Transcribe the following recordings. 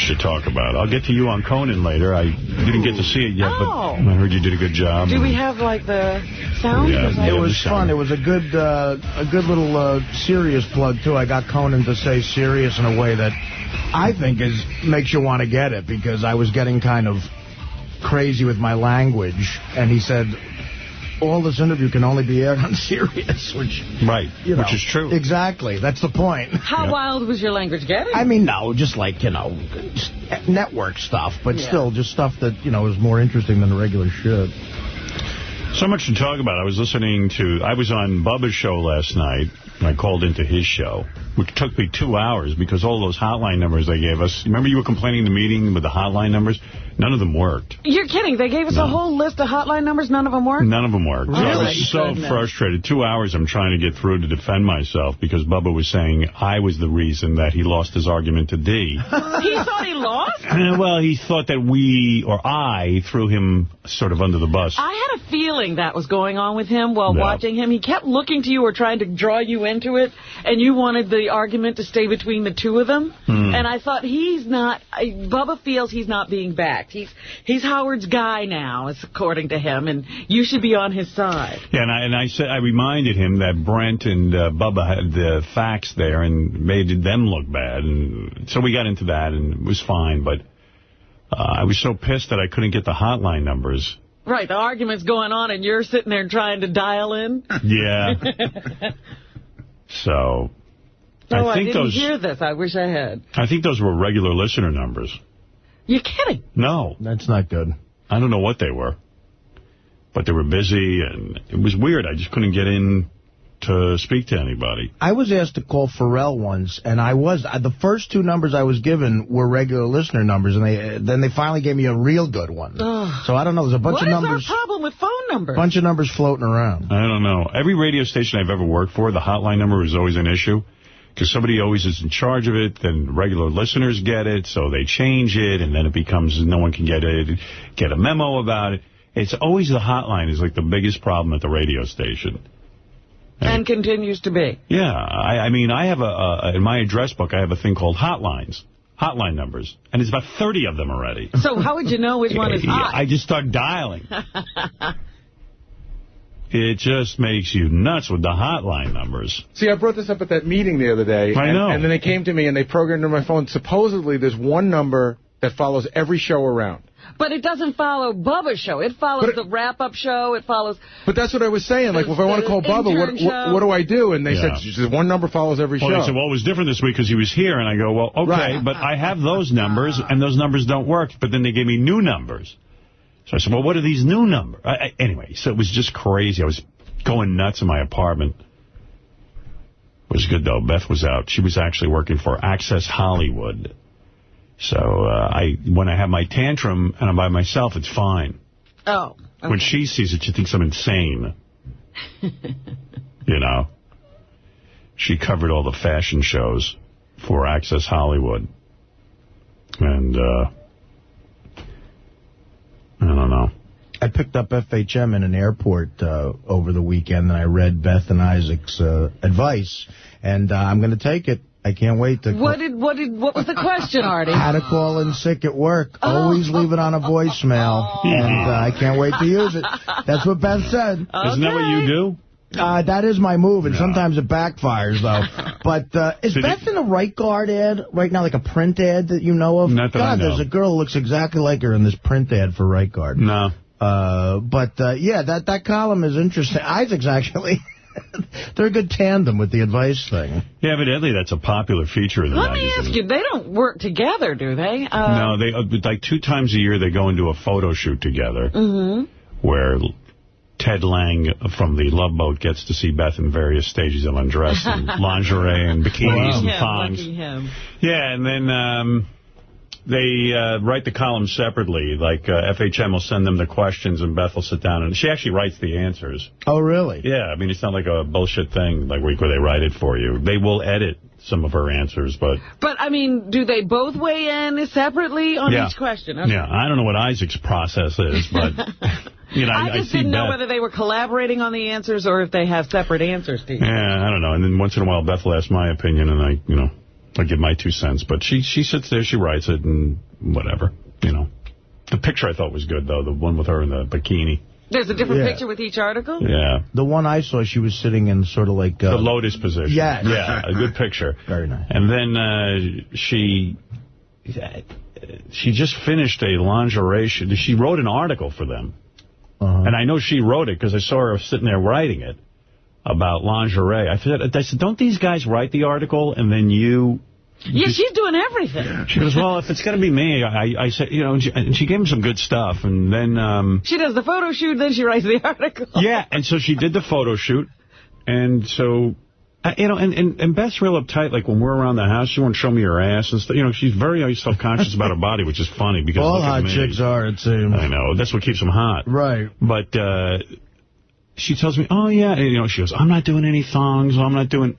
much to talk about. I'll get to you on Conan later. I didn't get to see it yet, but I heard you did a good job. Do we have, like, the sound? Yeah, it was fun. It was a good little serious plug, too. I got Conan to say serious in a way that I think makes you want to get it, because I was getting kind of crazy with my language, and he said, all this interview can only be aired on Sirius, which... Right, which is true. Exactly, that's the point. How wild was your language getting? I mean, no, just like, just network stuff, but still just stuff that, is more interesting than the regular shit. So much to talk about. I was on Bubba's show last night, and I called into his show, which took me 2 hours because all those hotline numbers they gave us. Remember you were complaining in the meeting with the hotline numbers? None of them worked. You're kidding. They gave us a whole list of hotline numbers. None of them worked? None of them worked. Really? So I was so frustrated. 2 hours I'm trying to get through to defend myself because Bubba was saying I was the reason that he lost his argument to D. He thought he lost? Well, he thought that I threw him sort of under the bus. I had a feeling that was going on with him while watching him. He kept looking to you or trying to draw you into it, and you wanted the argument to stay between the two of them. And I thought Bubba feels he's not being backed. He's Howard's guy now, according to him, and you should be on his side. Yeah, and I reminded him that Brent and Bubba had the facts there and made them look bad, and so we got into that, and it was fine, but I was so pissed that I couldn't get the hotline numbers. Right, the argument's going on, and you're sitting there trying to dial in? Yeah. So... No, I didn't hear this. I wish I had. I think those were regular listener numbers. You're kidding. No. That's not good. I don't know what they were. But they were busy, and it was weird. I just couldn't get in to speak to anybody. I was asked to call Pharrell once, and the first two numbers I was given were regular listener numbers, and then they finally gave me a real good one. So I don't know. There's a bunch of numbers. What is our problem with phone numbers? Bunch of numbers floating around. I don't know. Every radio station I've ever worked for, the hotline number is always an issue. Because somebody always is in charge of it, then regular listeners get it, so they change it, and then it becomes no one can get a memo about it. It's always the hotline is like the biggest problem at the radio station. And continues to be. Yeah. I mean, I have in my address book, I have a thing called hotline numbers, and there's about 30 of them already. So how would you know which one is hot? I just start dialing. It just makes you nuts with the hotline numbers. See, I brought this up at that meeting the other day. I know. And then they came to me and they programmed into my phone. Supposedly, there's one number that follows every show around. But it doesn't follow Bubba's show. It follows the wrap-up show. It follows... But that's what I was saying. Like, if I want to call Bubba, what do I do? And they said, just one number follows every show. They said, well, it was different this week because he was here. And I go, well, okay, but I have those numbers, and those numbers don't work. But then they gave me new numbers. So I said, well, what are these new numbers? Anyway, so it was just crazy. I was going nuts in my apartment. It was good, though. Beth was out. She was actually working for Access Hollywood. So when I have my tantrum and I'm by myself, it's fine. Oh, okay. When she sees it, she thinks I'm insane. You know? She covered all the fashion shows for Access Hollywood. And... I don't know. I picked up FHM in an airport over the weekend, and I read Beth and Isaac's advice, and I'm going to take it. I can't wait to... What was the question, Artie? How to call in sick at work. Always leave it on a voicemail, and I can't wait to use it. That's what Beth said. Okay. Isn't that what you do? That is my move, and sometimes it backfires, though. But is Beth in a Right Guard ad right now, like a print ad that you know of? Not that I know. There's a girl who looks exactly like her in this print ad for Right Guard. No. Yeah, that column is interesting. Isaac's actually... They're a good tandem with the advice thing. Yeah, evidently that's a popular feature in the magazine. magazine. Let me ask you, they don't work together, do they? No, they like 2 times a year they go into a photo shoot together where Ted Lang from the Love Boat gets to see Beth in various stages of undress and lingerie and bikinis and thongs. Yeah, and then they write the columns separately. Like FHM will send them the questions and Beth will sit down and she actually writes the answers. Oh, really? Yeah, I mean, it's not like a bullshit thing like where they write it for you. They will edit some of her answers, but... But, I mean, do they both weigh in separately on each question? Okay. Yeah, I don't know what Isaac's process is, but... You know, I just didn't know whether they were collaborating on the answers or if they have separate answers to you. Yeah, I don't know. And then once in a while, Beth will ask my opinion, and I give my 2 cents. But she sits there, she writes it, and whatever, you know. The picture I thought was good, though, the one with her in the bikini. There's a different picture with each article? Yeah. The one I saw, she was sitting in sort of like... the lotus position. Yeah. Yeah, a good picture. Very nice. And then she just finished a lingerie... She wrote an article for them. And I know she wrote it because I saw her sitting there writing it about lingerie. I said, don't these guys write the article and then you... Yeah, she's doing everything. She goes, well, if it's going to be me, I said, you know, and she gave him some good stuff. And then... she does the photo shoot, then she writes the article. Yeah, and so she did the photo shoot. And so, you know, and Beth's real uptight. Like, when we're around the house, she won't show me her ass and stuff. You know, she's very self-conscious about her body, which is funny. Because all hot chicks are, it seems. I know. That's what keeps them hot. Right. But she tells me, oh, yeah. And, you know, she goes, I'm not doing any thongs. I'm not doing...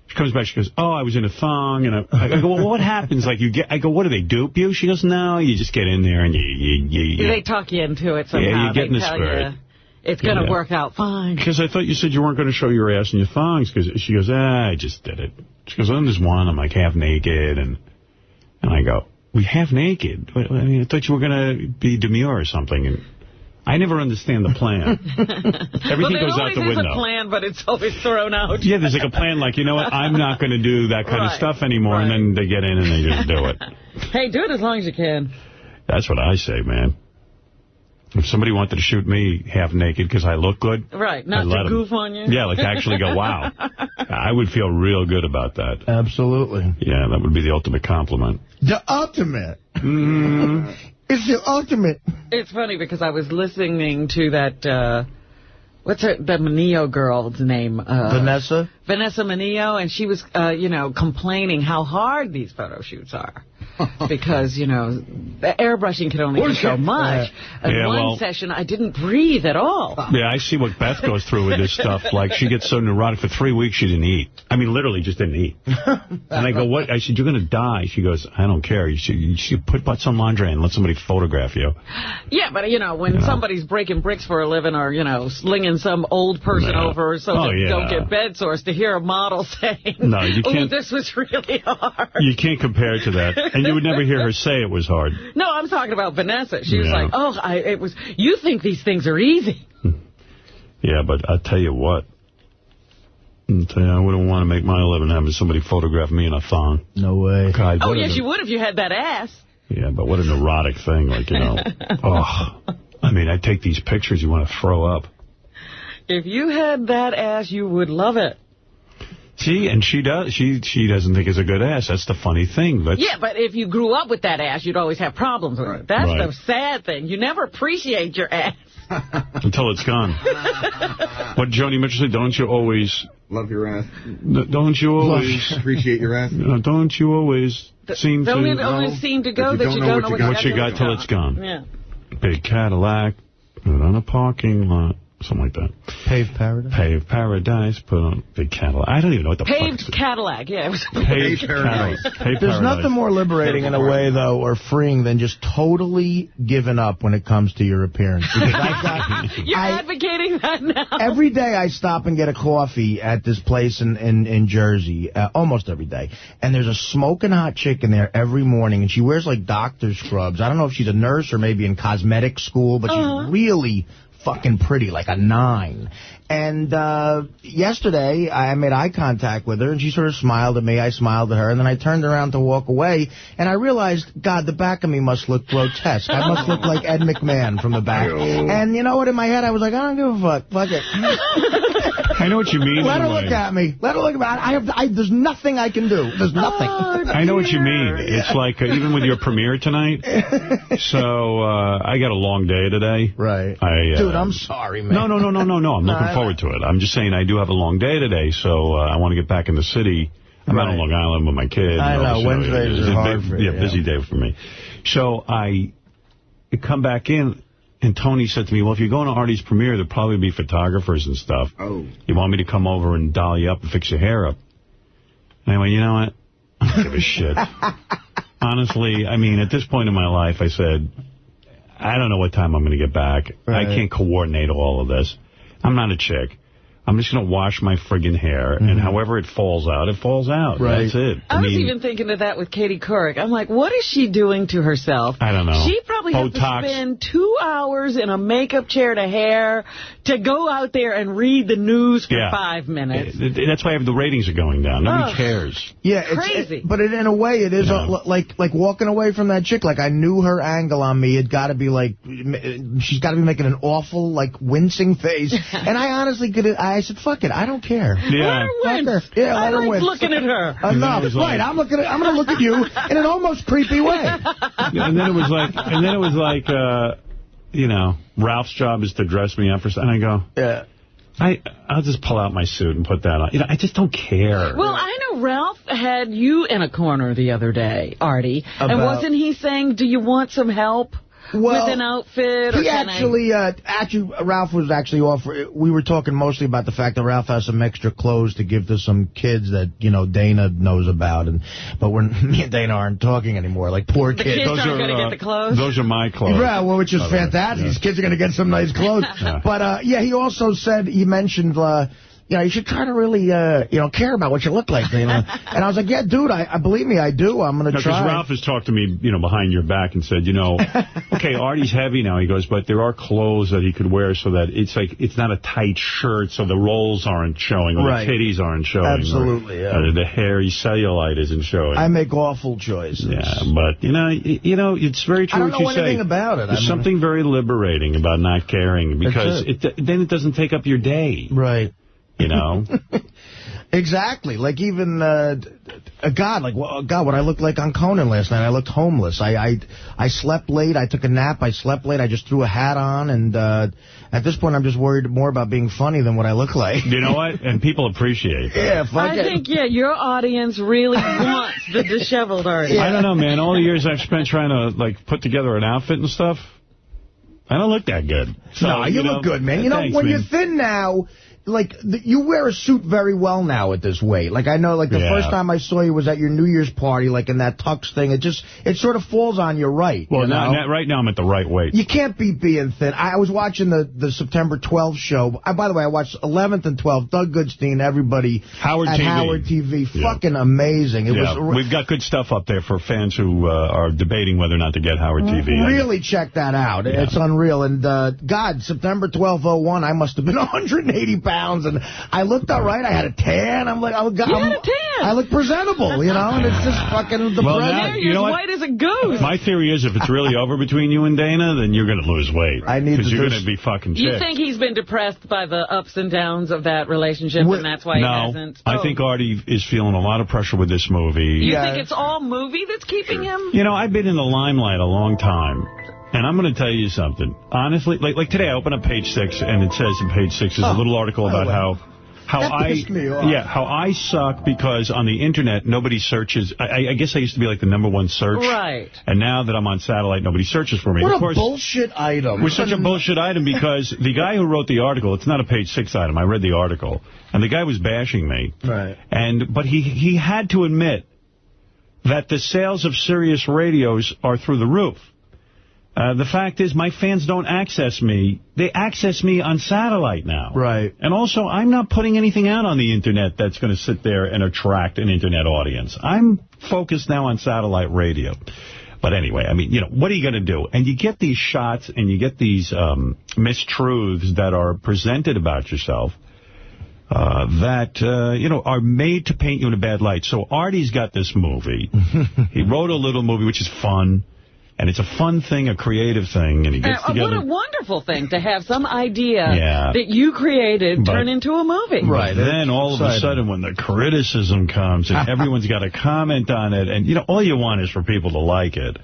She comes back, she goes, oh, I was in a thong. And I go, well, what happens? Like, I go, what, do they dupe you? She goes, no, you just get in there and you they talk you into it somehow. Yeah, you get in the spirit. It's going to work out fine. Because I thought you said you weren't going to show your ass and your thongs. Because she goes, I just did it. She goes, I'm just one. I'm like half naked. And I go, we half naked? I mean, I thought you were going to be demure or something. And I never understand the plan. Everything goes out the window. There's a plan, but it's always thrown out. Yeah, there's like a plan like, you know what, I'm not going to do that kind of stuff anymore. And then they get in and they just do it. Hey, do it as long as you can. That's what I say, man. If somebody wanted to shoot me half naked because I look good. Right, not to goof on you. Yeah, like actually go, wow. I would feel real good about that. Absolutely. Yeah, that would be the ultimate compliment. The ultimate. It's the ultimate. It's funny because I was listening to that, what's the Manillo girl's name? Vanessa? Vanessa Manillo, and she was, you know, complaining how hard these photo shoots are. Because, you know, the airbrushing can only do so much. In one session, I didn't breathe at all. Yeah, I see what Beth goes through with this stuff. Like, she gets so neurotic. For 3 weeks, she didn't eat. I mean, literally just didn't eat. And I go, what? I said, you're going to die. She goes, I don't care. You should put some lingerie and let somebody photograph you. Yeah, but, you know, when somebody's breaking bricks for a living or, you know, slinging some old person over so they don't get bed sores, to hear a model saying, no, you can't. This was really hard. You can't compare it to that. And you would never hear her say it was hard. No, I'm talking about Vanessa. She was like, oh, it was. You think these things are easy. Yeah, but I'll tell you what. I wouldn't want to make my living having somebody photograph me in a thong. No way. God, oh, yes, you would if you had that ass. Yeah, but what a neurotic thing. Like, you know. I mean, I take these pictures, you want to throw up. If you had that ass, you would love it. See, and she does. She doesn't think it's a good ass. That's the funny thing. Yeah, but if you grew up with that ass, you'd always have problems with it. That's the sad thing. You never appreciate your ass. Until it's gone. What Joni Mitchell said, don't you always... Love your ass. Don't you always... Appreciate your ass. Don't you always seem to... Don't it always seem to go that you don't know what you got till it's gone. Yeah. Big Cadillac, put it on a parking lot. Something like that. Paved Paradise? Paved Paradise, put on Big Cadillac. I don't even know what the Paved fuck Cadillac, yeah. It was Paved Paradise. There's nothing more liberating in a way, though, or freeing than just totally giving up when it comes to your appearance. Because You're advocating that now. Every day I stop and get a coffee at this place in Jersey, almost every day. And there's a smoking hot chick in there every morning, and she wears, like, doctor scrubs. I don't know if she's a nurse or maybe in cosmetic school, but she's really... fucking pretty, like a 9. And yesterday, I made eye contact with her, and she sort of smiled at me. I smiled at her, and then I turned around to walk away, and I realized, God, the back of me must look grotesque. I must look like Ed McMahon from the back. And you know what? In my head, I was like, I don't give a fuck. Fuck it. I know what you mean. Let her look at me. Let her look at me. There's nothing I can do. There's nothing. I know what you mean. It's like, even with your premiere tonight. So, I got a long day today. Right. Dude, I'm sorry, man. No. I'm looking forward to it. I'm just saying I do have a long day today, so I want to get back in the city. I'm out on Long Island with my kid. I know. Wednesdays are hard for you. Yeah, busy day for me. So I come back in, and Tony said to me, well, if you're going to Artie's premiere, there'll probably be photographers and stuff. Oh. You want me to come over and doll you up and fix your hair up? And I went, you know what? I don't give a shit. Honestly, I mean, at this point in my life, I said, I don't know what time I'm going to get back. Right. I can't coordinate all of this. I'm not a chick. I'm just going to wash my friggin' hair, and however it falls out, it falls out. Right. That's it. I was even thinking of that with Katie Couric. I'm like, what is she doing to herself? I don't know. She probably has to spend 2 hours in a makeup chair to hair to go out there and read the news for 5 minutes. That's why the ratings are going down. Nobody cares. Yeah, it's crazy. But in a way, it is like walking away from that chick. Like, I knew her angle on me. It got to be like, she's got to be making an awful, like, wincing face. And I honestly I said, fuck it, I don't care. Yeah. Let her wince. Yeah, let her wince. Looking at her. Enough. Right, I'm going to look at you in an almost creepy way. And then it was like, you know, Ralph's job is to dress me up or something. And I go, I'll just pull out my suit and put that on. You know, I just don't care. Well, I know Ralph had you in a corner the other day, Artie. And wasn't he saying, do you want some help? With an outfit? Or actually, Ralph was actually offered. We were talking mostly about the fact that Ralph has some extra clothes to give to some kids that, you know, Dana knows about. But me and Dana aren't talking anymore. Like, poor kids. The kids aren't going to get the clothes? Those are my clothes. Yeah, well, which is fantastic. These kids are going to get some nice clothes. But, he also said, he mentioned... you know, you should try to really, care about what you look like, you know. And I was like, yeah, dude, I believe me, I do. I'm going to try. Because Ralph has talked to me, you know, behind your back and said, you know, okay, Artie's heavy now. He goes, but there are clothes that he could wear so that it's like, it's not a tight shirt, so the rolls aren't showing, or the titties aren't showing. Absolutely, or the hairy cellulite isn't showing. I make awful choices. Yeah, but, you know, it's very true what you say. I don't know anything about it. There's something very liberating about not caring, because then it doesn't take up your day. Right. You know? Exactly. Like, even, God, what I looked like on Conan last night. I looked homeless. I slept late. I took a nap. I slept late. I just threw a hat on. And at this point, I'm just worried more about being funny than what I look like. You know what? And people appreciate that. Yeah, I think, your audience really wants the disheveled Artie. I don't know, man. All the years I've spent trying to, like, put together an outfit and stuff, I don't look that good. So, no, you look good, man. You know, when you're thin now... Like, you wear a suit very well now at this weight. Like, I know, like, the first time I saw you was at your New Year's party, like, in that tux thing. It sort of falls on you right. Well, right now I'm at the right weight. You can't beat being thin. I was watching the September 12th show. By the way, I watched 11th and 12th. Doug Goodstein, everybody Howard TV. Fucking amazing. We've got good stuff up there for fans who are debating whether or not to get Howard TV. Really check that out. Yeah. It's unreal. And, God, September 12th, 01, I must have been 180 pounds. And I looked all right. I had a tan. I'm like, you had a tan. I look presentable, you know, and it's just fucking the now you're as white as a goose. My theory is if it's really over between you and Dana, then you're going to lose weight. Because you're going to be fucking sick. You think he's been depressed by the ups and downs of that relationship, and that's why he hasn't? I think Artie is feeling a lot of pressure with this movie. You think it's all movie that's keeping him? You know, I've been in the limelight a long time. And I'm going to tell you something. Honestly, like today I open up page 6, and it says in page 6 is a little article about how I suck because on the internet nobody searches. I guess I used to be like the #1 search. Right. And now that I'm on satellite, nobody searches for me. What a bullshit item. We're such a bullshit item because the guy who wrote the article, it's not a page 6 item. I read the article. And the guy was bashing me. Right. But he had to admit that the sales of Sirius radios are through the roof. The fact is, my fans don't access me. They access me on satellite now. Right. And also, I'm not putting anything out on the Internet that's going to sit there and attract an Internet audience. I'm focused now on satellite radio. But anyway, I mean, you know, what are you going to do? And you get these shots and you get these mistruths that are presented about yourself that, you know, are made to paint you in a bad light. So Artie's got this movie. He wrote a little movie, which is fun. And it's a fun thing, a creative thing, and he gets together. What a wonderful thing to have some idea that you created turn into a movie. Right. Then all of a sudden when the criticism comes and everyone's got a comment on it, and, you know, all you want is for people to like it.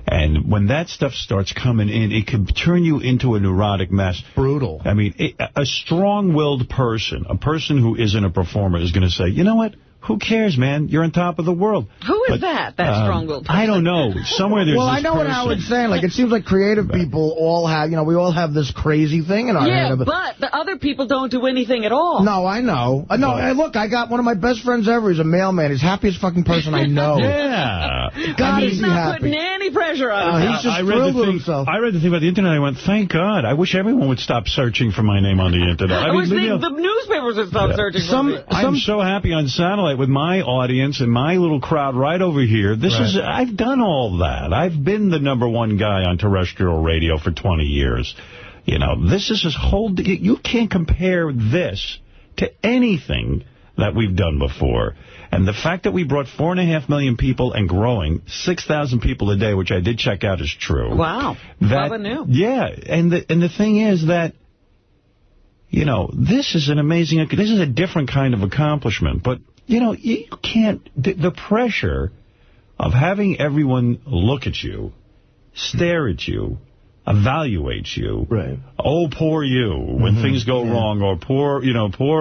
And when that stuff starts coming in, it can turn you into a neurotic mess. Brutal. I mean, a strong-willed person, a person who isn't a performer, is going to say, you know what? Who cares, man? You're on top of the world. Who Who is that strong-willed person? I don't know. Somewhere there's Well, this I know what Howard's saying. Like, it seems like creative people all have, we all have this crazy thing in our head. Yeah, but the other people don't do anything at all. No, I know. No, hey, look, I got one of my best friends ever. He's a mailman. He's the happiest fucking person I know. Yeah. God, he's not putting any pressure on him. He's just thrilled with himself. I read the thing about the Internet. I went, thank God. I wish everyone would stop searching for my name on the Internet. I wish the newspapers would stop searching for me. I'm so happy on satellite with my audience and my little crowd right over here. I've done all that. I've been the #1 guy on terrestrial radio for 20 years. This is this whole... You can't compare this to anything that we've done before. And the fact that we brought 4.5 million people and growing, 6,000 people a day, which I did check out, is true. Wow. Bubba knew. Yeah. And the thing is that, this is this is a different kind of accomplishment. But, you can't... The pressure of having everyone look at you, stare at you, evaluate you. Right. Oh, poor you, when things go wrong, or poor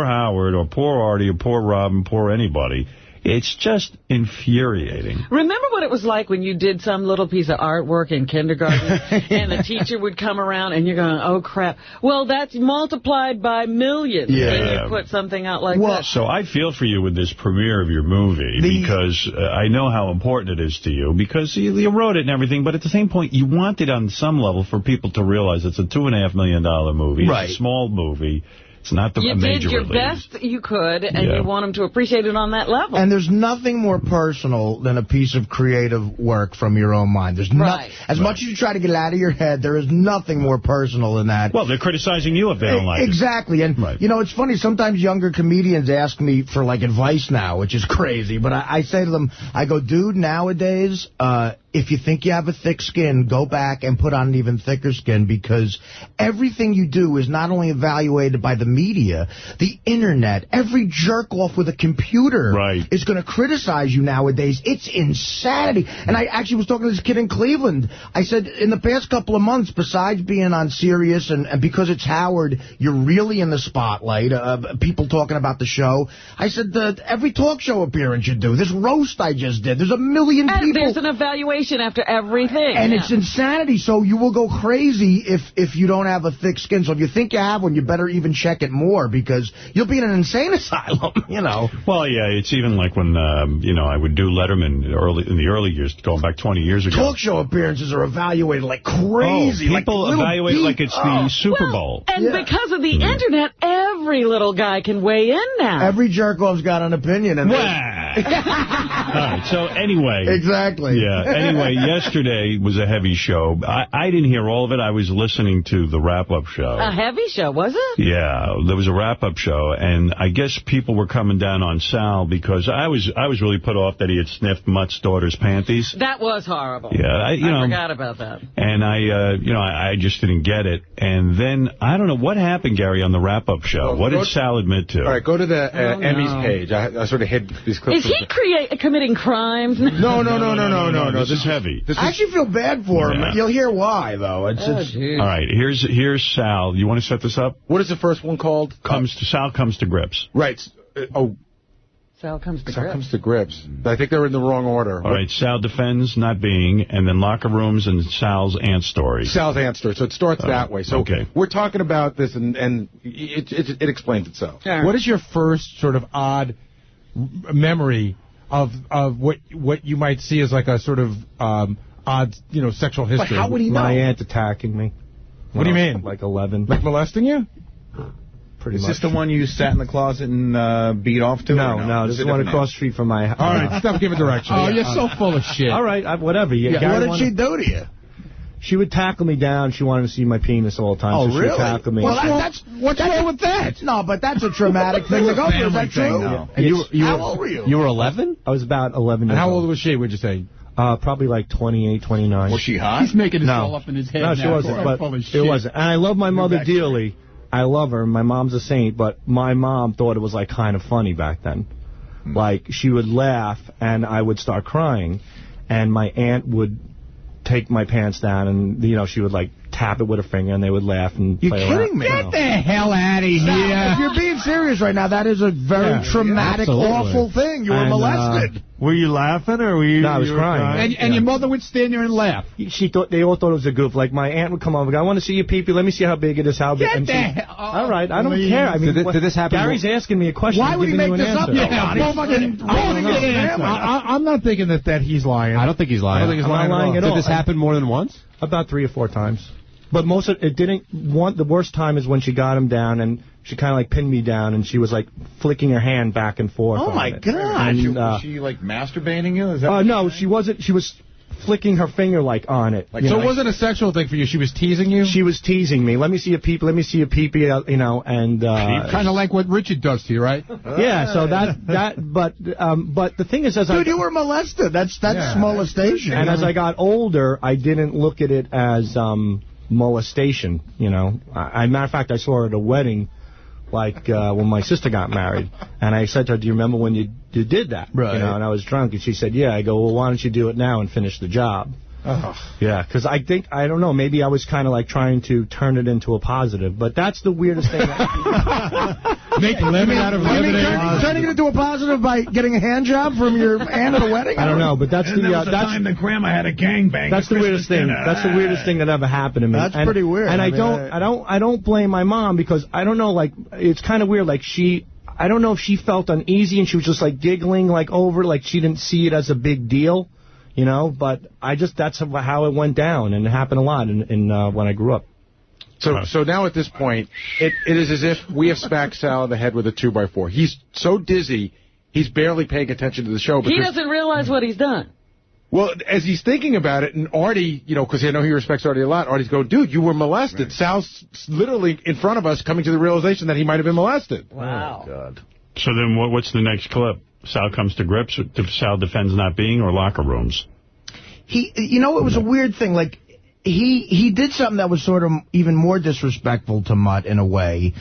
Howard, or poor Artie, or poor Robin, poor anybody. It's just infuriating. Remember what it was like when you did some little piece of artwork in kindergarten and the teacher would come around and you're going, oh, crap. Well, that's multiplied by millions. Yeah. And you put something out like that. So I feel for you with this premiere of your movie because I know how important it is to you because you wrote it and everything, but at the same point, you want it on some level for people to realize it's a $2.5 million movie. Right. It's a small movie. It's not a major release. You did your best you could, and you want them to appreciate it on that level. And there's nothing more personal than a piece of creative work from your own mind. There's as much as you try to get it out of your head, there is nothing more personal than that. Well, they're criticizing you if they don't like it. Exactly. And, it's funny, sometimes younger comedians ask me for, advice now, which is crazy. But I say to them, I go, dude, nowadays... if you think you have a thick skin, go back and put on an even thicker skin because everything you do is not only evaluated by the media, the Internet, every jerk-off with a computer is going to criticize you nowadays. It's insanity. And I actually was talking to this kid in Cleveland. I said, in the past couple of months, besides being on Sirius and because it's Howard, you're really in the spotlight, people talking about the show. I said, every talk show appearance you do, this roast I just did, there's a million people. There's an evaluation after everything. And it's insanity, so you will go crazy if you don't have a thick skin. So if you think you have one, you better even check it more because you'll be in an insane asylum, Well, yeah, it's even like when, I would do Letterman in the early years, going back 20 years ago. Talk show appearances are evaluated like crazy. People evaluate like it's the Super Bowl. And because of the Internet, every little guy can weigh in now. Every jerk-off's got an opinion. And all right, so anyway. Exactly. Yeah, anyway, yesterday was a heavy show. I didn't hear all of it. I was listening to the wrap-up show. A heavy show, was it? Yeah, there was a wrap-up show, and I guess people were coming down on Sal because I was really put off that he had sniffed Mutt's daughter's panties. That was horrible. Yeah, I forgot about that. And I just didn't get it. And then, I don't know, what happened, Gary, on the wrap-up show? What did Sal admit to? All right, go to the Emmys page. I sort of hid these clips. Is he committing crimes? No. This is heavy. I actually feel bad for him. You'll hear why, though. All right, here's Sal. You want to set this up? What is the first one called? Sal Comes to Grips. Right. Sal Comes to Grips. Sal Comes to Grips. I think they're in the wrong order. All right, Sal defends not being, and then locker rooms and Sal's aunt story. Sal's aunt story. So it starts that way. So we're talking about this, and it explains itself. Yeah. What is your first sort of odd memory of what you might see as like a sort of odd, sexual history? But how would he know? My aunt attacking me. What do you mean? Like 11. Like molesting you? Pretty much. Is this the one you sat in the closet and beat off to? No, this is one across the street from my house. All right, stop giving directions. Oh, you're so full of shit. All right, whatever. What did she do to you? She would tackle me down. She wanted to see my penis all the time. Oh, so really? She would tackle me. Well, what's wrong with that? No, but that's a traumatic thing to go through. Is that true? No. How old were you? You were 11? I was about 11 years old. And how old was she, would you say? Probably like 28, 29. Was she hot? He's making it all up in his head. No, she wasn't. But it wasn't. And I love my mother dearly. I love her. My mom's a saint. But my mom thought it was like kind of funny back then. Like she would laugh and I would start crying. And my aunt would take my pants down and, she would like tap it with her finger and they would laugh and play around. You're kidding me. Get the hell out of here. If you're being serious right now. That is a very traumatic, awful thing. You were molested. Were you laughing or were you? No, I was crying. And your mother would stand there and laugh. They all thought it was a goof. Like, my aunt would come over. I want to see your pee-pee. Let me see how big it is. How big? Get the hell. All right, I don't care. I mean, did this happen? Gary's asking me a question. Why would he make this up? I'm not thinking that he's lying. I don't think he's lying. I don't think he's lying at all. Did this happen more than once? About 3 or 4 times. But most of it didn't. The worst time is when she got him down and she kind of like pinned me down and she was like flicking her hand back and forth. Oh my God! And, was she like masturbating you? Is that no, she wasn't. She was flicking her finger like on it. Like, so it wasn't a sexual thing for you. She was teasing you. She was teasing me. Let me see your peep. Let me see your peepee. You know, and kind of like what Richard does to you, right? Yeah. So but the thing is, dude, you were molested. That's molestation. And as I got older, I didn't look at it as molestation. You know, matter of fact, I saw her at a wedding. Like when my sister got married, and I said to her, "Do you remember when you did that?" Right. You know, and I was drunk, and she said, "Yeah." I go, "Well, why don't you do it now and finish the job?" Yeah, because I don't know, maybe I was kind of like trying to turn it into a positive, but that's the weirdest thing. Make lemon out of lemonade. Turning it into a positive by getting a hand job from your aunt at a wedding? I don't know, but that's the time that Grandma had a gangbang. That's the weirdest thing. That's the weirdest thing that ever happened to me. That's pretty weird. And I don't blame my mom because I don't know, like, it's kind of weird. Like, I don't know if she felt uneasy and she was just like giggling like over, like she didn't see it as a big deal. You know, but that's how it went down, and it happened a lot in when I grew up. So now at this point, it is as if we have smacked Sal in the head with a 2x4. He's so dizzy, he's barely paying attention to the show. He doesn't realize what he's done. Well, as he's thinking about it, and Artie, you know, because I know he respects Artie a lot, Artie's going, dude, you were molested. Right. Sal's literally in front of us coming to the realization that he might have been molested. Wow. Oh, God. So then what's the next clip? Sal comes to grips? Sal defends not being, or locker rooms? You know, it was a weird thing. Like, he did something that was sort of even more disrespectful to Mutt in a way.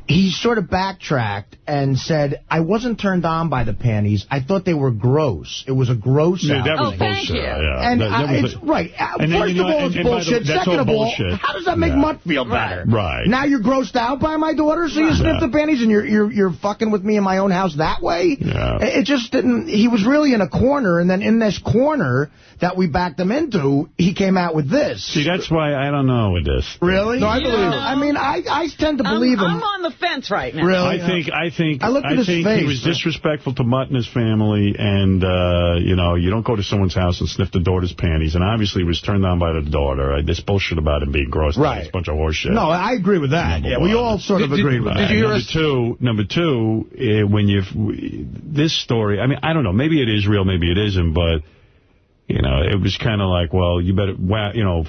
He sort of backtracked and said, I wasn't turned on by the panties. I thought they were gross. It was a gross Yeah, that was bullshit. Yeah. And it's right. First of all, it's bullshit. Second of all, how does that make Mutt feel better? Right. Now you're grossed out by my daughter, so you sniff the panties and you're fucking with me in my own house that way? Yeah. It just didn't... He was really in a corner, and then in this corner that we backed him into, he came out with this. See, that's why I don't know with this. Really? No, I believe him. I mean, I tend to believe him. I'm on the fence right now. Really? I think he was disrespectful to Mutt and his family, and you know, you don't go to someone's house and sniff the daughter's panties, and obviously he was turned on by the daughter. This bullshit about him being gross. Right. It's a bunch of horse shit. No, I agree with that. Yeah, we all sort of agreed with that. Did you hear Number two, when this story, I mean, I don't know, maybe it is real, maybe it isn't, but you know, it was kind of like, well, you better,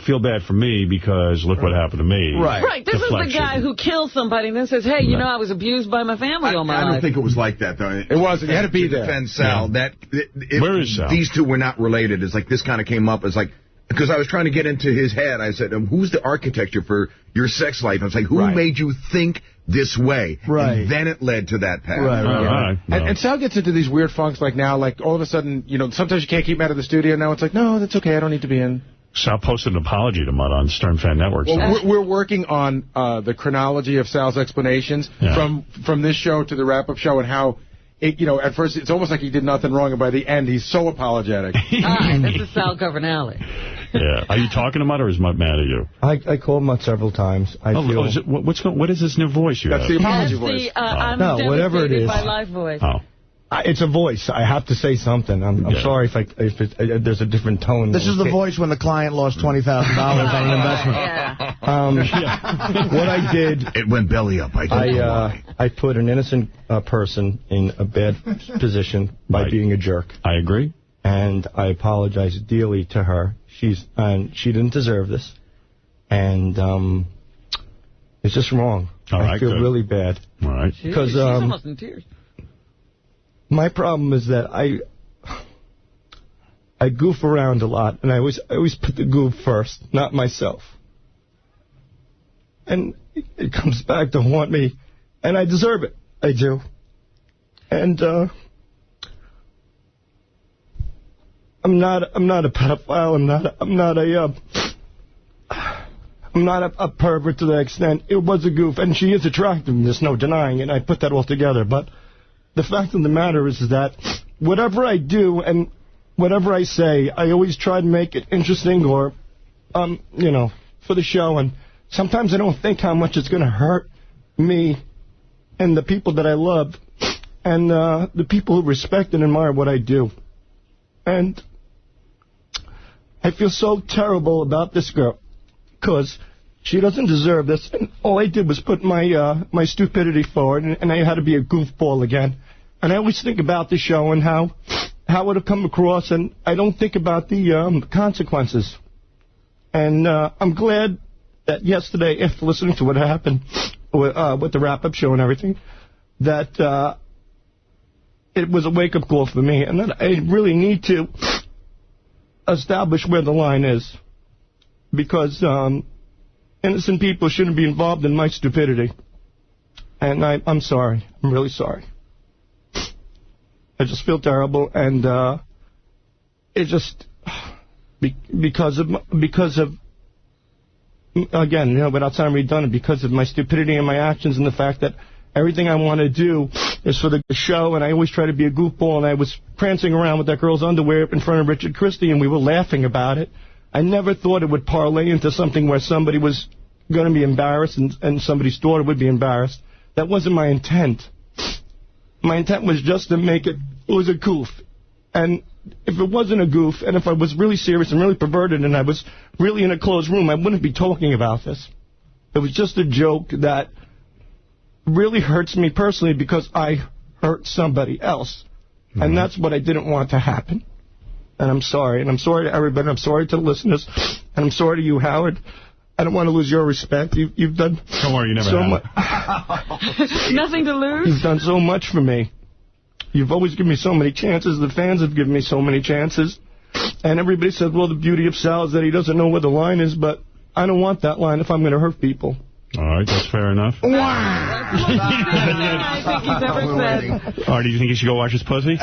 feel bad for me because look what happened to me. Right. Right. This is the guy who kills somebody and then says, hey, you know, I was abused by my family all my life. I don't think it was like that, though. It wasn't. You had to be there. Defend Sal. Yeah. Where is Sal? These two were not related. It's like this kind of came up as like, because I was trying to get into his head. I said, who's the architecture for your sex life? I was like, who made you think this way? Right. And then it led to that path. Right. And Sal gets into these weird funks like now, like all of a sudden, you know, sometimes you can't keep him out of the studio. Now it's like, no, that's okay. I don't need to be in. Sal posted an apology to Mutt on Stern Fan Network. Well, we're working on the chronology of Sal's explanations from this show to the wrap-up show and how, you know, at first it's almost like he did nothing wrong, and by the end he's so apologetic. This is Sal Governale. Yeah. Are you talking to Mutt, or is Mutt mad at you? I called Mutt several times. What is this new voice you have? That's the apology voice. I'm whatever it is. by life voice. Oh. It's a voice. I have to say something. I'm sorry if there's a different tone. This is the voice when the client lost $20,000 on an investment. What I did... It went belly up. I put an innocent person in a bad position by being a jerk. I agree. And I apologize dearly to her. She didn't deserve this. And it's just wrong. I feel really bad. All right. Because she's almost in tears. My problem is that I goof around a lot, and I always put the goof first, not myself. And it comes back to haunt me, and I deserve it. I do. And I'm not a pedophile. I'm not a pervert to that extent. It was a goof, and she is attractive, and there's no denying it. I put that all together. But the fact of the matter is that whatever I do and whatever I say, I always try to make it interesting or, you know, for the show. And sometimes I don't think how much it's going to hurt me and the people that I love and the people who respect and admire what I do. And I feel so terrible about this girl because she doesn't deserve this. And all I did was put my my stupidity forward, and I had to be a goofball again. And I always think about the show and how it would come across, and I don't think about the consequences. And I'm glad that yesterday, after listening to what happened with the wrap-up show and everything, that it was a wake-up call for me, and that I really need to establish where the line is, because innocent people shouldn't be involved in my stupidity. And I'm sorry. I'm really sorry. I just feel terrible, and it just because of again, you know, without sounding redundant, because of my stupidity and my actions and the fact that everything I want to do is for the show, and I always try to be a goofball, and I was prancing around with that girl's underwear in front of Richard Christie, and we were laughing about it. I never thought it would parlay into something where somebody was going to be embarrassed and somebody's daughter would be embarrassed. That wasn't my intent. My intent was just to make it was a goof. And if it wasn't a goof, and if I was really serious and really perverted and I was really in a closed room, I wouldn't be talking about this. It was just a joke that really hurts me personally because I hurt somebody else. Mm-hmm. And that's what I didn't want to happen. And I'm sorry. And I'm sorry to everybody. I'm sorry to the listeners. And I'm sorry to you, Howard. I don't want to lose your respect. You've done Don't worry, you never so much. Nothing to lose? You've done so much for me. You've always given me so many chances. The fans have given me so many chances. And everybody says, well, the beauty of Sal is that he doesn't know where the line is, but I don't want that line if I'm going to hurt people. All right, that's fair enough. I think he's ever said. Or do you think he should go wash his pussy?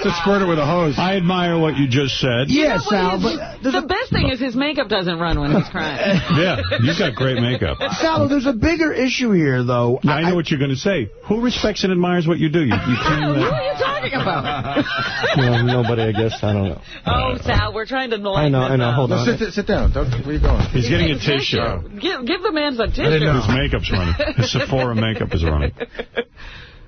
Just squirt it with a hose. I admire what you just said. Yes, Sal, but the best thing is his makeup doesn't run when he's crying. Yeah, you've got great makeup. Sal, there's a bigger issue here, though. Yeah, I know what you're going to say. Who respects and admires what you do? You Who are you talking about? Well, nobody, I guess. I don't know. Oh, Sal, we're trying to I know. Hold on. Sit down. Where are you going? He's getting a tissue. Give the man some tissue. His makeup's running. His Sephora makeup is running.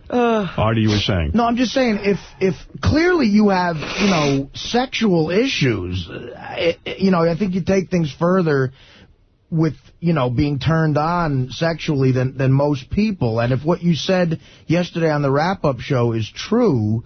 Artie, you were saying? No, I'm just saying, if clearly you have, you know, sexual issues, you know, I think you take things further with, you know, being turned on sexually than most people. And if what you said yesterday on the wrap-up show is true,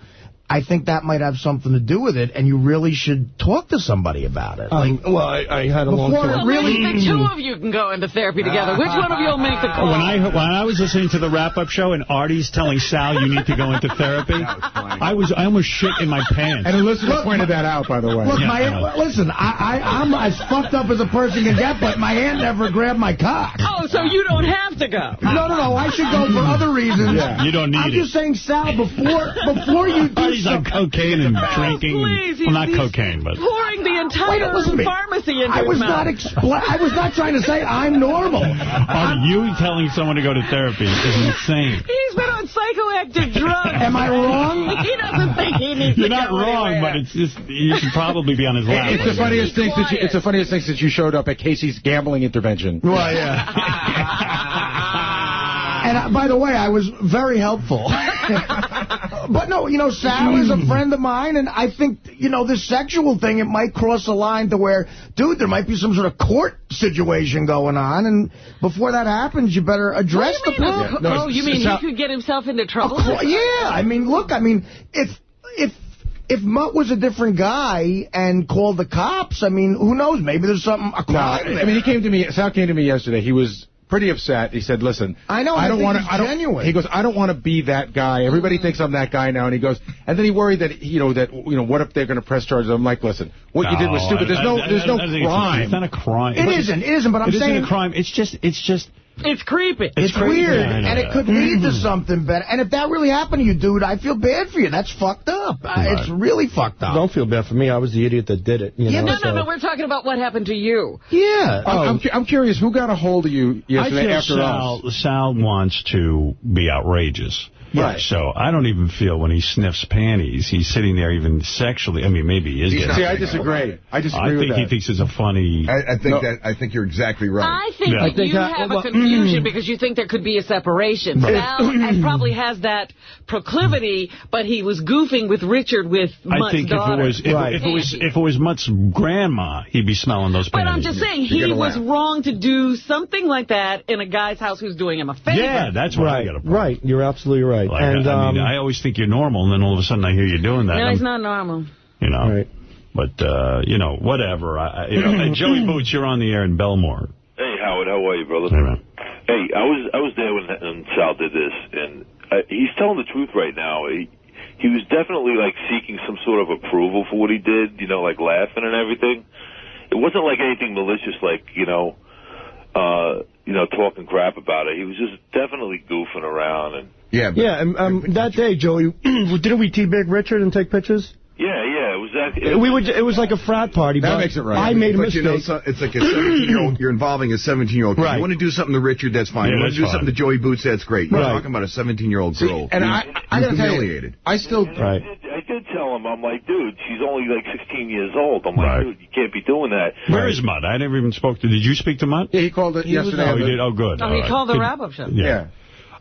I think that might have something to do with it, and you really should talk to somebody about it. Well, I had a long time. Really, the two of you can go into therapy together. Which one of you will make the call? When I was listening to the wrap-up show and Artie's telling Sal you need to go into therapy, I almost shit in my pants. And a listener pointed that out, by the way. Look, listen, I'm as fucked up as a person can get, but my aunt never grabbed my cock. Oh, so you don't have to go. No, I should go for other reasons. Yeah. You don't need I'm just saying, Sal, before you do he's on cocaine and drinking. Please, well, not cocaine, but pouring the entire pharmacy into his mouth. I was not trying to say I'm normal. You telling someone to go to therapy is insane. He's been on psychoactive drugs. Am I wrong? He doesn't think he needs You're to not go wrong, anywhere. but it's just you should probably be on his lap. It's the funniest thing that you showed up at Casey's gambling intervention. Well, yeah. And by the way, I was very helpful. But no, you know, Sal is a friend of mine, and I think, you know, this sexual thing, it might cross a line to where, dude, there might be some sort of court situation going on, and before that happens, you better address the problem. You mean he could get himself into trouble? Yeah, I mean, look, if Mutt was a different guy and called the cops, I mean, who knows? Maybe there's something. I mean, Sal came to me yesterday. He was pretty upset. He said, "Listen, I know. I don't want to. Genuine. He goes, I don't want to be that guy. Everybody thinks I'm that guy now." And he goes, and then he worried that what if they're going to press charges? I'm like, listen, what you did was stupid. There's no crime. It's not a crime. It isn't. But I'm saying it isn't a crime. It's just It's creepy. It's weird, and it could lead to something better. And if that really happened to you, dude, I feel bad for you. That's fucked up. Right. It's really fucked up. Don't feel bad for me. I was the idiot that did it. You know, no. We're talking about what happened to you. Yeah. I'm curious, who got a hold of you yesterday after Sal wants to be outrageous. Right. So I don't even feel when he sniffs panties, he's sitting there even sexually. I mean, maybe he is. See, I disagree. I disagree with that. I think he thinks it's a funny... I think you're exactly right. I think you have a confusion because you think there could be a separation. Sal probably has that proclivity, but he was goofing with Richard with Mutt's daughter. If it was Mutt's grandma, he'd be smelling those panties. But I'm just saying, he was wrong to do something like that in a guy's house who's doing him a favor. Yeah, that's what I got a problem. Right, you're absolutely right. Like, and I always think you're normal, and then all of a sudden I hear you doing that. No, he's not normal. You know. Right. But, whatever. Joey Boots, you're on the air in Belmore. Hey, Howard, how are you, brother? Hey, man. Hey, I was there when Sal did this, and he's telling the truth right now. He was definitely, like, seeking some sort of approval for what he did, like, laughing and everything. It wasn't, like, anything malicious, like, talking crap about it. He was just definitely goofing around. And that day, Joey, didn't we teabag Richard and take pictures? Yeah, it was that. It was like a frat party. That makes it right. I made a mistake. It's like a 17-year-old. You're involving a 17-year-old. Right. You want to do something to Richard, that's fine. You want to do something to Joey Boots, that's great. You're talking about a 17-year-old girl. And I got to tell you, I did tell him, I'm like, dude, she's only like 16 years old. I'm like, dude, you can't be doing that. Where is Mutt? I never even spoke to. Did you speak to Mutt? Yeah, he called it yesterday. Oh, he did? Oh, good. Oh, he called the wrap-up show. Yeah.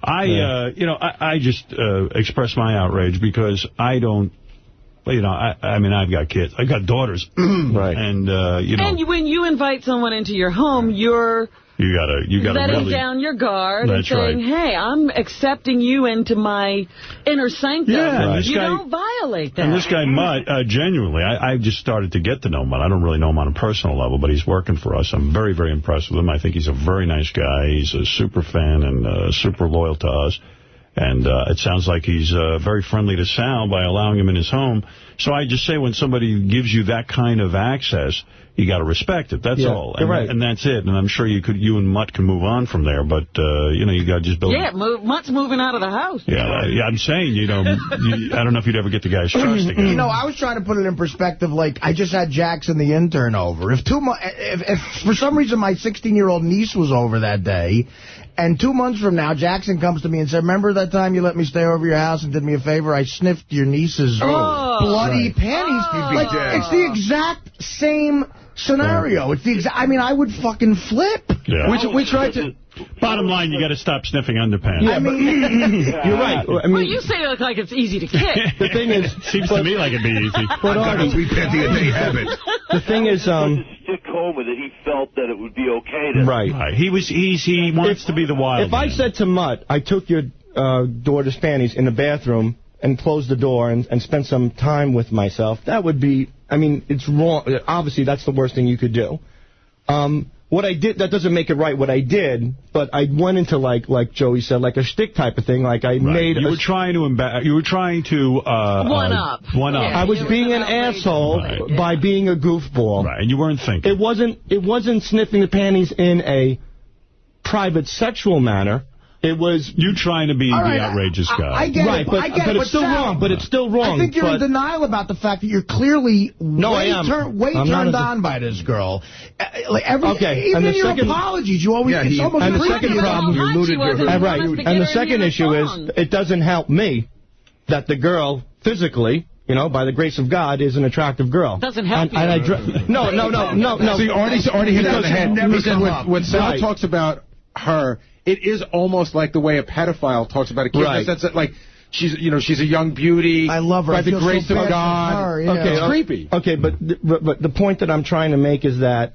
I just express my outrage because I don't. I mean, I've got kids. I've got daughters. Right. And, And when you invite someone into your home, you're you gotta letting down your guard and saying, hey, I'm accepting you into my inner sanctum. Yeah, you don't violate that. And this guy, Mutt, genuinely, I just started to get to know Mutt. I don't really know him on a personal level, but he's working for us. I'm very, very impressed with him. I think he's a very nice guy. He's a super fan and super loyal to us. And it sounds like he's very friendly to Sal by allowing him in his home. So I just say when somebody gives you that kind of access, you got to respect it. That's all. And, right. And that's it. And I'm sure you and Mutt can move on from there. But, you got to just build... Yeah, Mutt's moving out of the house. Yeah, I'm saying, I don't know if you'd ever get the guy's trust again. I was trying to put it in perspective. Like, I just had Jackson, the intern, over. If for some reason my 16-year-old niece was over that day... And 2 months from now, Jackson comes to me and said, remember that time you let me stay over your house and did me a favor? I sniffed your niece's bloody panties. It's the exact same scenario. It's the exact... I mean, I would fucking flip. Yeah. We tried to... Bottom line, you got to stop sniffing underpants. Yeah, you're right. I mean, well, you say it like it's easy to kick. The thing is... Seems to me like it'd be easy. But Artie, we panty-a-day habit. The thing is... stick home with it, he felt that it would be okay to... Right. He wants to be the wild man. I said to Mutt, I took your daughter's panties in the bathroom and closed the door and spent some time with myself, that would be... I mean, it's wrong. Obviously, that's the worst thing you could do. What I did, that doesn't make it right what I did, but I went into, like Joey said, like a shtick type of thing. Like I made... You were trying to... One-up. Yeah, I was being an asshole by being a goofball. Right, and you weren't thinking. It wasn't sniffing the panties in a private sexual manner. It was... You trying to be the outrageous guy. I get it. But it's still wrong. But it's still wrong. I think you're in denial about the fact that you're clearly way turned on by this girl. Even in your apologies, you always... it's almost and the second problem, you looted your... Right. And the second issue is, it doesn't help me that the girl, physically... by the grace of God, is an attractive girl. Doesn't help you. No. See, Artie hit it on the head. Listen, when Sal talks about her, it is almost like the way a pedophile talks about a kid. Right. That's like she's a young beauty. I love her. By the grace of God. Okay, it's creepy. Okay, but the point that I'm trying to make is that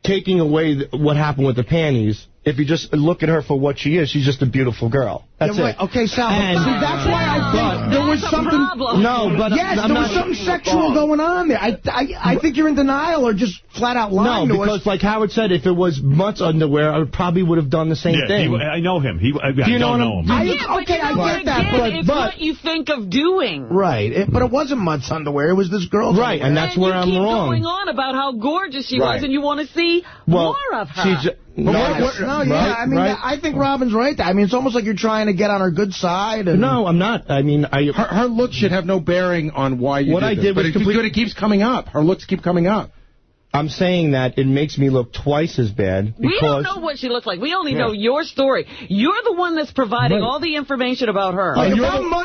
taking away what happened with the panties, if you just look at her for what she is, she's just a beautiful girl. That's it. Okay, Sal, that's why I think there was something... No, but... Yes, there was something sexual going on there. I think you're in denial or just flat out lying to us. No, because like Howard said, if it was Mutt's underwear, I probably would have done the same thing. I know him. I don't know him. I get that, but it's what you think of doing. Right, but it wasn't Mutt's underwear. It was this girl's underwear. And that's where I'm wrong. You keep going on about how gorgeous she was, and you want to see more of her. I think Robin's right. I mean, it's almost like you're trying to get on her good side. And no, I'm not. I mean, her looks should have no bearing on why you did this. But it's good it keeps coming up. Her looks keep coming up. I'm saying that it makes me look twice as bad. We don't know what she looks like. We only know your story. You're the one that's providing all the information about her. Like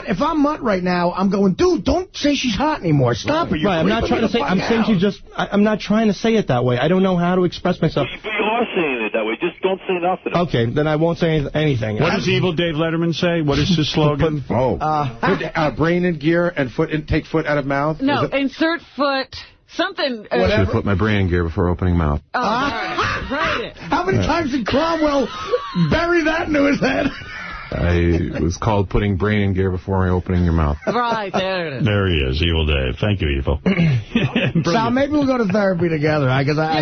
if I'm Mutt right now, I'm going, dude, don't say she's hot anymore. Stop it. I'm not trying to say. I'm saying she just. I'm not trying to say it that way. I don't know how to express myself. But you are saying it that way. Just don't say nothing. Okay, then I won't say anything. What does evil Dave Letterman say? What is his slogan? Brain in gear and take foot out of mouth. No, insert foot. Something. I should have put my brain in gear before opening mouth. Oh, right. How many times did Cromwell bury that into his head? It was called putting brain in gear before opening your mouth. Right, there it is. There he is, Evil Dave. Thank you, Evil. Sal, maybe we'll go to therapy together.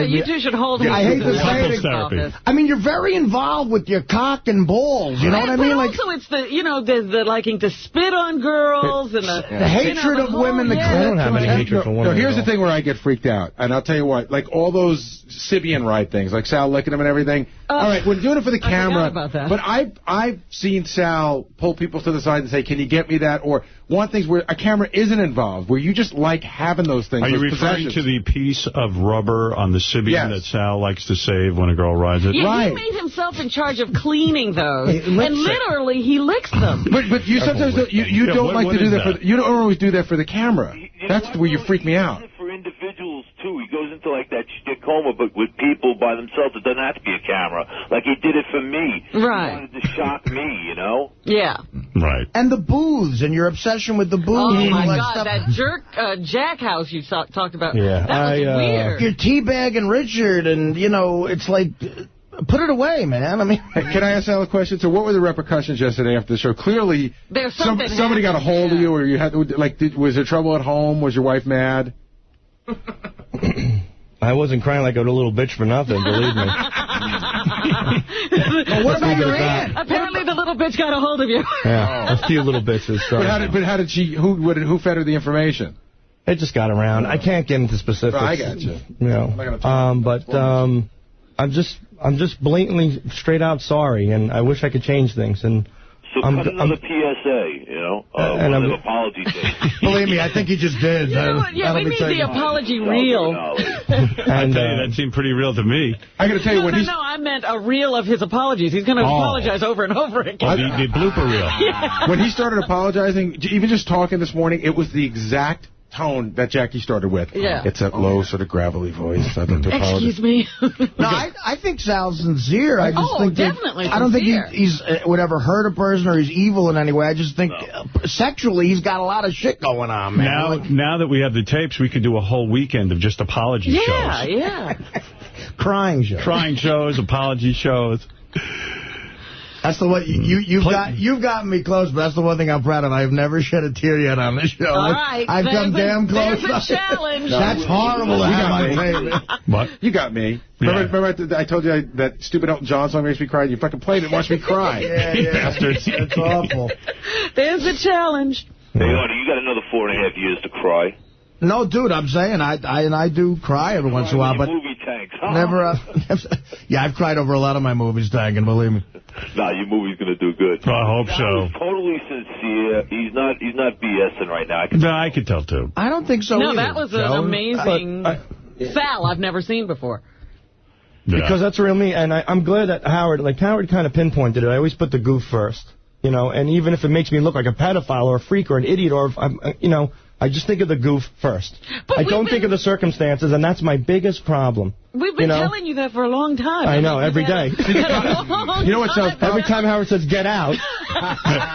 You two should hold hands. I hate to say it. I mean, you're very involved with your cock and balls. You know what I mean? But also, it's the liking to spit on girls and the hatred of women. I don't have any hatred for women. Here's the thing where I get freaked out, and I'll tell you what. Like all those Sibian ride things, like Sal licking them and everything. All right, we're doing it for the camera. About that. But I've seen Sal pull people to the side and say, "Can you get me that?" Or want things where a camera isn't involved, where you just like having those things. Are you referring to the piece of rubber on the Sibian that Sal likes to save when a girl rides it? Yeah, right. He made himself in charge of cleaning those, and literally he licks them. But you sometimes you don't like to do that. You don't always do that for the camera. That's where you freak me out. For individuals too, he goes into like that coma, but with people by themselves. It doesn't have to be a camera. Like he did it for me. Right. He wanted to shock me, you know. Yeah. Right. And the booths and your obsession with the booths. Oh my God, that jerk Jack House you talked about. Yeah. That was weird. You're teabagging Richard, and it's like. Put it away, man. I mean, can I ask Sal a question? So, what were the repercussions yesterday after the show? Clearly, somebody got a hold of you, or you had was there trouble at home? Was your wife mad? I wasn't crying like a little bitch for nothing, believe me. What about your aunt? Apparently, the little bitch got a hold of you. Yeah, a few little bitches. So. But how did she? Who fed her the information? It just got around. I can't get into specifics. I got you. I'm just blatantly straight out sorry, and I wish I could change things. And so cut another PSA, one of the apology things. Believe me, I think he just did. We need the apology reel. I tell you, that seemed pretty real to me. I got to tell you when No, I meant a reel of his apologies. He's going to apologize over and over again. The blooper reel. Yeah. When he started apologizing, even just talking this morning, it was the exact tone that Jackie started with. Yeah. It's that low, sort of gravelly voice. I'd like to apologize. Excuse me. No, I think Sal's sincere. I just think definitely I don't think he's would ever hurt a person or he's evil in any way. I just think sexually he's got a lot of shit going on, man. Now that we have the tapes, we could do a whole weekend of just apology shows. Yeah. Crying shows, apology shows. That's the one you've gotten me close, but that's the one thing I'm proud of. I've never shed a tear yet on this show. All right, I've come damn close. There's a challenge. That's horrible to have my favorite. What? You got me. Yeah. Remember I told you that stupid Elton John song makes me cry? You fucking played it and watched me cry. Yeah. Bastards. It's awful. There's a challenge. Hey, Artie, you got another 4.5 years to cry. No, dude, I'm saying I do cry every once in a while, but movie tanks, huh? never. Yeah, I've cried over a lot of my movies, Tank, believe me. Nah, your movie's gonna do good. I hope so. Was totally sincere. He's not BSing right now. I could tell too. I don't think so. No, either, that was an amazing Sal I've never seen before. Yeah. Because that's real me, and I'm glad that Howard kind of pinpointed it. I always put the goof first, and even if it makes me look like a pedophile or a freak or an idiot or if I'm, I just think of the goof first. But I don't think of the circumstances, and that's my biggest problem. We've been telling you that for a long time. I know, every day. You know what, every time Howard says, get out.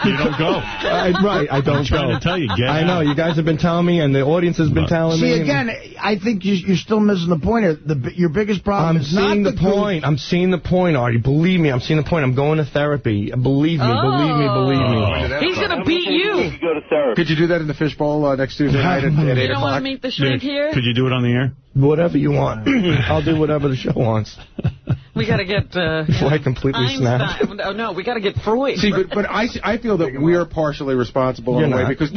You don't go. Right, I don't go. I'm trying to tell you, get out. I know, you guys have been telling me, and the audience has been telling me. See, again, I think you're still missing the point here. Your biggest problem is not the point. I'm seeing the point, Artie. Believe me, I'm seeing the point. I'm going to therapy. Believe me, believe me. He's going to beat you. Go to therapy. Could you do that in the fishbowl next Tuesday night at 8 o'clock? You don't want to meet the shrink here? Could you do it on the air? Whatever you want. I'll do whatever the show wants. We got to get before I completely snap. Oh, no, we got to get Freud. See, but I feel that we are partially responsible in a way because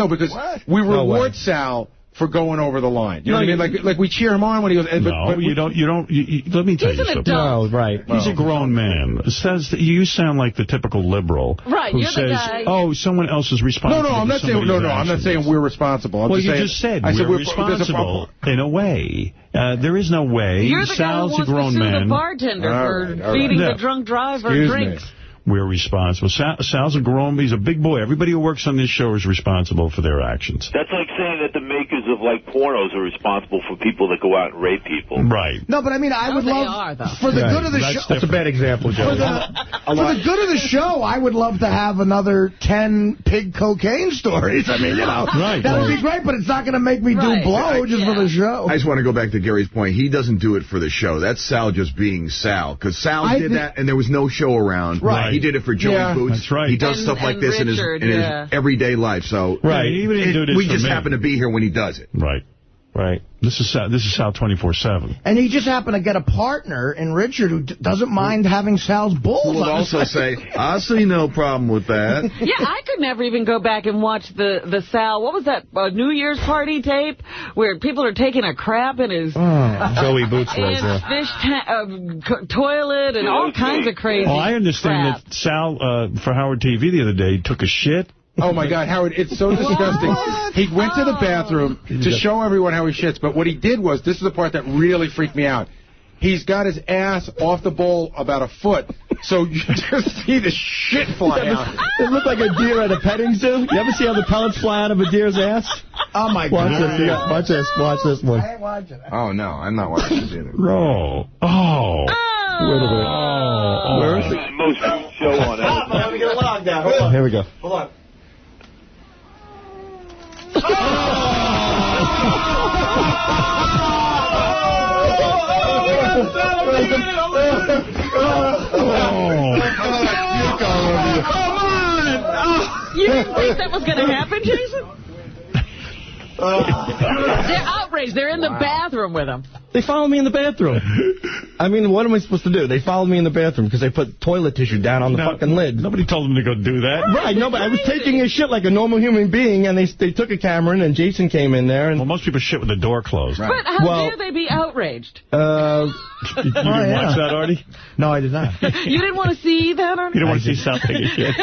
we reward Sal for going over the line. You know what I mean? Like we cheer him on when he goes... No, you don't. Let me tell you something. No, right. He's a grown man. Says that you sound like the typical liberal who says, "Oh, someone else is responsible." No, I'm not saying. No, I'm not saying we're responsible. Well, you just said we're responsible in a way. There is no way. You're the Sal's guy who a grown wants to sue man. the bartender for feeding the drunk driver drinks. We're responsible. Sal's a grown, he's a big boy. Everybody who works on this show is responsible for their actions. That's like saying that the makers of, like, pornos are responsible for people that go out and rape people. Right. No, but I mean, I would love, for the good of the show. That's a bad example, Joe. For the good of the show, I would love to have another 10 pig cocaine stories. I mean, that would be great, but it's not going to make me do blow just for the show. I just want to go back to Gary's point. He doesn't do it for the show. That's Sal just being Sal. Because Sal did that, and there was no show around. Right. He did it for Joey Boots. That's right. He does stuff like this Richard, in his everyday life. So we just happen to be here when he does it. Right. Right. This is Sal 24/7. And he just happened to get a partner in Richard who doesn't mind having Sal's balls. Who will also say, I see no problem with that. Yeah, I could never even go back and watch the Sal, what was that, New Year's party tape where people are taking a crap in his Joey Boots fish toilet and all kinds of crazy I understand crap. that Sal, for Howard TV the other day, took a shit. Oh, my God, Howard, it's so disgusting. He went to the bathroom to show everyone how he shits, but what he did was, this is the part that really freaked me out. He's got his ass off the bowl about a foot, so you just see the shit fly out. It looked like a deer at a petting zoo. You ever see how the pellets fly out of a deer's ass? Oh, my God. Watch this one. I ain't watching it. Oh, no, I'm not watching this either. No. Oh. Wait a minute. Oh. Where is This is the most good show on earth. I'm going to get a log down. Here we go. Hold on. You didn't think that was going to happen, Jason? They're outraged. They're in the bathroom with him. They follow me in the bathroom. I mean, what am I supposed to do? They followed me in the bathroom because they put toilet tissue down on the fucking lid. Nobody told them to go do that. Right, no, but I was taking a shit like a normal human being, and they took a camera, and Jason came in there. And well, most people shit with the door closed. Right. But how dare they be outraged? You didn't watch that, Artie? No, I did not. You didn't want to see that, Artie? You don't want to see Sal take a shit?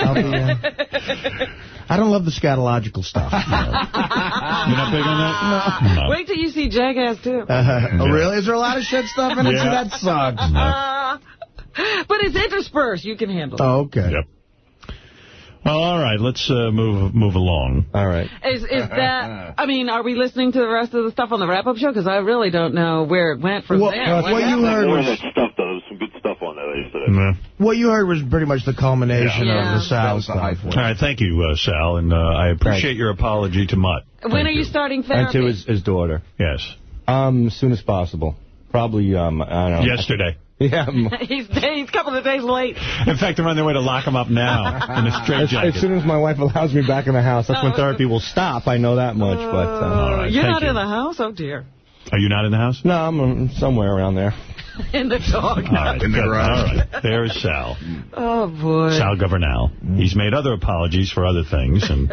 I don't love the scatological stuff. You're not big on that? No. Wait till you see Jackass, too. Oh, really? Is there a lot of shit stuff in it? Yeah. See, that sucks. But it's interspersed. You can handle it. Oh, okay. Yep. Well, all right. Let's move along. All right. Is that, I mean, are we listening to the rest of the stuff on the wrap-up show? Because I really don't know where it went from there. What you heard More was... of that stuff, though. There was some good stuff on there yesterday. What you heard was pretty much the culmination of the Sal stuff. All right, thank you, Sal, and I appreciate your apology to Mutt. When are you starting therapy? And to his daughter. Yes. As soon as possible. Probably, I don't know. Yesterday. Yeah. He's a couple of days late. In fact, I'm on their way to lock him up now in a straitjacket. As soon as my wife allows me back in the house, that's when therapy will stop. I know that much. But all right, you're not in the house? Oh, dear. Are you not in the house? No, I'm somewhere around there. In the dog. All right, in the garage. All right, there's Sal. Oh, boy. Sal Governal. He's made other apologies for other things. And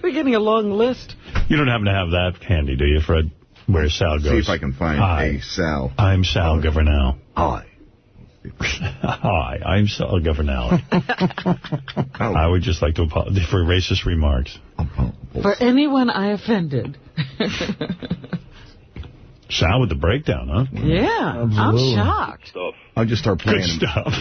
we're getting a long list. You don't happen to have that handy, do you, Fred? Where Sal goes. See if I can find a Sal. I'm Sal Governal. Hi. Hi, I'm Sal Governal. I would just like to apologize for racist remarks. For anyone I offended. Sal with the breakdown, huh? Yeah, absolutely. I'm shocked. I'll just start playing. Good stuff.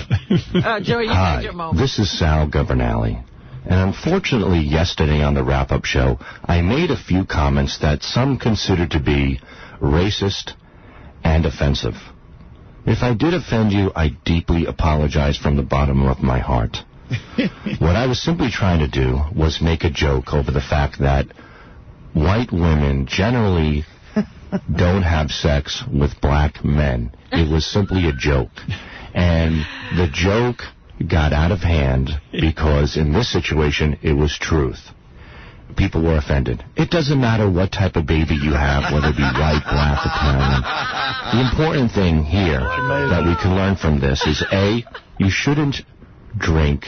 Joey, you had your moment. This is Sal Governale. And unfortunately, yesterday on the wrap-up show, I made a few comments that some considered to be racist and offensive. If I did offend you, I deeply apologize from the bottom of my heart. What I was simply trying to do was make a joke over the fact that white women generally don't have sex with black men. It was simply a joke. And the joke got out of hand because in this situation, it was truth. People were offended. It doesn't matter what type of baby you have, whether it be white, black, Italian. The important thing here that we can learn from this is, A, you shouldn't drink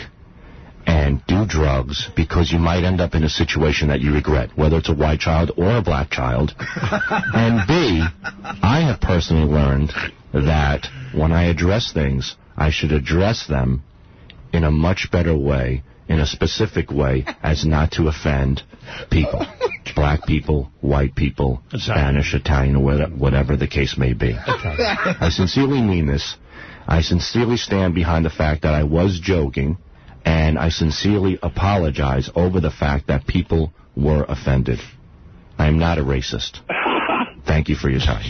and do drugs because you might end up in a situation that you regret, whether it's a white child or a black child. And B, I have personally learned that when I address things, I should address them in a much better way, in a specific way, as not to offend people. Black people, white people, Spanish, Italian, or whatever the case may be. I sincerely mean this. I sincerely stand behind the fact that I was joking, and I sincerely apologize over the fact that people were offended. I am not a racist. Thank you for your time.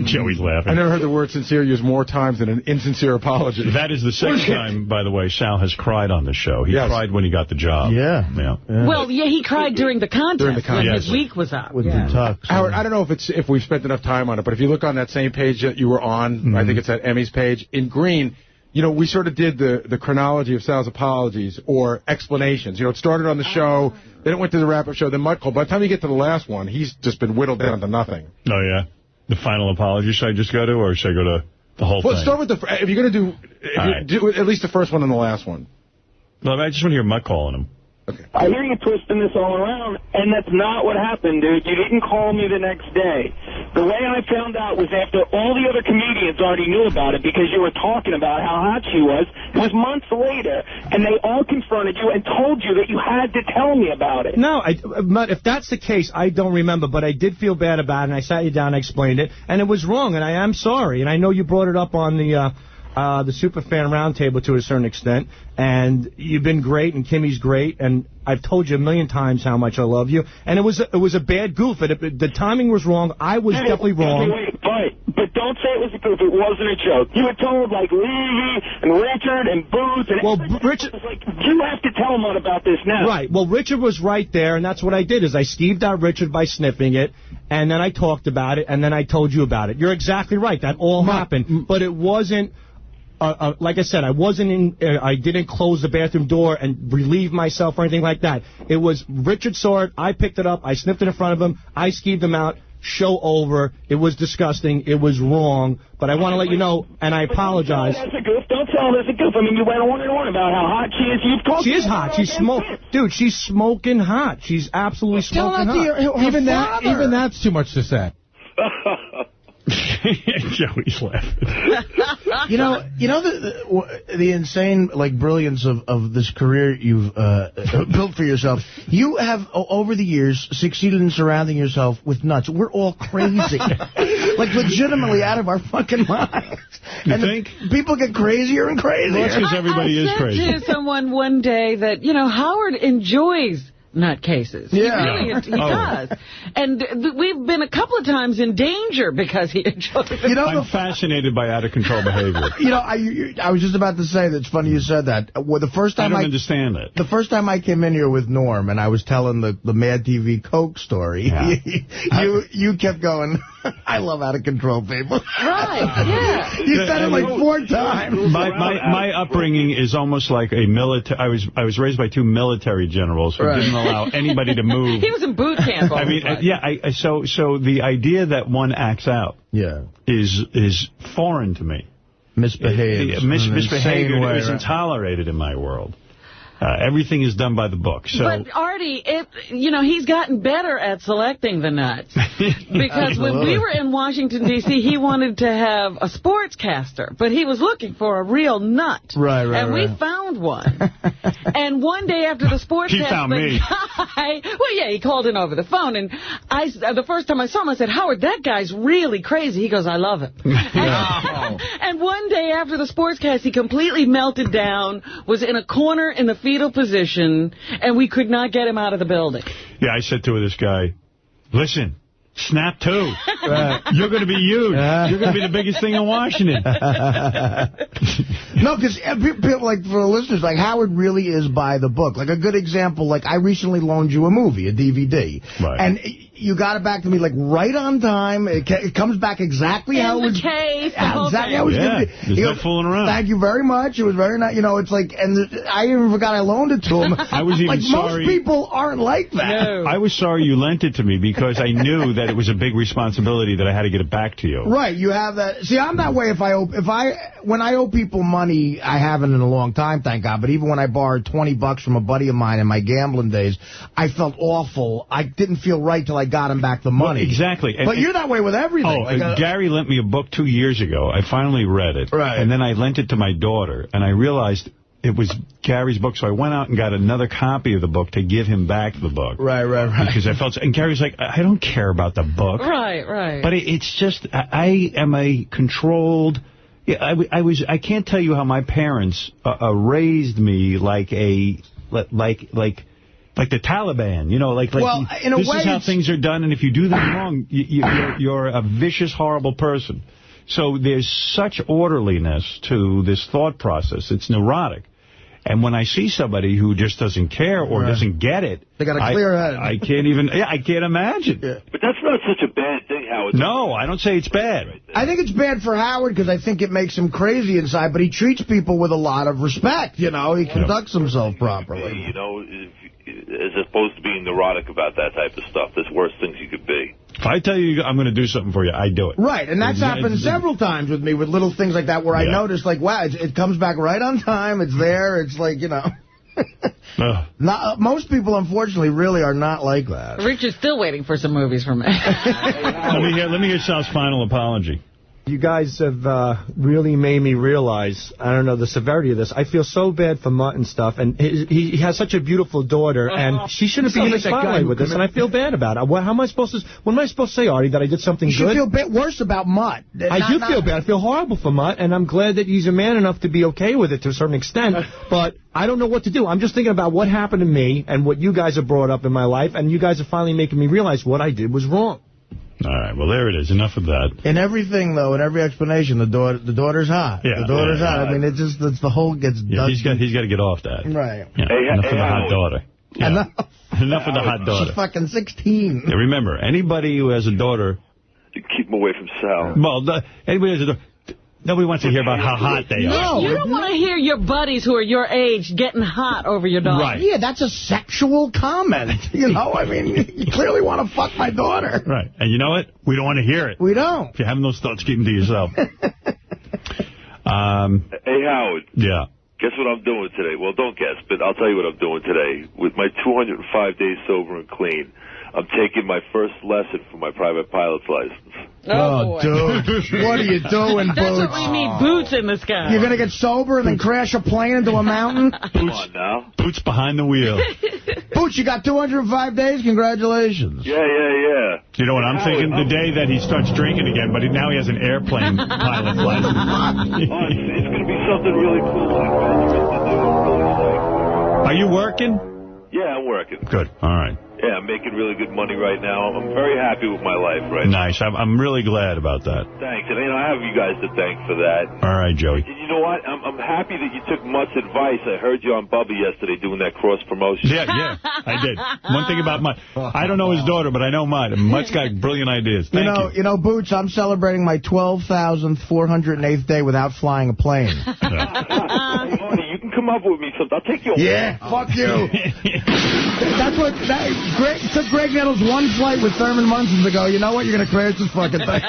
Joey's laughing. I never heard the word sincere used more times than an insincere apology. That is the second time, by the way, Sal has cried on the show. He cried when he got the job. Yeah. Well, yeah, he cried during the contest when his week was up. With the tux. Howard, I don't know if we've spent enough time on it, but if you look on that same page that you were on, I think it's at Emmy's page, in green, you know, we sort of did the chronology of Sal's apologies or explanations. You know, it started on the show, then it went to the wrap-up show, then Mud Club. By the time you get to the last one, he's just been whittled down to nothing. Oh, yeah? The final apology, should I just go to, or should I go to the whole thing? Well, start with if you're going to do at least the first one and the last one. Well, I just want to hear Mutt calling him. Okay. I hear you twisting this all around, and that's not what happened, dude. You didn't call me the next day. The way I found out was after all the other comedians already knew about it because you were talking about how hot she was. It was months later, and they all confronted you and told you that you had to tell me about it. No, if that's the case, I don't remember, but I did feel bad about it, and I sat you down and I explained it, and it was wrong, and I am sorry. And I know you brought it up on the Superfan Roundtable to a certain extent, and you've been great, and Kimmy's great, and I've told you a million times how much I love you, and it was a bad goof. The timing was wrong. I was definitely wrong. But don't say it was a goof. It wasn't a joke. You had told, like, Levy and Richard and Booth and Richard was like, you have to tell them about this now. Right. Well, Richard was right there, and that's what I did, is I skeeved out Richard by sniffing it, and then I talked about it, and then I told you about it. You're exactly right. That all happened, but it wasn't... like I said, I didn't close the bathroom door and relieve myself or anything like that. It was Richard saw it, I picked it up, I sniffed it in front of him, I skeeved him out, show over. It was disgusting, it was wrong, but I want to let you know, and I apologize. Don't tell her that's a goof. Don't tell her that's a goof. I mean, you went on and on about how hot she is. You've talked She is hot. She's Dude, she's smoking hot. She's absolutely smoking hot. Even that's too much to say. Joey's laughing. You know the insane brilliance of this career you've built for yourself. You have over the years succeeded in surrounding yourself with nuts. We're all crazy, legitimately out of our fucking minds. You think? People get crazier and crazier. Well, that's because everybody is crazy. I said to someone one day that Howard enjoys nutcases. Yeah. He does. And we've been a couple of times in danger because he enjoys it. I'm fascinated by out-of-control behavior. I was just about to say that it's funny you said that. Well, the first time I don't understand it. The first time I came in here with Norm and I was telling the Mad TV Coke story, you kept going, I love out-of-control people. Right, yeah. You said it 4 times. My upbringing is almost like a military. I was raised by 2 military generals who didn't allow anybody to move. He was in boot camp. I mean, so the idea that one acts out is foreign to me. Misbehavior is intolerated in my world. Everything is done by the book. So. But, Artie, he's gotten better at selecting the nuts. Because when we were in Washington, D.C., he wanted to have a sportscaster, but he was looking for a real nut. Right. And we found one. And one day after the sportscaster... He found me. He called in over the phone, and the first time I saw him, I said, Howard, that guy's really crazy. He goes, I love him. And one day after the sportscast, he completely melted down, was in a corner in the fetal position, and we could not get him out of the building. Yeah, I said to this guy, listen, snap 2. You're going to be huge. You're going to be the biggest thing in Washington. No, because people, for the listeners, Howard really is by the book. A good example, I recently loaned you a movie, a DVD. Right. And you got it back to me, right on time. It comes back exactly how it was. Exactly how it was going to be. There's no fooling around. Thank you very much. It was very nice. It's and I even forgot I loaned it to him. I was even sorry. Most people aren't like that. No. I was sorry you lent it to me because I knew that it was a big responsibility that I had to get it back to you. Right. You have that. See, I'm that way when I owe people money. money, I haven't in a long time, thank God. But even when I borrowed $20 from a buddy of mine in my gambling days, I felt awful. I didn't feel right till I got him back the money. Well, exactly. But you're that way with everything. Gary lent me a book 2 years ago. I finally read it. Right. And then I lent it to my daughter, and I realized it was Gary's book, so I went out and got another copy of the book to give him back the book. Right. Because I felt... And Gary's like, I don't care about the book. Right. But it's just, I am a controlled... Yeah, I can't tell you how my parents raised me like the Taliban, you know, well, in a way, this is how things are done, and if you do them wrong, you're a vicious, horrible person. So there's such orderliness to this thought process. It's neurotic. And when I see somebody who just doesn't care or doesn't get it, they got a clear head. I can't even, I can't imagine. Yeah. But that's not such a bad thing, Howard. No, I don't say it's bad. I think it's bad for Howard because I think it makes him crazy inside, but he treats people with a lot of respect, you know. He conducts himself properly. You know, as opposed to being neurotic about that type of stuff, there's worse things you could be. If I tell you I'm going to do something for you, I do it. Right, and that's happened several times with me with little things like that where I notice, like, wow, it comes back right on time, it's there, it's like, you know. Most people, unfortunately, really are not like that. Rich is still waiting for some movies from me. Let me hear Sal's final apology. You guys have really made me realize, I don't know, the severity of this. I feel so bad for Mutt and stuff, and he has such a beautiful daughter, and she shouldn't be in the spotlight with this, and I feel bad about it. What am I supposed to say, Artie, that I did something good? You should feel a bit worse about Mutt. I do feel bad. I feel horrible for Mutt, and I'm glad that he's a man enough to be okay with it to a certain extent, but I don't know what to do. I'm just thinking about what happened to me and what you guys have brought up in my life, and you guys are finally making me realize what I did was wrong. All right, well, there it is. Enough of that. In everything, though, in every explanation, the daughter's hot. Yeah, the daughter's hot. I mean, it's the whole gets done. He's got to get off that. Right. Yeah, enough of the hot daughter. Yeah. Enough of the hot daughter. She's fucking 16. Yeah, remember, anybody who has a daughter... You keep him away from Sal. Well, anybody who has a daughter... Nobody wants to hear about how hot they are. No, you don't want to hear your buddies who are your age getting hot over your daughter. Right. Yeah, that's a sexual comment. You know, I mean, you clearly want to fuck my daughter. Right. And you know what? We don't want to hear it. We don't. If you're having those thoughts, keep them to yourself. Hey, Howard. Yeah. Guess what I'm doing today? Well, don't guess, but I'll tell you what I'm doing today. With my 205 days sober and clean, I'm taking my first lesson for my private pilot's license. Oh, dude. What are you doing, Boots? That's what we need, Boots in the sky. You're going to get sober and then crash a plane into a mountain? Come on now. Boots behind the wheel. Boots, you got 205 days? Congratulations. Yeah. You know what I'm thinking? The day that he starts drinking again, but now he has an airplane pilot's license. It's going to be something really cool. Are you working? Yeah, I'm working. Good. All right. Yeah, I'm making really good money right now. I'm very happy with my life right now. Nice. I'm really glad about that. Thanks. And I have you guys to thank for that. All right, Joey. And you know what? I'm happy that you took Mutt's advice. I heard you on Bubba yesterday doing that cross-promotion. Yeah, I did. One thing about Mutt. I don't know his daughter, but I know Mutt. And Mutt's got brilliant ideas. Thank you. You know, Boots, I'm celebrating my 12,408th day without flying a plane. Hey, Artie, you can come up with me sometime. I'll take you away. Yeah, fuck you. That's what... It took Greg Nettles one flight with Thurman Munson to go, you know what, you're going to crash this fucking thing.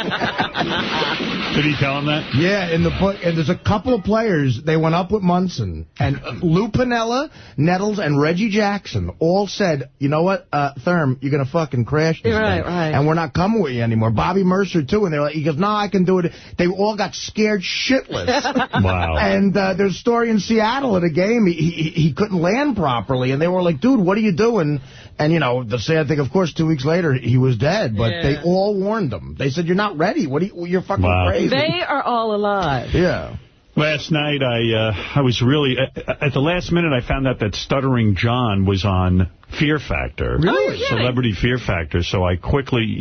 Did he tell him that? Yeah, in the book. And there's a couple of players, they went up with Munson. And Lou Piniella, Nettles, and Reggie Jackson all said, you know what, Thurm, you're going to fucking crash this thing. Right. And we're not coming with you anymore. Bobby Mercer, too. And they're like, he goes, no, I can do it. They all got scared shitless. Wow. And there's a story in Seattle at a game. He couldn't land properly. And they were like, dude, what are you doing? And, you know, the sad thing, of course, 2 weeks later, he was dead. But they all warned him. They said, you're not ready. You're fucking crazy. They are all alive. Yeah. Last night, I was really... at the last minute, I found out that Stuttering John was on Fear Factor. Really? Celebrity Fear Factor. So I quickly...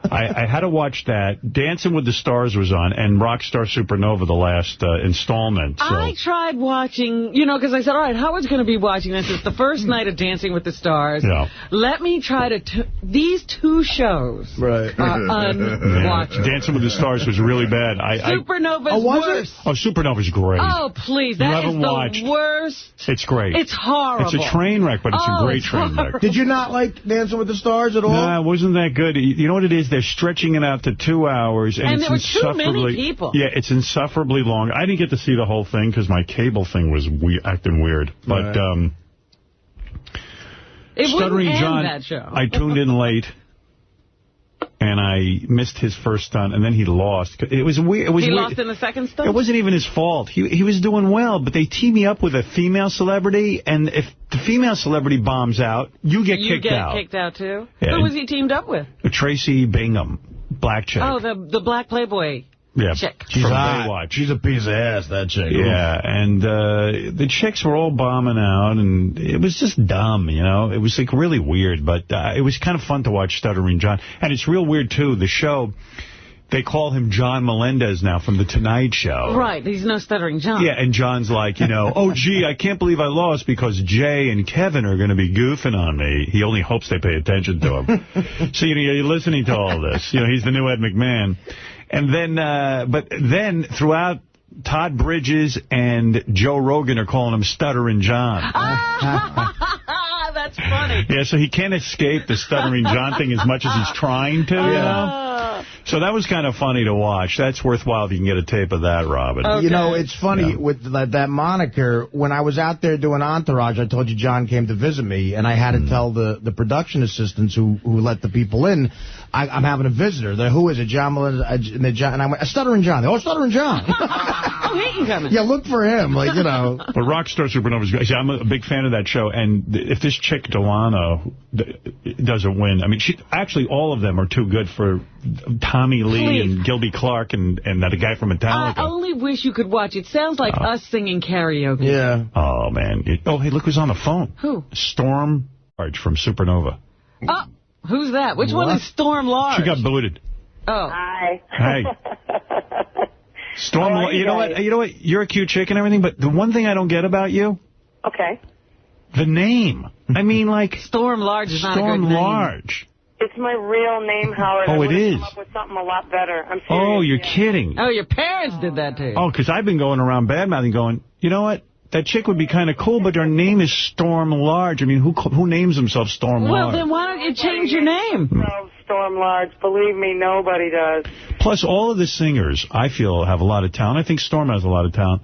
I had to watch that. Dancing with the Stars was on, and Rockstar Supernova, the last installment. So. I tried watching, you know, because I said, all right, Howard's going to be watching this. It's the first night of Dancing with the Stars. Yeah. Let me try to... These two shows are unwatchable. Dancing with the Stars was really bad. Supernova's worse. Oh, Supernova's great. Oh, please. That is the worst. It's great. It's horrible. It's a train wreck, but it's a great train wreck. Did you not like Dancing with the Stars at all? No, it wasn't that good. You know what it is? They're stretching it out to 2 hours. And there were too many people. Yeah, it's insufferably long. I didn't get to see the whole thing because my cable thing was acting weird. But Stuttering John, that show. I tuned in late. And I missed his first stunt, and then he lost. It was weird. He lost in the second stunt? It wasn't even his fault. He was doing well, but they team me up with a female celebrity, and if the female celebrity bombs out, you get kicked out. You get kicked out, too? Yeah. Who was he teamed up with? Tracy Bingham, black chick. Oh, the black Playboy chick. She's from hot. Baywatch. She's a piece of ass, that chick. Yeah, and the chicks were all bombing out, and it was just dumb, you know. It was like really weird, but it was kind of fun to watch Stuttering John. And it's real weird, too. The show, they call him John Melendez now from The Tonight Show. Right, he's no Stuttering John. Yeah, and John's like, you know, oh, gee, I can't believe I lost because Jay and Kevin are going to be goofing on me. He only hopes they pay attention to him. So, you know, you're listening to all this. You know, he's the new Ed McMahon. And then, but then throughout, Todd Bridges and Joe Rogan are calling him Stuttering John. That's funny. Yeah, so he can't escape the Stuttering John thing as much as he's trying to, you know? So that was kind of funny to watch. That's worthwhile if you can get a tape of that, Robin. Okay. You know, it's funny with that moniker. When I was out there doing Entourage, I told you John came to visit me, and I had to tell the production assistants who let the people in, I'm having a visitor. Who is it? John Melendez? And I went, Stuttering John. Oh, Stuttering John. Oh, he can come in. Yeah, look for him. Like, you know. But Rockstar Supernova is great. See, I'm a big fan of that show. And if this chick, Delana, doesn't win, I mean, actually, all of them are too good for Tommy Lee and Gilby Clarke and that guy from Metallica. I only wish you could watch. It sounds like us singing karaoke. Yeah. Oh, man. Oh, hey, look who's on the phone. Who? Storm Large from Supernova. Oh, who's that? Which one is Storm Large? She got booted. Oh. Hi. Hey. Storm, you know what? You're a cute chick and everything, but the one thing I don't get about you. Okay. The name. I mean, like. Storm Large is not a good name. Storm Large. It's my real name, Howard. Oh, it is? Come up with something a lot better. I'm serious. Oh, you're kidding. Oh, your parents did that to you. Oh, because I've been going around badmouthing going, you know what? That chick would be kind of cool, but her name is Storm Large. I mean, who names himself Storm Large? Well, then why don't you change your name? Storm Large. Believe me, nobody does. Plus, all of the singers, I feel, have a lot of talent. I think Storm has a lot of talent.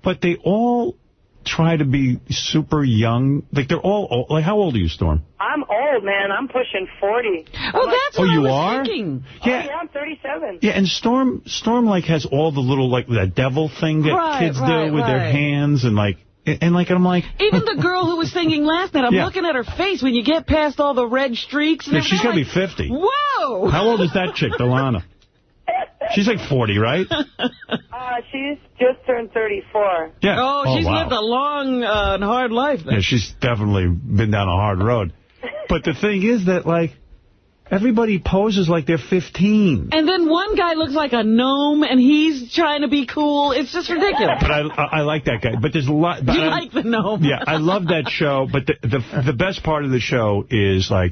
But they all try to be super young. Like, they're all old. Like, how old are you, Storm? I'm old, man. I'm pushing 40. Well, that's what you I was are? thinking. Yeah. Oh, yeah, I'm 37. Yeah, and Storm, like, has all the little, like, that devil thing that kids do with their hands and, like, and I'm like... Even the girl who was singing last night, I'm looking at her face when you get past all the red streaks. And she's got to be 50. Whoa! How old is that chick, Delana? She's like 40, right? She's just turned 34. Yeah. Oh, she's lived a long and hard life then. Yeah, she's definitely been down a hard road. But the thing is that, like, everybody poses like they're 15. And then one guy looks like a gnome, and he's trying to be cool. It's just ridiculous. But I like that guy. But there's a lot... You like the gnome. Yeah, I love that show. But the best part of the show is, like,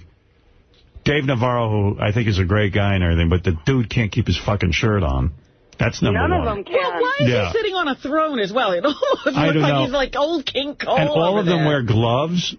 Dave Navarro, who I think is a great guy and everything, but the dude can't keep his fucking shirt on. That's number one. None of them can. Well, why is he sitting on a throne as well? It almost looks like he's like old King Cole. And all of them wear gloves.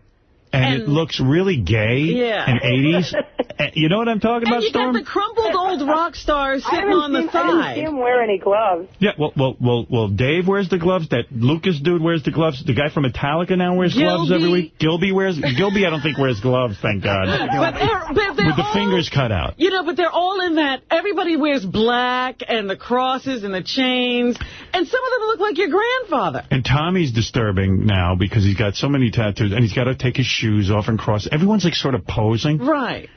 And it looks really gay and 80s. And you know what I'm talking about, Storm? And you got the crumpled old rock stars sitting on the side. I didn't see him wear any gloves. Yeah, well, Dave wears the gloves. That Lucas dude wears the gloves. The guy from Metallica now wears gloves every week. Gilby, I don't think, wears gloves, thank God. But they're with the fingers cut out. You know, but they're all in that. Everybody wears black and the crosses and the chains. And some of them look like your grandfather. And Tommy's disturbing now because he's got so many tattoos. And he's got to take his shoes off and cross. Everyone's like sort of posing. Right.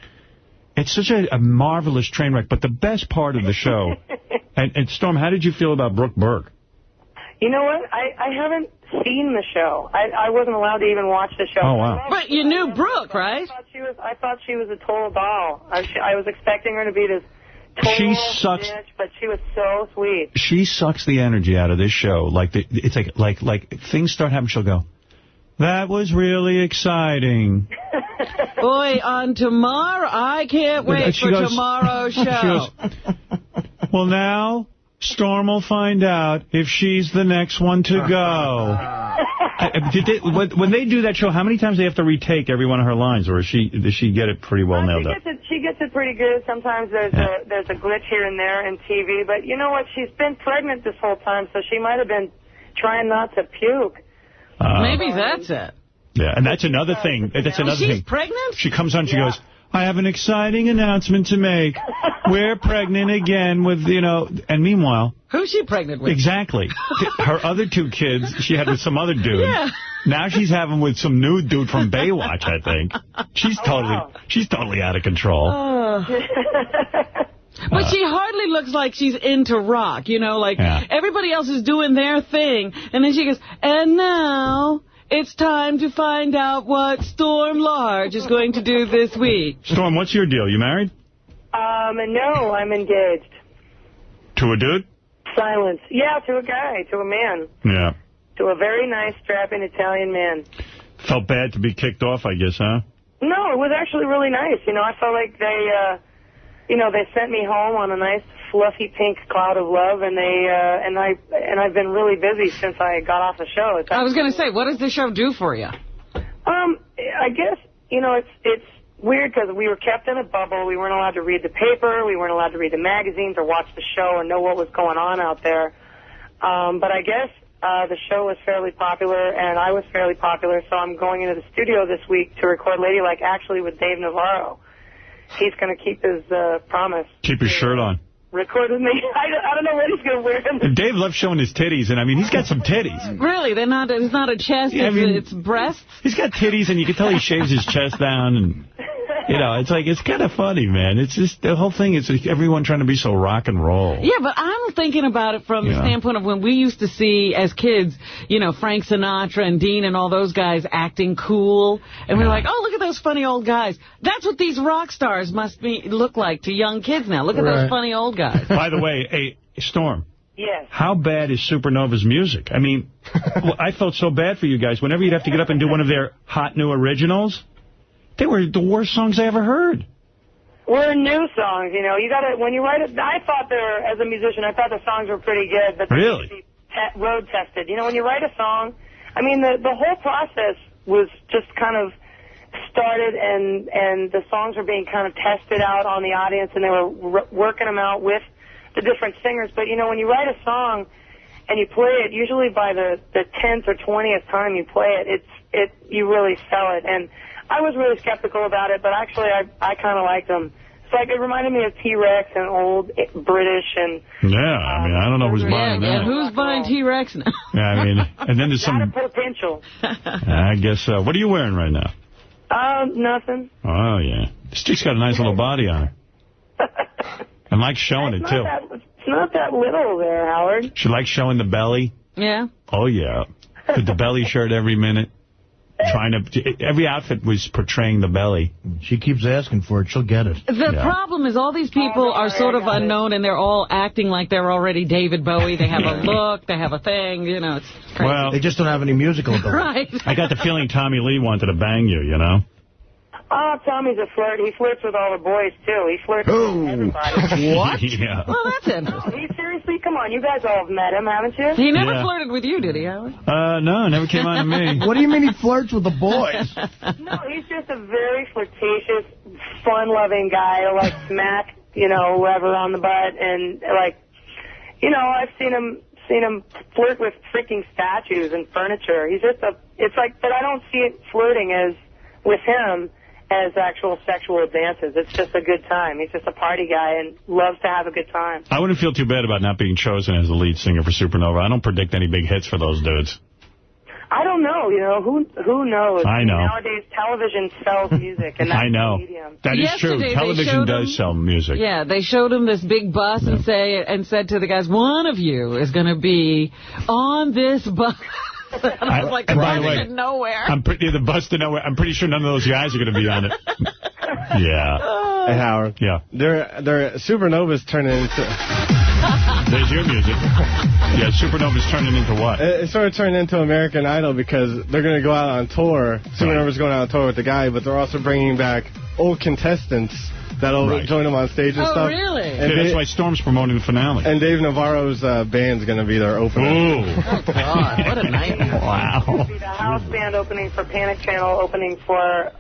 It's such a marvelous train wreck. But the best part of the show, and Storm, how did you feel about Brooke Burke? You know what? I haven't seen the show. I wasn't allowed to even watch the show. Oh, wow. But you knew Brooke, right? I thought she was a total doll. I was expecting her to be this total bitch, but she was so sweet. She sucks the energy out of this show. Like it's like things start happening, she'll go, that was really exciting. Boy, on tomorrow, I can't wait for tomorrow's show. She goes, well, now Storm will find out if she's the next one to go. When they do that show, how many times do they have to retake every one of her lines, or does she get it pretty well nailed up? She gets it pretty good. Sometimes there's a glitch here and there in TV, but you know what? She's been pregnant this whole time, so she might have been trying not to puke. Maybe that's it. Yeah, and that's another thing. She's pregnant? She comes on, she goes, I have an exciting announcement to make. We're pregnant again with, and meanwhile... Who's she pregnant with? Exactly. Her other 2 kids, she had with some other dude. Yeah. Now she's having with some new dude from Baywatch, I think. She's totally out of control. But she hardly looks like she's into rock, everybody else is doing their thing. And then she goes, and now... it's time to find out what Storm Large is going to do this week. Storm, what's your deal? You married? No, I'm engaged. To a dude? Silence. Yeah, to a guy, to a man. Yeah. To a very nice, strapping Italian man. Felt bad to be kicked off, I guess, huh? No, it was actually really nice. I felt like they sent me home on a nice, fluffy pink cloud of love, and I've been really busy since I got off the show. I was going to say, what does the show do for you? I guess, it's weird because we were kept in a bubble. We weren't allowed to read the paper. We weren't allowed to read the magazines or watch the show and know what was going on out there. But I guess the show was fairly popular, and I was fairly popular, so I'm going into the studio this week to record Ladylike, actually with Dave Navarro. He's going to keep his promise. Keep his shirt on. Record with me. I don't know what he's going to wear. Dave loves showing his titties, and he's got some titties. Really? It's not a chest, it's breasts? He's got titties, and you can tell he shaves his chest down, and... it's kind of funny, man. It's just, the whole thing is everyone trying to be so rock and roll. Yeah, but I'm thinking about it from the standpoint of when we used to see, as kids, Frank Sinatra and Dean and all those guys acting cool. And we were like, oh, look at those funny old guys. That's what these rock stars must look like to young kids now. Look at those funny old guys. By the way, hey, Storm. Yes. How bad is Supernova's music? I felt so bad for you guys. Whenever you'd have to get up and do one of their hot new originals... they were the worst songs I ever heard. We're new songs, you gotta, when you write it, as a musician, I thought the songs were pretty good, but they need to be road tested. When you write a song, the whole process was just kind of started, and the songs were being kind of tested out on the audience, and they were working them out with the different singers. But, when you write a song and you play it, usually by the 10th or 20th time you play it, you really sell it. And I was really skeptical about it, but actually I kind of liked them. It's like it reminded me of T-Rex and old British and... Yeah, I don't know who's buying that. Yeah, who's buying T-Rex now? Yeah, and then there's some... potential. I guess so. What are you wearing right now? Nothing. Oh, yeah. This chick's got a nice little body on her. And likes showing it, too. It's not that little there, Howard. She likes showing the belly? Yeah. Oh, yeah. With the belly shirt every minute. Every outfit was portraying the belly. She keeps asking for it. She'll get it. The problem is all these people are sort of unknown, and they're all acting like they're already David Bowie. They have a look. They have a thing. It's crazy. Well, they just don't have any musical ability. Right. I got the feeling Tommy Lee wanted to bang you, Oh, Tommy's a flirt. He flirts with all the boys, too. He flirts with everybody. What? Yeah. Well, that's interesting. Seriously? Come on. You guys all have met him, haven't you? He never flirted with you, did he, Howard? No, never came on to me. What do you mean he flirts with the boys? No, he's just a very flirtatious, fun-loving guy who likes smack, whoever on the butt. And, I've seen him flirt with freaking statues and furniture. He's just but I don't see it flirting as with him as actual sexual advances. It's just a good time. He's just a party guy and loves to have a good time. I wouldn't feel too bad about not being chosen as the lead singer for Supernova. I don't predict any big hits for those dudes. I don't know. Who knows? I know. Nowadays, television sells music, and that's I know. the medium. That is true. Television does sell music. Yeah, they showed him this big bus and said to the guys, one of you is going to be on this bus. I was like, busting nowhere. The bus to nowhere. I'm pretty sure none of those guys are going to be on it. Yeah. Hey, Howard. Yeah. Their Supernova's turning into... There's your music. Yeah, Supernova's turning into what? It's sort of turning into American Idol because they're going to go out on tour. Supernova's going out on tour with the guy, but they're also bringing back old contestants that'll join him on stage and stuff. Oh, really? And that's why Storm's promoting the finale. And Dave Navarro's band's going to be their opener. Ooh. Oh, God, what a nightmare. Wow. The house band opening for Panic Channel, opening for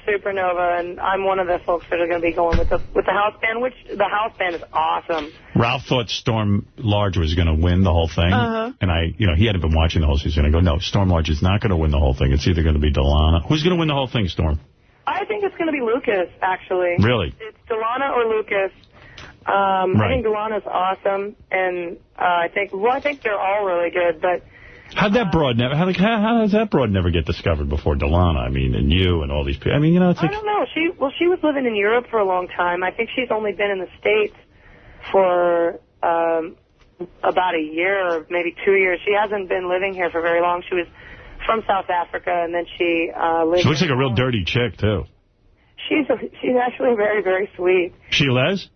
Supernova, and I'm one of the folks that are going to be going with the house band, which the house band is awesome. Ralph thought Storm Large was going to win the whole thing, and he hadn't been watching the whole season. I go, no, Storm Large is not going to win the whole thing. It's either going to be Delana. Who's going to win the whole thing, Storm? I think it's going to be Lucas, actually. Really? It's Delana or Lucas. I think Delana's awesome, and I think they're all really good, but... How'd that broad never? How does that broad never get discovered before Delana? I mean, and you and all these people. I mean, it's like... I don't know. She was living in Europe for a long time. I think she's only been in the States for about a year or maybe 2 years. She hasn't been living here for very long. She was from South Africa, and then she lived... She looks like a real dirty chick, too. She's actually very, very sweet. She Les?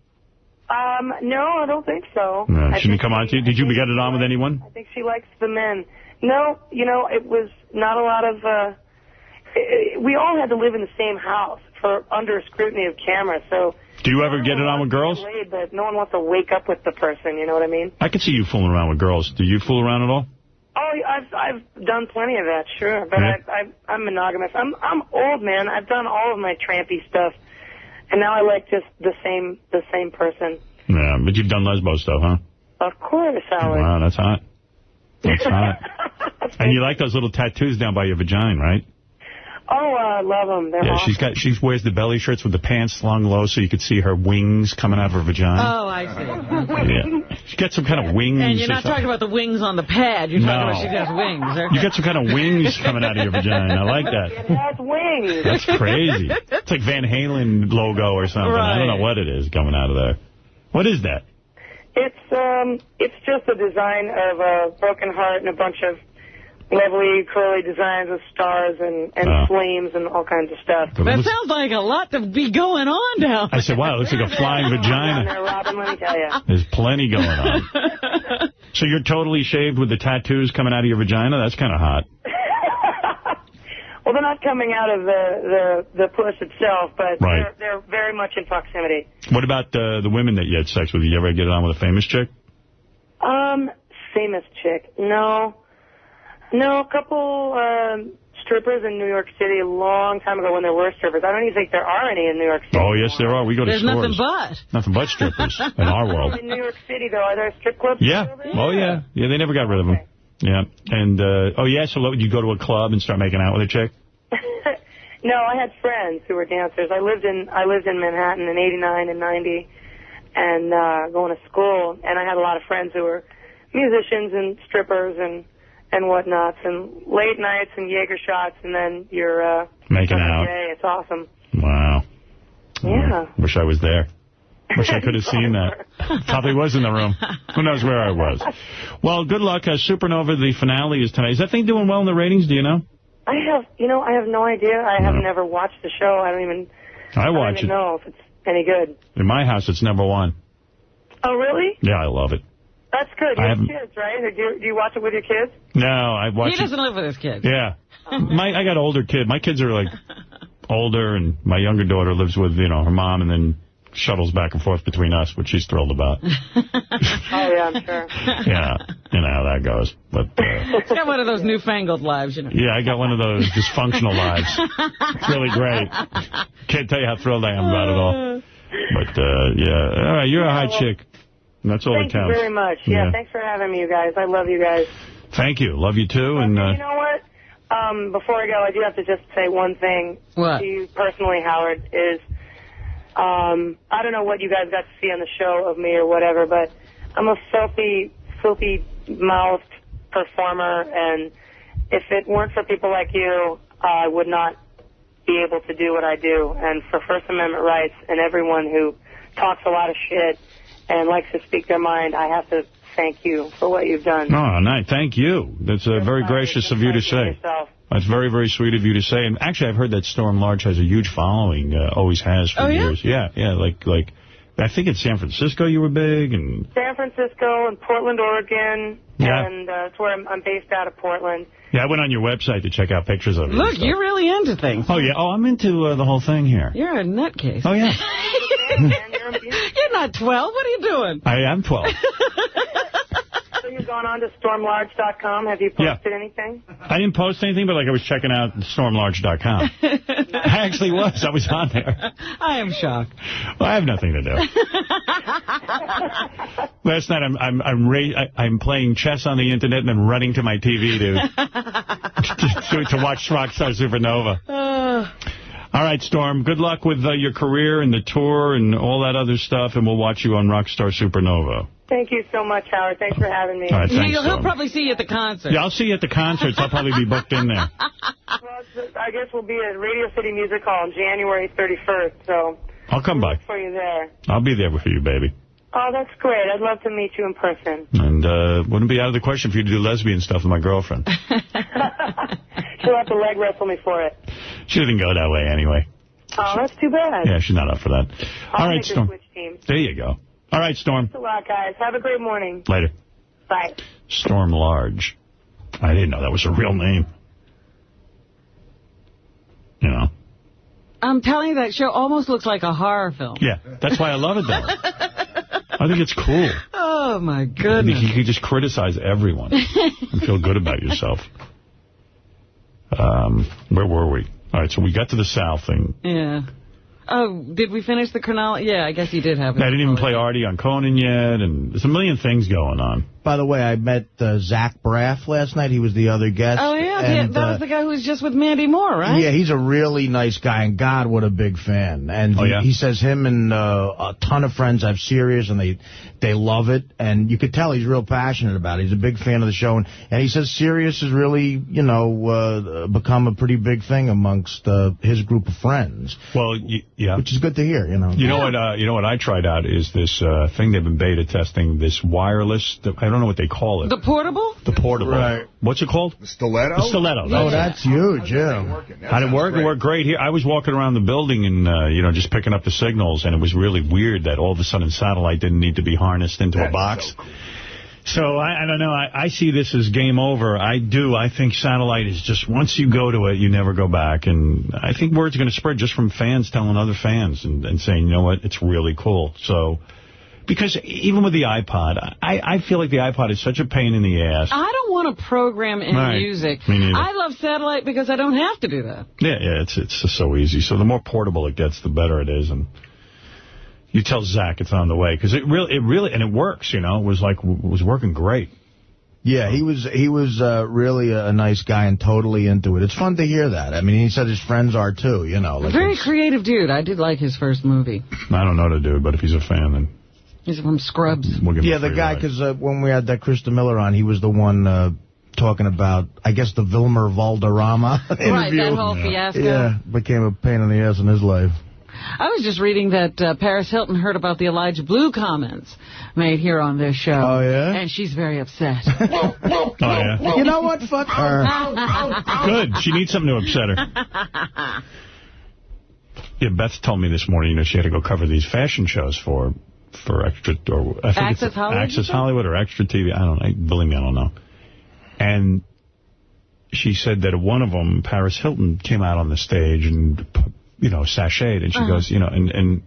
No, I don't think so. No, she didn't come on to you? Did you get it on with anyone? I think she likes the men. No, it was not a lot of... we all had to live in the same house for under scrutiny of cameras, so... Do you ever get it on with girls? But no one wants to wake up with the person, you know what I mean? I could see you fooling around with girls. Do you fool around at all? Oh, I've done plenty of that, sure. But yeah. I'm monogamous. I'm old, man. I've done all of my trampy stuff. And now I like just the same person. Yeah, but you've done lesbo stuff, huh? Of course, Howard. Wow, that's hot. That's hot. And you like those little tattoos down by your vagina, right? Oh, I love them. They're awesome. She wears the belly shirts with the pants slung low so you could see her wings coming out of her vagina. Oh, I see. Yeah. She got some kind of wings. And you're not talking about the wings on the pad. You're talking about she has wings. You got some kind of wings coming out of your vagina. I like that. It has wings. That's crazy. It's like Van Halen logo or something. Right. I don't know what it is coming out of there. What is that? It's just a design of a broken heart and a bunch of lovely curly designs with stars and flames and all kinds of stuff. That sounds like a lot to be going on down there. I said, wow, it looks like a flying vagina. There, Robin, let me tell you. There's plenty going on. So you're totally shaved with the tattoos coming out of your vagina? That's kind of hot. Well, they're not coming out of the puss itself, but right. they're very much in proximity. What about the women that you had sex with? You ever get it on with a famous chick? Famous chick? No. No, a couple strippers in New York City a long time ago when there were strippers. I don't even think there are any in New York City. Oh, yes, there are. We go to stores. There's nothing but. Nothing but strippers in our world. In New York City, though, are there strip clubs? Yeah. Oh, yeah. Yeah, they never got rid of them. Yeah. And, so you go to a club and start making out with a chick? No, I had friends who were dancers. I lived in Manhattan in 89 and 90 and going to school. And I had a lot of friends who were musicians and strippers and whatnots, and late nights and Jaeger shots, and then you're making out. It's awesome. Wow. Yeah. Wish I was there. Wish I could have seen that. Probably was in the room. Who knows where I was. Well, good luck. Supernova, the finale is tonight. Is that thing doing well in the ratings? Do you know? I have no idea. I have never watched the show. I don't even know if it's any good. In my house, it's #1. Oh, really? Yeah, I love it. That's good. You have kids, right? Or do you watch it with your kids? No, I watch it. He doesn't live with his kids. Yeah. I got older kids. My kids are, like, older, and my younger daughter lives with, her mom, and then shuttles back and forth between us, which she's thrilled about. Oh, yeah, I'm sure. Yeah, you know how that goes. But He's got one of those newfangled lives, Yeah, I got one of those dysfunctional lives. It's really great. Can't tell you how thrilled I am about it all. But, yeah. All right, you're a hot chick. That's all that counts. Thank you very much. Yeah, thanks for having me, you guys. I love you guys. Thank you. Love you, too. And you know what? Before I go, I do have to just say one thing to you personally, Howard, is I don't know what you guys got to see on the show of me or whatever, but I'm a filthy-mouthed performer, and if it weren't for people like you, I would not be able to do what I do. And for First Amendment rights and everyone who talks a lot of shit and likes to speak their mind, I have to thank you for what you've done. Oh, nice. Thank you. That's very gracious of you to say. That's very, very sweet of you to say. And actually, I've heard that Storm Large has a huge following, always has for years. Yeah, like I think in San Francisco you were big. And San Francisco and Portland, Oregon. Yeah. And that's where I'm based out of Portland. Yeah, I went on your website to check out pictures of it. Look, you're really into things. Oh, yeah. Oh, I'm into the whole thing here. You're a nutcase. Oh, yeah. You're not 12. What are you doing? I am 12. So you've gone on to stormlarge.com. Have you posted anything? I didn't post anything, but I was checking out stormlarge.com. I actually was. I was on there. I am shocked. Well, I have nothing to do. Last night I'm playing chess on the internet and then running to my TV to watch Rockstar Supernova. All right, Storm, good luck with your career and the tour and all that other stuff, and we'll watch you on Rockstar Supernova. Thank you so much, Howard. Thanks for having me. All right, thanks, He'll probably see you at the concert. Yeah, I'll see you at the concerts. I'll probably be booked in there. Well, I guess we'll be at Radio City Music Hall on January 31st, so I'll come by. look for you there. I'll be there for you, baby. Oh, that's great. I'd love to meet you in person. And wouldn't be out of the question for you to do lesbian stuff with my girlfriend. She'll have to leg wrestle me for it. She didn't go that way anyway. Oh, that's too bad. Yeah, she's not up for that. I'll All right, make her Storm. switch teams. There you go. All right, Storm. Thanks a lot, guys. Have a great morning. Later. Bye. Storm Large. I didn't know that was a real name. You know. I'm telling you, that show almost looks like a horror film. Yeah, that's why I love it, though. I think it's cool. Oh, my I goodness. think you can just criticize everyone and feel good about yourself. Where were we? All right, so we got to the South thing. Yeah. Oh, did we finish the chronology? Yeah, I guess you did have it. I didn't even play Artie on Conan yet, and there's a million things going on. By the way, I met Zach Braff last night. He was the other guest. Oh, yeah? And, that was the guy who was just with Mandy Moore, right? Yeah, he's a really nice guy, and God, what a big fan. And he says him and a ton of friends have Sirius, and they love it. And you could tell he's real passionate about it. He's a big fan of the show. And he says Sirius has really, become a pretty big thing amongst his group of friends. Well, yeah. Which is good to hear, You know what I tried out is this thing they've been beta testing, this wireless, I don't know what they call it. The portable? The portable. Right. What's it called? The stiletto? The stiletto. Oh, that's huge, yeah. How did it work? It worked great here. I was walking around the building and, just picking up the signals, and it was really weird that all of a sudden satellite didn't need to be harnessed into a box. So, I don't know. I see this as game over. I do. I think satellite is just, once you go to it, you never go back. And I think word's going to spread just from fans telling other fans and saying, you know what, it's really cool. So, because even with the iPod, I feel like the iPod is such a pain in the ass. I don't want to program in music. Me neither. I love satellite because I don't have to do that. Yeah, it's just so easy. So the more portable it gets, the better it is. And you tell Zach it's on the way, because it really, and it works, It was working great. Yeah, he was really a nice guy and totally into it. It's fun to hear that. I mean, he said his friends are too, Very creative dude. I did like his first movie. I don't know the dude, but if he's a fan, then... He's from Scrubs. We'll give him the guy, because when we had that Krista Miller on, he was the one talking about, I guess, the Vilmer Valderrama interview. Right, that whole fiasco. Yeah, became a pain in the ass in his life. I was just reading that Paris Hilton heard about the Elijah Blue comments made here on this show. Oh, yeah? And she's very upset. Oh, yeah? You know what? Fuck her. Good. She needs something to upset her. Yeah, Beth told me this morning, she had to go cover these fashion shows for Extra, or I think Access Hollywood? Access Hollywood or Extra TV. I don't know. Believe me, I don't know. And she said that one of them, Paris Hilton, came out on the stage and, sashayed. And she goes, and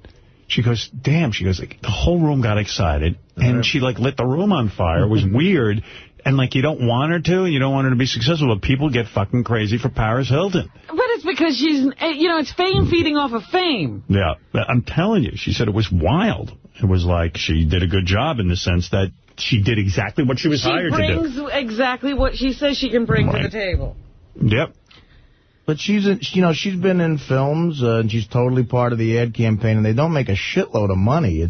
she goes, damn. She goes, the whole room got excited. And she, lit the room on fire. It was weird. And, you don't want her to, and you don't want her to be successful, but people get fucking crazy for Paris Hilton. But it's because she's, it's fame feeding off of fame. Yeah, I'm telling you. She said it was wild. It was like she did a good job in the sense that she did exactly what she was hired to do. She brings exactly what she says she can bring to the table. Yep. But she's been in films, and she's totally part of the ad campaign, and they don't make a shitload of money.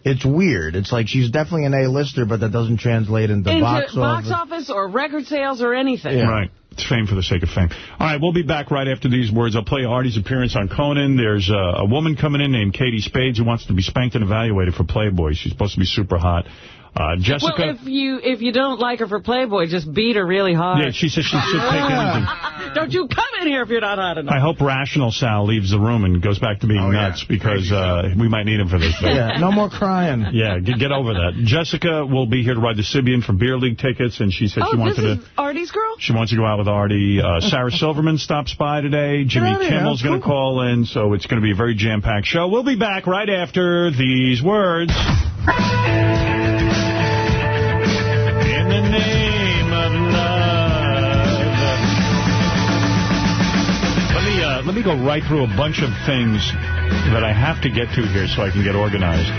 It's weird. It's like she's definitely an A-lister, but that doesn't translate into box office or record sales or anything. Yeah. Right. It's fame for the sake of fame. All right, we'll be back right after these words. I'll play Artie's appearance on Conan. There's a woman coming in named Katie Spades who wants to be spanked and evaluated for Playboy. She's supposed to be super hot. Jessica. Well, if you don't like her for Playboy, just beat her really hard. Yeah, she says she should take anything. Don't you come in here if you're not hot enough. I hope Rational Sal leaves the room and goes back to being nuts because we might need him for this thing. Yeah, no more crying. Yeah, get over that. Jessica will be here to ride the Sibian for beer league tickets, and she said she wanted this is Artie's girl? She wants to go out with Artie. Sarah Silverman stops by today. Jimmy Kimmel's going to call in, so it's going to be a very jam-packed show. We'll be back right after these words. In the name of love. Let me go right through a bunch of things that I have to get to here so I can get organized.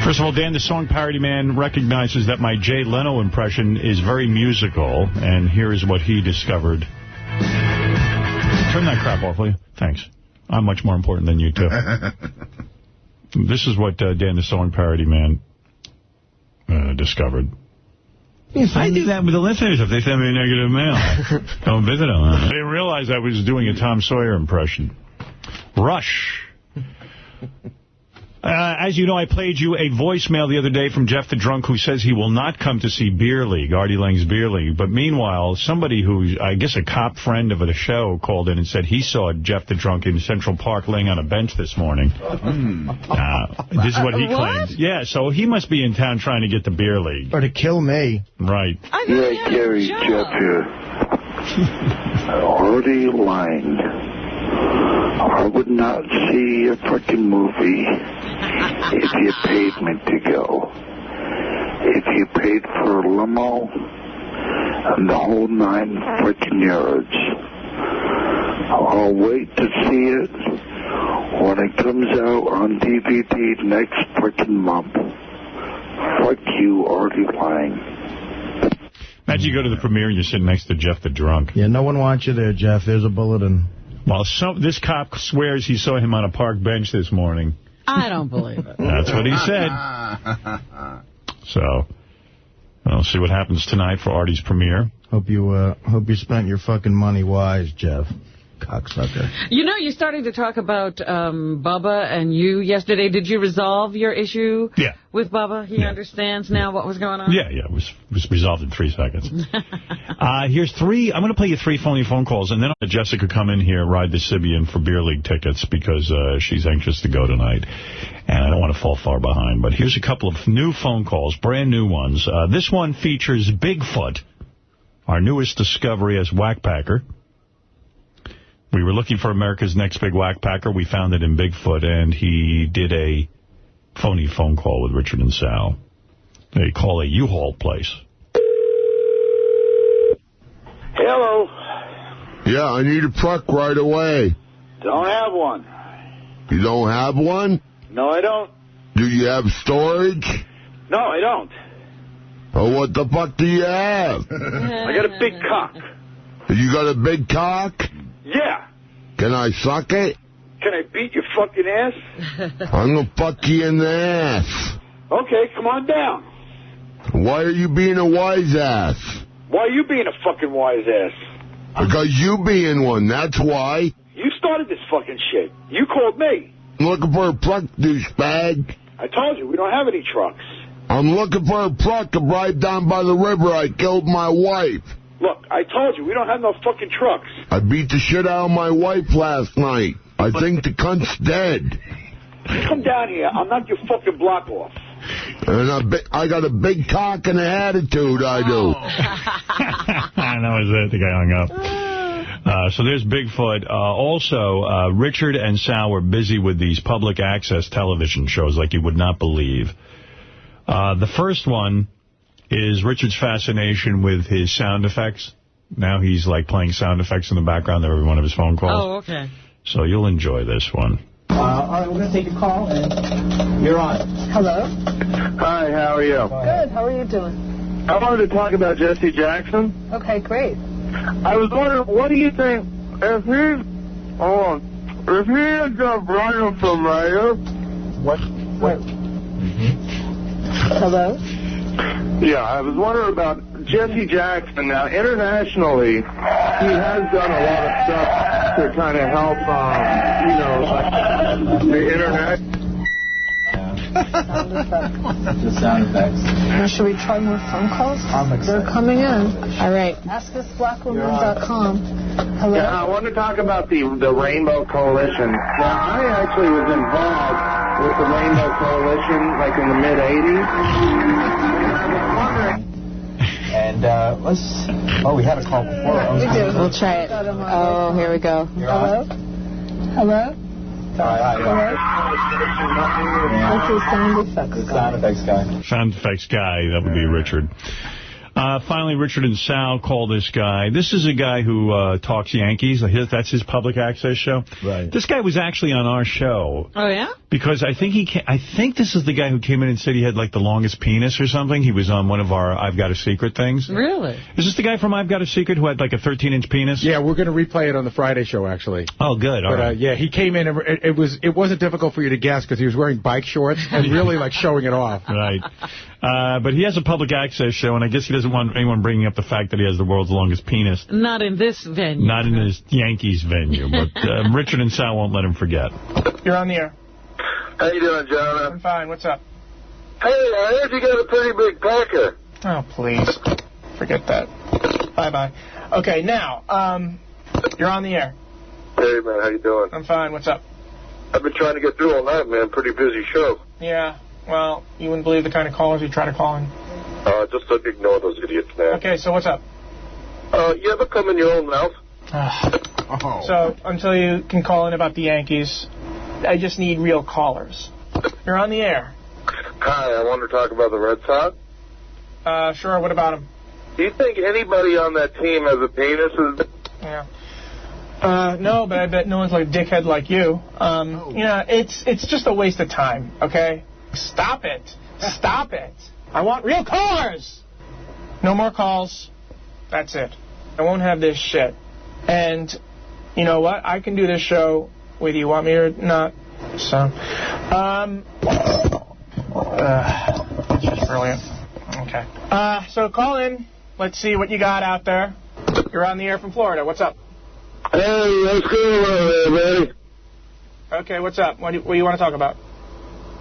First of all, Dan, the song Parody Man, recognizes that my Jay Leno impression is very musical, and here is what he discovered. Turn that crap off, will you? Thanks. I'm much more important than you, too. This is what Dan, the song Parody Man, discovered. I do that with the listeners if they send me a negative mail. Don't visit them. I didn't realize I was doing a Tom Sawyer impression. Rush. As you know, I played you a voicemail the other day from Jeff the Drunk who says he will not come to see Beer League, Artie Lang's Beer League. But meanwhile, somebody who, I guess a cop friend of the show, called in and said he saw Jeff the Drunk in Central Park laying on a bench this morning. This is what he claimed. Yeah, so he must be in town trying to get the Beer League. Or to kill me. Right. Yeah, Gary, Jeff here. Artie Lang. I would not see a freaking movie if you paid me to go. If you paid for a limo and the whole 9 freaking yards. I'll wait to see it when it comes out on DVD next freaking month. Fuck you, Artie Lang. Imagine you go to the premiere and you're sitting next to Jeff the Drunk. Yeah, no one wants you there, Jeff. There's a bulletin. Well, this cop swears he saw him on a park bench this morning. I don't believe it. That's what he said. So, we'll see what happens tonight for Artie's premiere. Hope you spent your fucking money wise, Jeff. Cocksucker. You know, you started to talk about Bubba and you yesterday. Did you resolve your issue with Bubba? He understands now what was going on? Yeah, it was resolved in 3 seconds. Here's 3. I'm going to play you 3 phone calls, and then I'll let Jessica come in here, ride the Sibian for Beer League tickets, because she's anxious to go tonight, and I don't want to fall far behind. But here's a couple of new phone calls, brand new ones. This one features Bigfoot, our newest discovery as Whackpacker. We were looking for America's next big whackpacker. We found it in Bigfoot, and he did a phony phone call with Richard and Sal. They call a U-Haul place. Hello. Yeah, I need a truck right away. Don't have one. You don't have one? No, I don't. Do you have storage? No, I don't. Oh, what the fuck do you have? I got a big cock. You got a big cock? Yeah. Can I suck it? Can I beat your fucking ass? I'm going to fuck you in the ass. Okay, come on down. Why are you being a wise ass? Why are you being a fucking wise ass? Because you being one, that's why. You started this fucking shit. You called me. I'm looking for a truck, douchebag. I told you, we don't have any trucks. I'm looking for a truck to drive down by the river. I killed my wife. Look, I told you, we don't have no fucking trucks. I beat the shit out of my wife last night. I think the cunt's dead. Come down here. I'm not your fucking block off. And I got a big cock and an attitude, I do. That was it. The guy hung up. So there's Bigfoot. Also, Richard and Sal were busy with these public access television shows like you would not believe. The first one is Richard's fascination with his sound effects. Now he's like playing sound effects in the background of every one of his phone calls. Oh, okay. So you'll enjoy this one. All right, we're going to take a call, and you're on. Hello? Hi, how are you? Good, how are you doing? I wanted to talk about Jesse Jackson. Okay, great. I was wondering, what do you think, if he ends up running for mayor? What? Hello? Yeah, I was wondering about Jesse Jackson. Now, internationally, he has done a lot of stuff to kind of help, the internet. Just sound effects. Now, should we try more phone calls? They're coming in. All right. AskThisBlackWoman.com. Hello? Yeah, I want to talk about the Rainbow Coalition. Now, I actually was involved with the Rainbow Coalition, like in the mid-'80s. And let's... Oh, we had a call before. We do. We'll try it. Oh, here we go. Hello? Hello? Hi. That's the sound effects guy. Sound effects guy. Sound effects guy. That would be Richard. Finally, Richard and Sal call this guy. This is a guy who talks Yankees. That's his public access show. Right. This guy was actually on our show. Oh, yeah? Because I think this is the guy who came in and said he had, like, the longest penis or something. He was on one of our I've Got a Secret things. Really? Is this the guy from I've Got a Secret who had, like, a 13-inch penis? Yeah, we're going to replay it on the Friday show, actually. Oh, good. All right. Yeah, he came in, and it wasn't difficult for you to guess because he was wearing bike shorts and really, like, showing it off. Right. But he has a public access show, and I guess he doesn't want anyone bringing up the fact that he has the world's longest penis. Not in this venue. Not in his Yankees venue, but Richard and Sal won't let him forget. You're on the air. How you doing, John? I'm fine. What's up? Hey, I heard you got a pretty big packer. Oh, please. Forget that. Bye-bye. Okay, now, you're on the air. Hey, man, how you doing? I'm fine. What's up? I've been trying to get through all night, man. Pretty busy show. Yeah, well, you wouldn't believe the kind of callers you try to call in. Just ignore those idiots, man. Okay, so what's up? You ever come in your own mouth? So, until you can call in about the Yankees, I just need real callers. You're on the air. Hi, I want to talk about the Red Sox. Sure, what about them? Do you think anybody on that team has a penis? Yeah. No, but I bet no one's like a dickhead like you. Yeah, it's just a waste of time, okay? Stop it. Stop it. I want real callers. No more calls. That's it. I won't have this shit. And you know what? I can do this show with you. Want me or not? So, brilliant. Okay. So call in. Let's see what you got out there. You're on the air from Florida. What's up? Hey, what's going on there, buddy? Okay, what's up? What do you want to talk about?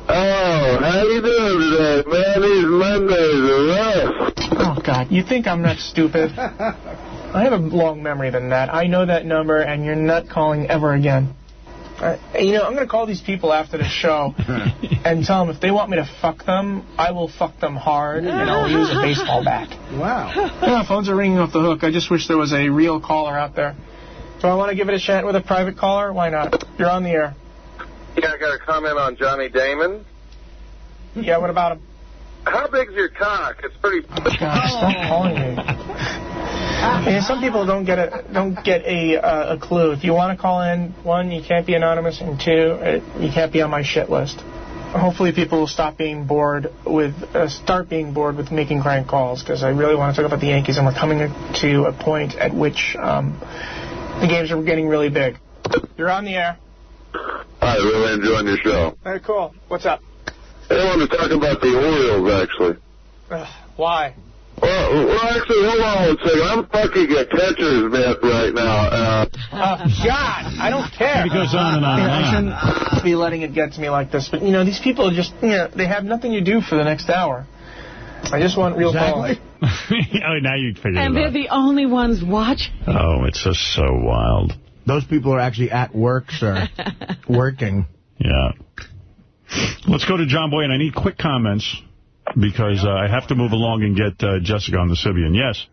Oh, how you doing today, man? These Mondays are rough. Oh, God. You think I'm not stupid? I have a long memory than that. I know that number, and you're not calling ever again. You know, I'm going to call these people after the show and tell them if they want me to fuck them, I will fuck them hard, and I'll use a baseball bat. Wow. Yeah, phones are ringing off the hook. I just wish there was a real caller out there. Do I want to give it a shot with a private caller? Why not? You're on the air. Yeah, I got a comment on Johnny Damon. Yeah, what about him? How big's your cock? It's pretty... Oh, God, stop calling me. Yeah, some people don't get a clue. If you want to call in, one, you can't be anonymous, and two, you can't be on my shit list. Hopefully people will start being bored with making crank calls, because I really want to talk about the Yankees, and we're coming to a point at which the games are getting really big. You're on the air. I really enjoying your show. Very cool. What's up? I want to talk about the Orioles, actually. Why? Well, actually, hold on one second. I'm fucking a catcher's mitt right now. God, I don't care. It goes on and on and on. I shouldn't be letting it get to me like this. But, you know, these people are just, they have nothing to do for the next hour. I just want real calls. Oh, now you figure it out. And they're the only ones watching. Oh, it's just so wild. Those people are actually at work, sir. Working. Yeah. Let's go to John Boy, and I need quick comments because I have to move along and get Jessica on the Sibian. Yes?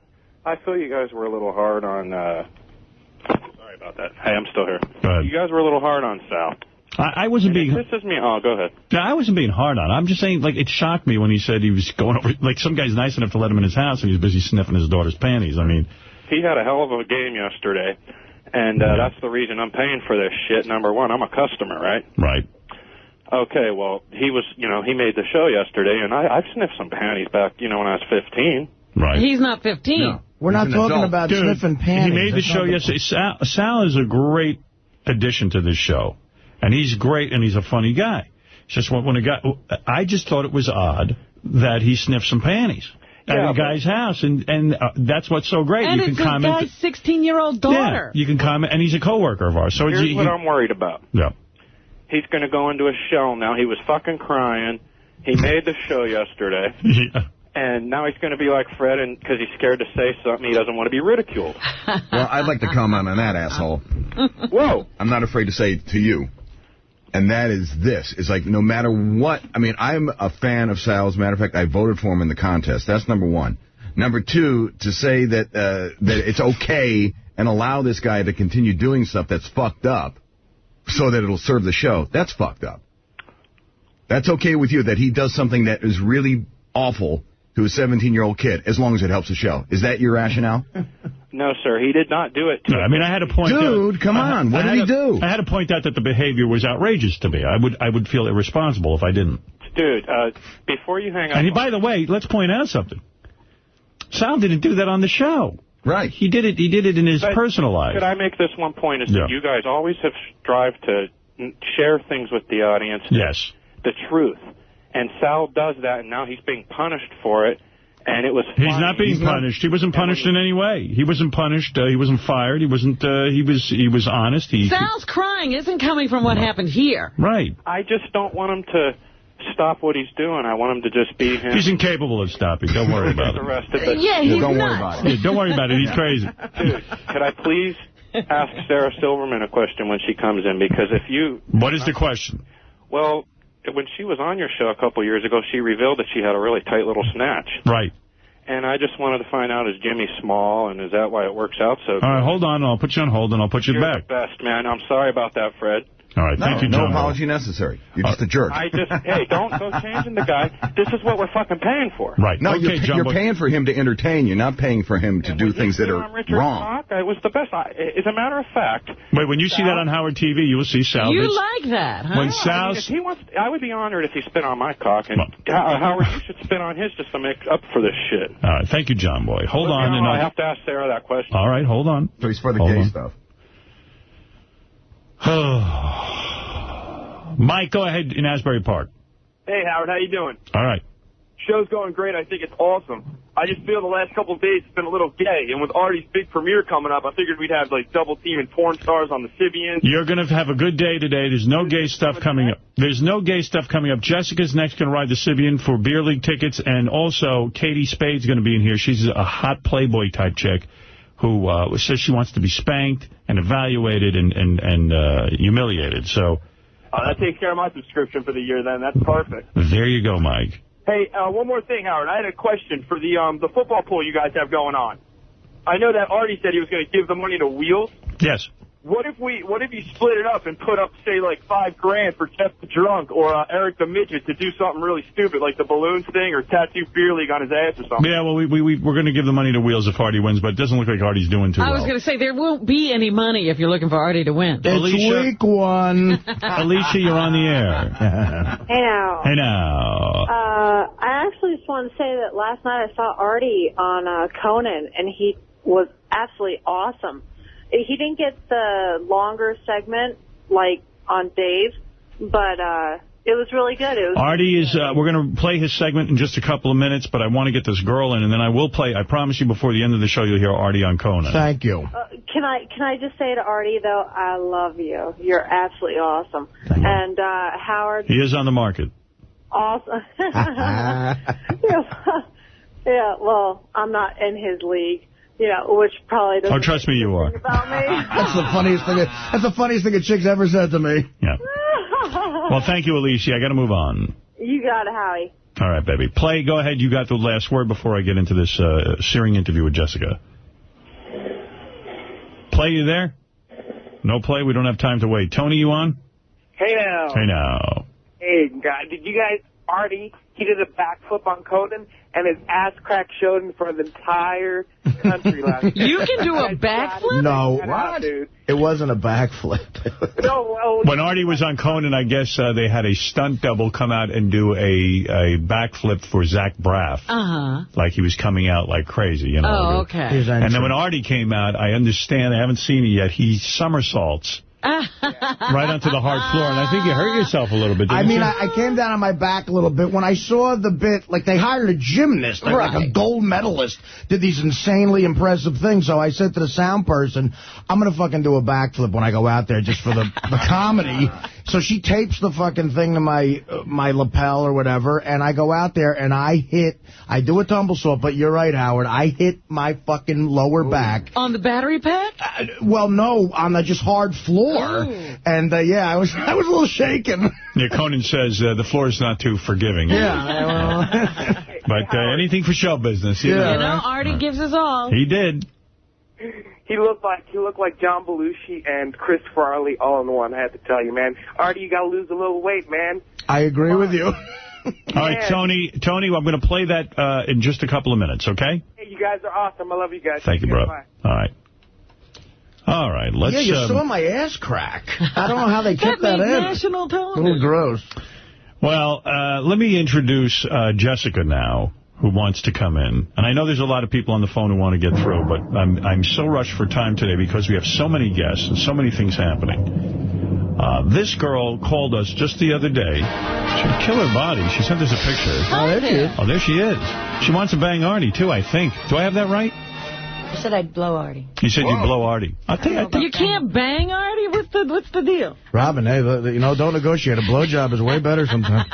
I feel you guys were a little hard on... Sorry about that. Hey, I'm still here. Go ahead. You guys were a little hard on Sal. I wasn't being... This is me. Oh, go ahead. No, I wasn't being hard on. I'm just saying, like, it shocked me when he said he was going over... Like, some guy's nice enough to let him in his house, and he's busy sniffing his daughter's panties. I mean... He had a hell of a game yesterday, and that's the reason I'm paying for this shit. Number one, I'm a customer, right? Right. Okay, well, he was, he made the show yesterday, and I've sniffed some panties back, when I was 15. Right. He's not 15. No. We're not talking about sniffing panties. He made the show yesterday. Sal is a great addition to this show. And he's great, and he's a funny guy. It's just when a guy, I just thought it was odd that he sniffed some panties at a guy's house, and that's what's so great. And you it's can comment. Guy's 16-year-old daughter. Yeah, you can comment, and he's a coworker of ours. So here's what I'm worried about. Yeah. He's going to go into a show now. He was fucking crying, He made the show yesterday. Yeah. And now he's going to be like Fred because he's scared to say something. He doesn't want to be ridiculed. Well, I'd like to comment on that, asshole. Whoa. I'm not afraid to say it to you. And that is this. It's like no matter what. I mean, I'm a fan of Sal. As a matter of fact, I voted for him in the contest. That's number one. Number two, to say that that it's okay and allow this guy to continue doing stuff that's fucked up so that it'll serve the show, that's fucked up. That's okay with you that he does something that is really awful to a 17-year-old kid, as long as it helps the show. Is that your rationale? No, sir. He did not do it. No, I mean, I had to point out... Dude, come on. What did he do? I had to point out that the behavior was outrageous to me. I would feel irresponsible if I didn't. Dude, before you hang up... And by the way, let's point out something. Sal didn't do that on the show. Right. He did it in his personal life. Could I make this one point? Is that you guys always have strived to share things with the audience. Yes. The truth. And Sal does that, and now he's being punished for it. And it was funny. He's not being punished. He wasn't punished in any way. He wasn't punished. He wasn't fired. He wasn't. He was honest. Sal's crying isn't coming from what happened here. Right. I just don't want him to stop what he's doing. I want him to just be him. He's incapable of stopping. Don't worry about it. Yeah, he's don't not. worry about it. Yeah, don't worry about it. He's crazy. Dude, could I please ask Sarah Silverman a question when she comes in? Because if you... What is the question? Well, when she was on your show a couple years ago, she revealed that she had a really tight little snatch. Right. And I just wanted to find out, is Jimmy small, and is that why it works out so good? All right, hold on. I'll put you on hold, and I'll put you You're back. the best, man. I'm sorry about that, Fred. All right, thank you, John. No apology necessary. You're just a jerk. Hey, don't go changing the guy. This is what we're fucking paying for. Right. No, okay, you're paying for him to entertain you, not paying for him to do things that are wrong. It was the best. As a matter of fact... Wait, when you see that on Howard TV, you will see Sal. You like that, huh? When Sal... if he wants, I would be honored if he spit on my cock. And Howard, you should spit on his just to make up for this shit. All right, thank you, John Boy. Hold on. I have to ask Sarah that question. All right, hold on. So he's for the gay stuff. Mike, go ahead in Asbury Park. Hey, Howard, how you doing? All right. Show's going great. I think it's awesome. I just feel the last couple of days it's been a little gay, and with Artie's big premiere coming up, I figured we'd have, like, double teaming porn stars on the Sibian. You're going to have a good day today. There's no gay stuff coming up. There's no gay stuff coming up. Jessica's next going to ride the Sibian for beer league tickets, and also Katie Spade's going to be in here. She's a hot Playboy-type chick who says she wants to be spanked and evaluated and humiliated. So... that takes care of my subscription for the year, then. That's perfect. There you go, Mike. Hey, one more thing, Howard. I had a question for the football pool you guys have going on. I know that Artie said he was going to give the money to Wheels. Yes. What if you split it up and put up, say, like $5,000 for Jeff the Drunk or Eric the Midget to do something really stupid, like the balloons thing or tattoo beer league on his ass or something? Yeah, well, we're going to give the money to Wheels if Artie wins, but it doesn't look like Artie's doing too well. I was going to say, there won't be any money if you're looking for Artie to win. It's week one. Alicia, you're on the air. Hey now. Hey now. I actually just wanted to say that last night I saw Artie on Conan, and he was absolutely awesome. He didn't get the longer segment like on Dave, but it was really good. It was Artie is, we're going to play his segment in just a couple of minutes, but I want to get this girl in, and then I will play, I promise you before the end of the show, you'll hear Artie on Conan. Thank you. Can I just say to Artie, though, I love you. You're absolutely awesome. And Howard... He is on the market. Awesome. Yeah, well, I'm not in his league. Which probably doesn't... Oh, trust me, you are. ...about me. That's the funniest thing a chick's ever said to me. Yeah. Well, thank you, Alicia. I got to move on. You got it, Howie. All right, baby. Play, go ahead. You got the last word before I get into this searing interview with Jessica. Play, you there? No play? We don't have time to wait. Tony, you on? Hey now. Hey now. Hey, God, did you guys, Artie, he did a backflip on Conan, and his ass crack showed in front of the entire country last night. You can do a backflip? No, what? It wasn't a backflip. No, when Artie was on Conan, I guess they had a stunt double come out and do a backflip for Zach Braff. Uh-huh. Like he was coming out like crazy, you know. Oh, okay. And then when Artie came out, I understand, I haven't seen it yet, he somersaults. Right onto the hard floor, and I think you hurt yourself a little bit, didn't you? I came down on my back a little bit. When I saw the bit, like they hired a gymnast, like a gold medalist, did these insanely impressive things. So I said to the sound person, I'm going to fucking do a backflip when I go out there just for the comedy. So she tapes the fucking thing to my lapel or whatever, and I go out there and I do a tumble saw, but you're right, Howard, I hit my fucking lower back. On the battery pack? Well, no, on the just hard floor. And, yeah, I was a little shaken. Yeah, Conan says the floor is not too forgiving. Yeah. But anything for show business. You know, Artie gives us all. He did. He looked like John Belushi and Chris Farley all in one, I have to tell you, man. Artie, you got to lose a little weight, man. I agree with you. All right, Tony, I'm going to play that in just a couple of minutes, okay? Hey, you guys are awesome. I love you guys. Thank you, bro. Bye. All right, let's... Yeah, you saw my ass crack. I don't know how they kept that in. National television. A little gross. Well, let me introduce Jessica now, who wants to come in. And I know there's a lot of people on the phone who want to get through, but I'm so rushed for time today because we have so many guests and so many things happening. This girl called us just the other day. She had a killer body. She sent us a picture. Oh, there she is. Oh, there she is. She wants to bang Artie, too, I think. Do I have that right? I said I'd blow Artie. You said you'd blow Artie. I think you can't bang Artie? What's the deal? Robin, hey, don't negotiate. A blowjob is way better sometimes.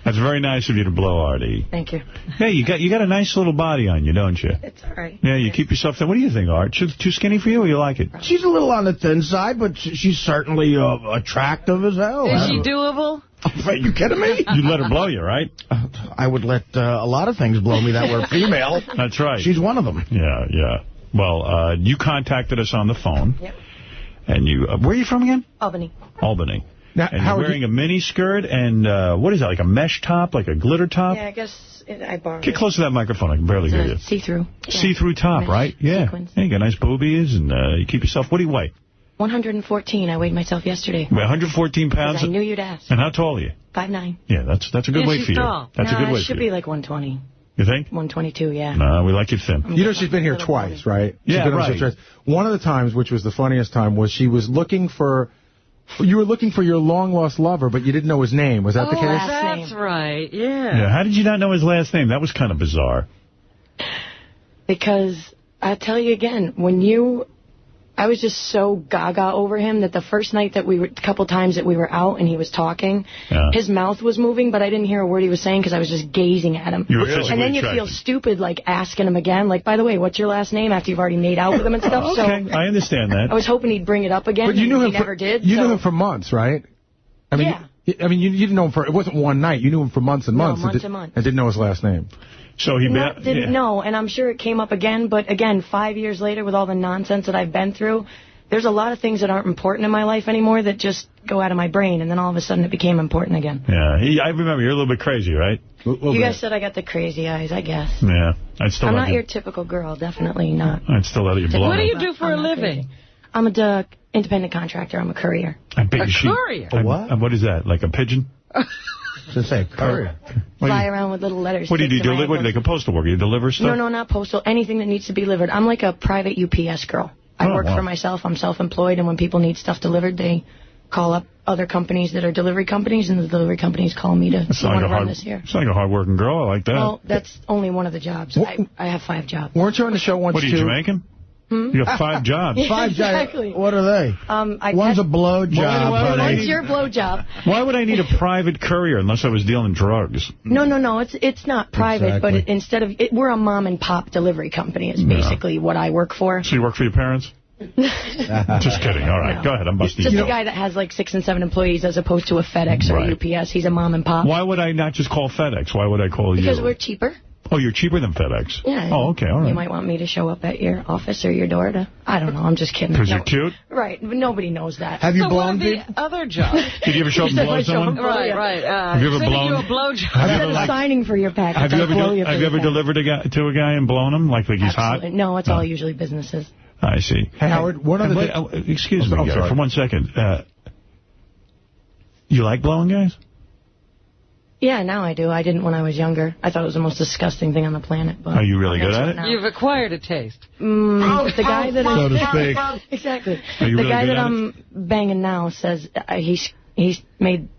That's very nice of you to blow Artie. Thank you. Hey, you got a nice little body on you, don't you? It's all right. Yeah, you keep yourself there. What do you think, Art? Too skinny for you, or you like it? She's a little on the thin side, but she's certainly attractive as hell. Is she doable? Are you kidding me? You'd let her blow you, right? I would let a lot of things blow me that were female. That's right. She's one of them. Yeah. Well, you contacted us on the phone. Yep. And you... where are you from again? Albany. Now, and you're wearing a mini skirt and, what is that, like a mesh top, like a glitter top? Yeah, I guess I borrowed Get close to that microphone. I can barely hear you. See-through. Yeah. See-through top, mesh right? Yeah. Sequins. Hey, you got nice boobies, and you keep yourself... What do you weigh? 114. I weighed myself yesterday. 114 pounds? I knew you'd ask. And how tall are you? 5'9". Yeah, that's a good weight for you. That's a good weight for you. Should be like 120. You think? 122, yeah. No, we like you thin. You know, she's been here twice, right? Yeah, right. One of the times, which was the funniest time, was she was looking for... You were looking for your long-lost lover, but you didn't know his name. Was that the case? That's right, yeah. How did you not know his last name? That was kind of bizarre. Because, I tell you again, I was just so gaga over him that the first night that a couple times that we were out and he was talking, his mouth was moving, but I didn't hear a word he was saying because I was just gazing at him. You were physically and then you feel stupid, like, asking him again, like, by the way, what's your last name, after you've already made out with him and stuff. Okay, so I understand that. I was hoping he'd bring it up again, but you knew him he never did. You knew him for months, right? I mean, yeah. I mean, you didn't know him for... It wasn't one night. You knew him for months and months. Months and months. And didn't know his last name. So he didn't know, and I'm sure it came up again, but again, 5 years later, with all the nonsense that I've been through, there's a lot of things that aren't important in my life anymore that just go out of my brain, and then all of a sudden it became important again. Yeah, I remember you're a little bit crazy, right? You guys said I got the crazy eyes, I guess. Yeah, I'm not your typical girl, definitely not. I'd still let you blow. What do you do for a living? I'm an independent contractor. I'm a courier. A courier? A what? And what is that, like a pigeon? Just say courier. Fly around with little letters. What do you do? What do you like, a postal worker? You deliver stuff? No, not postal. Anything that needs to be delivered. I'm like a private UPS girl. I work for myself. I'm self-employed, and when people need stuff delivered, they call up other companies that are delivery companies, and the delivery companies call me to want to run this here. It's like a hard-working girl. I like that. Well, that's only one of the jobs. I have 5 jobs. Weren't you on the show once, What, are you Jamaican? You have 5 jobs. Yeah, 5 jobs. Exactly. What are they? One's a blow job. What's your blow job? Why would I need a private courier unless I was dealing drugs? No. It's not private, but instead of... we're a mom-and-pop delivery company is basically what I work for. So you work for your parents? Just kidding. All right, go ahead. I'm busting you. Just a guy that has like 6 and 7 employees as opposed to a FedEx or a UPS. He's a mom-and-pop. Why would I not just call FedEx? Why would I call you? Because we're cheaper. Oh, you're cheaper than FedEx? Yeah. Oh, okay, all right. You might want me to show up at your office or your door to... I don't know, I'm just kidding. Because you're cute? Right, but nobody knows that. Have you blown people? What are the other jobs? Did you ever show up and blow someone? Right. Have you ever blown... you a blow job. Instead of signing for your package, have you ever delivered to a guy and blown him? Like he's hot? No, it's all usually businesses. I see. Hey, Howard, one of the... Excuse me, Gary, for 1 second. You like blowing guys? Yeah, now I do. I didn't when I was younger. I thought it was the most disgusting thing on the planet. But are you really good at it? Now. You've acquired a taste. The guy that so to speak. Exactly. Are you the really guy good that at I'm banging now says he's made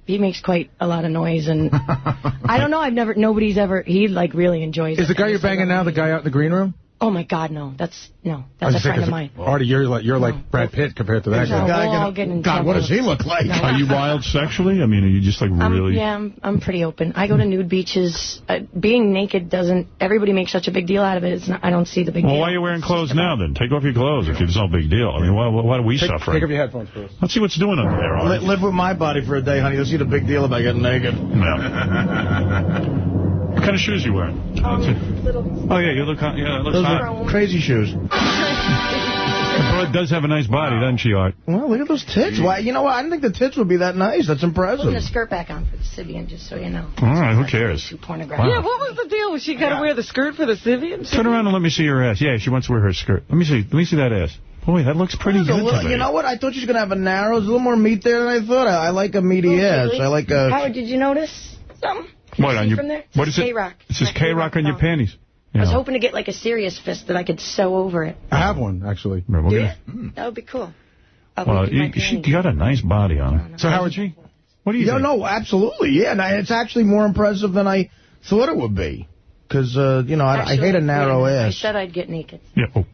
he makes quite a lot of noise, and I don't know. Nobody's ever. He like really enjoys. Is the guy you're banging now the guy out in the green room? Oh, my God, no. That's a friend of mine. Artie, you're like Brad Pitt compared to that guy. God, what does he look like? No. Are you wild sexually? I mean, are you just like really... I'm pretty open. I go to nude beaches. Being naked doesn't... Everybody makes such a big deal out of it. I don't see the big deal. Well, why are you wearing clothes now, then? Take off your clothes if it's no big deal. I mean, why do we suffer? Take off your headphones first. Let's see what's doing under there, Artie. Live with my body for a day, honey. You'll see the big deal about getting naked. No. What kind of shoes you wearing? Oh, yeah, you look hot. Yeah, it looks Those hot. are crazy shoes. The broad does have a nice body, doesn't she, Art? Well, look at those tits. Why? You know what? I didn't think the tits would be that nice. That's impressive. Putting a skirt back on for the Sybian, just so you know. All right, who cares? Pornographic. Yeah, what was the deal? Was she got to wear the skirt for the Sybian? Turn around and let me see your ass. Yeah, she wants to wear her skirt. Let me see that ass. Boy, that looks pretty good to me. You know what? I thought she was going to have a narrow. There's a little more meat there than I thought. I like a meaty ass. Really? I like a... Howard, did you notice something? What on your? From there? What is it? K-Rock. It says K-Rock on your panties. I was hoping to get like a serious fist that I could sew over it. I have one, actually. That would be cool. Well, she got a nice body on her. So, Howard G, what do you think? No, absolutely. Yeah, and it's actually more impressive than I thought it would be. Because, I hate a narrow ass. I said I'd get naked. Yeah, there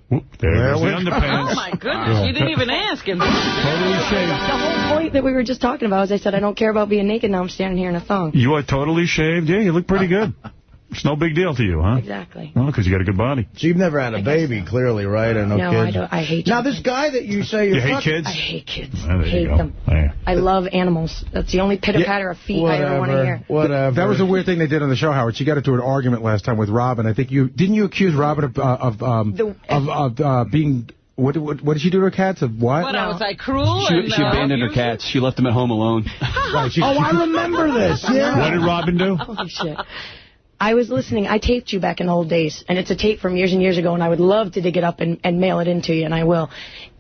goes the underpants. Oh, my goodness. You didn't even ask him. Totally shaved. The whole point that we were just talking about is I said I don't care about being naked. Now I'm standing here in a thong. You are totally shaved? Yeah, you look pretty good. It's no big deal to you, huh? Exactly. Well, because you got a good body. So you've never had a baby, clearly, right? Or no kids? I hate Now, this guy that you say you're hate kids? I hate kids. Oh, I hate them. Yeah. I love animals. That's the only pitter-patter of feet I ever want to hear. Whatever. That was a weird thing they did on the show, Howard. She got into an argument last time with Robin. I think didn't you accuse Robin of being... What did she do to her cats? Of what? What, I was like cruel? She abandoned her cats. She left them at home alone. Right, I remember this. Yeah. What did Robin do? Holy shit. I was listening. I taped you back in the old days, and it's a tape from years and years ago, and I would love to dig it up and mail it into you, and I will.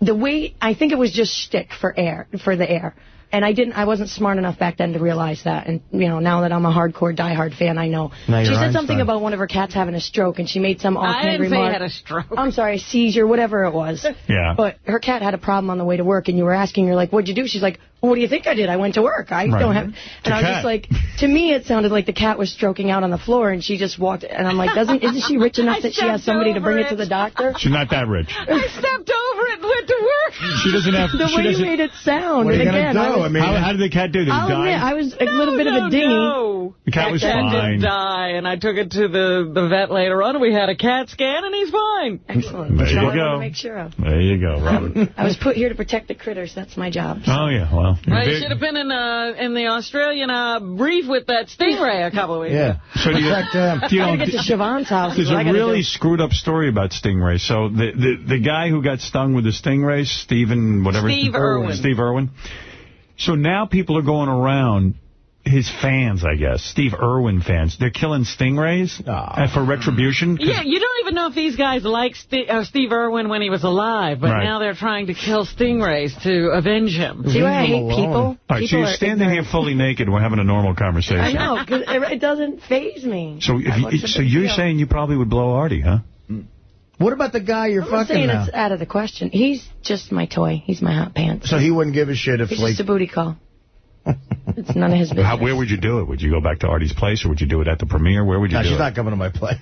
I think it was just shtick for the air. And I wasn't smart enough back then to realize that. And, now that I'm a hardcore, diehard fan, I know. She said something about one of her cats having a stroke, and she made some offhand remark. I didn't say had a stroke. I'm sorry, seizure, whatever it was. Yeah. But her cat had a problem on the way to work, and you were asking her, like, what'd you do? She's like, well, what do you think I did? I went to work. I don't have... And I was just like, to me, it sounded like the cat was stroking out on the floor, and she just walked... And I'm like, isn't she rich enough that she has somebody to bring it to the doctor? She's not that rich. I stepped over it and went to work. She doesn't have... The way you made it sound. What are you going to do? How did the cat do? Did he die? I was a little bit of a dinghy. No. The cat was fine. Didn't die, and I took it to the vet later on, and we had a CAT scan, and he's fine. Excellent. There you That's all I go. want to make sure of. There you go, Robin. I was put here to protect the critters. That's my job. So. Oh, yeah, well. Right, you should have been in the Australian brief with that stingray a couple of weeks ago. So do you I gotta get to Siobhan's house. There's a really screwed up story about stingrays. So the guy who got stung with the stingray, Steve Irwin. So now people are going around, his fans, I guess, Steve Irwin fans, they're killing stingrays for retribution. Yeah, you don't even know if these guys liked Steve Irwin when he was alive, but now they're trying to kill stingrays to avenge him. See why I hate people? All right, so you're standing here fully naked, we're having a normal conversation. I know, because it doesn't faze me. So you're saying you probably would blow Artie, huh? What about the guy you're fucking now? It's out of the question. He's just my toy. He's my hot pants. So he wouldn't give a shit if... It's just a booty call. It's none of his business. Where would you do it? Would you go back to Artie's place, or would you do it at the premiere? Where would you do it? She's not coming to my place.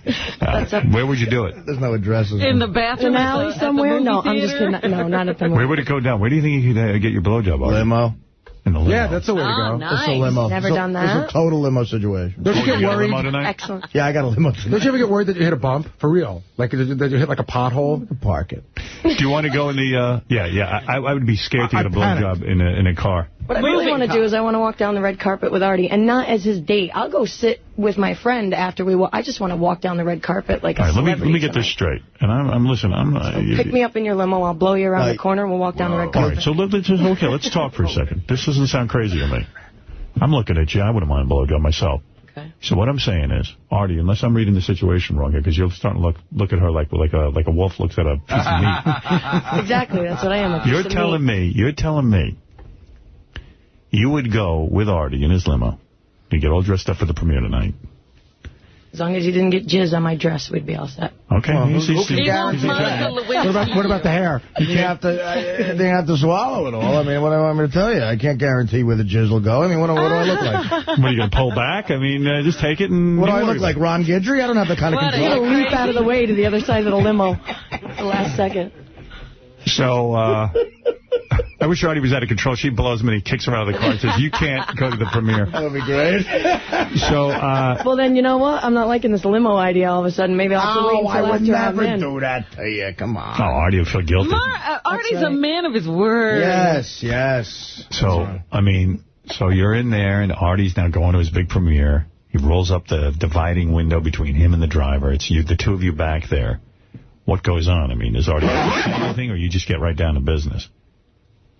Where would you do it? There's no addresses. In the bathroom? In an alley somewhere? No, I'm just kidding. No, not at the movie. Where would it go down? Where do you think you could get your blowjob, Artie? Limo. In the limo. Yeah, that's the way to go. Nice. It's a limo. Never done that. It's a total limo situation. Don't you get worried? Excellent. Yeah, I got a limo tonight. Don't you ever get worried that you hit a bump? For real? Like, that you hit like a pothole? You can park it. Do you want to go in the... I would be scared to get a blowjob in a car. What I really want to do is I want to walk down the red carpet with Artie, and not as his date. I'll go sit with my friend after we walk. I just want to walk down the red carpet like a celebrity. Let me get this straight. And I'm listening. Pick me up in your limo. I'll blow you around the corner, and we'll walk down the red carpet. All right, so let's talk for a second. This doesn't sound crazy to me. I'm looking at you. I wouldn't mind a blowjob myself. Okay. So what I'm saying is, Artie, unless I'm reading the situation wrong here, because you're starting to look at her like a wolf looks at a piece of meat. Exactly, that's what I am. You're telling me you would go with Artie in his limo. You get all dressed up for the premiere tonight. As long as he didn't get jizz on my dress, we'd be all set. Okay. Well, who can guarantee that? What about the hair? They have to swallow it all. I mean, what do I want me to tell you? I can't guarantee where the jizz will go. I mean, what do I look like? What, are you going to pull back? I mean, just take it and... What do I look like, Ron Guidry? I don't have the kind of control. You're going to leap out of the way to the other side of the limo at the last second. So, I wish Artie was out of control. She blows him and he kicks her out of the car and says, you can't go to the premiere. That would be great. So, well, then, you know what? I'm not liking this limo idea all of a sudden. Maybe I'll have to wait until I would after never do that to you. Come on. Oh, Artie will feel guilty. Artie's a man of his word. Yes. So, I mean, so you're in there and Artie's now going to his big premiere. He rolls up the dividing window between him and the driver. It's you, the two of you back there. What goes on? I mean, does Artie say anything, or you just get right down to business?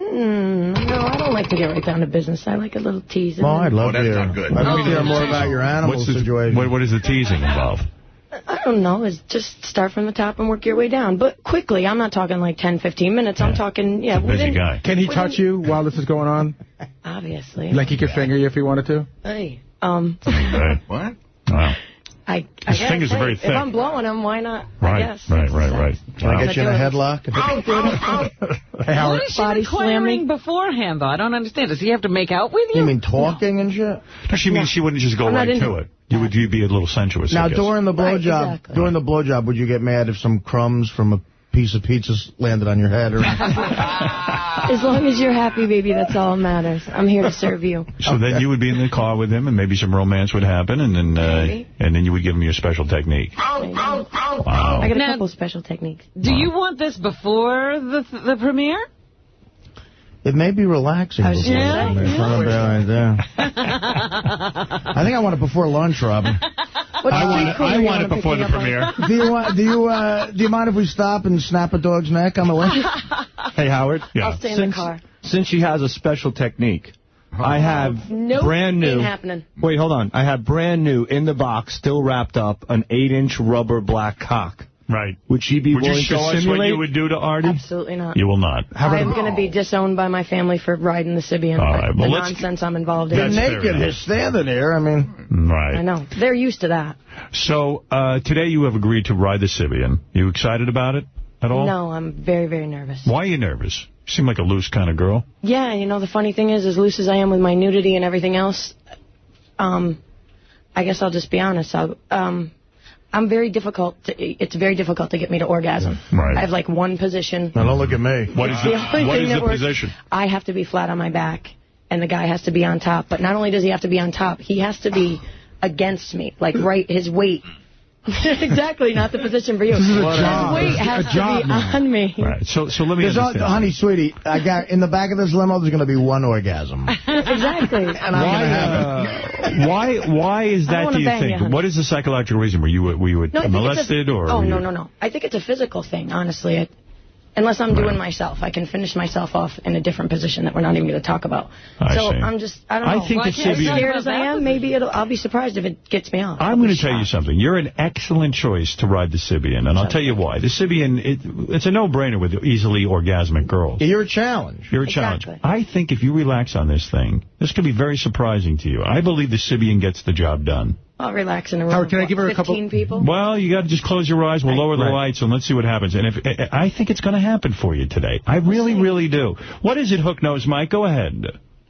No, I don't like to get right down to business. I like a little teasing. Well, I'd love to hear. Not good. I'd love to hear more about your animal situation. What does the teasing involve? I don't know. It's just start from the top and work your way down. But quickly. I'm not talking like 10, 15 minutes. I'm talking, busy guy. Can he touch you while this is going on? Obviously. Like he could finger you if he wanted to? Hey. What? Wow. His fingers are very thick. If I'm blowing him, why not? Right, I guess. right. Can I get you in a headlock? Hey, Howard. What is she requiring beforehand, though? I don't understand. Does he have to make out with you? You mean talking and shit? No, she means she wouldn't just go right to it. You'd be a little sensuous, Now, I guess. during the blowjob, would you get mad if some crumbs from a piece of pizza landed on your head? Or As long as you're happy, baby, that's all that matters. I'm here to serve you. So then you would be in the car with him, and maybe some romance would happen, and then you would give him your special technique. Wow. I got a couple special techniques. Do you want this before the premiere? It may be relaxing. I think I want it before lunch, Robin. I want it before the premiere. Do you mind if we stop and snap a dog's neck on the way? Hey, Howard. Yeah. I'll stay in the car. Since she has a special technique, I have brand new. Ain't happening. Wait, hold on. I have brand new in the box, still wrapped up, an 8-inch rubber black cock. Right. Would she be willing to simulate? Would you show us what you would do to Artie? Absolutely not. You will not. I'm going to be disowned by my family for riding the Sibian. All right. Well, the nonsense I'm involved in. You're naked. You're standing here. I mean. Right. I know. They're used to that. So, today you have agreed to ride the Sibian. You excited about it at all? No, I'm very, very nervous. Why are you nervous? You seem like a loose kind of girl. Yeah, you know, the funny thing is, as loose as I am with my nudity and everything else, I guess I'll just be honest. I'm very difficult. It's very difficult to get me to orgasm. Right. I have like one position. Now don't look at me. What is the position? I have to be flat on my back, and the guy has to be on top. But not only does he have to be on top, he has to be against me, like his weight. Exactly, not the position for you. His weight has to be on me. Right. So let me understand. Honey, sweetie, I got in the back of this limo. There's going to be one orgasm. Exactly. And I'm going to have it. Why is that? Do you think? What is the psychological reason? Were you molested or? Oh no. I think it's a physical thing, honestly. Unless I'm doing myself. I can finish myself off in a different position that we're not even going to talk about. I don't know. I think as scared as I am, maybe I'll be surprised if it gets me off. I'm going to tell you something. You're an excellent choice to ride the Sibian, and I'll tell you why. The Sibian, it's a no-brainer with easily orgasmic girls. You're a challenge. You're a challenge. I think if you relax on this thing, this could be very surprising to you. I believe the Sibian gets the job done. I'll relax in a room. Howard, can I give her a couple? 15 people? Well, you got to just close your eyes. We'll lower the lights, and let's see what happens. And I think it's going to happen for you today. I really, really do. What is it, Hook Nose Mike? Go ahead.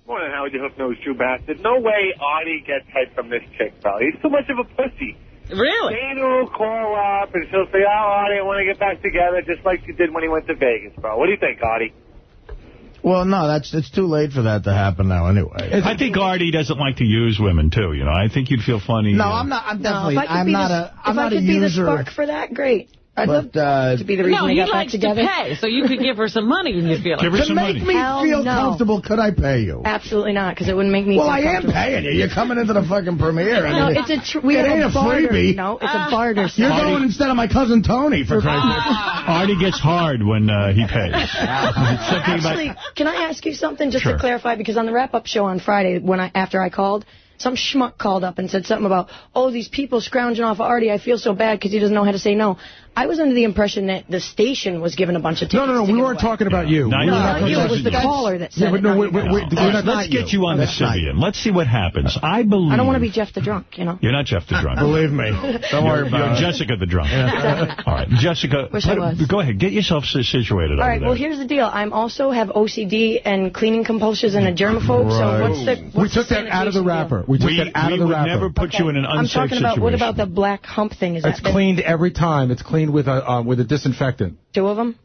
Morning, Howard, you hook nose Jew bastard. No way Artie gets head from this chick, bro. He's too much of a pussy. Really? Dana will call up and she'll say, oh, Artie, I want to get back together, just like she did when he went to Vegas, bro. What do you think, Artie? Well, no, it's too late for that to happen now anyway. I think Artie doesn't like to use women, too, you know. I think you'd feel funny. No, I'm not. I'm definitely. I'm not a user. If I could be the spark for that, great. I'd love to be the reason we got back together. No, he likes to pay, so you could give her some money and you'd feel like... Give her some money. To make me feel comfortable, could I pay you? Absolutely not, because it wouldn't make me feel Well, comfortable. I am paying you. You're coming into the fucking premiere. No, it's a barter. Freebie. No, it's a barter. You're going instead of my cousin Tony, for Christ's sake. Artie gets hard when he pays. Actually, can I ask you something just to clarify? Because on the wrap-up show on Friday, after I called, some schmuck called up and said something about, oh, these people scrounging off Artie, I feel so bad because he doesn't know how to say no. I was under the impression that the station was giving a bunch of tickets. No, we weren't talking about you. No, not you. It was the caller that said it. Let's get you on the Sibian. Let's see what happens. I don't want to be Jeff the Drunk, you know. You're not Jeff the Drunk. Believe me. Don't worry about it. You're Jessica the Drunk. All right, Jessica, go ahead. Get yourself situated All right, over there. well, here's the deal. I also have OCD and cleaning compulsions and a germaphobe, so we took that out of the wrapper. We took that out of the wrapper. We would never put you in an unsafe I'm talking about, what about the black hump thing? It's cleaned every time. It's cleaned with a disinfectant. 2 of them?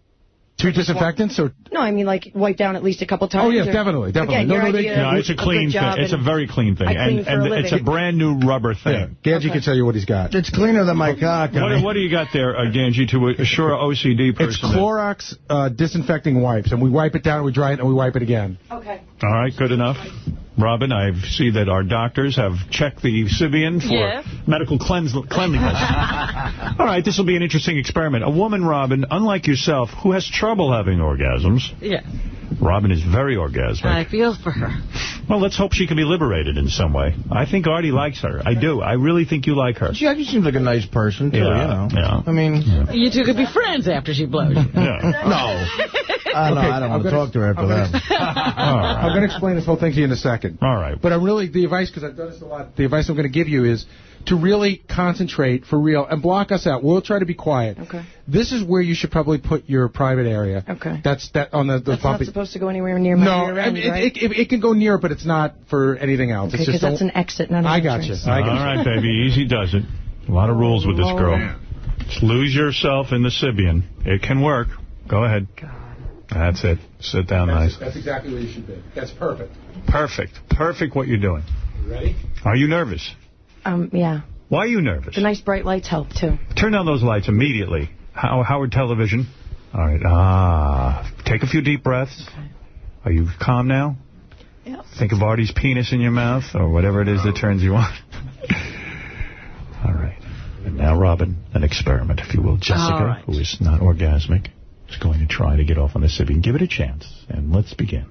2 disinfectants? Or No, I mean, like, wipe down at least a couple times. Oh, yeah, definitely. Again, no, it's a clean thing. It's a very clean thing. And it's a brand new rubber thing. Yeah. Ganji can tell you what he's got. It's cleaner than my cock. What do you got there, Ganji, to assure an OCD person? It's Clorox disinfecting wipes, and we wipe it down, we dry it, and we wipe it again. Okay. All right, good enough. Robin, I see that our doctors have checked the Sibian for medical cleanliness. All right, this will be an interesting experiment. A woman, Robin, unlike yourself, who has trouble having orgasms. Yeah. Robin is very orgasmic. I feel for her. Well, let's hope she can be liberated in some way. I think Artie likes her. I do. I really think you like her. She actually seems like a nice person, too, you know. Yeah. I mean... Yeah. You two could be friends after she blows you. No. I don't want to talk to her after that. I'm going to explain this whole thing to you in a second. All right. But I'm really, the advice, because I've done this a lot, the advice I'm going to give you is to really concentrate for real and block us out. We'll try to be quiet. Okay. This is where you should probably put your private area. Okay. That's on the That's bumpy. not supposed to go anywhere near my rear end, right? It can go go near, but it's not for anything else. Okay, because that's an exit, not an entrance. All right, baby. Easy does it. A lot of rules with this girl. Just lose yourself in the Sibian. It can work. Go ahead. God. That's it. Sit down nice. That's exactly where you should be. That's perfect. Perfect what you're doing. You ready? Are you nervous? Yeah. Why are you nervous? The nice bright lights help, too. Turn down those lights immediately. Howard Television. All right. Take a few deep breaths. Okay. Are you calm now? Yeah. Think of Artie's penis in your mouth or whatever it is that turns you on. All right. And now, Robin, an experiment, if you will. Jessica, who is not orgasmic, is going to try to get off on the Sibian. Give it a chance, and let's begin.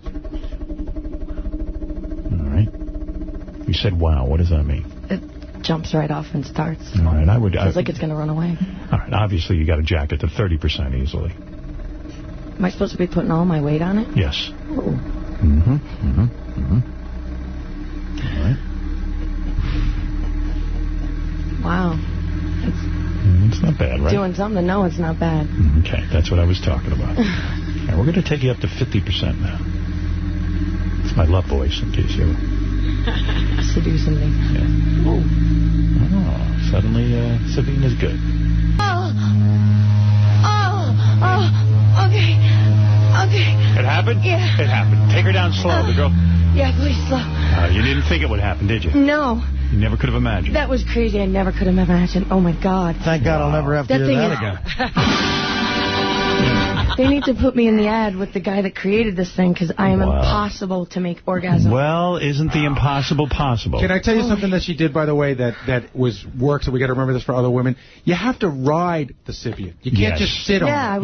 All right. You said, wow. What does that mean? It jumps right off and starts. All right. Feels like it's going to run away. All right. Obviously, you got to jack it to 30% easily. Am I supposed to be putting all my weight on it? Yes. Oh. All right. Wow. It's not bad, right? Doing something. No, it's not bad. Okay, that's what I was talking about. Right, we're going to take you up to 50% now. It's my love voice, in case you... Seducing me. Yeah. Oh, suddenly Sabine is good. Okay. It happened? Yeah. It happened. Take her down slow, the girl. Yeah, please slow. You didn't think it would happen, did you? No. You never could have imagined. That was crazy. I never could have imagined. Oh, my God. Thank God I'll never have to hear that again. They need to put me in the ad with the guy that created this thing, because I am impossible to make orgasm. Well, isn't the impossible possible? Can I tell you something that she did, by the way, that works, and we got to remember this for other women? You have to ride the Sibian. You can't just sit on it. Yeah,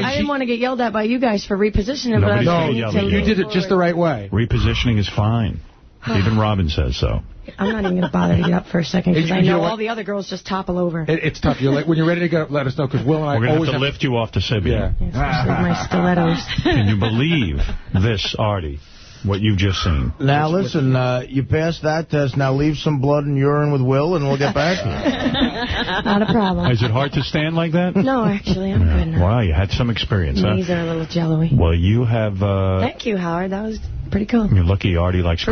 I didn't want to get yelled at by you guys for repositioning it. No, you did it just the right way. Repositioning is fine. Even Robin says so. I'm not even going to bother to get up for a second, because I know all the other girls just topple over. It's tough. When you're ready to get up, let us know, because Will and I We're going to have to lift you off the Sibian. Yeah, especially my stilettos. Can you believe this, Artie, what you've just seen? Now, listen, you passed that test. Now leave some blood and urine with Will, and we'll get back to you. Not a problem. Is it hard to stand like that? No, actually, I'm good now. Wow, you had some experience, huh? Knees are a little jello-y. Well, you have... Thank you, Howard. That was pretty cool. You're lucky Artie likes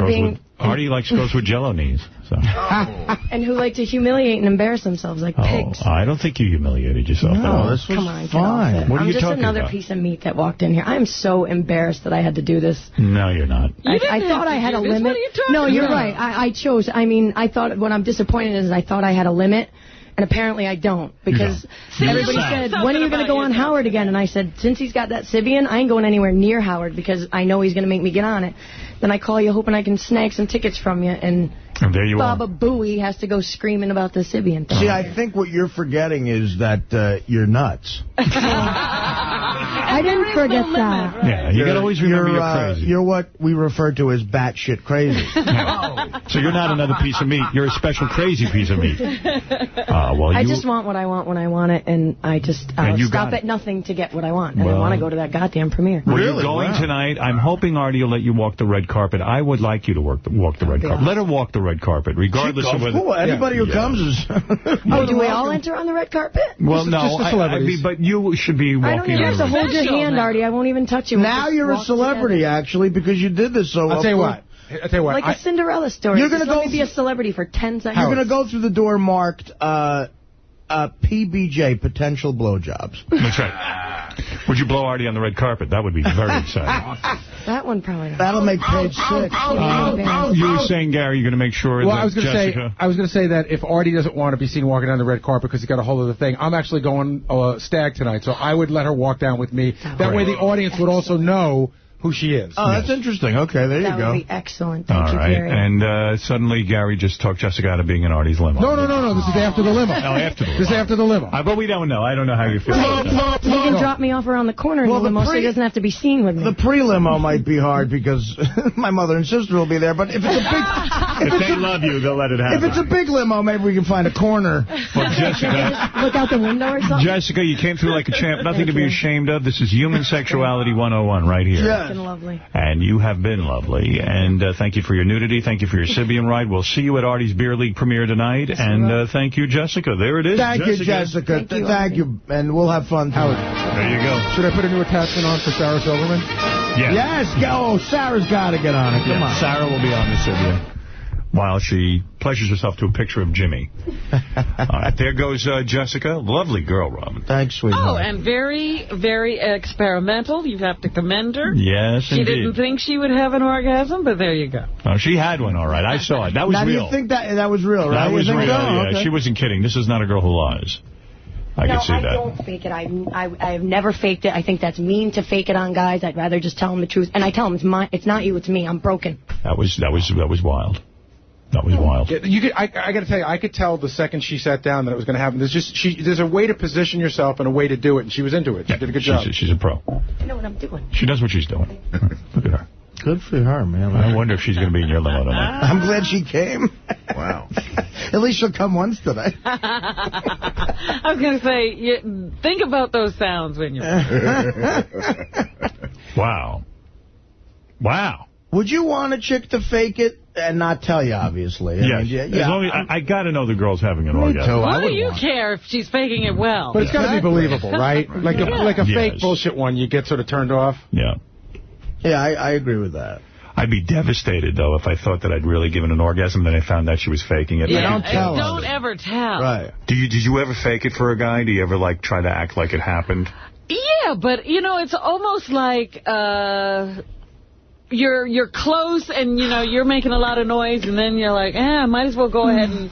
girls with jello knees. So. And who like to humiliate and embarrass themselves like pigs. I don't think you humiliated yourself. No, this was fine. What are you talking about? I'm just another piece of meat that walked in here. I'm so embarrassed that I had to do this. No, you're not. I thought I had a limit. What are you talking No, you're about? right. I chose. I mean, I thought what I'm disappointed is I thought I had a limit. And apparently I don't, because everybody said, when are you going to go on Howard again? And I said, since he's got that Sibian, I ain't going anywhere near Howard, because I know he's going to make me get on it. Then I call you hoping I can snag some tickets from you, and there you Baba Booey has to go screaming about the Sibian thing. See, I think what you're forgetting is that you're nuts. And I didn't forget that. Right. Yeah, you got to always remember you're crazy. You're what we refer to as batshit crazy. So you're not another piece of meat. You're a special crazy piece of meat. I just want what I want when I want it, and I just stop at nothing to get what I want. And I want to go to that goddamn premiere. Well, you're going tonight. I'm hoping Artie will let you walk the red carpet. I would like you to walk the red carpet. Let her walk the red carpet, regardless of whether... Anybody who comes is... do we all enter on the red carpet? Well, no, but you should be walking. I don't even have to hold your hand, Artie. I won't even touch you. Now you're a celebrity, actually, because you did this so well. I'll tell you what. Like a Cinderella story. You're going to be a celebrity for 10 seconds. You're going to go through the door marked PBJ, potential blowjobs. That's right. Would you blow Artie on the red carpet? That would be very exciting. That one probably not. That'll make page 6. You were saying, Gary, you're going to make sure that Jessica... I was going to say that if Artie doesn't want to be seen walking down the red carpet because he got a hold of the thing, I'm actually going stag tonight, so I would let her walk down with me. That way the audience would also know who she is. Oh, that's interesting. Okay, there you go. That would be excellent. Thank you, Gary. And suddenly Gary just talked Jessica out of being in Artie's limo. No. This is after the limo. No, after the limo. This is after the limo. But we don't know. I don't know how you feel about that. You can drop me off around the corner in the limo so he doesn't have to be seen with me. The pre-limo might be hard because my mother and sister will be there, but if it's a big... If they love you, they'll let it happen. If it's a big limo, maybe we can find a corner. Well, Jessica... Look out the window or something? Jessica, you came through like a champ. Nothing to be ashamed of. This is Human Sexuality 101 right here. Yes. It's been lovely. And you have been lovely. And thank you for your nudity. Thank you for your Sibian ride. We'll see you at Artie's Beer League premiere tonight. And thank you, Jessica. There it is. Thank you, Jessica. Thank you. And we'll have fun. Howard. There you go. Should I put a new attachment on for Sarah Silverman? Yes. Yes. Sarah's got to get on it. Come on. Sarah will be on the Sibian while she pleasures herself to a picture of Jimmy. All right, there goes Jessica. Lovely girl, Robin. Thanks, sweetheart. Oh, and very, very experimental. You have to commend her. Yes, She didn't think she would have an orgasm, but there you go. Oh, she had one, all right. I saw it. That was real. You think that was real, right? That was real, yeah. Okay. She wasn't kidding. This is not a girl who lies. I can see that. No, I don't fake it. I've never faked it. I think that's mean to fake it on guys. I'd rather just tell them the truth. And I tell them, it's not you, it's me. I'm broken. That was wild. That was wild. Yeah, I got to tell you, I could tell the second she sat down that it was going to happen. There's a way to position yourself and a way to do it, and she was into it. She did a good job. She's a pro. I know what I'm doing. She knows what she's doing. Look at her. Good for her, man. I wonder if she's going to be in your limo tonight. I'm glad she came. Wow. At least she'll come once today. I was going to say, think about those sounds when you're... Wow. Would you want a chick to fake it and not tell you, obviously? Yes. As long as I got to know the girl's having an orgasm. Why do you care if she's faking it well? But it's got to be believable, right? Like a fake bullshit one, you get sort of turned off. Yeah. Yeah, I agree with that. I'd be devastated, though, if I thought that I'd really given an orgasm, then I found out she was faking it. Yeah, don't ever tell. Right. Did you ever fake it for a guy? Do you ever, try to act like it happened? Yeah, but, it's almost like... You're close and, you're making a lot of noise, and then you're like, might as well go ahead and,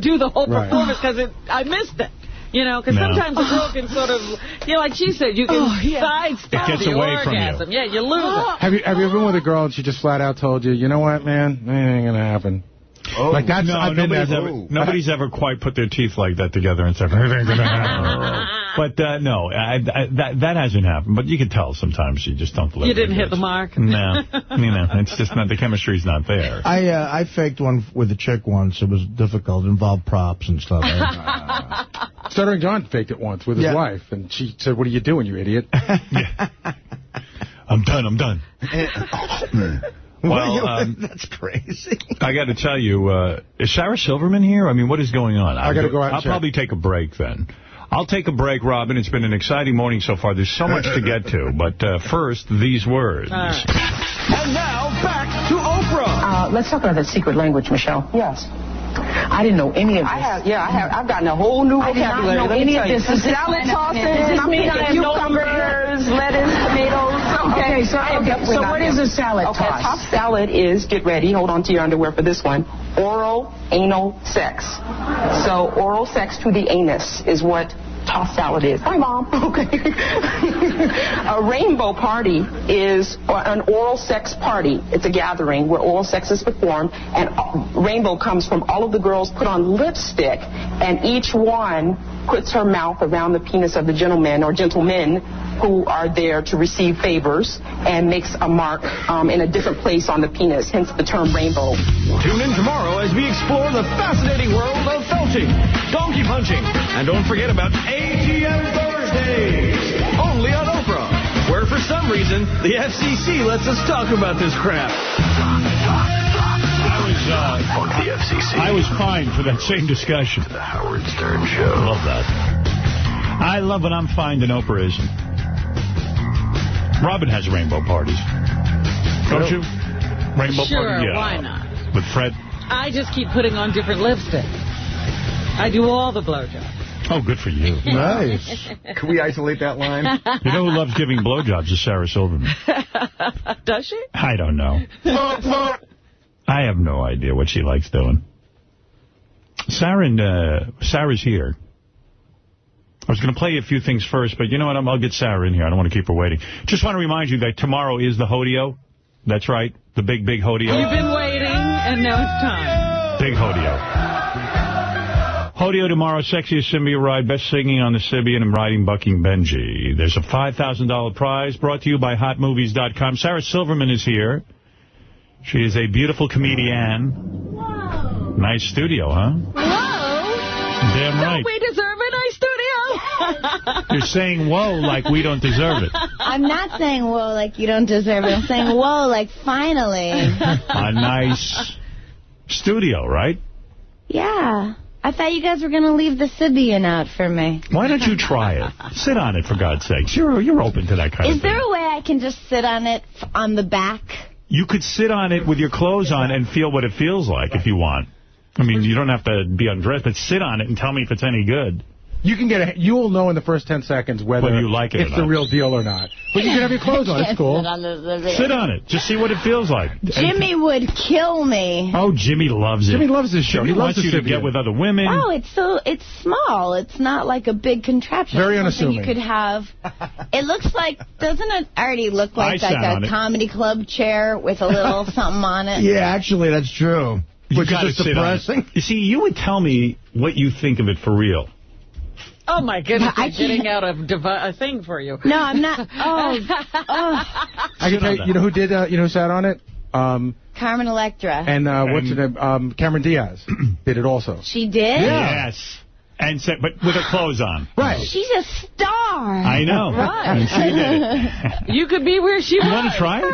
do the whole performance because I missed it. Because sometimes a girl can sort of, like she said, you can sidestep the orgasm. Yeah, you lose it. Have you ever been with a girl and she just flat out told you, you know what, man, it ain't going to happen? Oh, nobody's ever quite put their teeth like that together and said, everything's going to happen. But, no, that hasn't happened. But you can tell sometimes you just don't deliver. You didn't hit the mark? No. It's just not, the chemistry's not there. I faked one with a chick once. It was difficult. It involved props and stuff. Stuttering John faked it once with his wife. And she said, what are you doing, you idiot? I'm done. Well, that's crazy. I got to tell you, is Sarah Silverman here? I mean, what is going on? I got to go out. I'll probably take a break then. I'll take a break, Robin. It's been an exciting morning so far. There's so much to get to. But first, these words. Right. And now, back to Oprah. Let's talk about that secret language, Michelle. Yes. I didn't know any of this. I've gotten a whole new vocabulary. I didn't know any of this. Salad tossing, cucumbers, lettuce, tomatoes. Okay, so what is a salad toss? Okay, top salad is, get ready, hold on to your underwear for this one, oral anal sex. So oral sex to the anus is what tossed salad is. Hi, Mom. Okay. A rainbow party is an oral sex party. It's a gathering where oral sex is performed, and rainbow comes from all of the girls put on lipstick, and each one puts her mouth around the penis of the gentleman or gentlemen who are there to receive favors and makes a mark in a different place on the penis, hence the term rainbow. Tune in tomorrow as we explore the fascinating world of felching, donkey punching, and don't forget about ATM Thursdays, only on Oprah, where for some reason the FCC lets us talk about this crap. I was fine for that same discussion. The Howard Stern Show. I love that. I love when I'm fine and Oprah isn't. Robin has rainbow parties. Don't you? Rainbow sure, parties? Yeah. Why not? With Fred? I just keep putting on different lipstick. I do all the blowjobs. Oh, good for you. Nice. Can we isolate that line? You know who loves giving blowjobs is Sarah Silverman. Does she? I don't know. I have no idea what she likes doing. Sarah's here. I was going to play a few things first, but you know what? I'll get Sarah in here. I don't want to keep her waiting. Just want to remind you that tomorrow is the Hodeo. That's right. The big Hodeo. You've been waiting, and now it's time. Big Hodeo. Hodeo tomorrow, Sexiest Symbia Ride, Best Singing on the Sybian, and Riding Bucking Benjy. There's a $5,000 prize brought to you by HotMovies.com. Sarah Silverman is here. She is a beautiful comedian. Whoa. Nice studio, huh? Whoa. Damn right. Don't we deserve a nice studio? You're saying whoa like we don't deserve it. I'm not saying whoa like you don't deserve it. I'm saying whoa like finally. A nice studio, right? Yeah. I thought you guys were going to leave the Sybian out for me. Why don't you try it? Sit on it, for God's sakes. You're open to that kind of thing. Is there a way I can just sit on it on the back? You could sit on it with your clothes on and feel what it feels like if you want. I mean, you don't have to be undressed, but sit on it and tell me if it's any good. You can get you will know in the first 10 seconds whether you like it it's the real deal or not. But you can have your clothes on. It's cool. Sit on it. Just see what it feels like. Jimmy would kill me. Oh, Jimmy loves it. Jimmy loves his show. He wants you to get with other women. Oh, it's small. It's not like a big contraption. Very unassuming. You could have. It looks like, doesn't it already look like a comedy club chair with a little something on it? Yeah, actually, that's true. Which is just depressing. You see, you would tell me what you think of it for real. Oh, my goodness, I'm getting out a thing for you. No, I'm not. Oh. I can tell you, who did, who sat on it? Carmen Electra. And what's her name? Cameron Diaz did it also. She did? Yeah. Yes. But with her clothes on. Right. She's a star. I know. Right. And she did it. You could be where she was. You want to try it?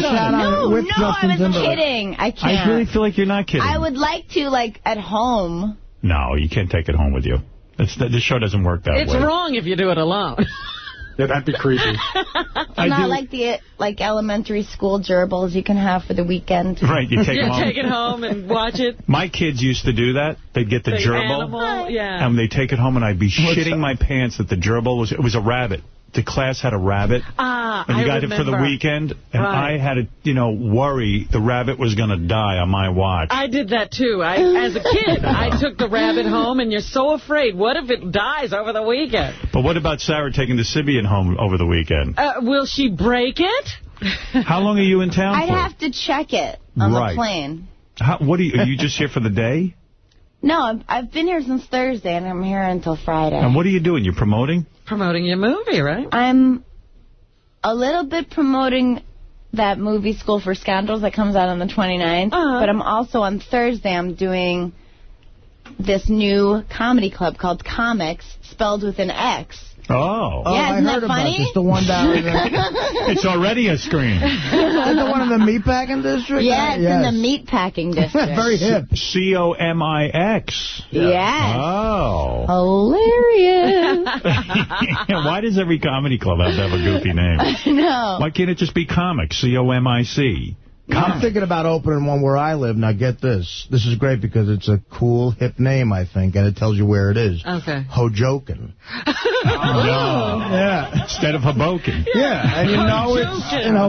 No, I was kidding. I can't. I really feel like you're not kidding. I would like to, at home. No, you can't take it home with you. The show doesn't work that way. It's wrong if you do it alone. Yeah, that'd be creepy. Not like the elementary school gerbils you can have for the weekend. Right, you take them home. Take it home and watch it. My kids used to do that. They'd get the gerbil. Animal, yeah. And they'd take it home, and I'd be shitting my pants that the gerbil was a rabbit. The class had a rabbit, and you got it for the weekend, and I had to, worry the rabbit was going to die on my watch. I did that, too. As a kid, I took the rabbit home, and you're so afraid. What if it dies over the weekend? But what about Sarah taking the Sybian home over the weekend? Will she break it? How long are you in town I'd for? have to check it on the plane. Are you just here for the day? No, I've been here since Thursday, and I'm here until Friday. And what are you doing? You're promoting? Promoting your movie, right? I'm a little bit promoting that movie, School for Scoundrels, that comes out on the 29th. But I'm also, on Thursday, I'm doing this new comedy club called Comics, spelled with an X. Oh. Yeah, isn't that funny? It's the one down in It's already a screen. The one in the meatpacking district? Yeah, it's in the meatpacking district. Very hip. C-O-M-I-X. Yes. Oh. Hilarious. Why does every comedy club have to have a goofy name? I know. Why can't it just be Comics? C-O-M-I-C. I'm thinking about opening one where I live. Now, get this. This is great because it's a cool, hip name, I think, and it tells you where it is. Okay. Hojoken. No. Yeah. Instead of Hoboken. Yeah, and it's,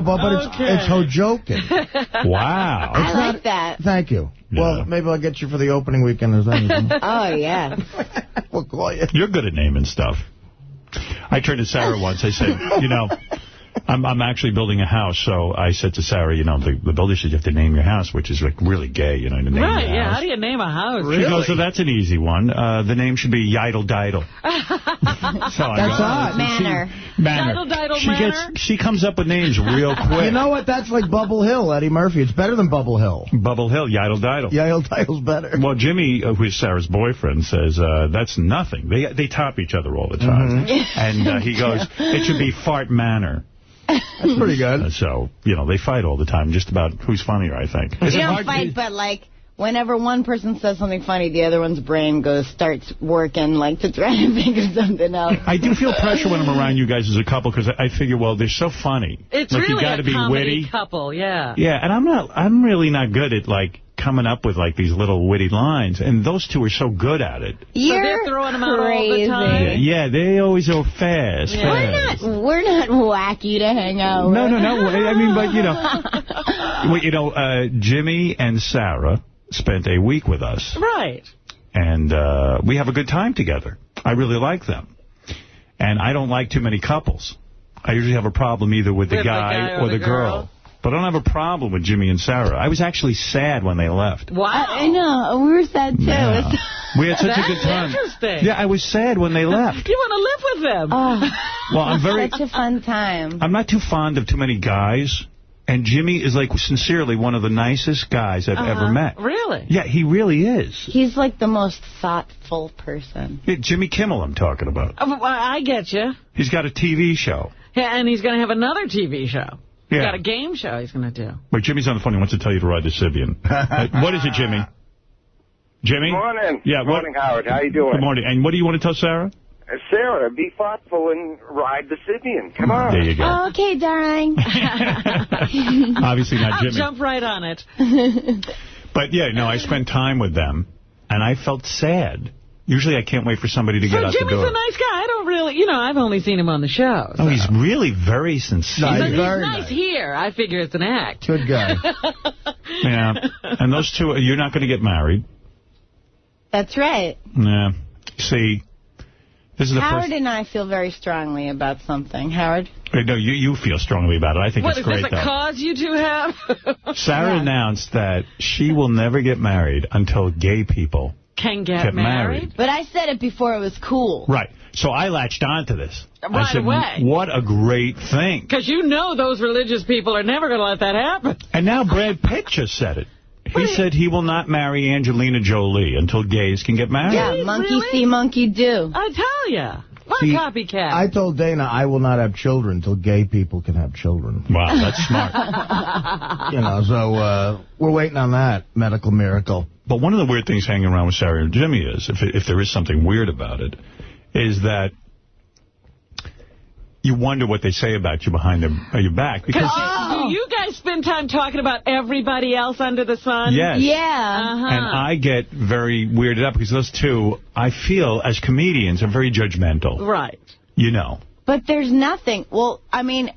but it's Hojoken. Wow. I like that. Thank you. Yeah. Well, maybe I'll get you for the opening weekend or something. Oh, yeah. We'll call you. You're good at naming stuff. I turned to Sarah once. I said, I'm actually building a house, so I said to Sarah, you know, the builder said you have to name your house, which is like really gay, you know, to name right, your yeah. house. How do you name a house? She goes, so that's an easy one. The name should be Yidle Didle. That's hot. Manor. Manor. Yidle Didle Manor? She comes up with names real quick. You know what? That's like Bubble Hill, Eddie Murphy. It's better than Bubble Hill. Bubble Hill, Yidle Didle. Yidle Didle's better. Well, Jimmy, who is Sarah's boyfriend, says that's nothing. They top each other all the time. And he goes, it should be Fart Manor. That's pretty good. So, you know, they fight all the time just about who's funnier, I think. We don't fight, but, like, whenever one person says something funny, the other one's brain starts working, like, to try to think of something else. I do feel pressure when I'm around you guys as a couple, because I figure, well, they're so funny. It's like, really you gotta a be comedy witty. couple, yeah. Yeah, and I'm really not good at, like, coming up with, like, these little witty lines, and those two are so good at it. You're so they're throwing them out all the crazy. time. Yeah, they always go fast. Yeah. We're not wacky to hang out with. No. I mean, but, you know, Jimmy and Sarah spent a week with us. Right. And we have a good time together. I really like them. And I don't like too many couples. I usually have a problem either with the guy or the girl. But I don't have a problem with Jimmy and Sarah. I was actually sad when they left. Wow. I know. We were sad, too. Yeah. We had such a good time. Interesting. Yeah, I was sad when they left. You want to live with them. Oh, well, I'm such a fun time. I'm not too fond of too many guys. And Jimmy is, like, sincerely one of the nicest guys I've ever met. Really? Yeah, he really is. He's, like, the most thoughtful person. Yeah, Jimmy Kimmel I'm talking about. I get you. He's got a TV show. Yeah, and he's going to have another TV show. Yeah. He's got a game show he's going to do. Wait, Jimmy's on the phone. He wants to tell you to ride the Sibian. What is it, Jimmy? Jimmy? Good morning. Yeah, Good morning, Howard. How you doing? Good morning. And what do you want to tell Sarah? Sarah, be thoughtful and ride the Sibian. Come on. There you go. Okay, darling. Obviously not Jimmy. I'll jump right on it. But, yeah, no, I spent time with them, and I felt sad. Usually I can't wait for somebody to get out the door. Jimmy's a nice guy. I don't really, I've only seen him on the show. So. Oh, he's really very sincere. But he's nice here. I figure it's an act. Good guy. Yeah. And those two, you're not going to get married. That's right. Yeah. See, this is the Howard and I feel very strongly about something. Howard? No, you feel strongly about it. I think it's great, though. What, is this a cause you two have? Sarah announced that she will never get married until gay people can get married. But I said it before it was cool. Right. So I latched onto this. Right away. What a great thing. Because you know those religious people are never going to let that happen. And now Brad Pitt just said it. He said he will not marry Angelina Jolie until gays can get married. Yeah, monkey see, monkey do. I tell ya. What a copycat. I told Dana I will not have children until gay people can have children. Wow, that's smart. So we're waiting on that medical miracle. But one of the weird things hanging around with Sarah and Jimmy is, if there is something weird about it, is that you wonder what they say about you behind your back. Because do you guys spend time talking about everybody else under the sun? Yes. Yeah. And I get very weirded up because those two, I feel, as comedians, are very judgmental. Right. You know. But there's nothing. Well, I mean,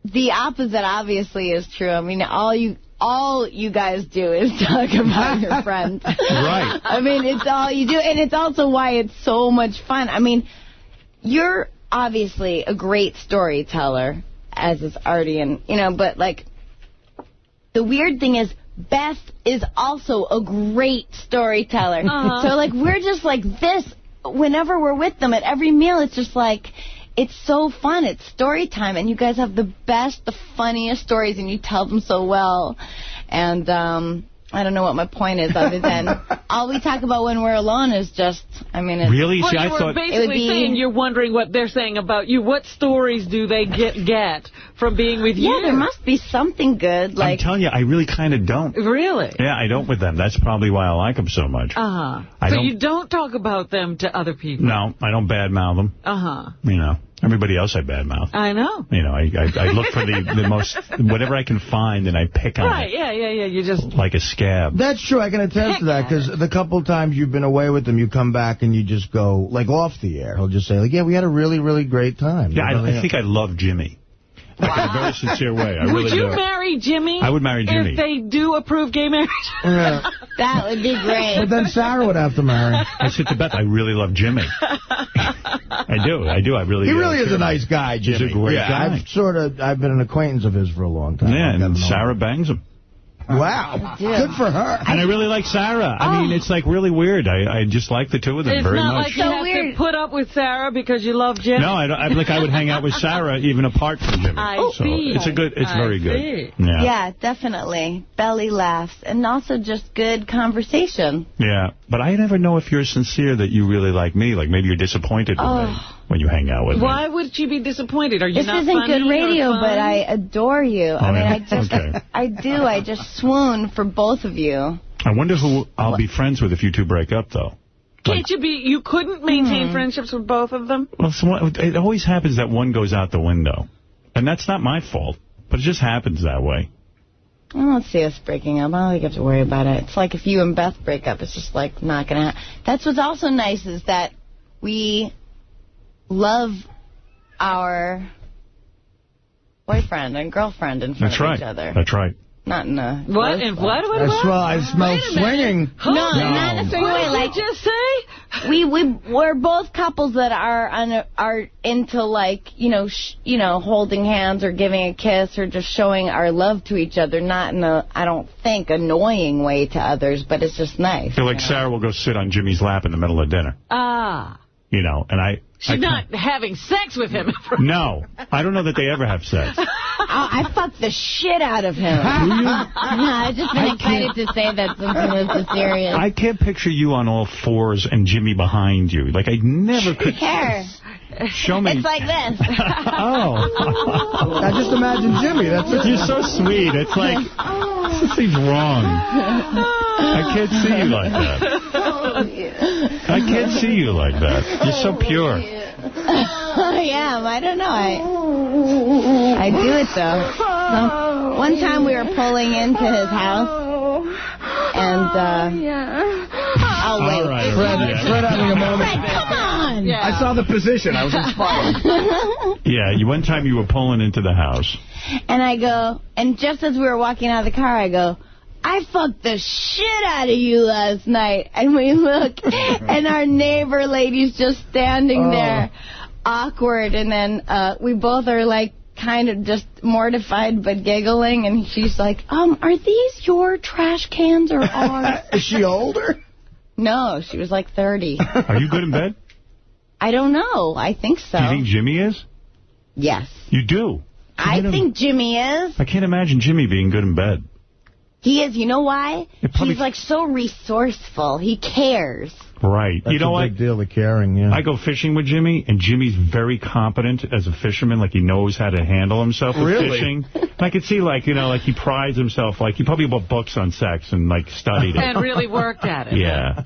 the opposite obviously is true. I mean, all you guys do is talk about your friends. Right. I mean, it's all you do. And it's also why it's so much fun. I mean, you're obviously a great storyteller, as is Artie, and, but, like, the weird thing is Beth is also a great storyteller. So, like, we're just like this whenever we're with them. At every meal, it's just like, it's so fun. It's story time, and you guys have the best, the funniest stories, and you tell them so well. And I don't know what my point is other than all we talk about when we're alone is just, it's... Really? Well, you were basically saying you're wondering what they're saying about you. What stories do they get from being with you? Yeah, there must be something good. I'm telling you, I really kind of don't. Really? Yeah, I don't with them. That's probably why I like them so much. So you don't talk about them to other people? No, I don't badmouth them. Everybody else I badmouth. I know. I look for the most, whatever I can find, and I pick on it. Right, yeah. You just... Like a scab. That's true. I can attest to that, because the couple times you've been away with them, you come back and you just go, like, off the air. He'll just say, like, yeah, we had a really, really great time. Yeah, I think I love Jimmy. Like, in a very sincere way. I really do. Would you marry Jimmy? I would marry Jimmy. If they do approve gay marriage? Yeah. That would be great. But then Sarah would have to marry. I said to Beth, I really love Jimmy. I do. I really. He really is a nice guy, Jimmy. He's a great guy. I've been an acquaintance of his for a long time. Yeah, and Sarah bangs him. Wow. Good for her. And I really like Sarah. I mean, it's like really weird. I just like the two of them very much. It's not like you have to put up with Sarah because you love Jimmy. No, I would hang out with Sarah even apart from Jimmy. I see. It's very good. Yeah, definitely. Belly laughs. And also just good conversation. Yeah, but I never know if you're sincere that you really like me. Like maybe you're disappointed with me when you hang out with me. Why would you be disappointed? Are you not funny? This isn't good radio, but I adore you. I mean, I do. I just swoon for both of you. I wonder who I'll be friends with if you two break up, though. Can't you be? You couldn't maintain friendships with both of them? Well, it always happens that one goes out the window. And that's not my fault, but it just happens that way. I don't see us breaking up. I don't think you have to worry about it. It's like if you and Beth break up, it's just like not going to happen. That's what's also nice is that we love our boyfriend and girlfriend in front of each other. That's right. Not in a... What? I smell swinging. No, not in a swinging way. Like, just say? We're both couples that are into, like, holding hands or giving a kiss or just showing our love to each other. Not in a, I don't think, annoying way to others, but it's just nice. I feel like Sarah will go sit on Jimmy's lap in the middle of dinner. And She's not having sex with him. No. I don't know that they ever have sex. I fucked the shit out of him. Do you? No, I've just been excited to say that something this is serious. I can't picture you on all fours and Jimmy behind you. Like, I never could... Hair. Show me. It's like this. Now just imagine Jimmy. That's it. You're so sweet. It's like, this seems wrong. I can't see you like that. I can't see you like that. You're so pure. I am. I don't know. I do it, though. So, one time we were pulling into his house, and... I'll wait. Right, Fred having a moment. Fred, come on! Yeah. I saw the position. I was inspired. Yeah, one time you were pulling into the house. And I go, and just as we were walking out of the car, I go, I fucked the shit out of you last night. And we look, and our neighbor lady's just standing there, awkward. And then we both are like, kind of just mortified but giggling. And she's like, are these your trash cans or ours? Is she older? No, she was like 30. Are you good in bed? I don't know. I think so. Do you think Jimmy is? Yes. You do? I think Jimmy is. I can't imagine Jimmy being good in bed. He is. You know why? He's like so resourceful. He cares. Right. That's you know a big deal, the caring, yeah. I go fishing with Jimmy, and Jimmy's very competent as a fisherman. Like, he knows how to handle himself with fishing. And I could see, like, like, he prides himself. Like, he probably bought books on sex and, like, studied it. And really worked at it. Yeah.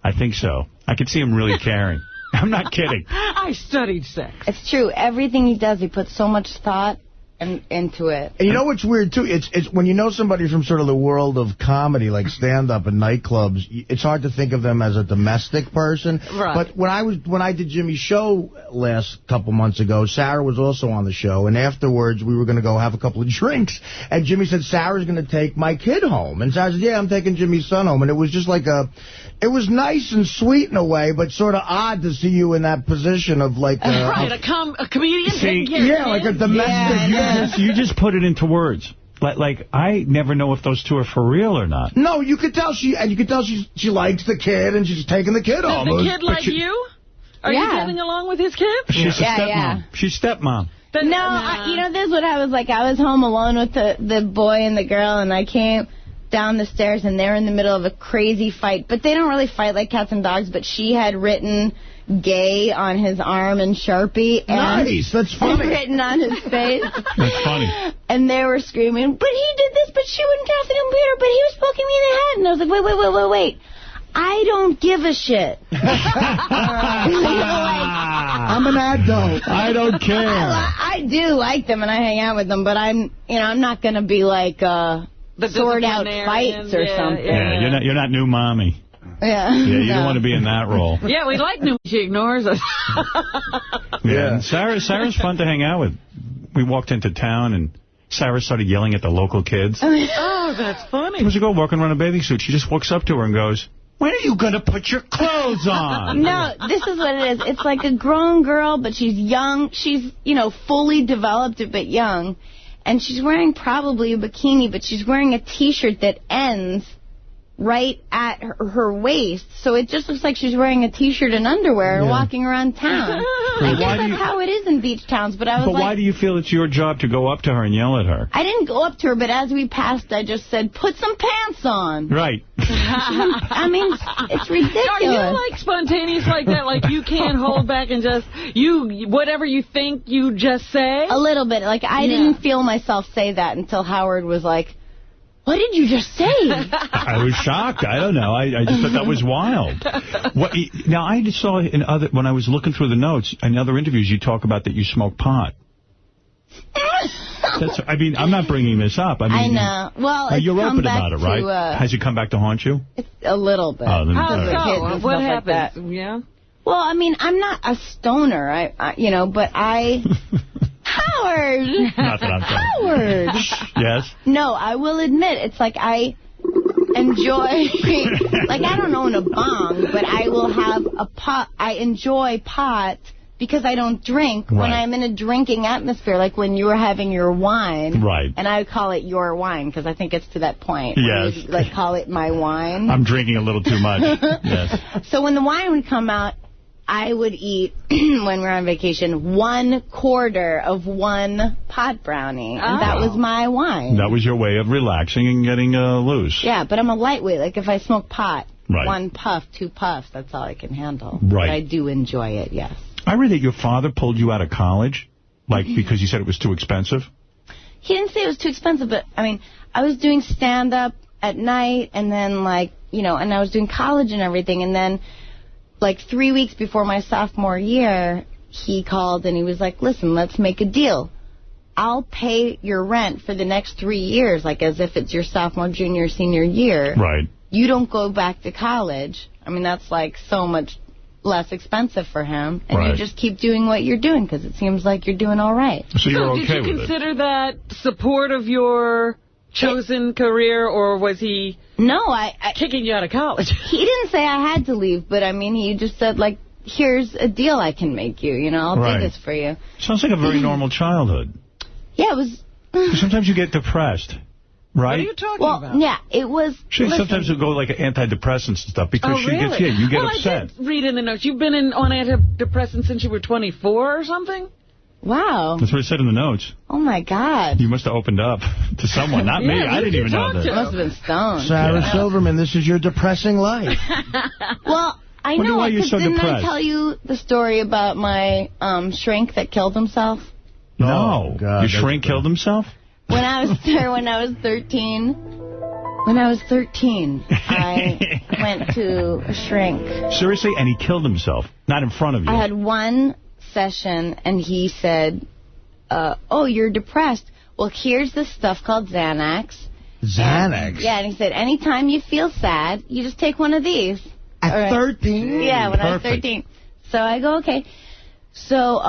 I think so. I could see him really caring. I'm not kidding. I studied sex. It's true. Everything he does, he puts so much thought into it. And you know what's weird, too? It's when you know somebody from sort of the world of comedy, like stand-up and nightclubs, it's hard to think of them as a domestic person. Right. But when I did Jimmy's show last couple months ago, Sarah was also on the show, and afterwards we were going to go have a couple of drinks, and Jimmy said, Sarah's going to take my kid home. And Sarah said, yeah, I'm taking Jimmy's son home. And it was just like it was nice and sweet in a way, but sort of odd to see you in that position of like... a comedian taking care of yeah, like a domestic... You just put it into words. Like, I never know if those two are for real or not. No, you could tell she likes the kid and she's taking the kid home. Does the kid like you? Are you getting along with his kid? She's a stepmom. Yeah. She's stepmom. No, this is what I was like. I was home alone with the boy and the girl, and I came down the stairs, and they're in the middle of a crazy fight. But they don't really fight like cats and dogs, but she had written... gay on his arm in Sharpie. And nice, that's funny. Written on his face. That's funny. And they were screaming, but he did this, but she wouldn't get off the computer, but he was poking me in the head. And I was like, wait. I don't give a shit. I'm an adult. I don't care. I do like them and I hang out with them, but I'm not going to be like sort out fights or something. Yeah, you're not new mommy. Yeah, you don't want to be in that role. Yeah, we like New. She ignores us. And Sarah's fun to hang out with. We walked into town, and Sarah started yelling at the local kids. Oh, that's funny. There was a girl walking around in a bathing suit. She just walks up to her and goes, When are you going to put your clothes on? No, this is what it is. It's like a grown girl, but she's young. She's, fully developed, but young. And she's wearing probably a bikini, but she's wearing a T-shirt that ends right at her waist. So it just looks like she's wearing a T-shirt and underwear and walking around town. I guess that's how it is in beach towns. But why do you feel it's your job to go up to her and yell at her? I didn't go up to her, but as we passed, I just said, put some pants on. Right. I mean, it's ridiculous. Are you like spontaneous like that? Like you can't hold back and just, whatever you think, you just say? A little bit. Like I didn't feel myself say that until Howard was like, what did you just say? I was shocked. I don't know. I just thought that was wild. Now, I just saw when I was looking through the notes, in other interviews, you talk about that you smoke pot. I'm not bringing this up. I know. Well, you're open about it, right? Has it come back to haunt you? It's a little bit. How so? What happened? Like yeah. Well, I mean, I'm not a stoner, but I... Howard! Not that I'm Howard! Yes? No, I will admit, it's like I enjoy... like, I don't own a bong, but I will have a pot. I enjoy pot because I don't drink when I'm in a drinking atmosphere, like when you were having your wine. Right. And I call it your wine because I think it's to that point. Yes. You, like, call it my wine. I'm drinking a little too much. Yes. So when the wine would come out, I would eat, when we're on vacation, 1/4 of one pot brownie. And that was my wine. That was your way of relaxing and getting loose. Yeah, but I'm a lightweight. Like, if I smoke pot, 1 puff, 2 puffs, that's all I can handle. Right. But I do enjoy it, yes. I read that your father pulled you out of college, because he said it was too expensive. He didn't say it was too expensive, but, I mean, I was doing stand-up at night, and then, and I was doing college and everything, and then... 3 weeks before my sophomore year, he called and he was like, listen, let's make a deal. I'll pay your rent for the next 3 years, as if it's your sophomore, junior, senior year. Right. You don't go back to college. I mean, that's so much less expensive for him. And you just keep doing what you're doing because it seems like you're doing all right. So you're okay with it? Did you consider that support of your chosen career, or was he... No, I kicking you out of college? He didn't say I had to leave, but, I mean, he just said, here's a deal I can make you, I'll do this for you. Sounds like a very normal childhood. Yeah, it was... Sometimes you get depressed, right? What are you talking about? Yeah, it was... Sometimes you'll go, antidepressants and stuff, because you get upset. I did read in the notes. You've been on antidepressants since you were 24 or something? Wow. That's what it said in the notes. Oh, my God. You must have opened up to someone, not me. I didn't even know that. I must have been stoned. Sarah Silverman, this is your depressing life. Well, I know, because didn't depressed? I tell you the story about my shrink that killed himself? No. Oh, God, your shrink killed himself? When I was there, when I was 13... When I was 13, I went to a shrink. Seriously? And he killed himself? Not in front of you? I had one session, and he said, oh, you're depressed. Well, here's this stuff called Xanax. Xanax? And he said, anytime you feel sad, you just take one of these. At 13? Yeah, when I was 13. So I go, okay. So,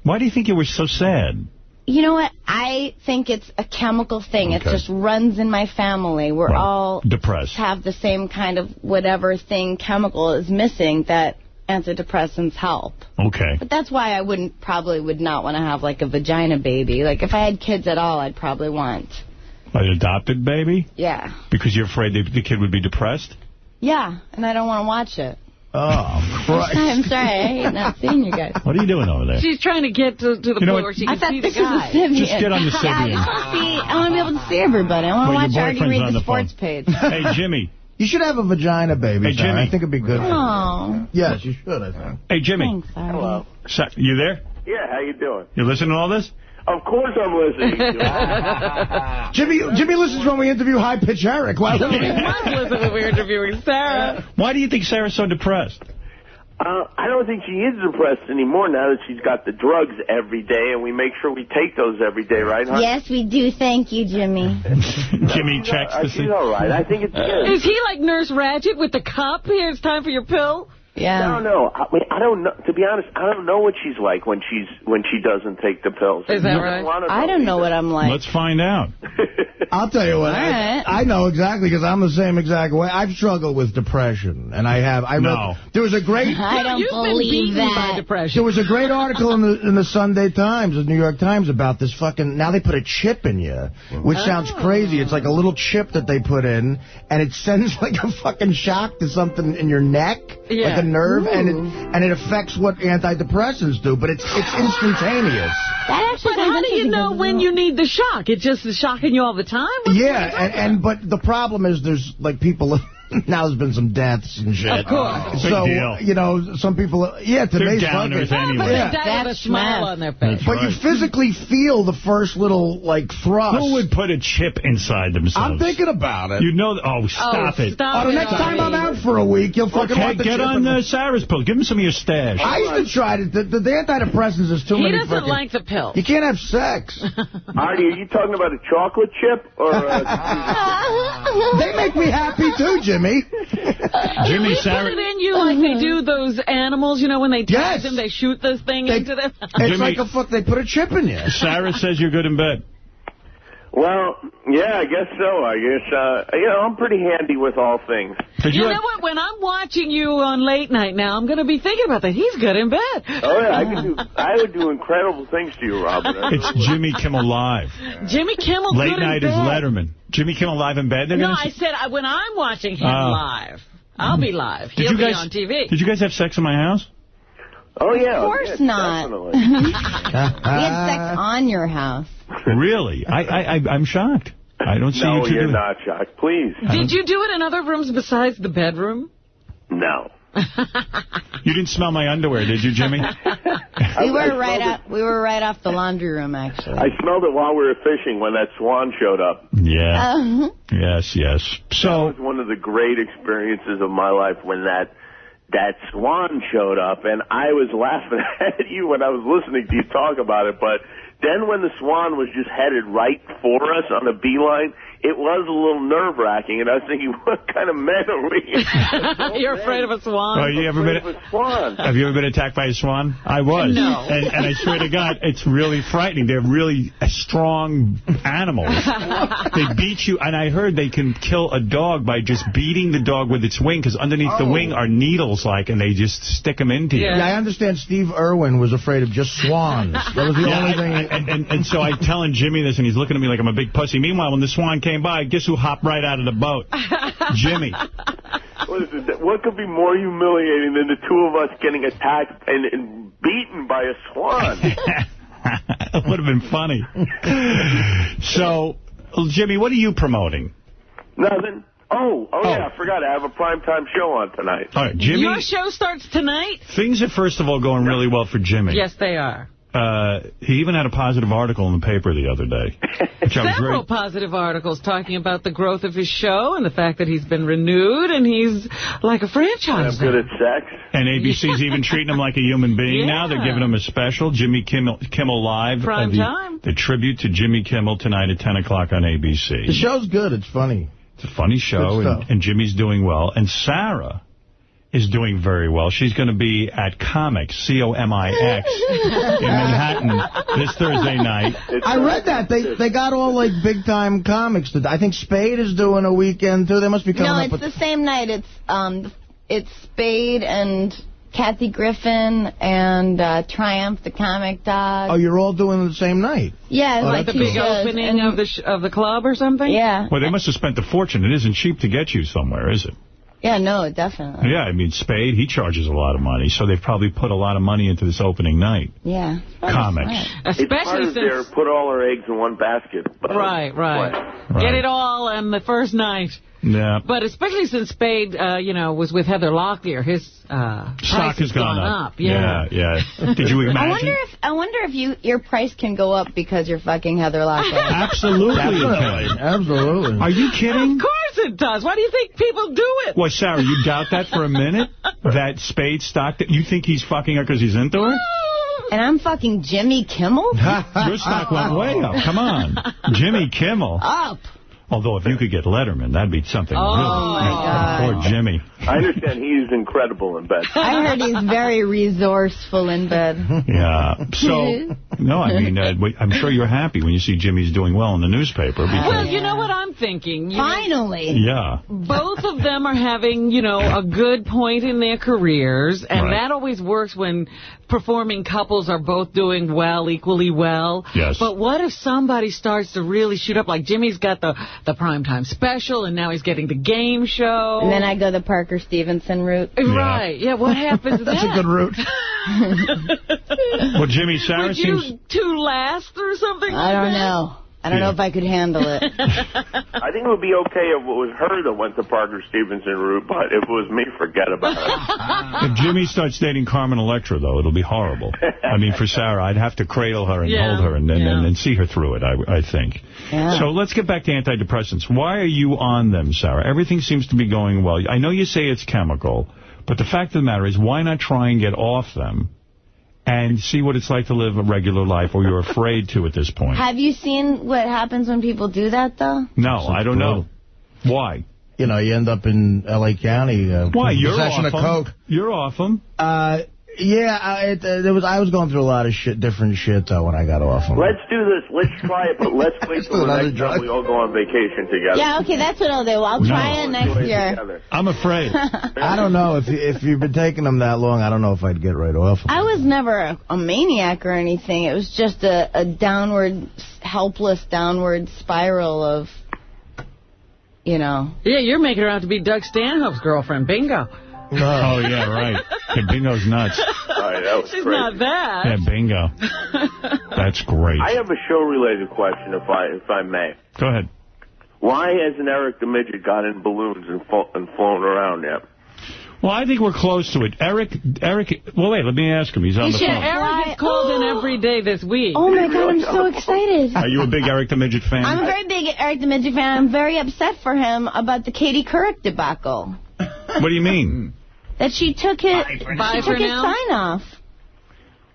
why do you think you were so sad? You know what? I think it's a chemical thing. Okay. It just runs in my family. We're all depressed. Have the same kind of whatever thing chemical is missing that antidepressants help. Okay. But that's why I probably would not want to have a vagina baby. If I had kids at all, I'd probably want an adopted baby? Yeah. Because you're afraid the kid would be depressed? Yeah, and I don't want to watch it. Oh, Christ. I'm sorry, I hate not seeing you guys. What are you doing over there? She's trying to get to the point where she can see the guy. Just get on the Sybian. I want to be able to see everybody. I want to watch Artie read the sports page. Hey, Jimmy. You should have a vagina baby, Hey, Jimmy. I think it'd be good. Oh. Yes, you should, I think. Hey, Jimmy. Thanks, hello. You there? Yeah, how you doing? You listening to all this? Of course I'm listening. Jimmy listens when we interview High Pitch Eric. Why must listen when we're interviewing Sarah. Why do you think Sarah's so depressed? I don't think she is depressed anymore now that she's got the drugs every day, and we make sure we take those every day, right, huh? Yes, we do. Thank you, Jimmy. Jimmy checks to see. She's all right. I think it's good. Is he like Nurse Ratched with the cup? Here, it's time for your pill? Yeah. No. I mean, I don't know. To be honest, I don't know what she's like when she doesn't take the pills. Is that right? I don't know what I'm like. Let's find out. I'll tell you what. Right. I know exactly because I'm the same exact way. I've struggled with depression, and I have. There was a great. I don't believe that. By depression. There was a great article in the Sunday Times, the New York Times, about this fucking. Now they put a chip in you, which sounds crazy. It's like a little chip that they put in, and it sends like a fucking shock to something in your neck, like a nerve, and it affects what antidepressants do, but it's instantaneous. But how do you know when you need the shock? It's just shocking you all the time? But the problem is there's like people. Now there's been some deaths and shit. Of course. So, you know, some people, to They're me, downers anyway. But they die with a smile on their face. But you physically feel the first little, like, thrust. Who would put a chip inside themselves? I'm thinking about it. You know, stop it. The next time I'm out for a week, you'll fucking want the get chip on Sarah's pill. Give him some of your stash. I used to try it. The antidepressants is too many. He doesn't like the pill. You can't have sex. Artie, are you talking about a chocolate chip? Or They make me happy, too, Jimmy. Jimmy, Sarah, put it in you like they do those animals, you know, when they tag them, they shoot this thing into them. It's like they put a chip in you. Sarah says you're good in bed. Well, yeah, I guess so. I guess, I'm pretty handy with all things. You know what? When I'm watching you on late night now, I'm going to be thinking about that. He's good in bed. Oh, yeah, I would do incredible things to you, Robert. It's Jimmy Kimmel Live. Jimmy Kimmel Late night is Letterman. Jimmy Kimmel Live in bed? No, I said when I'm watching him live. I'll be live. He'll be on TV. Did you guys have sex in my house? Oh, yeah. Of course not. We had sex on your house. Really? I'm shocked. I don't see you two No, you're doing not shocked. Please. Did you do it in other rooms besides the bedroom? No. You didn't smell my underwear, did you, Jimmy? We were right off the laundry room, actually. I smelled it while we were fishing when that swan showed up. Yeah. Yes. So that was one of the great experiences of my life when that swan showed up, and I was laughing at you when I was listening to you talk about it, but then when the swan was just headed right for us on a beeline, it was a little nerve-wracking, and I was thinking, what kind of men are we? You're afraid of a swan? Oh, have you ever been attacked by a swan? I was. No. And I swear to God, it's really frightening. They're really strong animals. They beat you, and I heard they can kill a dog by just beating the dog with its wing, because underneath the wing are needles, and they just stick them into you. Yeah, I understand Steve Irwin was afraid of just swans. That was the only thing. And so I'm telling Jimmy this, and he's looking at me like I'm a big pussy. Meanwhile, when the swan came by, guess who hopped right out of the boat? Jimmy. What could be more humiliating than the two of us getting attacked and beaten by a swan? It would have been funny. So, Jimmy, what are you promoting? Nothing. Oh, yeah, I forgot. I have a primetime show on tonight. All right, Jimmy. Your show starts tonight? Things are, first of all, going really well for Jimmy. Yes, they are. He even had a positive article in the paper the other day. Several positive articles talking about the growth of his show and the fact that he's been renewed and he's like a franchise. I'm good at sex. And ABC's even treating him like a human being now. They're giving him a special, Jimmy Kimmel Live. Prime time. The tribute to Jimmy Kimmel tonight at 10 o'clock on ABC. The show's good. It's funny. It's a funny show, and Jimmy's doing well. And Sarah is doing very well. She's going to be at Comics, C-O-M-I-X, in Manhattan this Thursday night. I read that. They got all, big-time comics. I think Spade is doing a weekend, too. They must be coming up with... No, it's the same night. It's Spade and Kathy Griffin and Triumph, the comic dog. Oh, you're all doing the same night? Yeah. Like the big opening of the club or something? Yeah. Well, they must have spent a fortune. It isn't cheap to get you somewhere, is it? Yeah, no, definitely. Yeah, I mean, Spade, he charges a lot of money, so they've probably put a lot of money into this opening night. Yeah. Comics. Especially it's since... put all our eggs in one basket. Right. Get it all on the first night. Yeah. But especially since Spade, was with Heather Locklear, his stock has gone up. Yeah. Did you imagine? I wonder if your price can go up because you're fucking Heather Locklear. Absolutely. Absolutely. Are you kidding? Of course it does. Why do you think people do it? Well, Sarah, you doubt that for a minute? That Spade stock, that you think he's fucking her because he's into her? And I'm fucking Jimmy Kimmel? Your stock went way up. Come on. Jimmy Kimmel. Up. Although if you could get Letterman, that'd be something really. Oh, my God. Poor Jimmy. I understand he's incredible in bed. I heard he's very resourceful in bed. Yeah. So, no, I mean, I'm sure you're happy when you see Jimmy's doing well in the newspaper. Well, you know what I'm thinking? Finally. Yeah. Both of them are having, a good point in their careers, and that always works when performing couples are both doing well, equally well. Yes. But what if somebody starts to really shoot up? Like Jimmy's got the primetime special, and now he's getting the game show. And then I go the Parker Stevenson route. Right. Yeah, what happens then? That's a good route. Well, Jimmy, Sarah seems... Would you two last or something I don't know. I don't know if I could handle it. I think it would be okay if it was her that went the Parker Stevenson route, but if it was me, forget about it. If Jimmy starts dating Carmen Electra, though, it'll be horrible. I mean, for Sarah, I'd have to cradle her and hold her and see her through it, I think. Yeah. So let's get back to antidepressants. Why are you on them, Sarah? Everything seems to be going well. I know you say it's chemical, but the fact of the matter is, why not try and get off them and see what it's like to live a regular life, or you're afraid to at this point? Have you seen what happens when people do that, though? No, I don't know. Why? You end up in L.A. County. Why? You're possession off of them. coke. You're off them. Yeah, I was going through a lot of different shit when I got off them. Let's do this. Let's try it, but let's wait till the next time we all go on vacation together. Yeah, okay, that's what I'll do. I'll try it next year. I'm afraid. I don't know. If you've been taking them that long, I don't know if I'd get right off them. I was never a maniac or anything. It was just a helpless downward spiral of, Yeah, you're making her out to be Doug Stanhope's girlfriend. Bingo. Oh, yeah, right. Yeah, Bingo's nuts. That was She's crazy. not that. Yeah, Bingo. That's great. I have a show-related question, if I may. Go ahead. Why hasn't Eric the Midget got in balloons and flown around yet? Well, I think we're close to it. Eric, well, wait, let me ask him. He's on the phone. Eric has called in every day this week. Oh, my God, I'm so excited. Are you a big Eric the Midget fan? I'm a very big Eric the Midget fan. I'm very upset for him about the Katie Couric debacle. What do you mean? That she took his sign-off.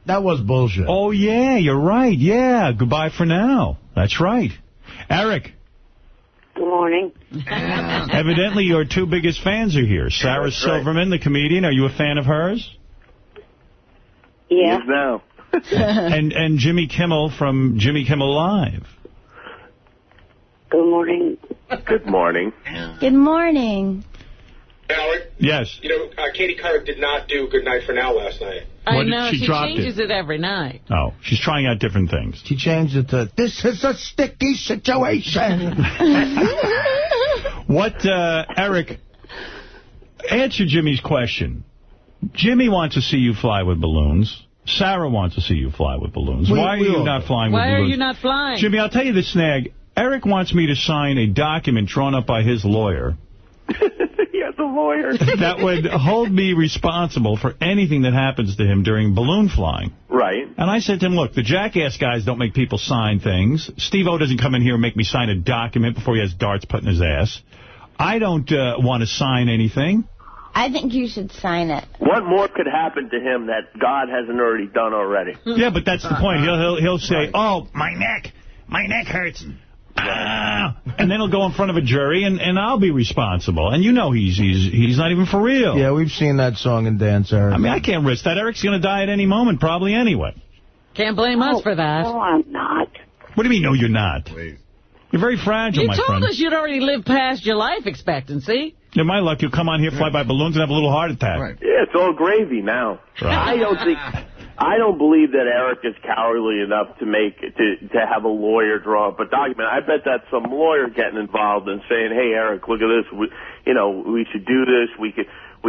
That was bullshit. Oh, yeah, you're right. Yeah, goodbye for now. That's right. Eric. Good morning. Evidently, your two biggest fans are here. Sarah Silverman, the comedian. Are you a fan of hers? Yeah. No. and Jimmy Kimmel from Jimmy Kimmel Live. Good morning. Good morning. Good morning. Howard? Yes. Katie Couric did not do Good Night for Now last night. I know, she changes it every night. Oh, she's trying out different things. She changed it to, this is a sticky situation. Eric, answer Jimmy's question. Jimmy wants to see you fly with balloons. Sarah wants to see you fly with balloons. Why are you not flying with balloons? Why are you not flying? Jimmy, I'll tell you the snag. Eric wants me to sign a document drawn up by his lawyer. He has a lawyer. That would hold me responsible for anything that happens to him during balloon flying. Right. And I said to him, look, the Jackass guys don't make people sign things. Steve-O doesn't come in here and make me sign a document before he has darts put in his ass. I don't want to sign anything. I think you should sign it. What more could happen to him that God hasn't already done already? Yeah, but that's the point. He'll say, oh, my neck hurts. And then he'll go in front of a jury, and I'll be responsible. And he's not even for real. Yeah, we've seen that song and dance, Eric. I mean, I can't risk that. Eric's going to die at any moment, probably anyway. Can't blame us for that. No, I'm not. What do you mean, no, you're not? Please. You're very fragile, my friend. You told us you'd already lived past your life expectancy. Yeah, my luck, you'll come on here, fly by balloons, and have a little heart attack. Right. Yeah, it's all gravy now. Right. I don't believe that Eric is cowardly enough to have a lawyer draw up a document. I bet that's some lawyer getting involved and saying, "Hey, Eric, look at this. We should do this. We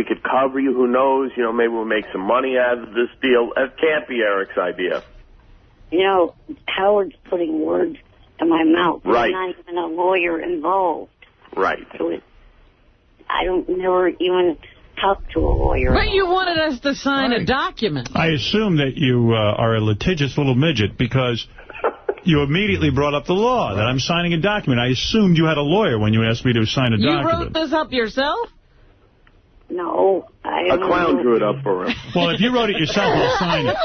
could cover you. Who knows? Maybe we'll make some money out of this deal." It can't be Eric's idea. Howard's putting words in my mouth. Right. There's not even a lawyer involved. Right. So I don't never even talk to a lawyer. But you wanted us to sign a document. I assume that you are a litigious little midget because you immediately brought up the law, that I'm signing a document. I assumed you had a lawyer when you asked me to sign a document. You wrote this up yourself? No. A clown drew it up for him. Well, if you wrote it yourself, he'll sign it.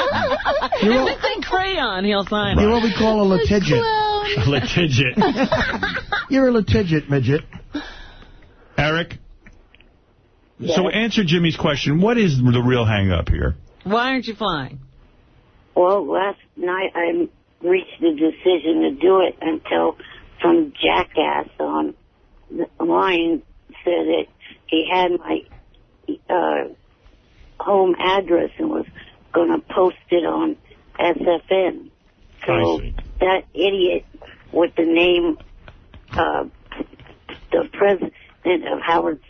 If it's in crayon, he'll sign it. You're what we call a litigant. A litigant. You're a litigious midget. Eric? Yes. So answer Jimmy's question. What is the real hang-up here? Why aren't you flying? Well, last night I reached the decision to do it until some jackass on the line said that he had my home address and was going to post it on SFN. So that idiot with the name, the president of Howard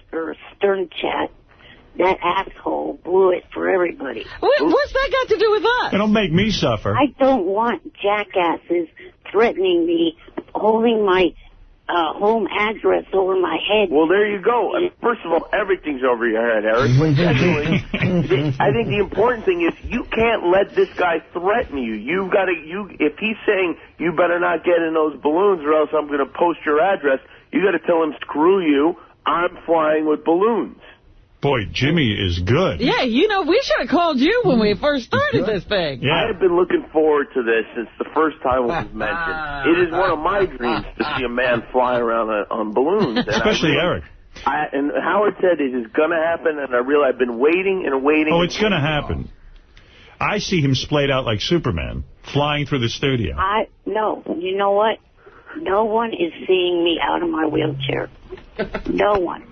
Stern Chat, that asshole blew it for everybody. What's that got to do with us? It'll make me suffer. I don't want jackasses threatening me, holding my home address over my head. Well, there you go. First of all, everything's over your head, Eric. Secondly, I think the important thing is you can't let this guy threaten you. You've got to. If he's saying you better not get in those balloons or else I'm going to post your address, you got to tell him, screw you. I'm flying with balloons. Boy, Jimmy is good. Yeah, you know, we should have called you when we first started this thing. Yeah. I have been looking forward to this since the first time it was mentioned. It is one of my dreams to see a man fly around on balloons. Especially Eric. And Howard said it is going to happen, and I realize I've been waiting and waiting. Oh, it's going to happen. I see him splayed out like Superman, flying through the studio. No, you know what? No one is seeing me out of my wheelchair. No one.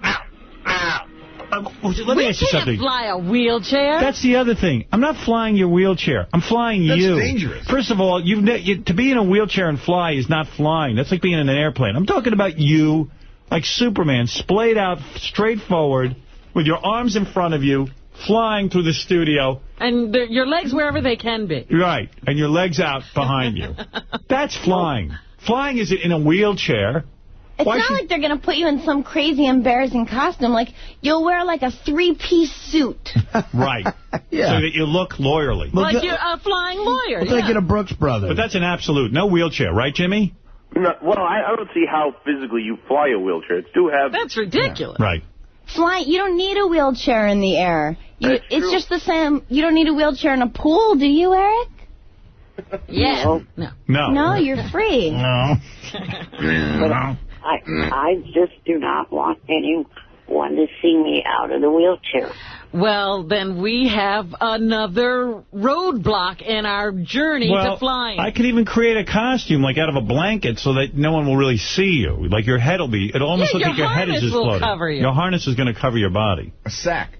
Let me ask you something. We can't fly a wheelchair. That's the other thing. I'm not flying your wheelchair. I'm flying you. That's dangerous. First of all, to be in a wheelchair and fly is not flying. That's like being in an airplane. I'm talking about you, like Superman, splayed out, straight forward, with your arms in front of you, flying through the studio. And your legs wherever they can be. Right. And your legs out behind you. That's flying. Flying is in a wheelchair. It's not like they're going to put you in some crazy, embarrassing costume. Like, you'll wear, like, a three-piece suit. Right. Yeah. So that you look lawyerly. Like you're a flying lawyer. We'll take you to Brooks Brothers. But that's an absolute. No wheelchair. Right, Jimmy? No, well, I don't see how physically you fly a wheelchair. It's too heavy. That's ridiculous. Yeah. Right. You don't need a wheelchair in the air. It's just the same. You don't need a wheelchair in a pool, do you, Eric? Yeah. No, you're free. No. I just do not want anyone to see me out of the wheelchair. Well, then we have another roadblock in our journey to flying. I could even create a costume, like out of a blanket, so that no one will really see you. Like your head will be, it'll almost look like your head is just floating. Cover you. Your harness is going to cover your body. A sack.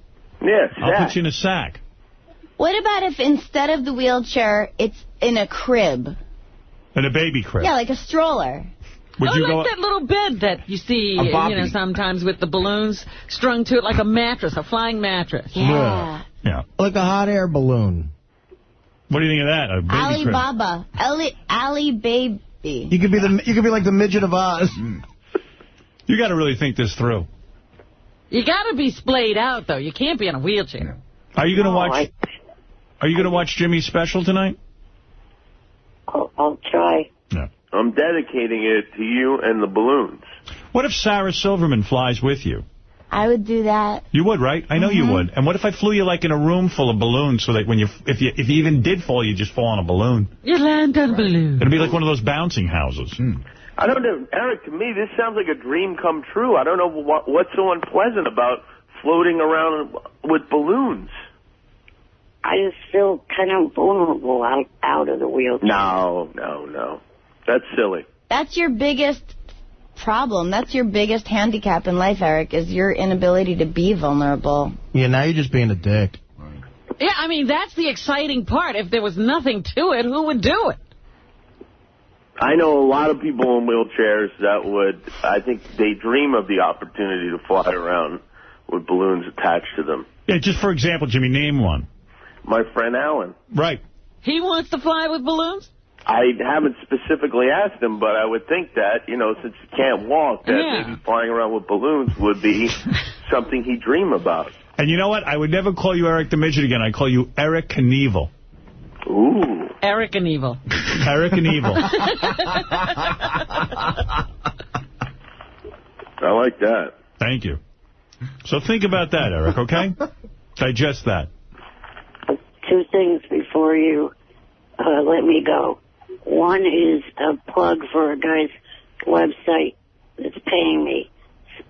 Yeah, I'll put you in a sack. What about if instead of the wheelchair, it's in a crib? In a baby crib? Yeah, like a stroller. Would you like that little bed that you see, sometimes with the balloons strung to it like a mattress, a flying mattress. Yeah. Yeah. Like a hot air balloon. What do you think of that? A baby crib. Alibaba. Ali Baby. You could be like the midget of Oz. You got to really think this through. You got to be splayed out, though. You can't be in a wheelchair. Are you going to watch? Are you going to watch Jimmy's special tonight? I'll try. Yeah. I'm dedicating it to you and the balloons. What if Sarah Silverman flies with you? I would do that. You would, right? I know you would. And what if I flew you like in a room full of balloons so that when if you even did fall, you just fall on a balloon? You land on a balloon. It'd be like one of those bouncing houses. I don't know, Eric, to me, this sounds like a dream come true. I don't know what's so unpleasant about floating around with balloons. I just feel kind of vulnerable out of the wheelchair. No. That's silly. That's your biggest problem. That's your biggest handicap in life, Eric, is your inability to be vulnerable. Yeah, now you're just being a dick. Yeah, I mean, that's the exciting part. If there was nothing to it, who would do it? I know a lot of people in wheelchairs that would, I think they dream of the opportunity to fly around with balloons attached to them. Yeah, just for example, Jimmy, name one. My friend Alan. Right. He wants to fly with balloons? I haven't specifically asked him, but I would think that, since he can't walk, that maybe flying around with balloons would be something he'd dream about. And you know what? I would never call you Eric the Midget again. I'd call you Eric Knievel. Ooh. Eric and Evil. Eric and Evil. I like that. Thank you. So think about that, Eric, okay? Digest that. 2 things before you let me go. One is a plug for a guy's website, that's paying me.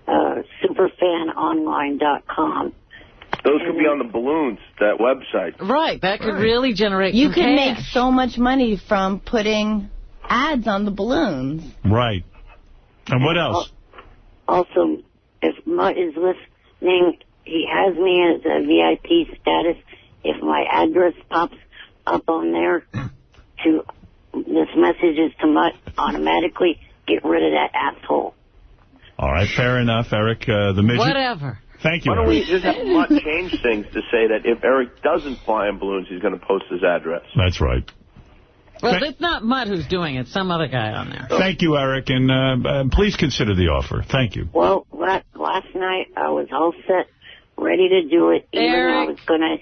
Superfanonline.com. Those could be on the balloons, that website. Right, that could really generate You some can cash. make so much money from putting ads on the balloons. Right. And what else? Also, if Mutt is listening, he has me as a VIP status. If my address pops up on there, this message is to Mutt, automatically get rid of that asshole. All right, fair enough, Eric. The midget. Whatever. Thank you, Why don't Eric. we just have Mutt change things to say that if Eric doesn't fly in balloons, he's going to post his address? That's right. Well, it's not Mutt who's doing it. Some other guy on there. Thank you, Eric, and please consider the offer. Thank you. Well, last night I was all set, ready to do it. Even I was going to...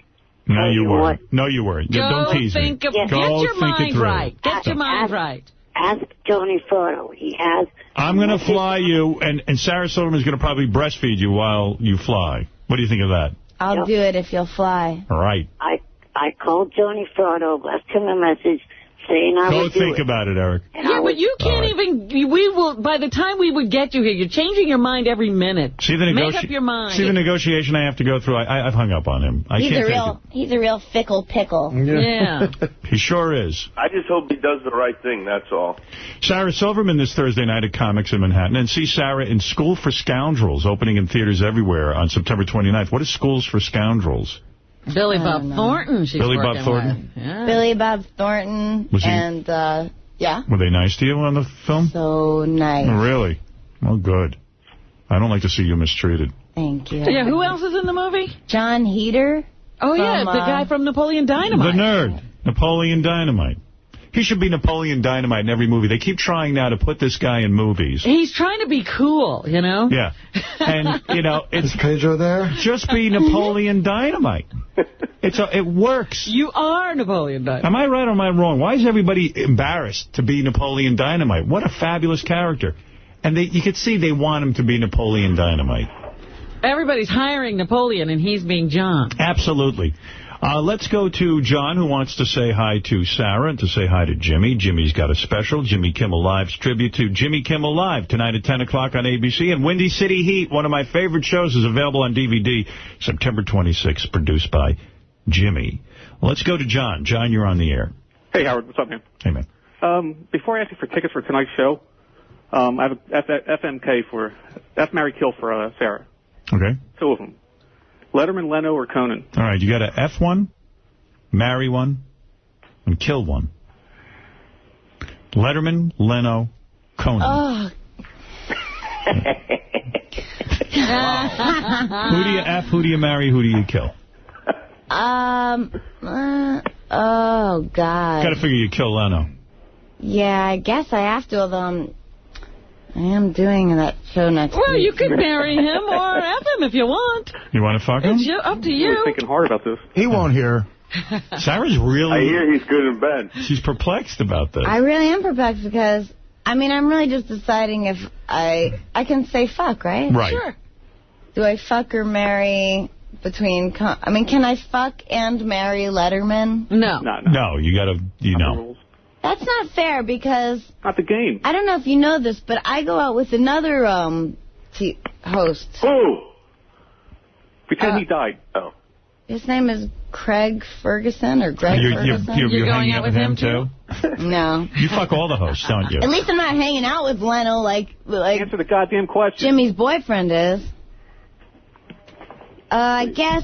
No, you weren't. No, you weren't. Don't tease me. Get your mind right. Get your mind right. Ask Tony Furto. He has... I'm going to fly you, and Sarah Silverman's going to probably breastfeed you while you fly. What do you think of that? I'll do it if you'll fly. All right. I called Tony Furto, left him a message saying I would do it. Go think about it, Eric. Yeah, but you can't even... We will. By the time we would get you here, you're changing your mind every minute. Make up your mind. See the negotiation I have to go through? I've hung up on him. I can't take it. He's a real fickle pickle. Yeah. He sure is. I just hope he does the right thing, that's all. Sarah Silverman this Thursday night at Comics in Manhattan. And see Sarah in School for Scoundrels, opening in theaters everywhere on September 29th. What is Schools for Scoundrels? Billy Bob Thornton she's Billy working Bob Thornton? with. Yeah. Billy Bob Thornton yeah. Were they nice to you on the film? So nice. Really? Well, good. I don't like to see you mistreated. Thank you. Yeah, who else is in the movie? John Heder. Oh, yeah, the guy from Napoleon Dynamite. The nerd, Napoleon Dynamite. He should be Napoleon Dynamite in every movie. They keep trying now to put this guy in movies. He's trying to be cool, you know? Yeah. And, it's... Is Pedro there? Just be Napoleon Dynamite. It works. You are Napoleon Dynamite. Am I right or am I wrong? Why is everybody embarrassed to be Napoleon Dynamite? What a fabulous character. And you could see they want him to be Napoleon Dynamite. Everybody's hiring Napoleon, and he's being John. Absolutely. Let's go to John, who wants to say hi to Sarah and to say hi to Jimmy. Jimmy's got a special, Jimmy Kimmel Live's tribute to Jimmy Kimmel Live, tonight at 10 o'clock on ABC. And Windy City Heat, one of my favorite shows, is available on DVD September 26th, produced by Jimmy. Let's go to John. John, you're on the air. Hey, Howard. What's up, man? Hey, man. Before I ask you for tickets for tonight's show, I have a FMK for F, Marry, Kill for Sarah. Okay. Two of them. Letterman, Leno, or Conan? All right, you got to F one, marry one, and kill one. Letterman, Leno, Conan. Oh. Who do you F, who do you marry, who do you kill? Oh, God. Got to figure you kill Leno. Yeah, I guess I have to, although I am doing that show next week. Well, you could marry him or F him if you want. You want to fuck him? It's up to you. I'm thinking hard about this. He won't hear. Sarah's really... I hear he's good in bed. She's perplexed about this. I really am perplexed because, I'm really just deciding if I can say fuck, right? Right. Sure. Do I fuck or marry between... can I fuck and marry Letterman? No. No, you got to, That's not fair because... Not the game. I don't know if you know this, but I go out with another host. Who? Pretend he died. Oh. His name is Craig Ferguson or Greg Ferguson. You're hanging out with him, too? No. You fuck all the hosts, don't you? At least I'm not hanging out with Leno like answer the goddamn question. Jimmy's boyfriend is. I guess,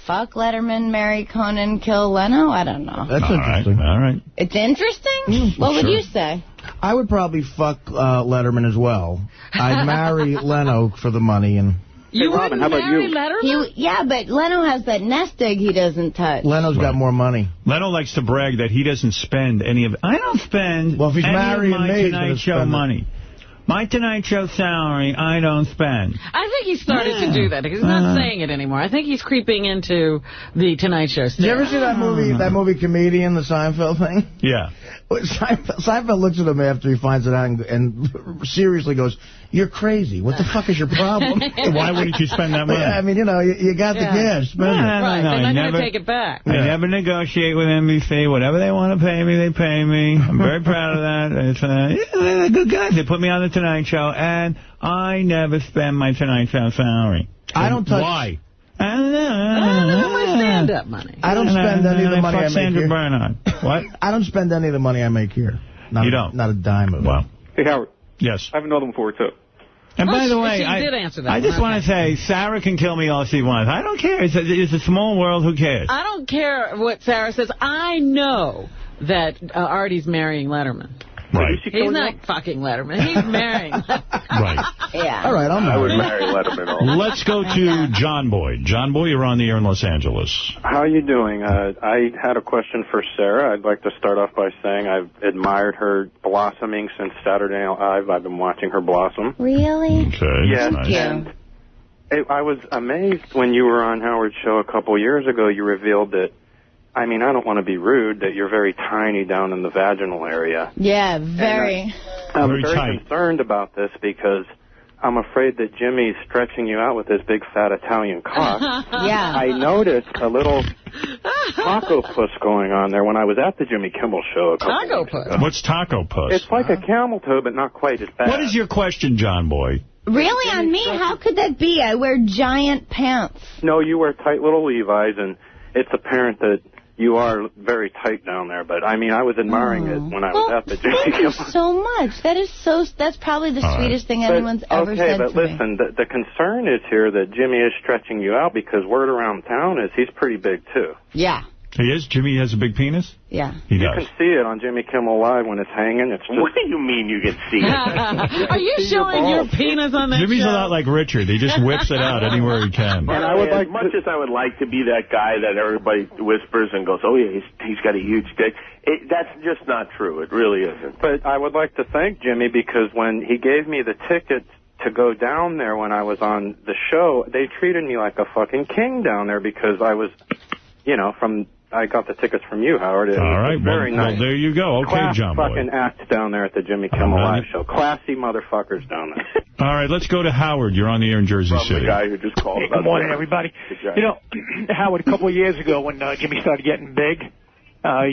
fuck Letterman, marry Conan, kill Leno? I don't know. That's interesting. All right. It's interesting? What would you say? I would probably fuck Letterman as well. I'd marry Leno for the money. And You wouldn't marry Letterman? Yeah, but Leno has that nest egg he doesn't touch. Leno's got more money. Leno likes to brag that he doesn't spend any of it. I don't spend well, if he's any marrying of my me, Tonight Show money. My Tonight Show salary, I don't spend. I think he started to do that. He's not saying it anymore. I think he's creeping into the Tonight Show stuff. Did you ever see that movie Comedian, the Seinfeld thing? Yeah. Seinfeld looks at him after he finds it out and seriously goes, "You're crazy. What the fuck is your problem?" Why wouldn't you spend that money? I mean, you know, you got the cash. Spend it. Right, they're not going to take it back. I never negotiate with NBC. Whatever they want to pay me, they pay me. I'm very proud of that. It's, they're good guys. They put me on the Tonight Show, and I never spend my Tonight Show salary. I don't touch... Why? I don't know my stand-up money. I don't spend any of the money I make Sandra here. Bernard. What? I don't spend any of the money I make here. You don't? Not a dime of it. Wow. Hey, Howard. Yes. I have another one for you, too. And by the way, she did answer that I just want to say, Sarah can kill me all she wants. I don't care. It's a small world. Who cares? I don't care what Sarah says. I know that Artie's marrying Letterman. Right. He's not fucking Letterman. He's marrying Letterman. Right. Yeah. All right, I would marry Letterman also. Let's go to John Boy. John Boy, you're on the air in Los Angeles. How are you doing? I had a question for Sarah. I'd like to start off by saying I've admired her blossoming since Saturday Night Live. I've been watching her blossom. Really? Okay. Yes. Nice. And I was amazed when you were on Howard's show a couple years ago. You revealed that, I mean, I don't want to be rude, that you're very tiny down in the vaginal area. Yeah, very. I'm Very very tight. concerned about this because I'm afraid that Jimmy's stretching you out with his big fat Italian cock. Yeah. I noticed a little taco puss going on there when I was at the Jimmy Kimmel show a couple Taco weeks puss? ago. What's taco puss? It's like a camel toe, but not quite as bad. What is your question, John Boy? Really, on me? How could that be? I wear giant pants. No, you wear tight little Levi's, and it's apparent that you are very tight down there. But, I mean, I was admiring it when I was at the Jimmy Thank you Kimmel. so much. That's probably the sweetest thing anyone's ever said but to me. listen, the concern is here that Jimmy is stretching you out because word around town is he's pretty big, too. Yeah. He is? Jimmy has a big penis? Yeah. He You does. can see it on Jimmy Kimmel Live when it's hanging. It's just... What do you mean you can see it? Are you showing your penis on that Jimmy's show? a lot like Richard. He just whips it out anywhere he can. And I would as much as I would like to be that guy that everybody whispers and goes, "Oh yeah, he's got a huge dick." That's just not true. It really isn't. But I would like to thank Jimmy because when he gave me the tickets to go down there when I was on the show, they treated me like a fucking king down there because I was, you know, I got the tickets from you, Howard. It All was right. very nice. Well, there you go. Okay, Class John Boy. fucking act down there at the Jimmy Kimmel Live show. Classy motherfuckers down there. All right, let's go to Howard. You're on the air in Jersey City. The guy who just called. Hey, good morning, everybody. You know, Howard, a couple of years ago when Jimmy started getting big,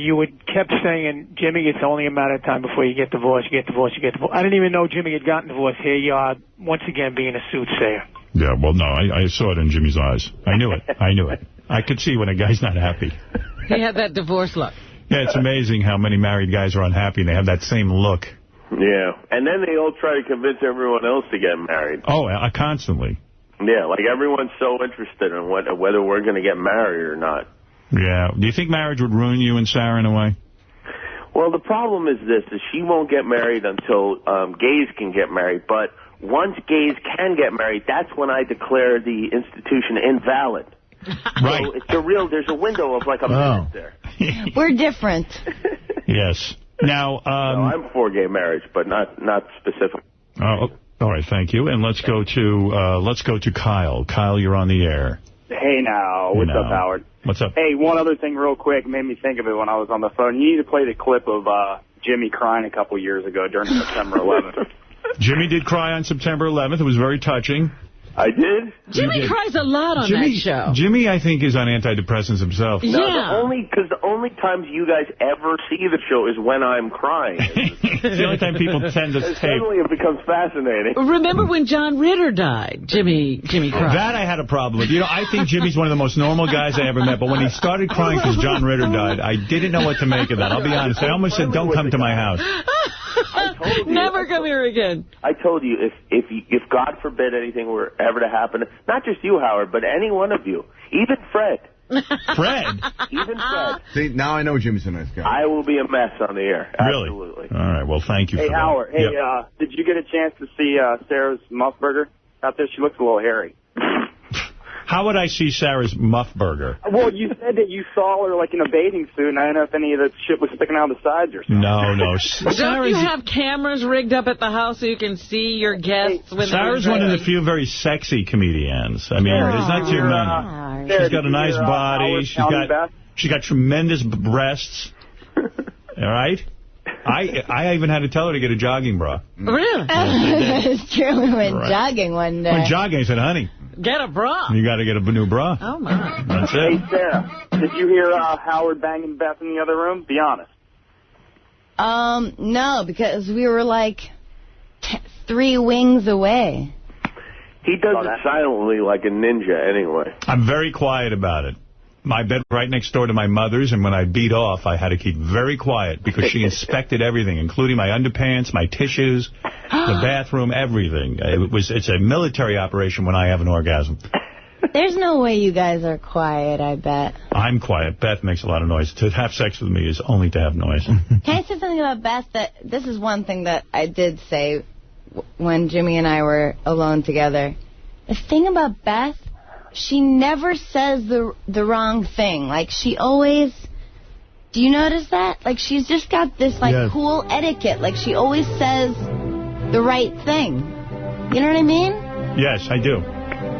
you kept saying, Jimmy, it's only a matter of time before you get divorced, you get divorced, you get divorced. I didn't even know Jimmy had gotten divorced. Here you are, once again, being a soothsayer. Yeah, well, no, I saw it in Jimmy's eyes. I knew it. I knew it. I could see when a guy's not happy. He had that divorce look. Yeah, it's amazing how many married guys are unhappy and they have that same look. Yeah, and then they all try to convince everyone else to get married. Oh, constantly. Yeah, like everyone's so interested in whether we're going to get married or not. Yeah. Do you think marriage would ruin you and Sarah in a way? Well, the problem is this, is she won't get married until gays can get married. But once gays can get married, that's when I declare the institution invalid. Right. So there's a window of like a minute there. We're different. Yes. Now, I'm for gay marriage, but not specific. Oh, all right, thank you. And let's go to Kyle. Kyle, you're on the air. Hey now, what's up, Howard? What's up? Hey, one other thing real quick made me think of it when I was on the phone. You need to play the clip of Jimmy crying a couple years ago during September 11th. Jimmy did cry on September 11th. It was very touching. I did? Jimmy cries a lot on that show. Jimmy, I think, is on antidepressants himself. Yeah. No, the only times you guys ever see the show is when I'm crying. It's the only time people tend to tape. Suddenly it becomes fascinating. Remember when John Ritter died? Jimmy cried. That I had a problem with. You know, I think Jimmy's one of the most normal guys I ever met, but when he started crying because John Ritter died, I didn't know what to make of that. I'll be honest. I almost said, don't come to my house. Never come here again. I told you, if God forbid anything were ever to happen, not just you, Howard, but any one of you, even Fred. Fred? Even Fred. See, now I know Jimmy's a nice guy. I will be a mess on the air. Really? Absolutely. All right, well, thank you for that. Howard, hey, Yep. did you get a chance to see Sarah's muff burger out there? She looks a little hairy. How would I see Sarah's muff burger? Well, you said that you saw her, like, in a bathing suit, and I don't know if any of that shit was sticking out of the sides or something. No. Don't you have cameras rigged up at the house so you can see your guests? When Sarah's one of the few very sexy comedians. I mean, there's not too many. She's got a nice body. She's got tremendous breasts. All right? I even had to tell her to get a jogging bra. Really? It's true. We went jogging one day. Went jogging. I said, honey. Get a bra. You got to get a new bra. Oh, my. That's it. Hey, Sarah, did you hear Howard banging Beth in the other room? Be honest. No, because we were like 3 wings away. He does it silently like a ninja anyway. I'm very quiet about it. My bed right next door to my mother's, and when I beat off, I had to keep very quiet because she inspected everything, including my underpants, my tissues, the bathroom, everything. It's a military operation when I have an orgasm. There's no way you guys are quiet, I bet. I'm quiet. Beth makes a lot of noise. To have sex with me is only to have noise. Can I say something about Beth? That this is one thing that I did say when Jimmy and I were alone together. The thing about Beth, she never says the wrong thing. Like, she always... Do you notice that? Like, she's just got this, like, cool etiquette. Like, she always says the right thing. You know what I mean? Yes, I do.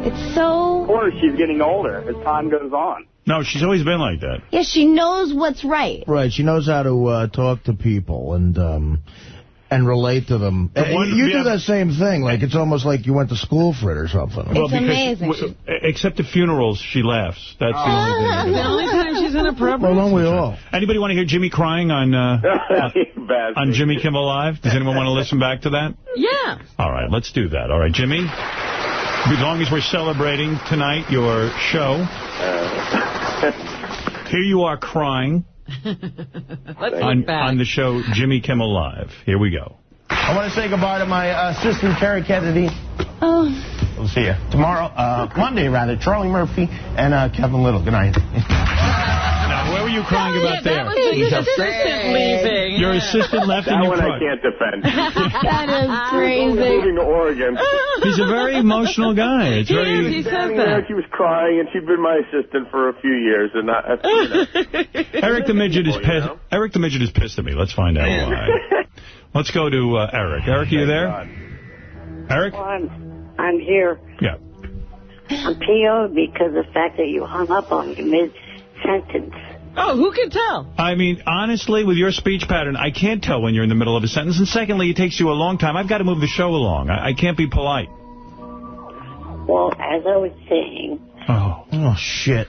It's so... Of course, she's getting older as time goes on. No, she's always been like that. Yeah, she knows what's right. Right, she knows how to talk to people and relate to them. You do that same thing. Like, it's almost like you went to school for it or something. It's amazing. Except at funerals, she laughs. That's the only thing. The only time she's inappropriate. Well, don't we all? Anybody want to hear Jimmy crying on Jimmy Kimmel Live? Does anyone want to listen back to that? Yeah. All right, let's do that. All right, Jimmy? As long as we're celebrating tonight your show, here you are crying on the show Jimmy Kimmel Live. Here we go. I want to say goodbye to my assistant, Terry Kennedy. Oh. We'll see you tomorrow, Monday, rather. Charlie Murphy and Kevin Little. Good night. Now, where were you crying about there? He's assistant leaving. Your assistant left and you cried. That one I can't defend. That is crazy. Moving to Oregon. He's a very emotional guy. It's he says that. She was crying, and she'd been my assistant for a few years, and Eric the Midget is pissed. Eric the Midget is pissed at me. Let's find out why. Let's go to Eric. Eric, are you there? Eric? Well, I'm here. Yeah. I'm PO'd because of the fact that you hung up on me mid-sentence. Oh, who can tell? I mean, honestly, with your speech pattern, I can't tell when you're in the middle of a sentence. And secondly, it takes you a long time. I've got to move the show along. I can't be polite. Well, as I was saying... Oh, shit.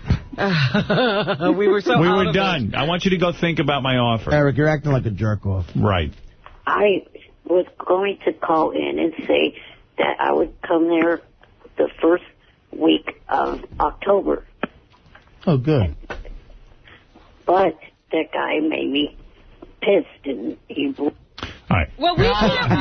We were so We were done. I want you to go think about my offer. Eric, you're acting like a jerk-off. Right. I was going to call in and say that I would come there the first week of October. Oh, good. But that guy made me pissed, and he... All right. Well, we can't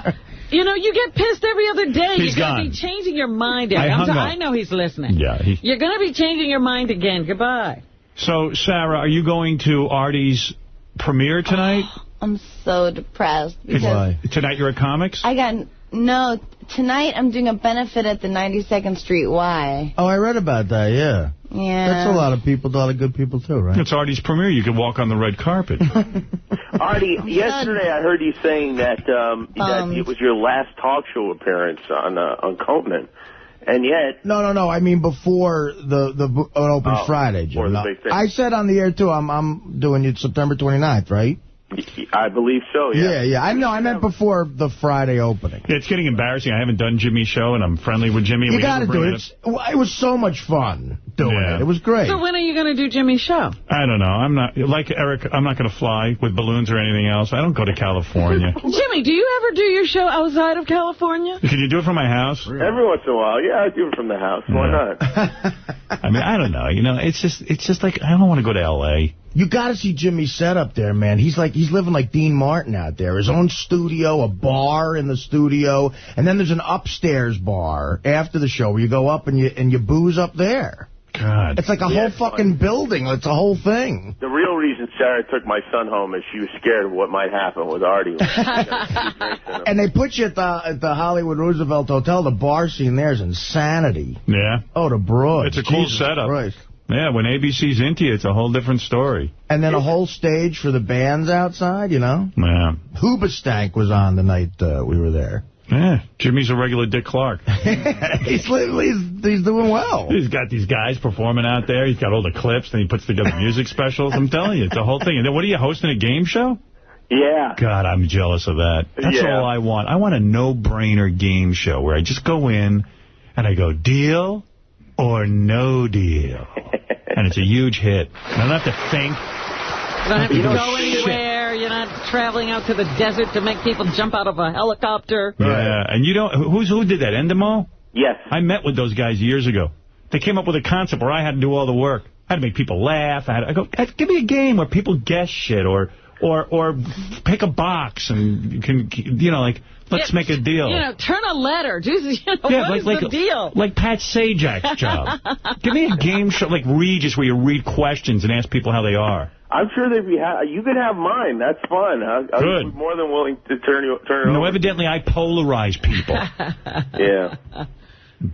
wait. You know, you get pissed every other day. He's You're going gone. to be changing your mind. Eric. I know he's listening. Yeah. You're going to be changing your mind again. Goodbye. So, Sarah, are you going to Artie's premiere tonight? I'm so depressed. Why? Tonight you're at Comics? No, tonight I'm doing a benefit at the 92nd Street Y. Oh, I read about that, yeah. Yeah. That's a lot of people, a lot of good people, too, right? It's Artie's premiere. You can walk on the red carpet. Artie, yesterday I heard you saying that it was your last talk show appearance on Conan. And yet... No. I mean, before the Open Friday, Jim. The big thing. I said on the air, too, I'm doing it September 29th, right? I believe so, yeah. Yeah. I meant before the Friday opening. Yeah, it's getting embarrassing. I haven't done Jimmy's show, and I'm friendly with Jimmy. You got to do it. It was so much fun doing it. It was great. So when are you going to do Jimmy's show? I don't know. I'm not, like Eric, I'm not going to fly with balloons or anything else. I don't go to California. Jimmy, do you ever do your show outside of California? Can you do it from my house? Every once in a while. Yeah, I do it from the house. Why not? I mean, I don't know. You know, it's just like, I don't want to go to L.A. You got to see Jimmy's set up there, man. He's living like Dean Martin out there. His own studio, a bar in the studio, and then there's an upstairs bar after the show where you go up and you booze up there. God. It's like a whole fucking building. It's a whole thing. The real reason Sarah took my son home is she was scared of what might happen with Artie. And they put you at the Hollywood Roosevelt Hotel. The bar scene there is insanity. Yeah. Oh, the broad. It's a cool Jesus setup. Christ. Yeah, when ABC's into you, it's a whole different story. And then a whole stage for the bands outside, you know? Yeah. Hoobastank was on the night we were there. Yeah, Jimmy's a regular Dick Clark. He's doing well. He's got these guys performing out there. He's got all the clips, and he puts together music specials. I'm telling you, it's a whole thing. And then what are you, hosting a game show? Yeah. God, I'm jealous of that. That's all I want. I want a no-brainer game show where I just go in and I go, deal or no deal. And it's a huge hit. I don't have to think. You don't have to go anywhere. You're not traveling out to the desert to make people jump out of a helicopter. Yeah, and you don't... Who did that, Endemol? Yes. I met with those guys years ago. They came up with a concept where I had to do all the work. I had to make people laugh. I go, give me a game where people guess shit or pick a box and you can, like, let's make a deal. Turn a letter. What is the deal? Like Pat Sajak's job. Give me a game show like Regis where you read questions and ask people how they are. I'm sure they'd be you could have mine. That's fun. I'd be more than willing to turn it over. Evidently I polarize people. Yeah.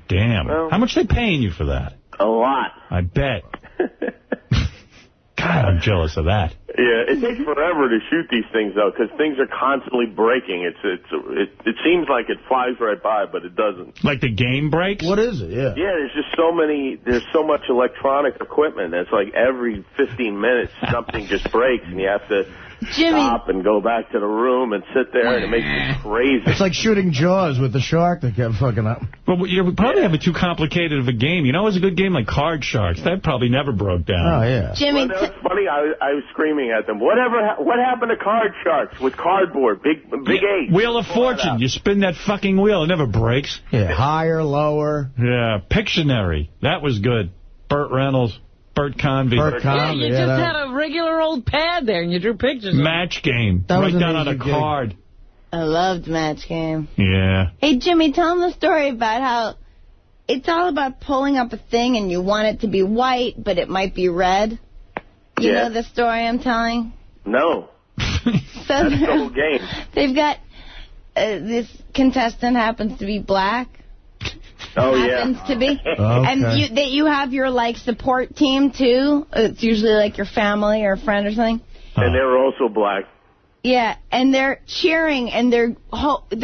Damn. Well, how much are they paying you for that? A lot. I bet. God, I'm jealous of that. Yeah, it takes forever to shoot these things, though, because things are constantly breaking. It seems like it flies right by, but it doesn't. Like the game breaks? What is it? Yeah. Yeah, there's so much electronic equipment. It's like every 15 minutes something just breaks, and you have to stop and go back to the room and sit there, and it makes me crazy. It's like shooting Jaws with the shark that kept fucking up. Well, you probably have it too complicated of a game. It was a good game like Card Sharks. That probably never broke down. Oh, yeah. Jimmy, well, that's funny. I was screaming at them. What happened to Card Sharks with cardboard? Big eight. Wheel of Fortune. You spin that fucking wheel. It never breaks. Yeah, higher, lower. Yeah, Pictionary. That was good. Burt Reynolds. Burt Convey. You just had a regular old pad there, and you drew pictures. Match Game. Right down on a card. I loved Match Game. Yeah. Hey, Jimmy, tell them the story about how it's all about pulling up a thing, and you want it to be white, but it might be red. You know the story I'm telling? No. That's the whole game. They've got this contestant happens to be black. Oh, happens to be. Okay. And you have your, support team, too. It's usually, your family or a friend or something. And they're also black. Yeah, and they're cheering, and they're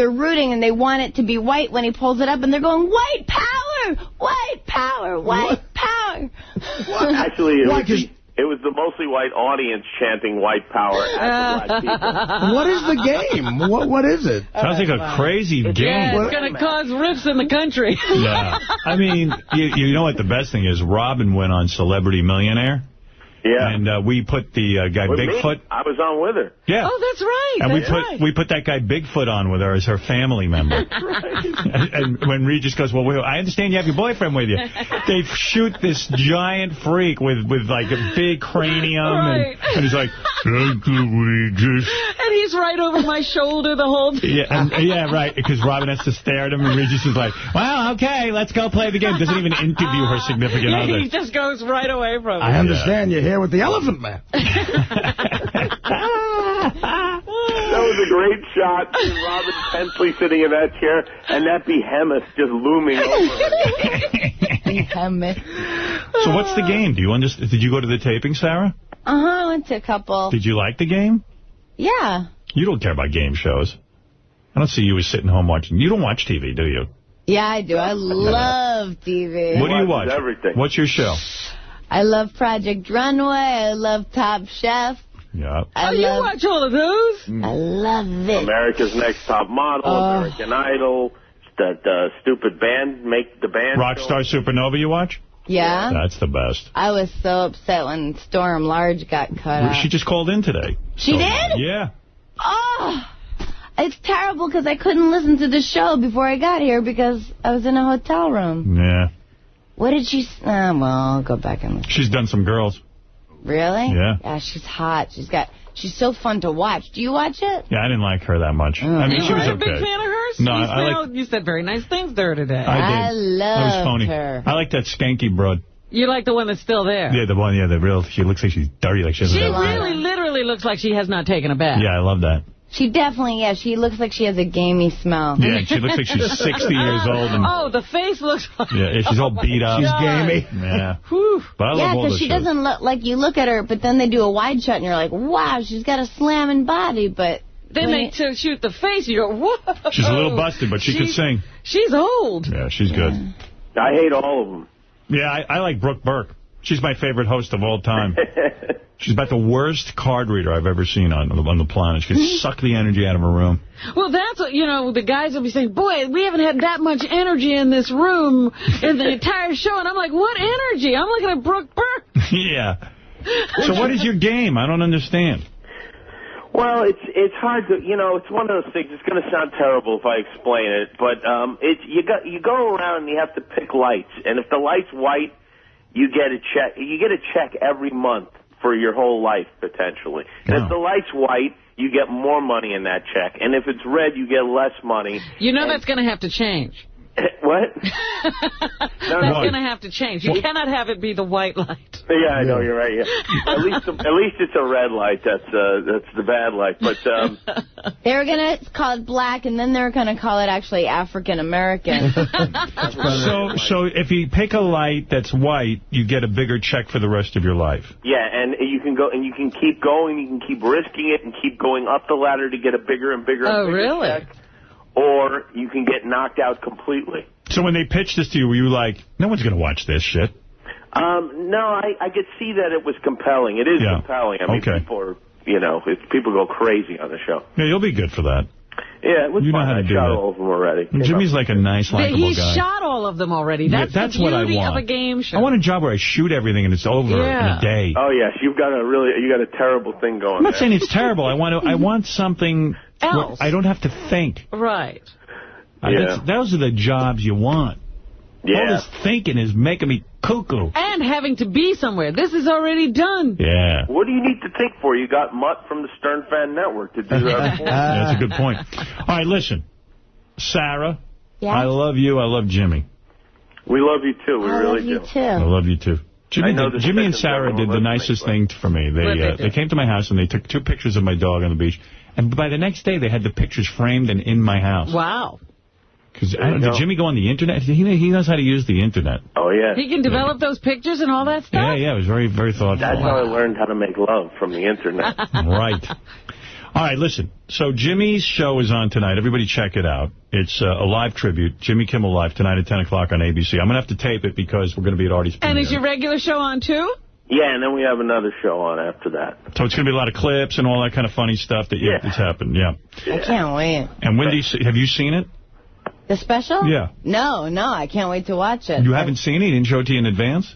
rooting, and they want it to be white when he pulls it up, and they're going, white power! White power! White power! What? Actually, it was the mostly white audience chanting white power at the black people. What is the game? What is it? Sounds like a crazy game. Yeah, it's going to cause rifts in the country. Yeah. I mean, you know what the best thing is? Robin went on Celebrity Millionaire. Yeah. And we put the guy Bigfoot. I was on with her. Yeah. Oh, that's right. And we put that guy Bigfoot on with her as her family member. and when Regis goes, well, I understand you have your boyfriend with you. They shoot this giant freak with a big cranium. Right. And he's like, thank you, Regis. And he's right over my shoulder the whole time. Yeah, right. Because Robin has to stare at him, and Regis is like, well, okay, let's go play the game. Doesn't even interview her significant other. He just goes right away from it. I understand you're here with the Elephant Man. That was a great shot. Robin tensely sitting in that chair, and that behemoth just looming over. Behemoth. So what's the game? Do you understand? Did you go to the taping, Sarah? I went to a couple. Did you like the game? Yeah. You don't care about game shows. I don't see you as sitting home watching. You don't watch TV, do you? Yeah, I do. I love TV. What do you watch? Everything. What's your show? I love Project Runway. I love Top Chef. Yeah. You watch all of those? I love it. America's Next Top Model, American Idol, the stupid band, Make the Band. Rockstar Supernova you watch? Yeah. That's the best. I was so upset when Storm Large got cut off. She just called in today. She did? Yeah. Oh, it's terrible because I couldn't listen to the show before I got here because I was in a hotel room. Yeah. What did she... well, I'll go back and listen. She's done some girls. Really? Yeah. Yeah, she's hot. She's so fun to watch. Do you watch it? Yeah, I didn't like her that much. I mean, she was okay. You a big fan of hers? No, you said very nice things there today. I did. I love That was phony. her. I like that skanky broad. You like the one that's still there? Yeah, the one, the real, she looks like she's dirty, like she hasn't She had a bath. really, literally looks like she has not taken a bath. Yeah, I love that. She definitely, she looks like she has a gamey smell. Yeah, she looks like she's 60 years old. And, the face looks like... Yeah, she's all beat up. She's gamey. Yeah. Whew. But I love all because those she shows. doesn't look like, you look at her, but then they do a wide shot and you're like, wow, she's got a slamming body, but... Then they shoot the face, you go, whoa. She's a little busted, but she could sing. She's old. Yeah, she's good. I hate all of them. Yeah, I like Brooke Burke. She's my favorite host of all time. She's about the worst card reader I've ever seen on the planet. She can suck the energy out of a room. Well, that's what, the guys will be saying, boy, we haven't had that much energy in this room in the entire show. And I'm like, what energy? I'm looking at Brooke Burke. Yeah. So what is your game? I don't understand. Well, it's hard to, it's one of those things. It's going to sound terrible if I explain it, but you go around and you have to pick lights, and if the light's white, you get a check. You get a check every month for your whole life potentially. And if the light's white, you get more money in that check, and if it's red, you get less money. That's going to have to change. What? That's going to have to change. You cannot have it be the white light. Yeah, I know, you're right. Yeah. At least it's a red light. That's the bad light. But they were going to call it black, and then they were going to call it actually African American. So if you pick a light that's white, you get a bigger check for the rest of your life. Yeah, and you can go and you can keep going. You can keep risking it and keep going up the ladder to get a bigger and bigger. Oh, and bigger really? check. Or you can get knocked out completely. So when they pitched this to you, were you like, no one's going to watch this shit? No, I could see that it was compelling. It is compelling. I mean, people are, people go crazy on the show. Yeah, you'll be good for that. Yeah, it was you know fun. how to I do shot that. all of them already. Jimmy's like a nice, likable guy. He shot all of them already. That's the what I beauty want. of a game show. I want a job where I shoot everything and it's over in a day. Oh, yes, you got a terrible thing going. I'm not saying it's terrible. I want something else. I don't have to think. Right. Those are the jobs you want. Yeah. All this thinking is making me cuckoo. And having to be somewhere. This is already done. Yeah. What do you need to think for? You got Mutt from the Stern Fan Network to do that for. That's a good point. All right, listen. Sarah, yes? I love you. I love Jimmy. We love you, too. We really love do. you, too. I love you, too. Jimmy and Sarah did the nicest thing for me. They came to my house and they took 2 pictures of my dog on the beach. And by the next day, they had the pictures framed and in my house. Wow. Because did Jimmy go on the Internet? He knows how to use the Internet. Oh, yeah. He can develop those pictures and all that stuff? Yeah, it was very, very thoughtful. That's how I learned how to make love, from the Internet. Right. All right, listen. So Jimmy's show is on tonight. Everybody check it out. It's a live tribute, Jimmy Kimmel Live, tonight at 10 o'clock on ABC. I'm going to have to tape it because we're going to be at Artie's premiere. And is your regular show on, too? Yeah, and then we have another show on after that. So it's going to be a lot of clips and all that kind of funny stuff that's happened. Yeah. I can't wait. And Wendy, have you seen it? The special? Yeah. No, I can't wait to watch it. You haven't seen it? You didn't show it to you in advance?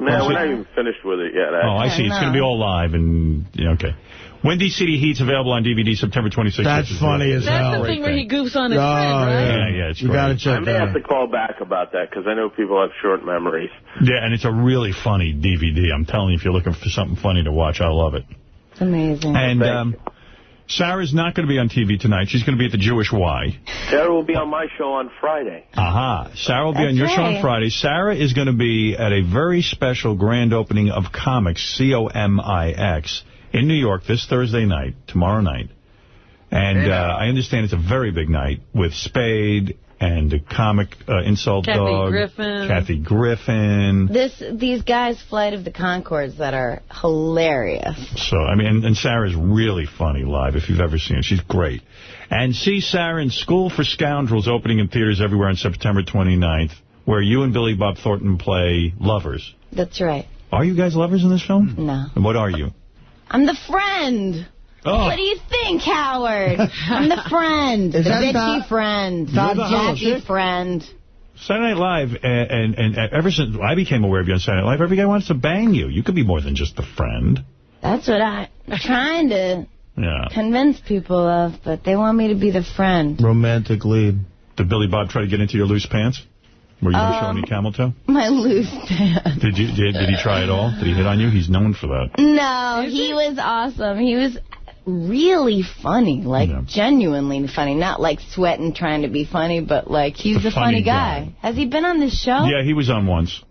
No, we're not even finished with it yet. I see. It's going to be all live. And okay. Wendy City Heat's available on DVD September 26th. That's funny as hell. That's the thing where he goofs on his friend, right? Yeah, it's you great. gotta check I may have to call back about that because I know people have short memories. Yeah, and it's a really funny DVD. I'm telling you, if you're looking for something funny to watch, I love it. It's amazing. And Sarah's not going to be on TV tonight. She's going to be at the Jewish Y. Sarah will be on my show on Friday. Aha. Sarah will be on your show on Friday. Sarah is going to be at a very special grand opening of Comics, COMIX, in New York this Thursday night, tomorrow night. And I understand it's a very big night with Spade and a comic insult dog. Kathy Griffin. These guys, Flight of the Conchords, that are hilarious. So, I mean, and Sarah's really funny live, if you've ever seen her. She's great. And see Sarah in School for Scoundrels, opening in theaters everywhere on September 29th, where you and Billy Bob Thornton play lovers. That's right. Are you guys lovers in this film? No. And what are you? I'm the friend. Oh. What do you think, Howard? I'm the friend. The bitchy friend. The Jackie friend. Saturday Night Live, and ever since I became aware of you on Saturday Night Live, every guy wants to bang you. You could be more than just a friend. That's what I'm trying to convince people of, but they want me to be the friend. Romantic lead. Did Billy Bob try to get into your loose pants? Were you going to show any camel toe? My loose pants. Did he try at all? Did he hit on you? He's known for that. No, he was awesome. He was really funny, genuinely funny. Not like sweating trying to be funny, but like he's a funny guy. Has he been on this show? Yeah, he was on once.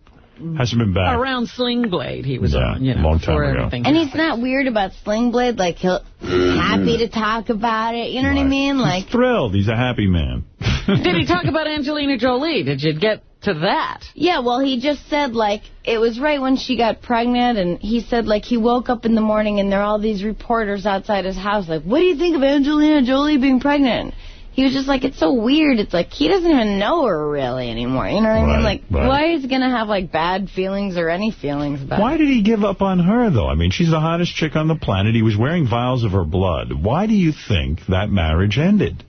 Hasn't been back. Around Sling Blade he was on, long time ago. And he's not weird about Sling Blade. Like, he'll happy to talk about it. You know what I mean? Like, he's thrilled. He's a happy man. Did he talk about Angelina Jolie? Did you get to that? Yeah, well, he just said, like, it was right when she got pregnant, and he said, like, he woke up in the morning and there are all these reporters outside his house, like, what do you think of Angelina Jolie being pregnant? He was just like, it's so weird. It's like, he doesn't even know her really anymore. You know what I mean? Like, why is he going to have, like, bad feelings or any feelings about it? Why did he give up on her, though? I mean, she's the hottest chick on the planet. He was wearing vials of her blood. Why do you think that marriage ended?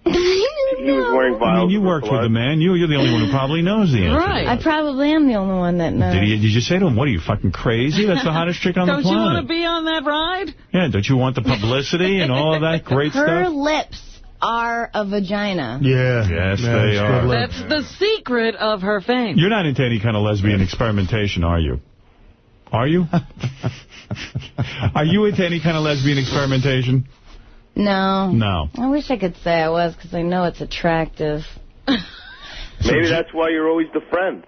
He was wearing vials. I mean, you worked with the man. You're the only one who probably knows the answer. Right. I probably am the only one that knows. Did you say to him, what are you, fucking crazy? That's the hottest chick on the planet. Don't you want to be on that ride? Yeah, don't you want the publicity and all of that great stuff? Her lips are a vagina. Yeah. Yes, they are. That's the secret of her fame. You're not into any kind of lesbian experimentation, are you? Are you? Are you into any kind of lesbian experimentation? No. No. I wish I could say I was, because I know it's attractive. Maybe that's why you're always the friend.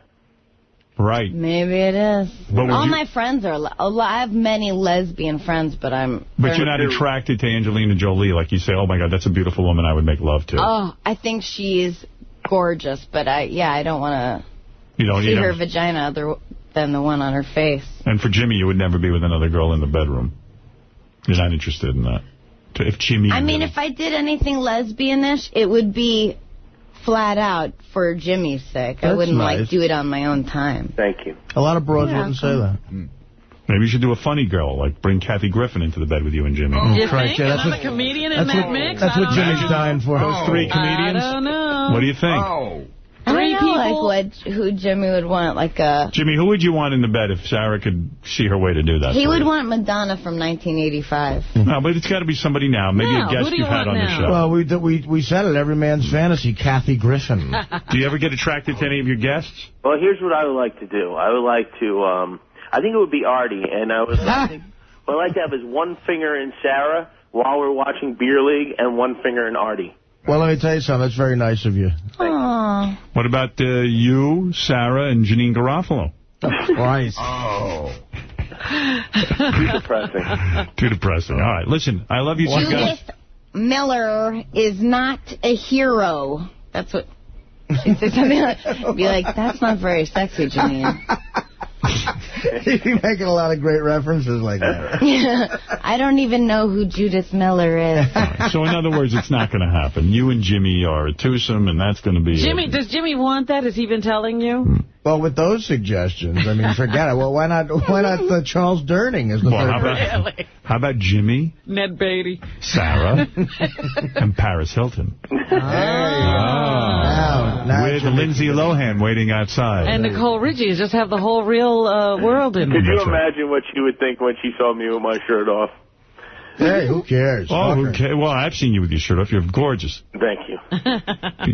Right. Maybe it is. But all my friends are... I have many lesbian friends, but I'm... But you're not attracted to Angelina Jolie, like you say, oh, my God, that's a beautiful woman I would make love to. Oh, I think she's gorgeous, but I don't want to see her vagina other than the one on her face. And for Jimmy, you would never be with another girl in the bedroom. You're not interested in that. If Jimmy... I mean, if I did anything lesbianish, it would be flat out for Jimmy's sake. I wouldn't, like, do it on my own time. Thank you. A lot of broads wouldn't say that. Maybe you should do a funny girl, like bring Kathy Griffin into the bed with you and Jimmy. You think? Another comedian in that mix? That's what Jimmy's dying for. Those three comedians? I don't know. What do you think? Three people? Like who Jimmy would want, like a... Jimmy, who would you want in the bed if Sarah could see her way to do that? He would want Madonna from 1985. No, but it's got to be somebody now. Maybe a guest you've had on the show. Well, we said it. Every man's fantasy, Kathy Griffin. Do you ever get attracted to any of your guests? Well, here's what I would like to do. I would like to, I think it would be Artie, and I would like what I'd like to have is one finger in Sarah while we're watching Beer League and one finger in Artie. Well, let me tell you something. That's very nice of you. Aww. What about you, Sarah, and Janine Garofalo? Christ. Oh. Too depressing. Too depressing. All right, listen, I love you two guys. Judith Miller is not a hero. That's what she said. Something like, be like, that's not very sexy, Janine. You're making a lot of great references like that. Yeah. I don't even know who Judith Miller is. So, in other words, it's not going to happen. You and Jimmy are a twosome, and that's going to be... Does Jimmy want that? Has he been telling you? Well, with those suggestions, I mean, forget it. Well, why not Charles Durning as the third? How about Jimmy? Ned Beatty. Sarah. And Paris Hilton. With Lindsay Lohan waiting outside. And Nicole Richie just have the whole real world in Could you imagine what she would think when she saw me with my shirt off? Hey, who cares? Oh, who cares? Well, I've seen you with your shirt off. You're gorgeous. Thank you.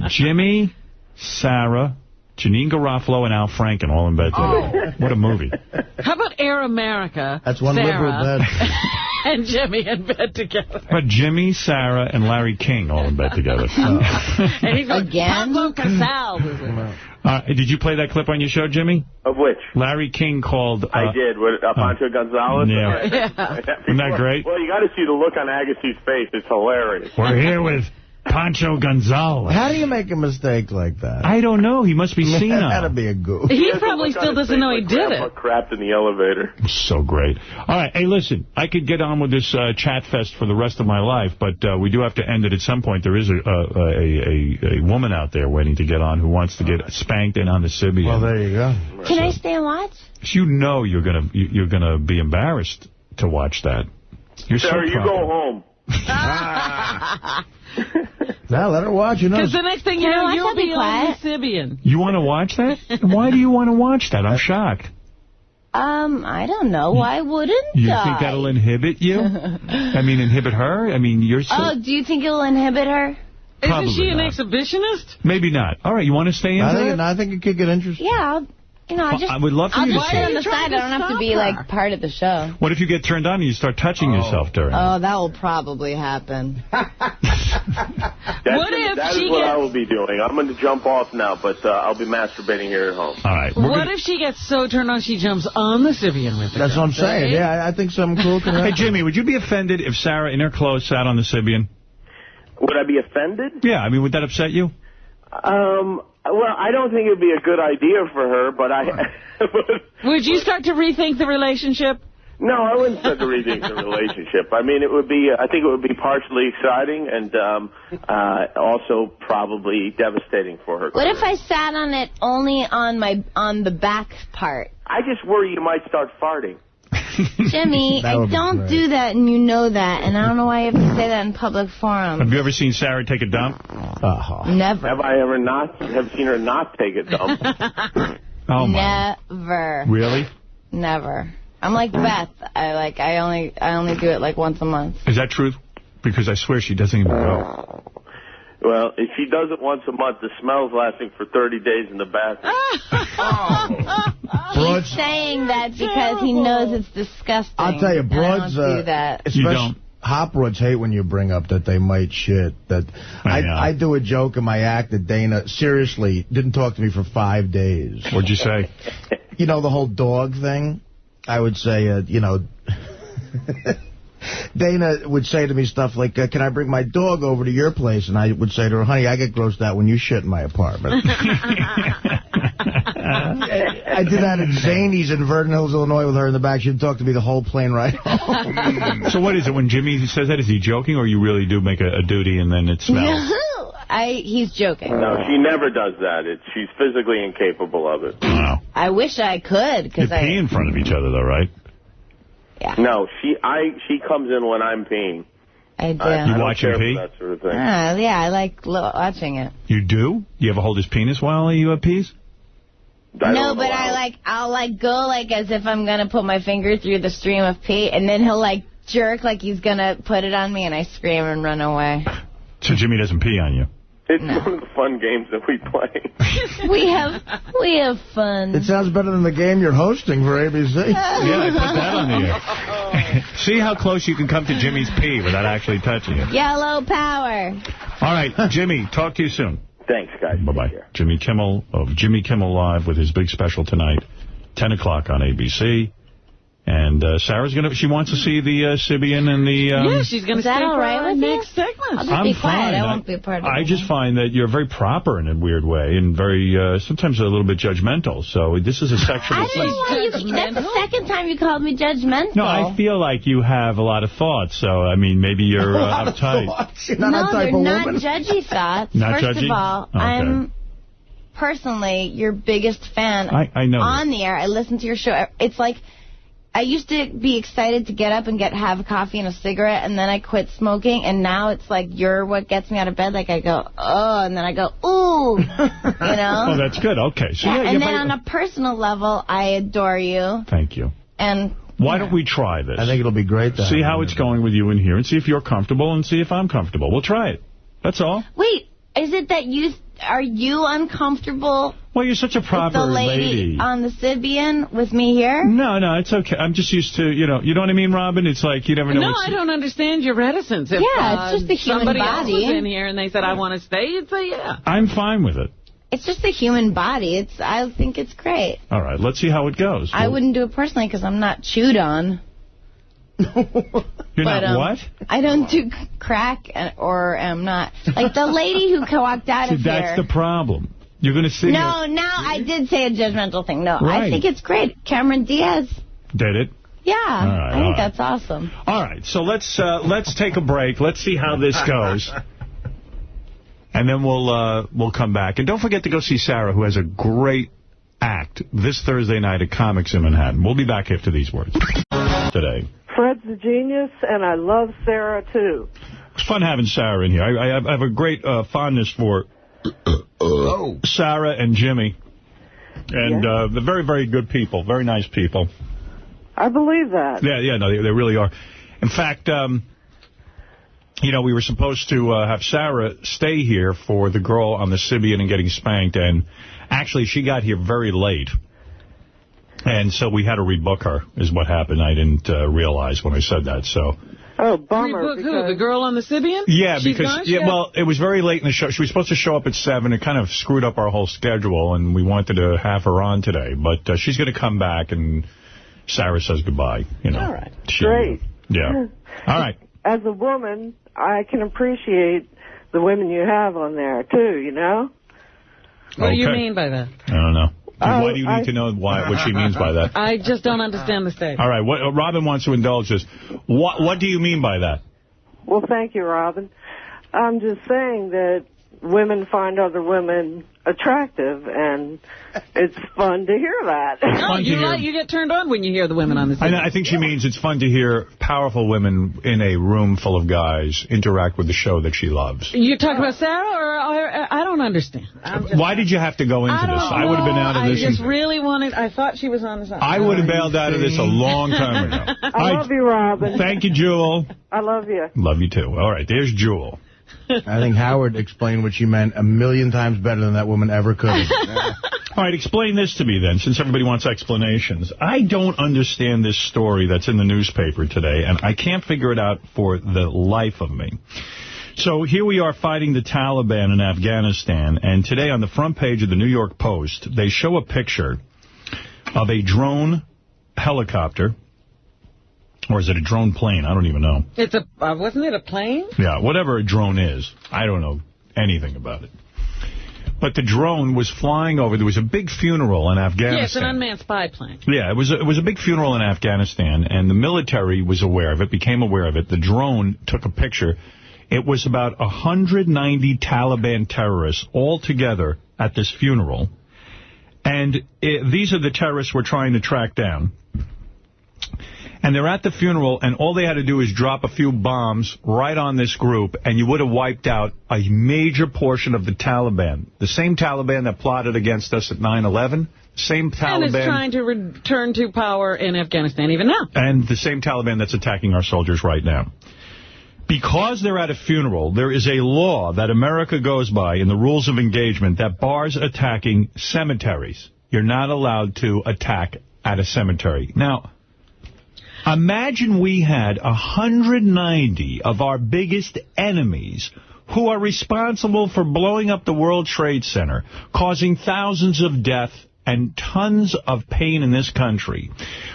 Jimmy, Sarah, Janine Garofalo, and Al Franken all in bed together. What a movie. How about Air America? That's one liberal bed. And Jimmy in bed together. But Jimmy, Sarah, and Larry King all in bed together. And he's like, again? Pablo Casal. Did you play that clip on your show, Jimmy? Of which? Larry King called... I did, with Pancho Gonzalez. Yeah. Isn't that great? Well, you got to see the look on Agassi's face. It's hilarious. We're here with Pancho Gonzalez. How do you make a mistake like that? I don't know. He must be senile. That'd be a goof. He probably still doesn't know he did it. Crapped in the elevator. So great. All right. Hey, listen, I could get on with this chat fest for the rest of my life, but we do have to end it at some point. There is a woman out there waiting to get on who wants to get spanked in on the Sibian. Well, there you go. Can I stay and watch? You know you're gonna be embarrassed to watch that. You're Sarah, so you go home. Now let her watch. Because the next thing you know, you'll be on the Sibian. You want to watch that? Why do you want to watch that? I'm shocked. I don't know. Why wouldn't You think that'll inhibit you? I mean, inhibit her? I mean, you're so... Oh, do you think it'll inhibit her? Probably Isn't she an not. exhibitionist? Maybe not. All right, you want to stay into it? I think it could get interesting. Yeah, You know, I would love for I'll you to just see sit on it. the side. I don't have to be, like, part of the show. What if you get turned on and you start touching yourself during it? Oh, that will probably happen. That is what I will be doing. I'm going to jump off now, but I'll be masturbating here at home. All right. What if she gets so turned on she jumps on the Sybian with her? That's what I'm saying. Yeah, I think something cool can happen. Hey, Jimmy, would you be offended if Sarah, in her clothes, sat on the Sybian? Would I be offended? Yeah, I mean, would that upset you? Well, I don't think it would be a good idea for her, but Would you start to rethink the relationship? No, I wouldn't start to rethink the relationship. I mean, I think it would be partially exciting and also probably devastating for her. What if I sat on it only on the back part? I just worry you might start farting. Jimmy, I don't do that, and you know that, and I don't know why you have to say that in public forums. Have you ever seen Sarah take a dump? Never. Have I ever seen her not take a dump? Oh my. Never. Really? Never. I'm like Beth. I only do it like once a month. Is that true? Because I swear she doesn't even go. Well, if she does it once a month, the smell's lasting for 30 days in the bathroom. He's saying that because he knows it's disgusting. I'll tell you, broads, I don't do that. You don't. Hot broads hate when you bring up that they might shit. I do a joke in my act that Dana, seriously, didn't talk to me for 5 days. What'd you say? You know, the whole dog thing? I would say, Dana would say to me stuff like, can I bring my dog over to your place? And I would say to her, honey, I get grossed out when you shit in my apartment. I did that at Zany's in Vernon Hills, Illinois with her in the back. She'd talk to me the whole plane ride home. So what is it? When Jimmy says that, is he joking or you really do make a duty and then it smells? No, he's joking. No, she never does that. She's physically incapable of it. Wow. I wish I could. You pee in front of each other, though, right? Yeah. No, she comes in when I'm peeing. I do. You watch him pee? That sort of thing. Yeah, I like watching it. You do? You ever hold his penis while he pees? No, but I'll go as if I'm going to put my finger through the stream of pee, and then he'll jerk like he's going to put it on me, and I scream and run away. So Jimmy doesn't pee on you? It's one of the fun games that we play. we have fun. It sounds better than the game you're hosting for ABC. Yeah, I put that on the air. See how close you can come to Jimmy's pee without actually touching it. Yellow power. All right, Jimmy, talk to you soon. Thanks, guys. Bye-bye. Jimmy Kimmel of Jimmy Kimmel Live with his big special tonight, 10 o'clock on ABC. And Sarah's she wants to see the Sybian and the... yeah, she's going to stay all right with next segment. I'll just be quiet. I won't be a part of it. I just find that you're very proper in a weird way and very, sometimes a little bit judgmental. So this is a sexual thing. That's the second time you called me judgmental. No, I feel like you have a lot of thoughts. So, I mean, maybe you're uptight. No, they're not judgy thoughts. Not First judgy? of all, okay. I'm personally your biggest fan I know on the air. I listen to your show. It's like... I used to be excited to get up and have a coffee and a cigarette, and then I quit smoking, and now it's like you're what gets me out of bed. Like I go, oh, and then I go, ooh, you know? Oh, that's good. Okay. So yeah, and then on a personal level, I adore you. Thank you. And why don't we try this? I think it'll be great. See how it's going with you in here, and see if you're comfortable, and see if I'm comfortable. We'll try it. That's all. Wait, is it that are you uncomfortable? Well, you're such a proper with the lady on the Sybian with me here? No, it's okay. I'm just used to, you know what I mean, Robin? It's like you never know. No, I don't understand your reticence. If, it's just the human somebody body. Else was in here and they said, I want to stay, you'd say, yeah. I'm fine with it. It's just the human body. I think it's great. All right, let's see how it goes. I wouldn't do it personally because I'm not chewed on. You're not what? I don't do crack or am not. Like the lady who walked out of here. That's the problem. You're going to see. No, now I did say a judgmental thing. No, right. I think it's great. Cameron Diaz. Did it? Yeah, right, I think that's awesome. All right, so let's take a break. Let's see how this goes. And then we'll come back. And don't forget to go see Sarah, who has a great act this Thursday night at Comics in Manhattan. We'll be back after these words. Today. Fred's a genius, and I love Sarah, too. It's fun having Sarah in here. I have a great fondness for Sarah and Jimmy. And they're very, very good people, very nice people. I believe that. Yeah, no, they really are. In fact, we were supposed to have Sarah stay here for the girl on the Sybian and getting spanked, and actually she got here very late. And so we had to rebook her, is what happened. I didn't realize when I said that, so... Oh, bummer. Rebook who? The girl on the Sybian? Yeah, because well, it was very late in the show. She was supposed to show up at 7. It kind of screwed up our whole schedule, and we wanted to have her on today. But she's going to come back, and Sarah says goodbye. You know. All right. Great. Yeah. All right. As a woman, I can appreciate the women you have on there, too, you know? What do you mean by that? I don't know. Why do you need to know what she means by that? I just don't understand the statement. All right. Robin wants to indulge us. What do you mean by that? Well, thank you, Robin. I'm just saying that women find other women attractive, and it's fun to hear that. No, you get turned on when you hear the women on the scene. I think she means it's fun to hear powerful women in a room full of guys interact with the show that she loves. You talking about Sarah, or I don't understand. Why did you have to go into this? I would have been out of this. I just really wanted... I thought she was on the side. I would have bailed out of this a long time ago. I love you, Robin. Thank you, Jewel. I love you. Love you, too. All right, there's Jewel. I think Howard explained what she meant 1,000,000 times better than that woman ever could. All right, explain this to me then, since everybody wants explanations. I don't understand this story that's in the newspaper today, and I can't figure it out for the life of me. So here we are fighting the Taliban in Afghanistan, and today on the front page of the New York Post, they show a picture of a drone helicopter. Or is it a drone plane? I don't even know. It's wasn't it a plane? Yeah, whatever a drone is. I don't know anything about it. But the drone was flying over. There was a big funeral in Afghanistan. Yeah, it's an unmanned spy plane. Yeah, it was a big funeral in Afghanistan, and the military was aware of it, became aware of it. The drone took a picture. It was about 190 Taliban terrorists all together at this funeral. And these are the terrorists we're trying to track down. And they're at the funeral, and all they had to do is drop a few bombs right on this group, and you would have wiped out a major portion of the Taliban. The same Taliban that plotted against us at 9/11, same Taliban... And is trying to return to power in Afghanistan even now. And the same Taliban that's attacking our soldiers right now. Because they're at a funeral, there is a law that America goes by in the rules of engagement that bars attacking cemeteries. You're not allowed to attack at a cemetery. Now... imagine we had 190 of our biggest enemies who are responsible for blowing up the World Trade Center, causing thousands of death and tons of pain in this country.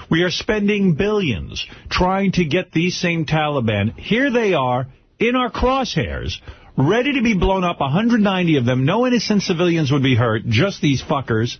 We are spending billions trying to get these same Taliban. Here they are in our crosshairs, ready to be blown up, 190 of them. No innocent civilians would be hurt, just these fuckers.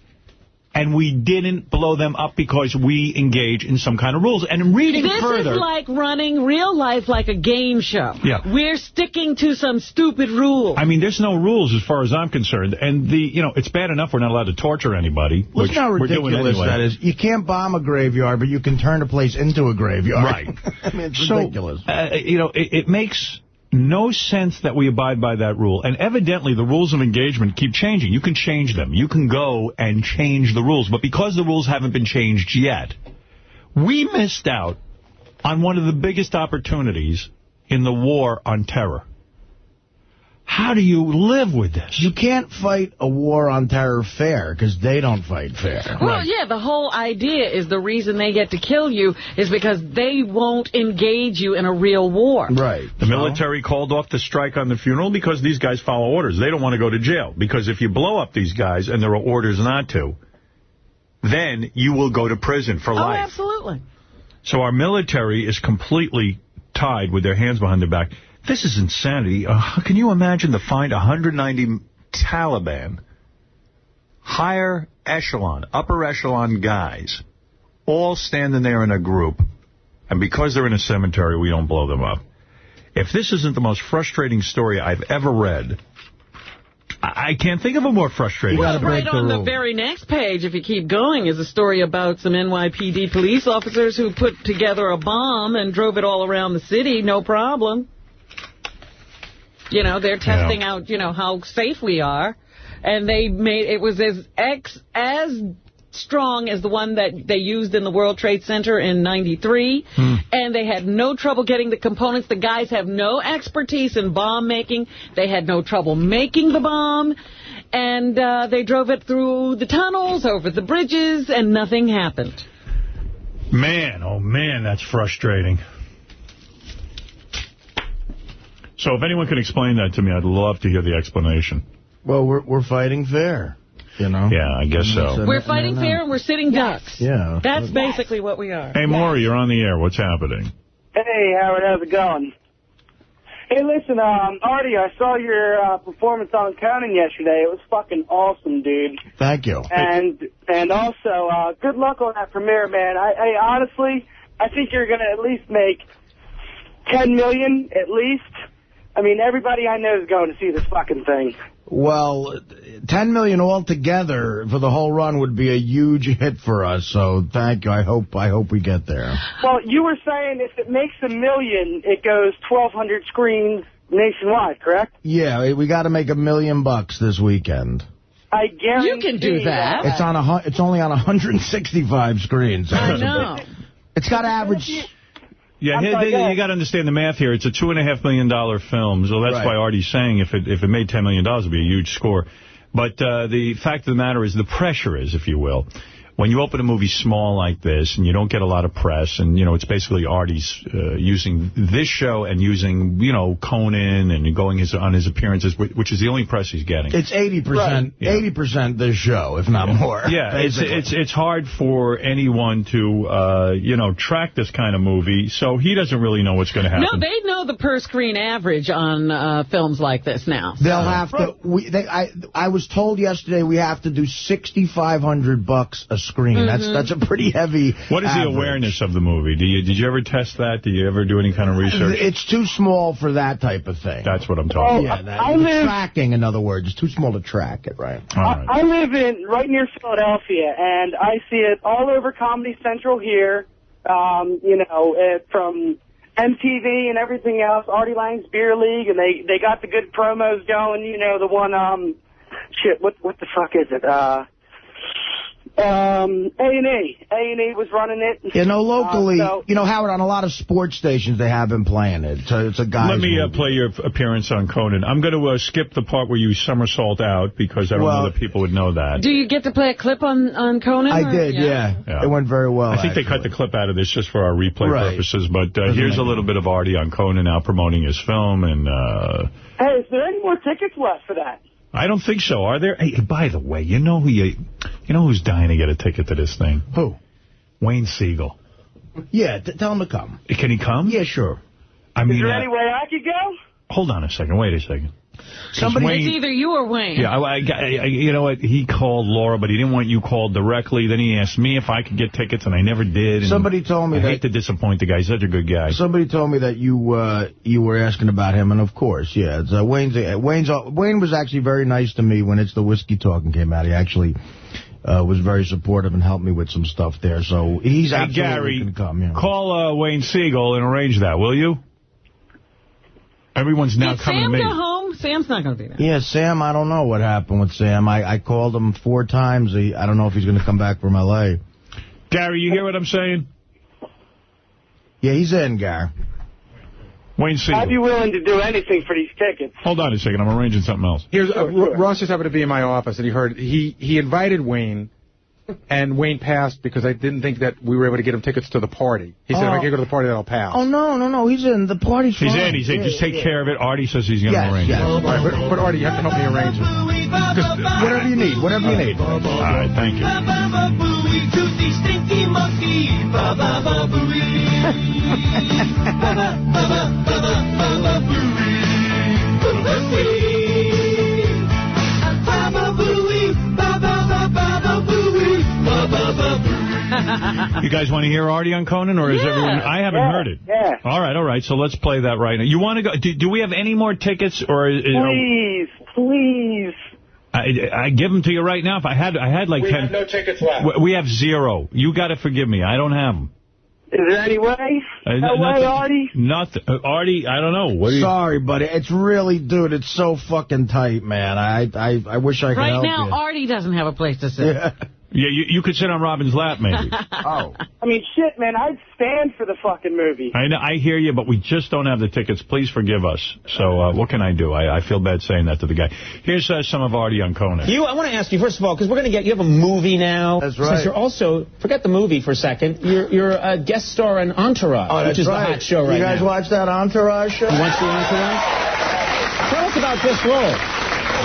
And we didn't blow them up because we engage in some kind of rules. And reading further... This is like running real life like a game show. Yeah. We're sticking to some stupid rules. I mean, there's no rules as far as I'm concerned. And, it's bad enough we're not allowed to torture anybody, which how ridiculous we're doing anyway. That is. You can't bomb a graveyard, but you can turn a place into a graveyard. Right. I mean, it's ridiculous. It makes... no sense that we abide by that rule. And evidently, the rules of engagement keep changing. You can change them. You can go and change the rules. But because the rules haven't been changed yet, we missed out on one of the biggest opportunities in the war on terror. How do you live with this? You can't fight a war on terror fair, because they don't fight fair. Well, yeah, the whole idea is the reason they get to kill you is because they won't engage you in a real war. Right. The military called off the strike on the funeral because these guys follow orders. They don't want to go to jail, because if you blow up these guys and there are orders not to, then you will go to prison for life. Oh, absolutely. So our military is completely tied with their hands behind their back. This is insanity. Can you imagine to find 190 Taliban, higher echelon, upper echelon guys, all standing there in a group, and because they're in a cemetery, we don't blow them up? If this isn't the most frustrating story I've ever read, I can't think of a more frustrating story. Right on the very next page, if you keep going, is a story about some NYPD police officers who put together a bomb and drove it all around the city, no problem. They're testing out, how safe we are. And they made it was as strong as the one that they used in the World Trade Center in '93. And they had no trouble getting the components. The guys have no expertise in bomb making. They had no trouble making the bomb. And they drove it through the tunnels, over the bridges, and nothing happened. Man, oh man, that's frustrating. So if anyone can explain that to me, I'd love to hear the explanation. Well, we're fighting fair, you know. Yeah, I guess so. We're fighting fair and we're sitting ducks. Yeah. That's basically what we are. Hey, Maury, you're on the air. What's happening? Hey, Howard, how's it going? Hey, listen, Artie, I saw your performance on Conan yesterday. It was fucking awesome, dude. Thank you. And also, good luck on that premiere, man. I honestly, I think you're going to at least make $10 million, at least. I mean, everybody I know is going to see this fucking thing. Well, $10 million altogether for the whole run would be a huge hit for us. So thank you. I hope we get there. Well, you were saying if it makes $1 million, it goes 1,200 screens nationwide, correct? Yeah, we got to make $1 million this weekend. I guarantee you can do that. It's only on 165 screens. I know. It's got average. Yeah, you got to understand the math here. It's a $2.5 million film, so that's why Artie's saying if it made $10 million, it would be a huge score. But the fact of the matter is, the pressure is, if you will, when you open a movie small like this and you don't get a lot of press, and, you know, it's basically Artie's using this show and using, you know, Conan and going on his appearances, which is the only press he's getting. It's 80%, 80% this show, if not more. Yeah, it's hard for anyone to, you know, track this kind of movie, so he doesn't really know what's going to happen. No, they know the per-screen average on films like this now. They'll have to. I was told yesterday we have to do $6,500 a screen. That's a pretty heavy What is average. the awareness of the movie? Did you ever test that? Did you ever do any kind of research? It's too small for that type of thing. That's what I'm talking about. Yeah, tracking, in other words. It's too small to track it, right? All right. I live right near Philadelphia, and I see it all over Comedy Central here, you know, from MTV and everything else, Artie Lang's Beer League, and they got the good promos going, you know, the one, what the fuck is it? A&E was running it. You know, locally, you know, Howard, on a lot of sports stations, they have been playing it. So it's a guy's Let me movie. play your appearance on Conan. I'm going to skip the part where you somersault out, because I don't know that people would know that. Do you get to play a clip on Conan? I did, yeah. It went very well, I think they cut the clip out of this just for our replay purposes, but here's a little bit of Artie on Conan now promoting his film. And hey, is there any more tickets left for that? I don't think so. Are there? Hey, by the way, you know who's dying to get a ticket to this thing? Who? Wayne Siegel. Yeah, tell him to come. Can he come? Yeah, sure. I mean, is there any way I could go? Hold on a second. Wait a second. It's either you or Wayne. Yeah, you know what? He called Laura, but he didn't want you called directly. Then he asked me if I could get tickets, and I never did. And somebody told me I hate to disappoint the guy. He's such a good guy. Somebody told me that you were asking about him, and of course, yeah. It's, Wayne was actually very nice to me when It's the Whiskey Talking came out. He actually was very supportive and helped me with some stuff there. So he's absolutely going to come. Yeah. Call Wayne Siegel and arrange that, will you? Everyone's now coming to me. Did Sam go home? Sam's not going to be there. Yeah, Sam, I don't know what happened with Sam. I called him 4 times. I don't know if he's going to come back from L.A. Gary, you hear what I'm saying? Yeah, he's in, Gary. Wayne Siegel. I'd be willing to do anything for these tickets. Hold on a second. I'm arranging something else. Here's Ross just happened to be in my office, and he heard he invited Wayne, and Wayne passed because I didn't think that we were able to get him tickets to the party. He said, if I can't go to the party, then I'll pass. Oh, no. He's in. The party's fine. He's in. Just take care of it. Artie says he's going to arrange it. Right, but Artie, you have to help me arrange it. Whatever you need. All right, thank you. You guys want to hear Artie on Conan, or is everyone? I haven't heard it. Yeah. All right. So let's play that right now. You want to go? Do we have any more tickets, or? Please. I give them to you right now. If I had like 10. We have no tickets left. We have 0. You got to forgive me. I don't have them. Is there any way? No way, Artie? Nothing. Artie, I don't know. Sorry, buddy. It's really, dude, it's so fucking tight, man. I wish I could help you. Right now, Artie doesn't have a place to sit. Yeah. Yeah, you could sit on Robin's lap, maybe. Oh. I mean, shit, man, I'd stand for the fucking movie. I know, I hear you, but we just don't have the tickets. Please forgive us. So what can I do? I feel bad saying that to the guy. Here's some of Artie on Conan. I want to ask you, first of all, because we're going to you have a movie now. That's right. Since you're also, forget the movie for a second, you're a guest star in Entourage, which is the hot show right now. You guys watch that Entourage show? You watch the Entourage? Tell us about this role.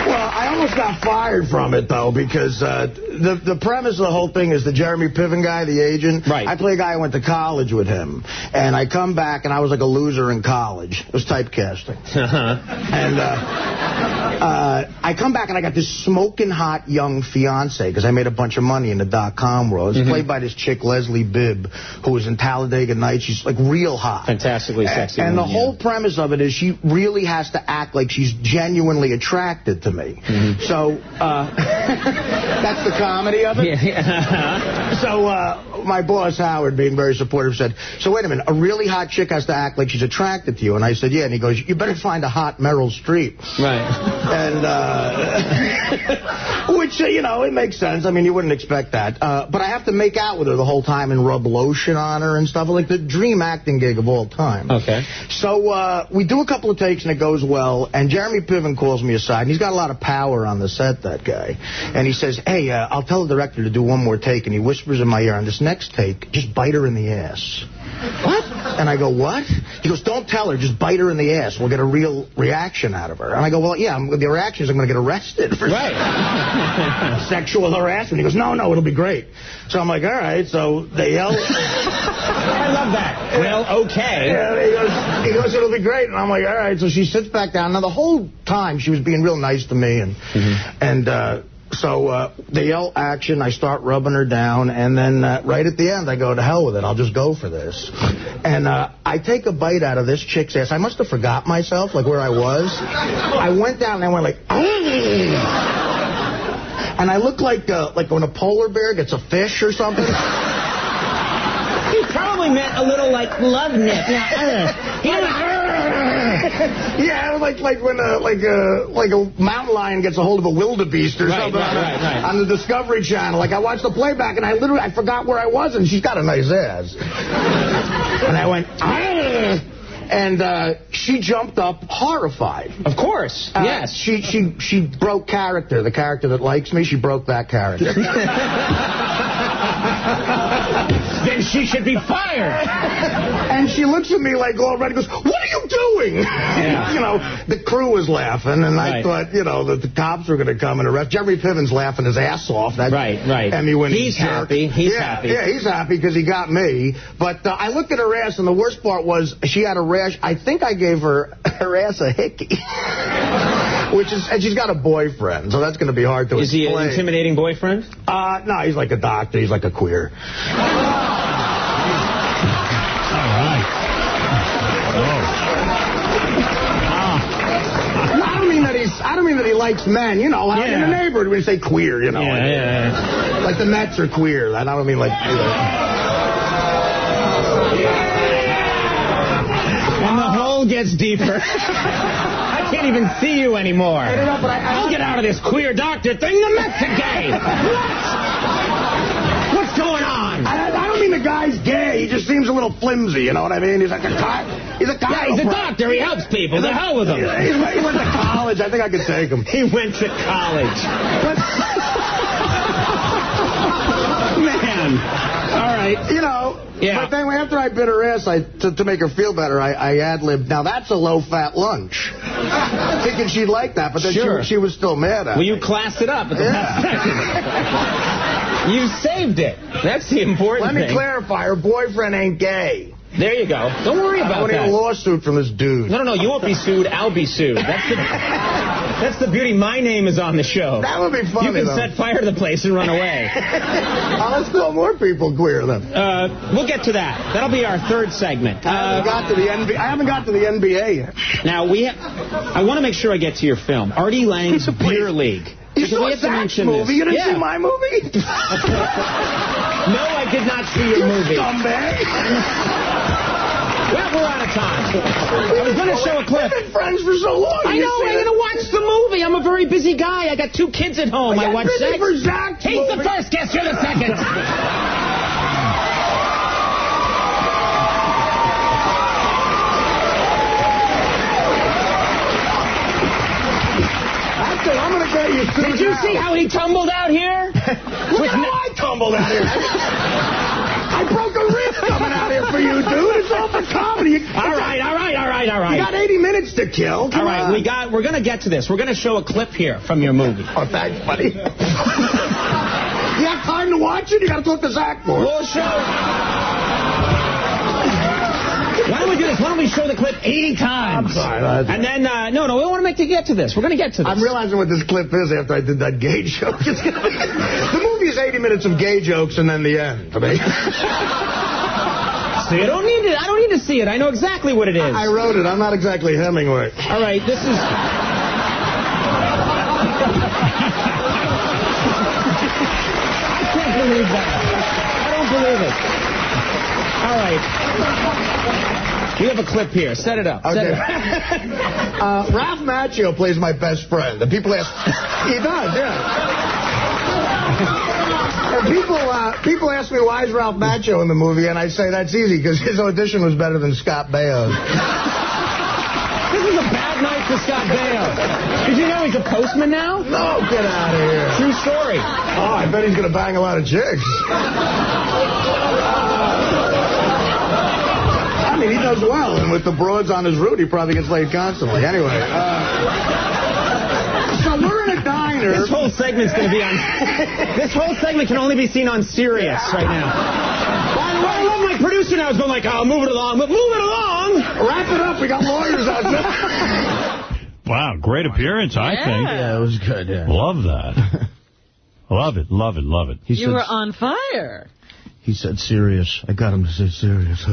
Well, I almost got fired from it, though, because the premise of the whole thing is the Jeremy Piven guy, the agent. Right. I play a guy who went to college with him. And I come back, and I was like a loser in college. It was typecasting. And I come back, and I got this smoking hot young fiance, because I made a bunch of money in the .com world. It's played by this chick, Leslie Bibb, who was in Talladega Nights. She's, like, real hot. Fantastically sexy. And the whole premise of it is she really has to act like she's genuinely attracted to me. So, that's the comedy of it? Yeah. So, my boss, Howard, being very supportive, said, so wait a minute, a really hot chick has to act like she's attracted to you. And I said, yeah. And he goes, you better find a hot Meryl Streep. Right. And, which, it makes sense. I mean, you wouldn't expect that. But I have to make out with her the whole time and rub lotion on her and stuff. Like the dream acting gig of all time. Okay. So, we do a couple of takes and it goes well. And Jeremy Piven calls me aside. And he's got a lot of power on the set, that guy. And he says, hey, I'll tell the director to do one more take. And he whispers in my ear, on this next take, just bite her in the ass. What? And I go, what? He goes, don't tell her, just bite her in the ass. We'll get a real reaction out of her. And I go, well, yeah, the reaction is I'm going to get arrested for sexual harassment. He goes, no, it'll be great. So I'm like, all right. So they yell. I love that. Well, okay. Yeah, he goes, it'll be great. And I'm like, all right. So she sits back down. Now, the whole time, she was being real nice to me. So they yell action, I start rubbing her down, and then right at the end, I go, to hell with it, I'll just go for this. And I take a bite out of this chick's ass. I must have forgot myself, like where I was. I went down and I went like, and I look like when a polar bear gets a fish or something. He probably meant a little like love nip. Yeah, like when a mountain lion gets a hold of a wildebeest or something on the Discovery Channel. Like I watched the playback and I forgot where I was, and she's got a nice ass. And I went, and she jumped up horrified. Of course, yes. She broke character. The character that likes me, she broke that character. Then she should be fired. And she looks at me like all ready, goes, what are you doing? Yeah. The crew was laughing, and I thought, that the cops were going to come and arrest. Jeremy Piven's laughing his ass off. That Emmy-winning He's happy. He's happy. Yeah, he's happy because he got me. But I looked at her ass, and the worst part was she had a rash. I think I gave her ass a hickey. And she's got a boyfriend, so that's going to be hard to explain. Is he an intimidating boyfriend? No, he's like a doctor. He's like a queer. All right. I don't mean that he likes men. In the neighborhood we say queer. Like the Mets are queer. I don't mean like. And the hole gets deeper. I can't even see you anymore. I'll get out of this queer doctor thing. The Mets are gay. What's going on? I don't mean the guy's gay. He just seems a little flimsy. You know what I mean? He's like he's a Yeah, he's a doctor. He helps people. The hell with him. He went to college. I think I could take him. He went to college. Man. All right. Yeah. But then after I bit her ass, to make her feel better, I ad-libbed, now that's a low-fat lunch. Thinking she'd like that, but then she was still mad at me. Well, you classed it up at the last second. You saved it. That's the important thing. Let me clarify, her boyfriend ain't gay. There you go. Don't worry about that. I want a lawsuit from this dude. No, you won't be sued. I'll be sued. That's the beauty. My name is on the show. That would be funny, You can set fire to the place and run away. Let's call more people queer, then. We'll get to that. That'll be our third segment. I haven't got to the NBA yet. Now, I want to make sure I get to your film. Artie Lang's Beer League. You saw Zach's movie? You didn't see my movie? No, I did not see your movie. Scumbag. Well, we're out of time. I was going to show a clip. We've been friends for so long. I know. I'm going to watch the movie. I'm a very busy guy. I got 2 kids at home. I watch sex. For Zach. He's the first guest. You're the second. I'm going to get you soon. Did you see how he tumbled out here? Look at how I tumbled out here. I broke a rib coming out here for you, dude. It's all for comedy. All right. You got 80 minutes to kill. Come on. We're going to get to this. We're going to show a clip here from your movie. Oh, thanks, buddy. You have time to watch it? You got to talk to Zach for it. We'll show... Why don't we do this? Why don't we show the clip 80 times? I'm sorry. And then, no, we want to get to this. We're going to get to this. I'm realizing what this clip is after I did that gay joke. The movie is 80 minutes of gay jokes and then the end for me. See, I don't need to see it. I know exactly what it is. I wrote it. I'm not exactly Hemingway. All right, this is... I can't believe that. I don't believe it. All right. We have a clip here. Set it up. Okay. Ralph Macchio plays my best friend. And people ask... He does, yeah. And people ask me, why is Ralph Macchio in the movie? And I say, that's easy, because his audition was better than Scott Baio's. This is a bad night for Scott Baio. Did you know he's a postman now? No, get out of here. True story. Oh, I bet he's going to bang a lot of chicks. I mean, he does well, and with the broads on his route, he probably gets laid constantly. Anyway, so we're in a diner. This whole segment's going to be on... This whole segment can only be seen on Sirius right now. By the way, I love my producer now is going like, oh, move it along. But move it along. Wrap it up. We got lawyers out there. Wow, great appearance, I think. Yeah, it was good, yeah. Love that. Love it. You were on fire. He said serious. I got him to say serious.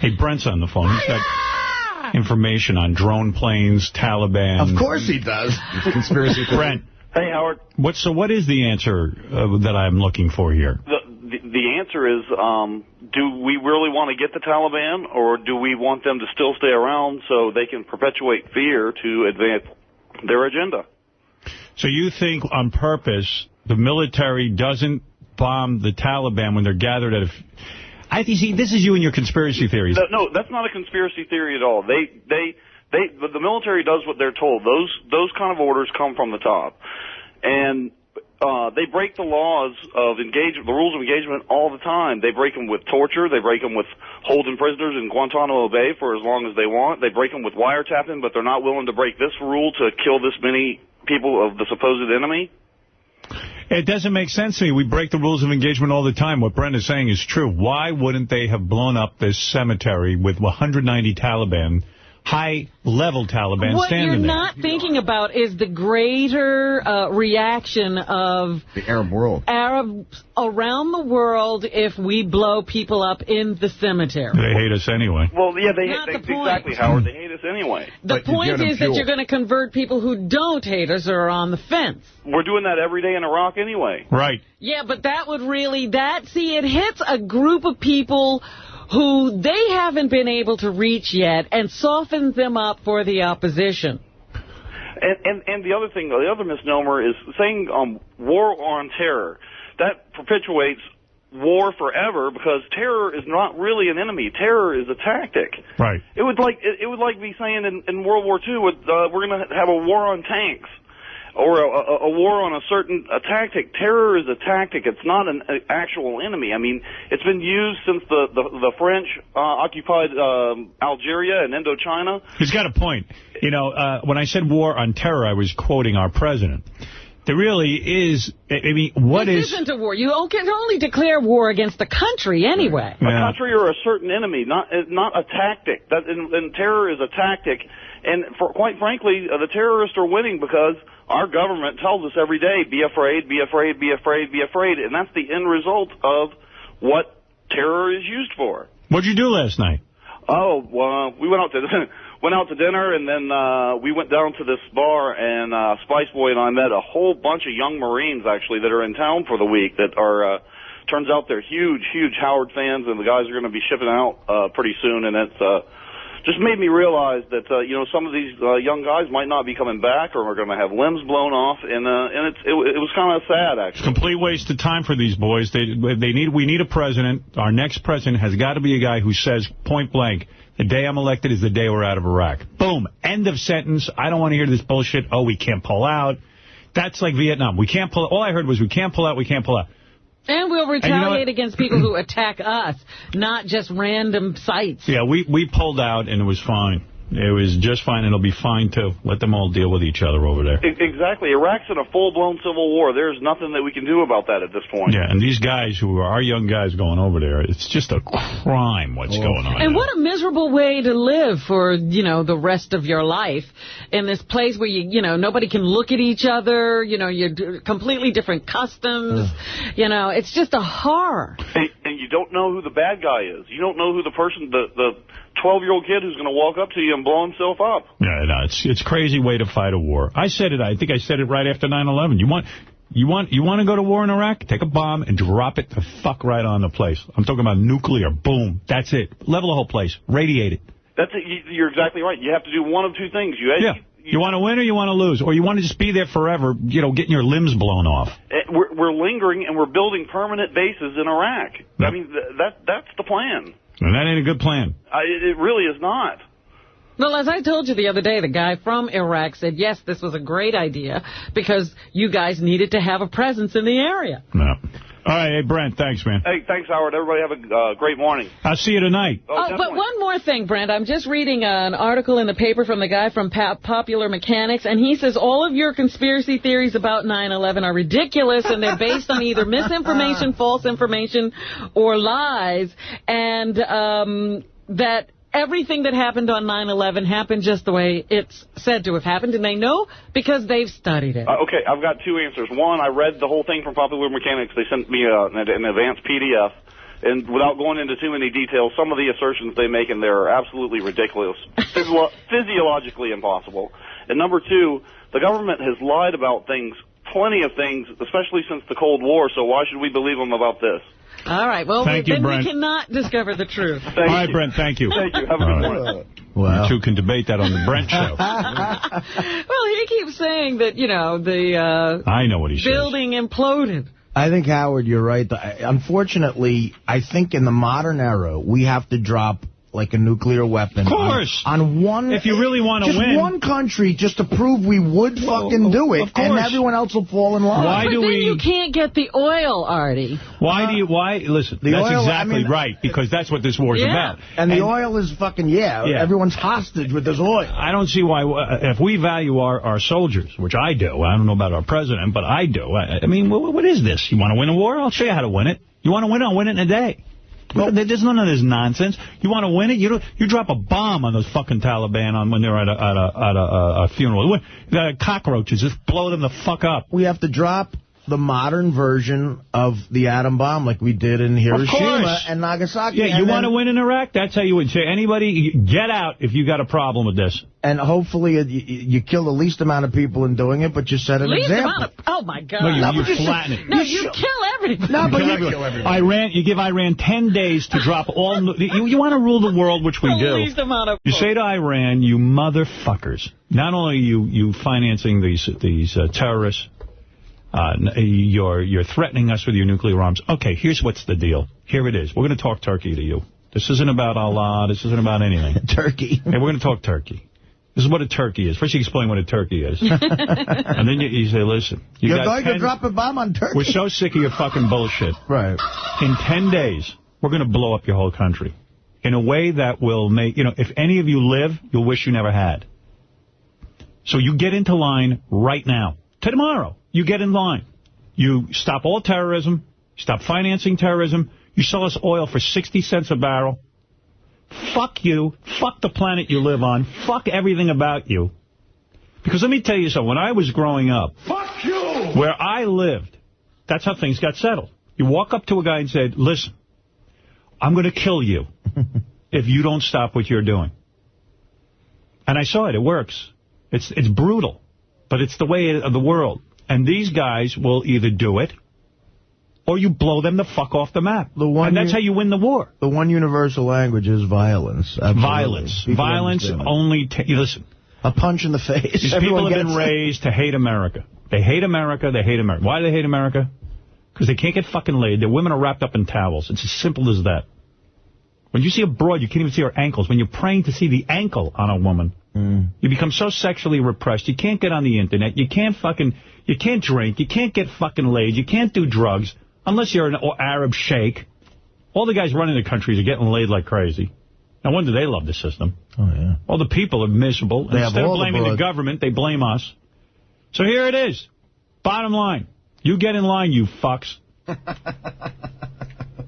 Hey, Brent's on the phone. He's got information on drone planes, Taliban. Of course he does. Conspiracy. Brent. Hey, Howard. What is the answer that I'm looking for here? The answer is, do we really want to get the Taliban, or do we want them to still stay around so they can perpetuate fear to advance their agenda? So you think on purpose the military doesn't bomb the Taliban when they're gathered at a... You see, this is you and your conspiracy theories. No, that's not a conspiracy theory at all. The military does what they're told. Those kind of orders come from the top. And they break the laws of engagement, the rules of engagement all the time. They break them with torture. They break them with holding prisoners in Guantanamo Bay for as long as they want. They break them with wiretapping, but they're not willing to break this rule to kill this many people of the supposed enemy. It doesn't make sense to me. We break the rules of engagement all the time. What Brent is saying is true. Why wouldn't they have blown up this cemetery with 190 Taliban, high-level Taliban what standing there? What you're not thinking about is the greater reaction of the Arab world. Arabs around the world if we blow people up in the cemetery. They hate us anyway. Well, yeah, they exactly, Howard. They hate us anyway. The point is that you're going to convert people who don't hate us or are on the fence. We're doing that every day in Iraq anyway. Right. Yeah, but that would really, it hits a group of people who they haven't been able to reach yet and softens them up for the opposition. And the other thing, the other misnomer is saying war on terror. That perpetuates war forever because terror is not really an enemy. Terror is a tactic. Right. It would like me saying in World War II, we're going to have a war on tanks. Or a war on a tactic. Terror is a tactic. It's not an actual enemy. I mean, it's been used since the French occupied Algeria and Indochina. He's got a point. You know, when I said war on terror, I was quoting our president. There really is, I mean, This isn't a war. You can only declare war against a country anyway. A country or a certain enemy, not a tactic. And terror is a tactic. And quite frankly, the terrorists are winning because our government tells us every day, be afraid, be afraid, be afraid, be afraid. And that's the end result of what terror is used for. What'd you do last night? Oh, well, we went out to dinner, and then we went down to this bar, and Spice Boy and I met a whole bunch of young Marines, actually, that are in town for the week that are turns out they're huge Howard fans, and the guys are going to be shipping out pretty soon, and it's just made me realize that, some of these young guys might not be coming back or are going to have limbs blown off, and it was kind of sad, actually. Complete waste of time for these boys. We need a president. Our next president has got to be a guy who says, point blank, the day I'm elected is the day we're out of Iraq. Boom. End of sentence. I don't want to hear this bullshit. Oh, we can't pull out. That's like Vietnam. We can't pull out. All I heard was we can't pull out, we can't pull out. And we'll retaliate against people who attack us, not just random sites. Yeah, we pulled out, and it was fine. It was just fine, and it'll be fine, too. Let them all deal with each other over there. Exactly. Iraq's in a full-blown civil war. There's nothing that we can do about that at this point. Yeah, and these guys who are our young guys going over there, it's just a crime what's going on. And what a miserable way to live for, the rest of your life in this place where, nobody can look at each other, you're completely different customs. It's just a horror. And you don't know who the bad guy is. You don't know who the person, the 12-year-old kid who's going to walk up to you and blow himself up. Yeah, no, it's a crazy way to fight a war. I said it. I think I said it right after 9/11. You want to go to war in Iraq? Take a bomb and drop it the fuck right on the place. I'm talking about nuclear. Boom. That's it. Level the whole place. Radiate it. That's it. You're exactly right. You have to do one of two things. You want to win or you want to lose? Or you want to just be there forever, getting your limbs blown off? We're lingering and we're building permanent bases in Iraq. Yep. I mean, that's the plan. And that ain't a good plan. It really is not. Well, as I told you the other day, the guy from Iraq said, yes, this was a great idea because you guys needed to have a presence in the area. No. All right, hey, Brent, thanks, man. Hey, thanks, Howard. Everybody have a great morning. I'll see you tonight. But one more thing, Brent. I'm just reading an article in the paper from the guy from Popular Mechanics, and he says all of your conspiracy theories about 9/11 are ridiculous, and they're based on either misinformation, false information, or lies, and that everything that happened on 9/11 happened just the way it's said to have happened, and they know because they've studied it. Okay, I've got two answers. One, I read the whole thing from Popular Mechanics. They sent me an advanced PDF, and without going into too many details, some of the assertions they make in there are absolutely ridiculous, physiologically impossible. And number two, the government has lied about things, plenty of things, especially since the Cold War, so why should we believe them about this? All right. Well, then we cannot discover the truth. All right, Brent, thank you. Thank you. Have a good morning. Wow. You two can debate that on the Brent show. Well, he keeps saying that, the I know what he building imploded. I think, Howard, you're right. Unfortunately, I think in the modern era, we have to drop like a nuclear weapon. Of course. On one... If you really want to win. Just one country, just to prove we would fucking do it. And everyone else will fall in line. But then you can't get the oil, Artie. Listen, that's oil, exactly right, because that's what this war's about. And the oil is fucking, everyone's hostage with this oil. I don't see why, if we value our soldiers, which I do, I don't know about our president, but I do. I mean, what is this? You want to win a war? I'll show you how to win it. You want to win it? I'll win it in a day. Well, there's none of this nonsense. You want to win it? You drop a bomb on those fucking Taliban when they're at a funeral. Cockroaches, just blow them the fuck up. We have to drop the modern version of the atom bomb like we did in Hiroshima and Nagasaki. Yeah, you want to win in Iraq? That's how you would say. Anybody, get out if you got a problem with this. And hopefully you kill the least amount of people in doing it, but you set an example. Oh, my God. No, you flatten it. No, you kill everybody. No, but you kill everybody. You give Iran 10 days to drop all... You want to rule the world, which we do. Least amount of... You say to Iran, you motherfuckers, not only are you financing these terrorists, you're threatening us with your nuclear arms. Okay, here's what's the deal. Here it is. We're going to talk Turkey to you. This isn't about Allah. This isn't about anything. Turkey. Hey, we're going to talk Turkey. This is what a turkey is. First you explain what a turkey is. And then you say, listen. You're going to drop a bomb on Turkey. We're so sick of your fucking bullshit. Right. In 10 days, we're going to blow up your whole country. In a way that will make, if any of you live, you'll wish you never had. So you get into line right now. Tomorrow, you get in line. You stop all terrorism. Stop financing terrorism. You sell us oil for 60 cents a barrel. Fuck you. Fuck the planet you live on. Fuck everything about you. Because let me tell you something. When I was growing up, fuck you! Where I lived, that's how things got settled. You walk up to a guy and say, listen, I'm going to kill you if you don't stop what you're doing. And I saw it. It works. It's brutal. But it's the way of the world. And these guys will either do it or you blow them the fuck off the map. And that's how you win the war. The one universal language is violence. Absolutely. Violence. People Violence only... Listen. A punch in the face. These people have been raised to hate America. They hate America. They hate America. Why do they hate America? Because they can't get fucking laid. Their women are wrapped up in towels. It's as simple as that. When you see a broad, you can't even see her ankles. When you're praying to see the ankle on a woman, you become so sexually repressed. You can't get on the internet. You can't drink. You can't get fucking laid. You can't do drugs unless you're an Arab sheikh. All the guys running the countries are getting laid like crazy. No wonder they love the system. Oh, yeah. All the people are miserable. Instead of blaming the government, they blame us. So here it is. Bottom line. You get in line, you fucks.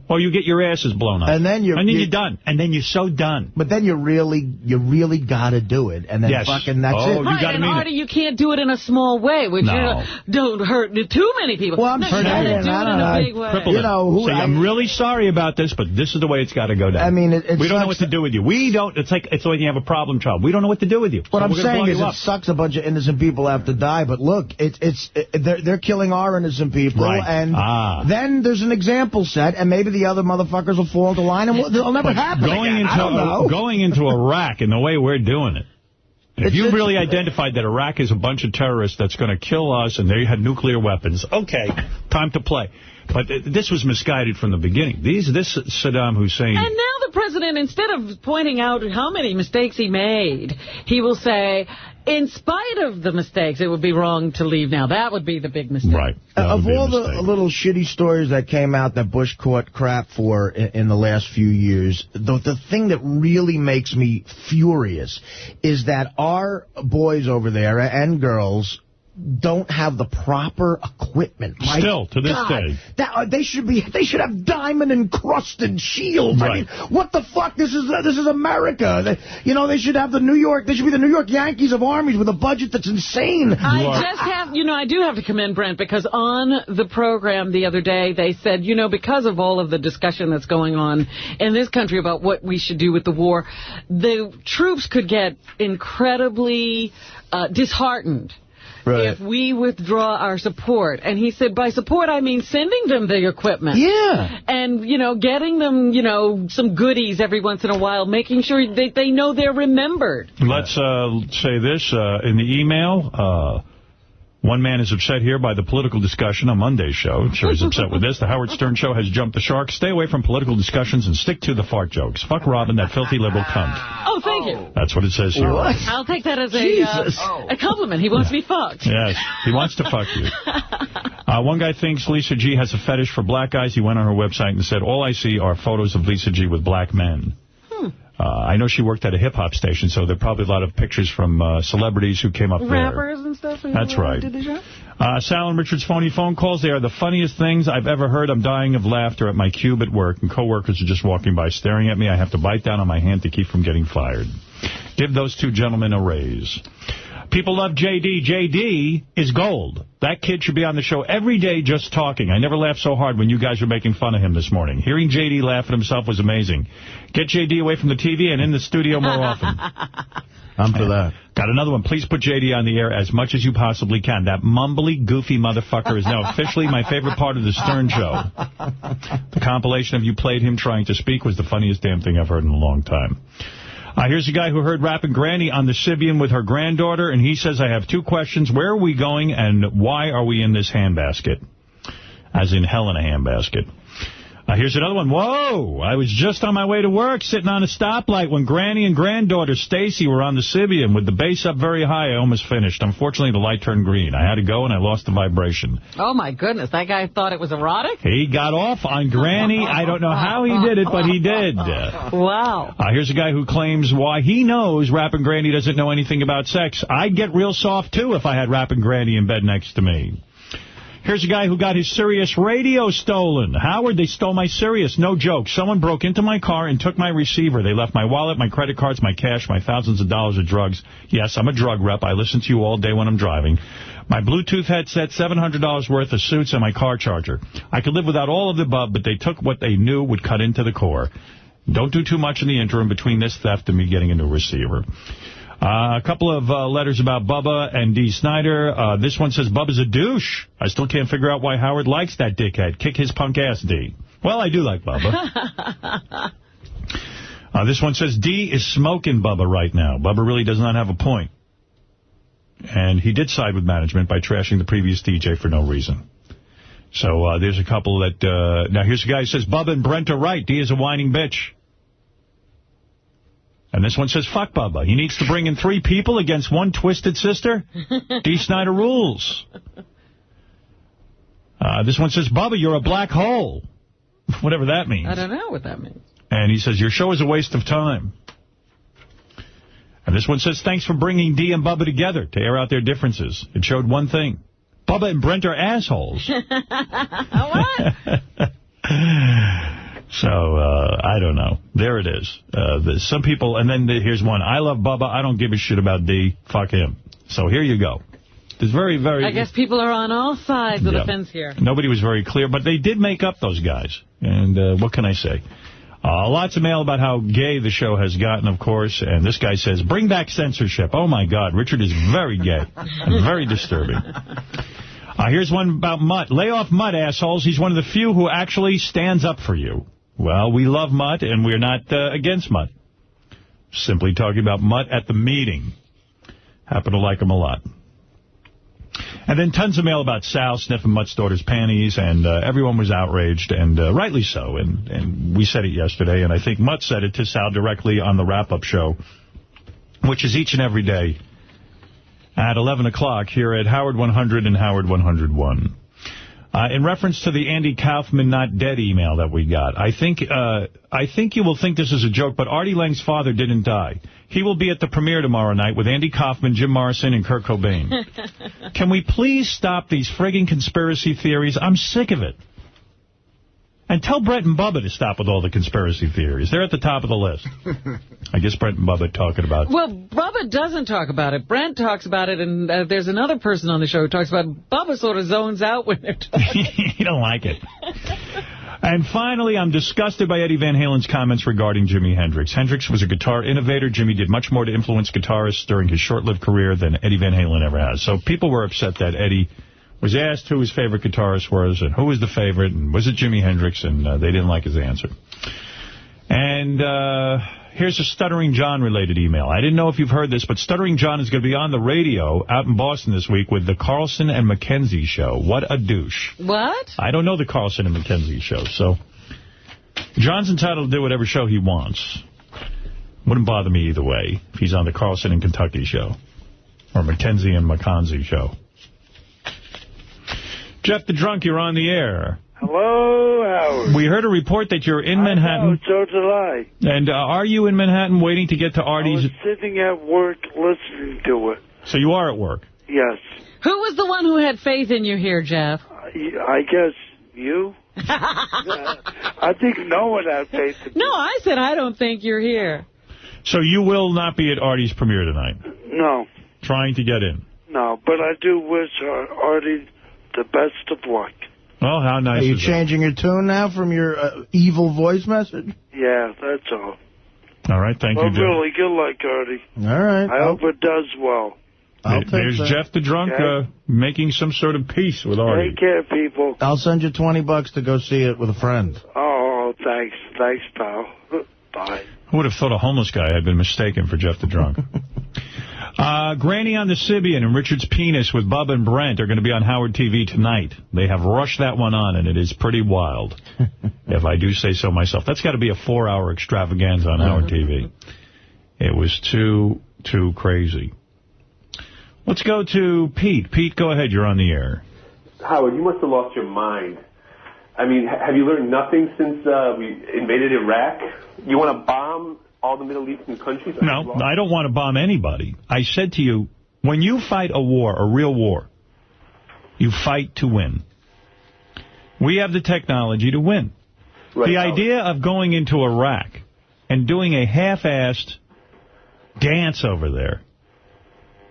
Or you get your asses blown up. And then you're done. And then you're so done. But then you really got to do it. And then fucking that's it. Right, and Artie, you can't do it in a small way, which don't hurt too many people. Well, I'm saying do it in a big way. I'm really sorry about this, but this is the way it's got to go down. I mean, we don't know what to do with you. We don't. It's like when you have a problem child. We don't know what to do with you. What I'm saying is it sucks a bunch of innocent people have to die. But look, they're killing our innocent people. Right. And then there's an example set, and maybe the other motherfuckers will fall into line, and it'll never happen again. Going into Iraq and the way we're doing it, if you really identified that Iraq is a bunch of terrorists that's going to kill us and they had nuclear weapons, okay, time to play. But this was misguided from the beginning. This Saddam Hussein... And now the president, instead of pointing out how many mistakes he made, he will say, in spite of the mistakes, it would be wrong to leave now. That would be the big mistake. Right. Of all the little shitty stories that came out that Bush caught crap for in the last few years, the thing that really makes me furious is that our boys over there and girls don't have the proper equipment. Still, to this day. They should have diamond-encrusted shields. Right. I mean, what the fuck? This is America. They should have the New York Yankees of armies with a budget that's insane. I do have to commend Brent, because on the program the other day, they said, because of all of the discussion that's going on in this country about what we should do with the war, the troops could get incredibly disheartened. Right. If we withdraw our support. And he said, by support, I mean sending them the equipment. Yeah. And, getting them, some goodies every once in a while, making sure they know they're remembered. Let's say this in the email. One man is upset here by the political discussion on Monday's show. I'm sure he's upset with this. The Howard Stern Show has jumped the shark. Stay away from political discussions and stick to the fart jokes. Fuck Robin, that filthy liberal cunt. Oh, thank you. That's what it says here. What? I'll take that as a compliment. He wants to be fucked. Yes, he wants to fuck you. One guy thinks Lisa G has a fetish for black guys. He went on her website and said, all I see are photos of Lisa G with black men. I know she worked at a hip-hop station, so there are probably a lot of pictures from celebrities who came up Rappers and stuff? That's right. Sal and Richard's phony phone calls, they are the funniest things I've ever heard. I'm dying of laughter at my cube at work, and coworkers are just walking by staring at me. I have to bite down on my hand to keep from getting fired. Give those two gentlemen a raise. People love J.D. J.D. is gold. That kid should be on the show every day just talking. I never laughed so hard when you guys were making fun of him this morning. Hearing J.D. laugh at himself was amazing. Get J.D. away from the TV and in the studio more often. I'm for that. Got another one. Please put J.D. on the air as much as you possibly can. That mumbly, goofy motherfucker is now officially my favorite part of the Stern Show. The compilation of you played him trying to speak was the funniest damn thing I've heard in a long time. Here's a guy who heard Rappin' Granny on the Sibian with her granddaughter, and he says, I have two questions. Where are we going, and why are we in this handbasket? As in hell in a handbasket. Here's another one. Whoa! I was just on my way to work, sitting on a stoplight when Granny and granddaughter Stacy were on the Sibian with the bass up very high. I almost finished. Unfortunately, the light turned green. I had to go, and I lost the vibration. Oh, my goodness. That guy thought it was erotic? He got off on Granny. I don't know how he did it, but he did. Wow. Here's a guy who claims why he knows Rappin' Granny doesn't know anything about sex. I'd get real soft, too, if I had Rappin' Granny in bed next to me. Here's a guy who got his Sirius radio stolen. Howard, they stole my Sirius. No joke. Someone broke into my car and took my receiver. They left my wallet, my credit cards, my cash, my thousands of dollars of drugs. Yes, I'm a drug rep. I listen to you all day when I'm driving. My Bluetooth headset, $700 worth of suits, and my car charger. I could live without all of the above, but they took what they knew would cut into the core. Don't do too much in the interim between this theft and me getting a new receiver. A couple of letters about Bubba and Dee Snider. This one says, Bubba's a douche. I still can't figure out why Howard likes that dickhead. Kick his punk ass, Dee. Well, I do like Bubba. This one says, Dee is smoking Bubba right now. Bubba really does not have a point. And he did side with management by trashing the previous DJ for no reason. So there's a couple that... now, here's a guy who says, Bubba and Brent are right. Dee is a whining bitch. And this one says, fuck Bubba. He needs to bring in 3 people against one twisted sister? Dee Snider rules. This one says, Bubba, you're a black hole. Whatever that means. I don't know what that means. And he says, your show is a waste of time. And this one says, thanks for bringing Dee and Bubba together to air out their differences. It showed one thing. Bubba and Brent are assholes. What? So, I don't know. There it is. There's some people, and then here's one. I love Bubba. I don't give a shit about Dee. Fuck him. So here you go. There's very, very... I guess people are on all sides of the fence here. Nobody was very clear, but they did make up those guys. And what can I say? Lots of mail about how gay the show has gotten, of course. And this guy says, bring back censorship. Oh, my God. Richard is very gay and very disturbing. Here's one about Mutt. Lay off Mutt, assholes. He's one of the few who actually stands up for you. Well, we love Mutt, and we're not against Mutt. Simply talking about Mutt at the meeting. Happen to like him a lot. And then tons of mail about Sal sniffing Mutt's daughter's panties, and everyone was outraged, and rightly so. And we said it yesterday, and I think Mutt said it to Sal directly on the wrap-up show, which is each and every day at 11 o'clock here at Howard 100 and Howard 101. In reference to the Andy Kaufman not dead email that we got, I think you will think this is a joke, but Artie Lang's father didn't die. He will be at the premiere tomorrow night with Andy Kaufman, Jim Morrison, and Kurt Cobain. Can we please stop these frigging conspiracy theories? I'm sick of it. And tell Brett and Bubba to stop with all the conspiracy theories. They're at the top of the list. I guess Brett and Bubba are talking about it. Well, Bubba doesn't talk about it. Brent talks about it, and there's another person on the show who talks about it. Bubba sort of zones out when they're talking. You don't like it. And finally, I'm disgusted by Eddie Van Halen's comments regarding Jimi Hendrix. Hendrix was a guitar innovator. Jimmy did much more to influence guitarists during his short-lived career than Eddie Van Halen ever has. So people were upset that Eddie was asked who his favorite guitarist was and who was the favorite, and was it Jimi Hendrix, and they didn't like his answer. And here's a Stuttering John-related email. I didn't know if you've heard this, but Stuttering John is going to be on the radio out in Boston this week with the Carlson and McKenzie show. What a douche. What? I don't know the Carlson and McKenzie show, so John's entitled to do whatever show he wants. Wouldn't bother me either way if he's on the Carlson and Kentucky show or McKenzie and McKenzie show. Jeff the Drunk, you're on the air. Hello, Howard. We heard a report that you're in Manhattan. So did I. And are you in Manhattan waiting to get to Artie's? I was sitting at work listening to it. So you are at work? Yes. Who was the one who had faith in you here, Jeff? I guess you. I think no one had faith in No, I said I don't think you're here. So you will not be at Artie's premiere tonight? No. Trying to get in? No, but I do wish Artie the best of luck. Oh, how nice. Are you changing your tune now from your evil voice message? Yeah, that's all. All right, thank you, Jeff. Really good luck, Artie. All right. I hope it does well. There's Jeff the Drunk making some sort of peace with Artie. Take care, people. I'll send you $20 to go see it with a friend. Oh, thanks. Thanks, pal. Bye. Who would have thought a homeless guy had been mistaken for Jeff the Drunk? Granny on the Sibian and Richard's Penis with Bubba and Brent are going to be on Howard TV tonight. They have rushed that one on, and it is pretty wild, if I do say so myself. That's got to be a 4-hour extravaganza on Howard TV. It was too crazy. Let's go to Pete. Pete, go ahead. You're on the air. Howard, you must have lost your mind. I mean, have you learned nothing since we invaded Iraq? You want to bomb all the Middle Eastern countries? No, I don't want to bomb anybody. I said to you, when you fight a war, a real war, you fight to win. We have the technology to win. Right, the idea of going into Iraq and doing a half-assed dance over there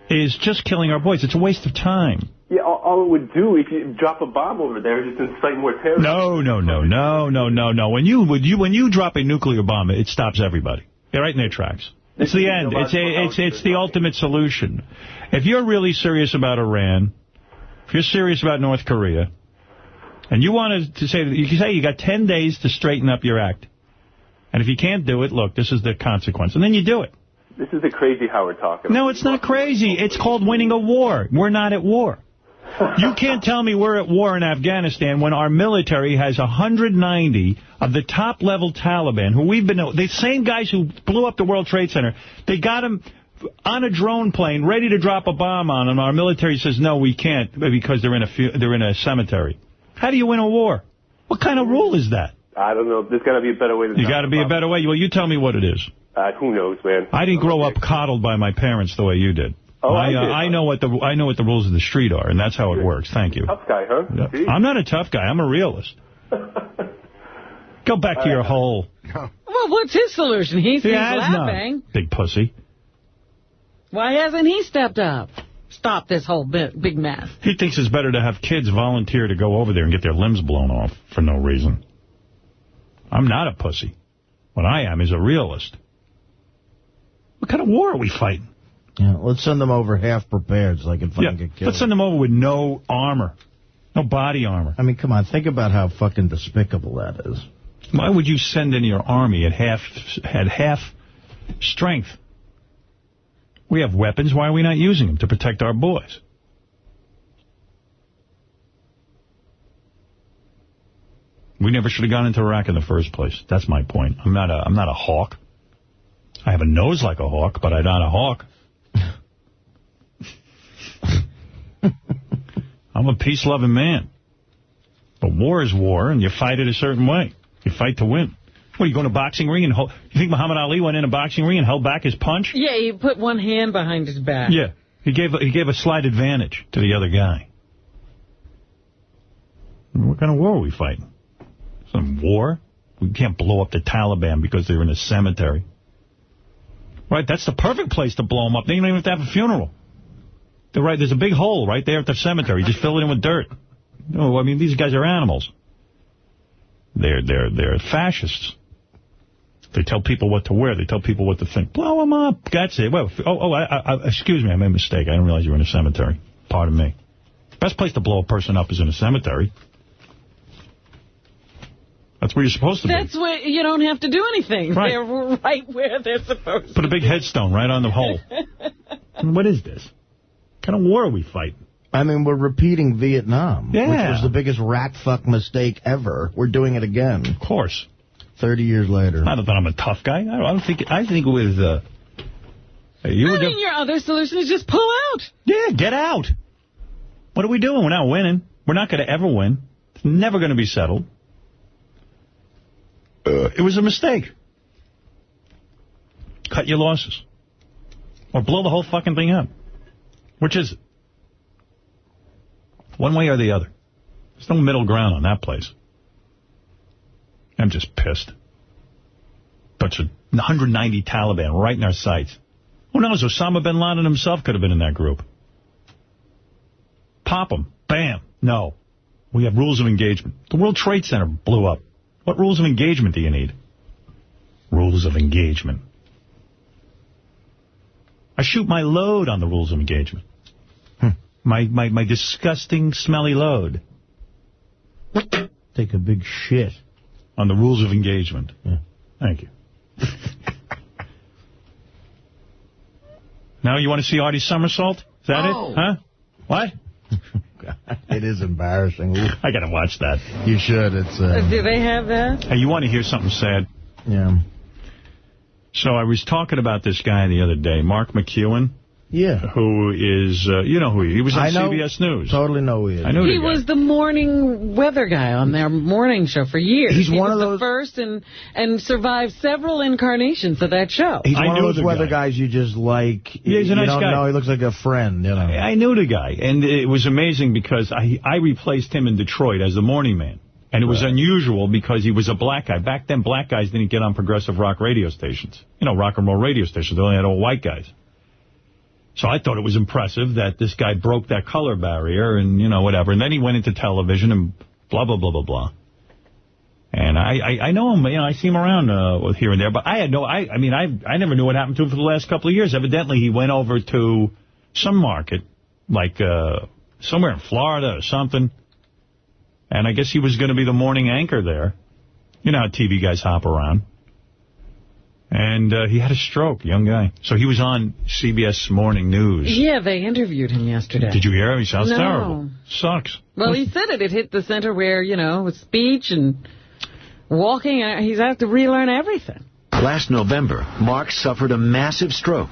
is just killing our boys. It's a waste of time. Yeah, all it would do if you drop a bomb over there is just incite more terror. No. When you drop a nuclear bomb, it stops everybody. They're right in their tracks. It's the end. It's the ultimate solution. If you're really serious about Iran, if you're serious about North Korea, and you wanted to say, you can say you got 10 days to straighten up your act. And if you can't do it, look, this is the consequence. And then you do it. This is the crazy Howard talking. No, it's not crazy. It's called winning a war. We're not at war. You can't tell me we're at war in Afghanistan when our military has 190 of the top-level Taliban, who we've been... The same guys who blew up the World Trade Center, they got them on a drone plane ready to drop a bomb on them. Our military says, no, we can't, because they're in a cemetery. How do you win a war? What kind of rule is that? I don't know. There's got to be a better way. You got to be a better way. Well, you tell me what it is. Who knows, man? I didn't grow up coddled by my parents the way you did. Oh, I know what the rules of the street are, and that's how it works. Thank you. Tough guy, huh? Yeah. I'm not a tough guy. I'm a realist. Go back to your hole. Well, what's his solution? He's laughing. None. Big pussy. Why hasn't he stepped up? Stop this whole big mess. He thinks it's better to have kids volunteer to go over there and get their limbs blown off for no reason. I'm not a pussy. What I am is a realist. What kind of war are we fighting? Yeah, let's send them over half prepared so they can fucking get killed. Let's send them over with no armor. No body armor. I mean, come on. Think about how fucking despicable that is. Why would you send in your army at half strength? We have weapons. Why are we not using them to protect our boys? We never should have gone into Iraq in the first place. That's my point. I'm not a hawk. I have a nose like a hawk, but I'm not a hawk. I'm a peace-loving man. But war is war, and you fight it a certain way. You fight to win. What, you go in a boxing ring and hold... You think Muhammad Ali went in a boxing ring and held back his punch? Yeah, he put one hand behind his back. Yeah. He gave a slight advantage to the other guy. What kind of war are we fighting? Some war? We can't blow up the Taliban because they're in a cemetery. Right, that's the perfect place to blow them up. They don't even have to have a funeral. They're right. There's a big hole right there at the cemetery. Just fill it in with dirt. No, I mean, these guys are animals. They're fascists. They tell people what to wear. They tell people what to think. Blow them up. That's it. Well, excuse me. I made a mistake. I didn't realize you were in a cemetery. Pardon me. Best place to blow a person up is in a cemetery. That's where you're supposed to be. That's where you don't have to do anything. Right. They're right where they're supposed to be. Put a big headstone right on the hole. What is this? What kind of war are we fighting? I mean, we're repeating Vietnam, which was the biggest rat fuck mistake ever. We're doing it again. Of course. 30 years later. I don't think I'm a tough guy. I think with... your other solution is just pull out. Yeah, get out. What are we doing? We're not winning. We're not going to ever win. It's never going to be settled. It was a mistake. Cut your losses. Or blow the whole fucking thing up. Which is it? One way or the other. There's no middle ground on that place. I'm just pissed. Bunch of 190 Taliban right in our sights. Who knows? Osama bin Laden himself could have been in that group. Pop him. Bam. No. We have rules of engagement. The World Trade Center blew up. What rules of engagement do you need? Rules of engagement. I shoot my load on the rules of engagement. My disgusting, smelly load. Take a big shit. On the rules of engagement. Yeah. Thank you. Now you want to see Artie's somersault? Is that it? Huh? What? It is embarrassing. I got to watch that. You should. It's. Do they have that? Hey, you want to hear something sad? Yeah. So I was talking about this guy the other day, Mark McEwen. Yeah. Who is, you know who he is. He was on CBS News. Totally know who he is. I know he was the morning weather guy on their morning show for years. He's one of the first and survived several incarnations of that show. He's one of those weather guys you just like. Yeah, he's a nice guy. No, he looks like a friend. You know. I knew the guy, and it was amazing because I replaced him in Detroit as the morning man. And it was unusual because he was a black guy. Back then, black guys didn't get on progressive rock radio stations. You know, rock and roll radio stations. They only had all white guys. So I thought it was impressive that this guy broke that color barrier and, you know, whatever. And then he went into television and blah, blah, blah, blah, blah. And I know him, I see him around here and there, but I never knew what happened to him for the last couple of years. Evidently, he went over to some market, like somewhere in Florida or something, and I guess he was going to be the morning anchor there. You know how TV guys hop around. And he had a stroke, young guy. So he was on CBS Morning News. Yeah, they interviewed him yesterday. Did you hear him? He sounds terrible. Sucks. Well, he said it. It hit the center where, with speech and walking. He's had to relearn everything. Last November, Mark suffered a massive stroke.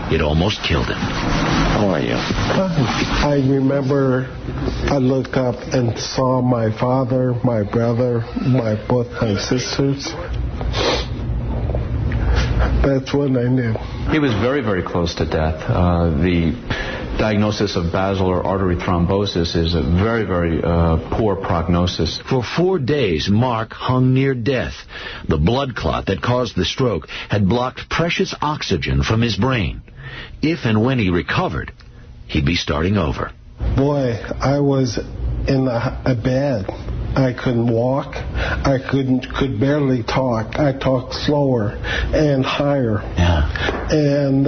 It almost killed him. How are you? I remember I looked up and saw my father, my brother, both my sisters. That's when I knew. He was very, very close to death. The diagnosis of basilar artery thrombosis is a very, very poor prognosis. For 4 days, Mark hung near death. The blood clot that caused the stroke had blocked precious oxygen from his brain. If and when he recovered, he'd be starting over. Boy, I was in a bed. I couldn't walk. I could barely talk. I talked slower and higher. Yeah. And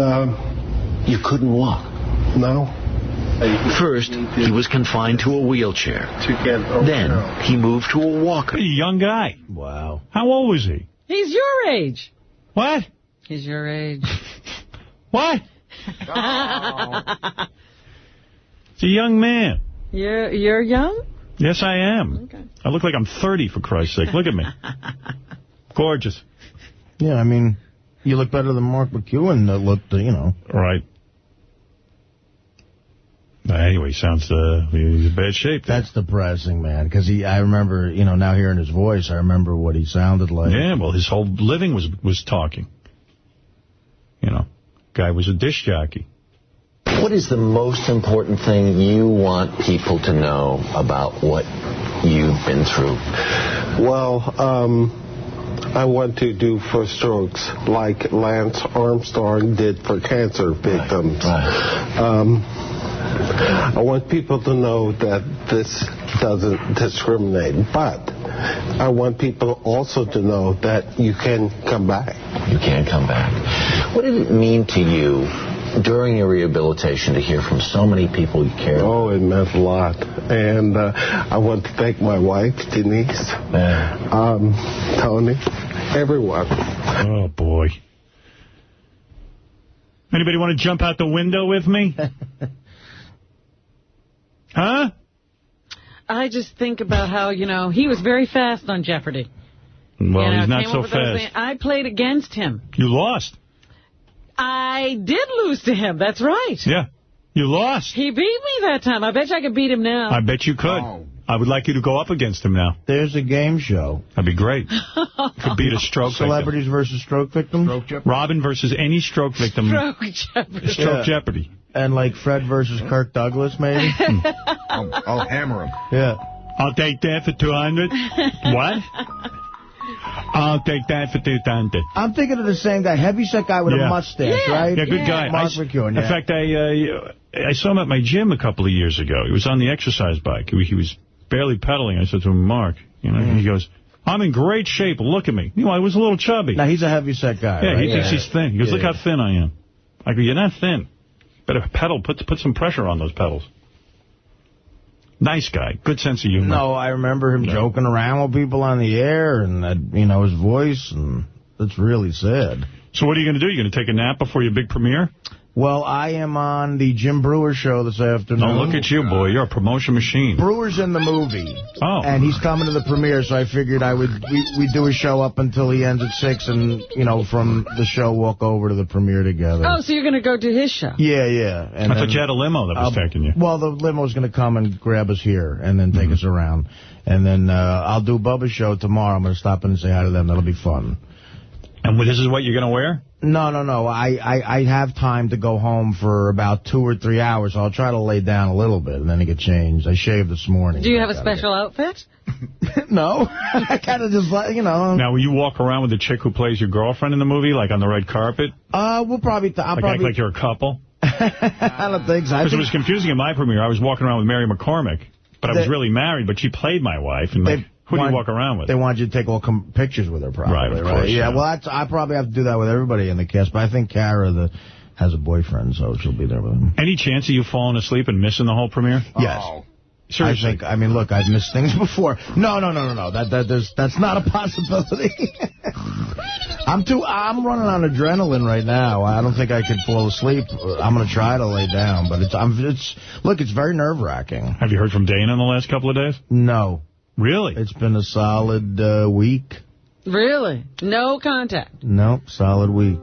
you couldn't walk? No. First, he was confined to a wheelchair. Then, he moved to a walker. A young guy. Wow. How old was he? He's your age. What? He's your age. What? It's a young man. You're young? Yes, I am. Okay. I look like I'm 30, for Christ's sake. Look at me. Gorgeous. Yeah, I mean, you look better than Mark McEwen that looked, Right. Anyway, sounds he's in bad shape. That's depressing, man, because I remember, now hearing his voice, I remember what he sounded like. Yeah, well, his whole living was talking. Guy was a disc jockey. What is the most important thing you want people to know about what you've been through? Well, I want to do for strokes like Lance Armstrong did for cancer victims. Right. I want people to know that this doesn't discriminate, but I want people also to know that you can come back. You can come back. What did it mean to you during your rehabilitation to hear from so many people you care about? Oh, it meant a lot. And I want to thank my wife, Denise, Tony, everyone. Oh, boy. Anybody want to jump out the window with me? Huh? I just think about how, he was very fast on Jeopardy! Well, he's not so fast. I played against him. You lost. I did lose to him. That's right. Yeah. You lost. He beat me that time. I bet you I could beat him now. I bet you could. Oh. I would like you to go up against him now. There's a game show. That'd be great. Could beat a stroke Celebrities victim. versus stroke victims? Robin versus any stroke victim. Stroke Jeopardy. Stroke Jeopardy. And like Fred versus Kirk Douglas, maybe? I'll hammer him. Yeah. I'll take that for 200. What? I'll take that for 200. I'm thinking of the same guy, heavyset guy with a mustache, right? Yeah, good guy. Mark McEwen, In fact, I saw him at my gym a couple of years ago. He was on the exercise bike. He was barely pedaling. I said to him, Mark, he goes, I'm in great shape. Look at me. I was a little chubby. Now, he's a heavyset guy, Yeah, right? he thinks he's thin. He goes, look how thin I am. I go, you're not thin. Better pedal. Put some pressure on those pedals. Nice guy. Good sense of humor. No, I remember him joking around with people on the air and, his voice, and that's really sad. So what are you going to do? You going to take a nap before your big premiere? Well, I am on the Jim Brewer show this afternoon. Oh, look at you, boy. You're a promotion machine. Brewer's in the movie. Oh. And he's coming to the premiere, so I figured we'd do a show up until he ends at 6, and, from the show, walk over to the premiere together. Oh, so you're going to go to his show? Yeah. And I thought you had a limo that was taking you. Well, the limo's going to come and grab us here and then take us around. And then I'll do Bubba's show tomorrow. I'm going to stop in and say hi to them. That'll be fun. And this is what you're going to wear? No. I have time to go home for about 2 or 3 hours, so I'll try to lay down a little bit and then get changed. I shaved this morning. Do you have a special outfit? No. I kind of just, Now, will you walk around with the chick who plays your girlfriend in the movie, like on the red carpet? We'll probably... Act like you're a couple? I don't think so. Because it was confusing in my premiere. I was walking around with Mary McCormick, but I was really married, but she played my wife. And Who do you walk around with? They want you to take all pictures with her, probably. Right, of course. Yeah, well, I probably have to do that with everybody in the cast, but I think Kara has a boyfriend, so she'll be there with him. Any chance of you falling asleep and missing the whole premiere? Yes. Seriously? Look, I've missed things before. No. That's not a possibility. I'm running on adrenaline right now. I don't think I could fall asleep. I'm going to try to lay down, but it's very nerve-wracking. Have you heard from Dana in the last couple of days? No. Really? It's been a solid week. Really? No contact? No, solid week.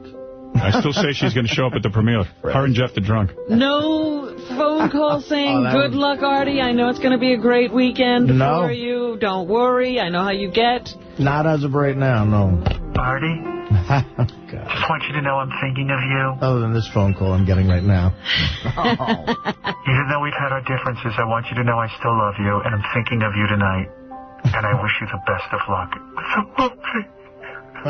I still say she's going to show up at the premiere. Her and Jeff the Drunk. No phone call saying, good luck, Artie. I know it's going to be a great weekend for you. Don't worry. I know how you get. Not as of right now, no. Artie? Just want you to know I'm thinking of you. Other than this phone call I'm getting right now. Even though we've had our differences, I want you to know I still love you, and I'm thinking of you tonight. And I wish you the best of luck. Oh,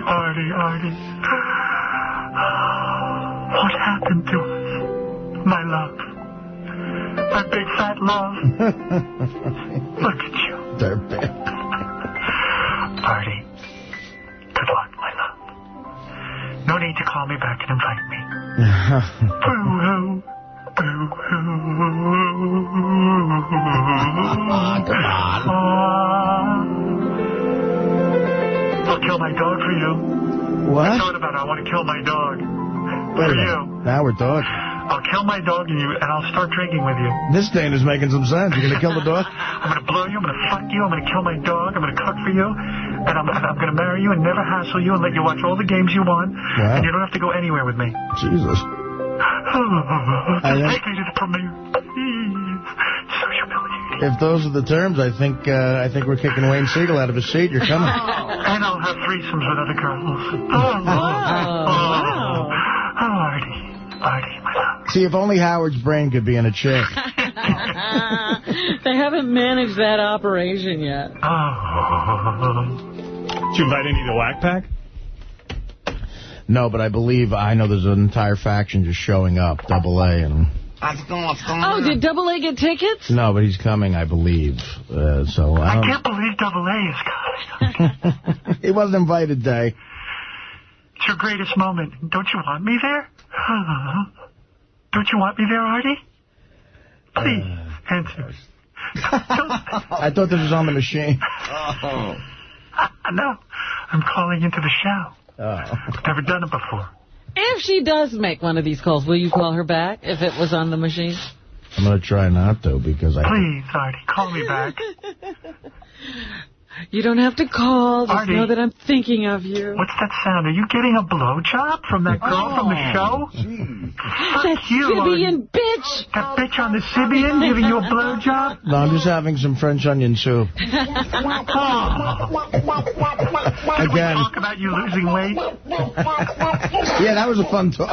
Artie. What happened to us? My love. My big fat love. Look at you. Dirtbag. Artie. Good luck, my love. No need to call me back and invite me. Boo-hoo. Boo-hoo. Come on. I'll kill my dog for you. What? I thought about it. I want to kill my dog. Wait a minute. You. Now we're talking. I'll kill my dog and I'll start drinking with you. This thing is making some sense. You're going to kill the dog? I'm going to blow you. I'm going to fuck you. I'm going to kill my dog. I'm going to cook for you. And I'm going to marry you and never hassle you and let you watch all the games you want. Wow. And you don't have to go anywhere with me. Jesus. Take me to the premiere. Please. So humiliating. If those are the terms, I think we're kicking Wayne Siegel out of his seat. You're coming. And I'll have threesomes with other girls. Artie, my love. See, if only Howard's brain could be in a chick. They haven't managed that operation yet. Did you invite any to the Whack Pack? No, but I know there's an entire faction just showing up, Double A and... Oh, did Double A get tickets? No, but he's coming, I believe. I can't believe Double A is coming. He wasn't invited, Day. It's your greatest moment. Don't you want me there? Don't you want me there, Artie? Please, answer. I thought this was on the machine. No, I'm calling into the show. I've never done it before. If she does make one of these calls, will you call her back if it was on the machine? I'm going to try not to because Please, Artie, call me back. You don't have to call. Just Artie, know that I'm thinking of you. What's that sound? Are you getting a blowjob from that girl from the show? That Sibian bitch. That bitch on the Sibian giving you a blowjob? No, I'm just having some French onion soup. Again. Talk about you losing weight? Yeah, that was a fun talk.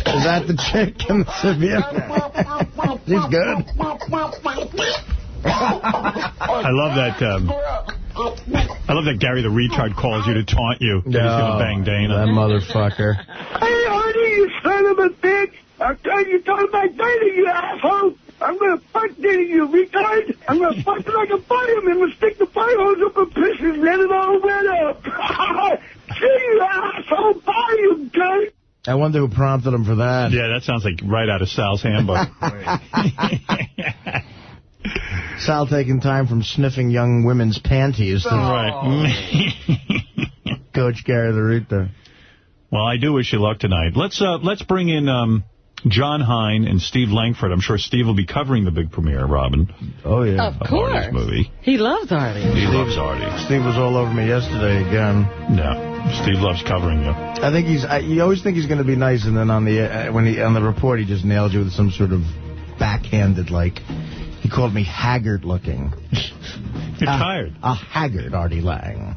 Is that the chick in the Sibian? She's good. I love that Gary the retard calls you to taunt you. He's going to bang Dana. That motherfucker. Hey, Artie, you son of a bitch! I'm telling you, talking about Dana, you asshole! I'm going to fuck Dana, you retard! I'm going to fuck her like a fireman. I'm going to stick the fire hose up her piss and let it all wet up! See you, asshole! Bye, you cunt! I wonder who prompted him for that. Yeah, that sounds like right out of Sal's handbook. Sal taking time from sniffing young women's panties to Coach Gary the Rita. Well, I do wish you luck tonight. Let's bring in John Hine and Steve Langford. I'm sure Steve will be covering the big premiere, Robin. Oh, yeah. Of course. Artie's movie. He loves Artie. He loves Artie. Steve was all over me yesterday again. Yeah. Steve loves covering you. I think you always think he's going to be nice, and then on the report he just nailed you with some sort of backhanded, like, he called me haggard looking. You're tired. A haggard Artie Lang.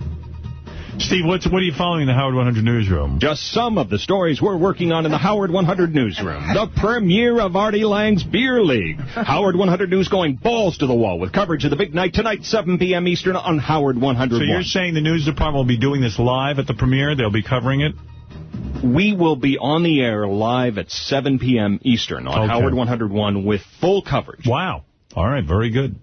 Steve, what are you following in the Howard 100 newsroom? Just some of the stories we're working on in the Howard 100 newsroom. The premiere of Artie Lang's Beer League. Howard 100 News going balls to the wall with coverage of the big night tonight, 7 p.m. Eastern on Howard 101. So you're saying the news department will be doing this live at the premiere? They'll be covering it? We will be on the air live at 7 p.m. Eastern on Howard 101 with full coverage. Wow. All right, very good.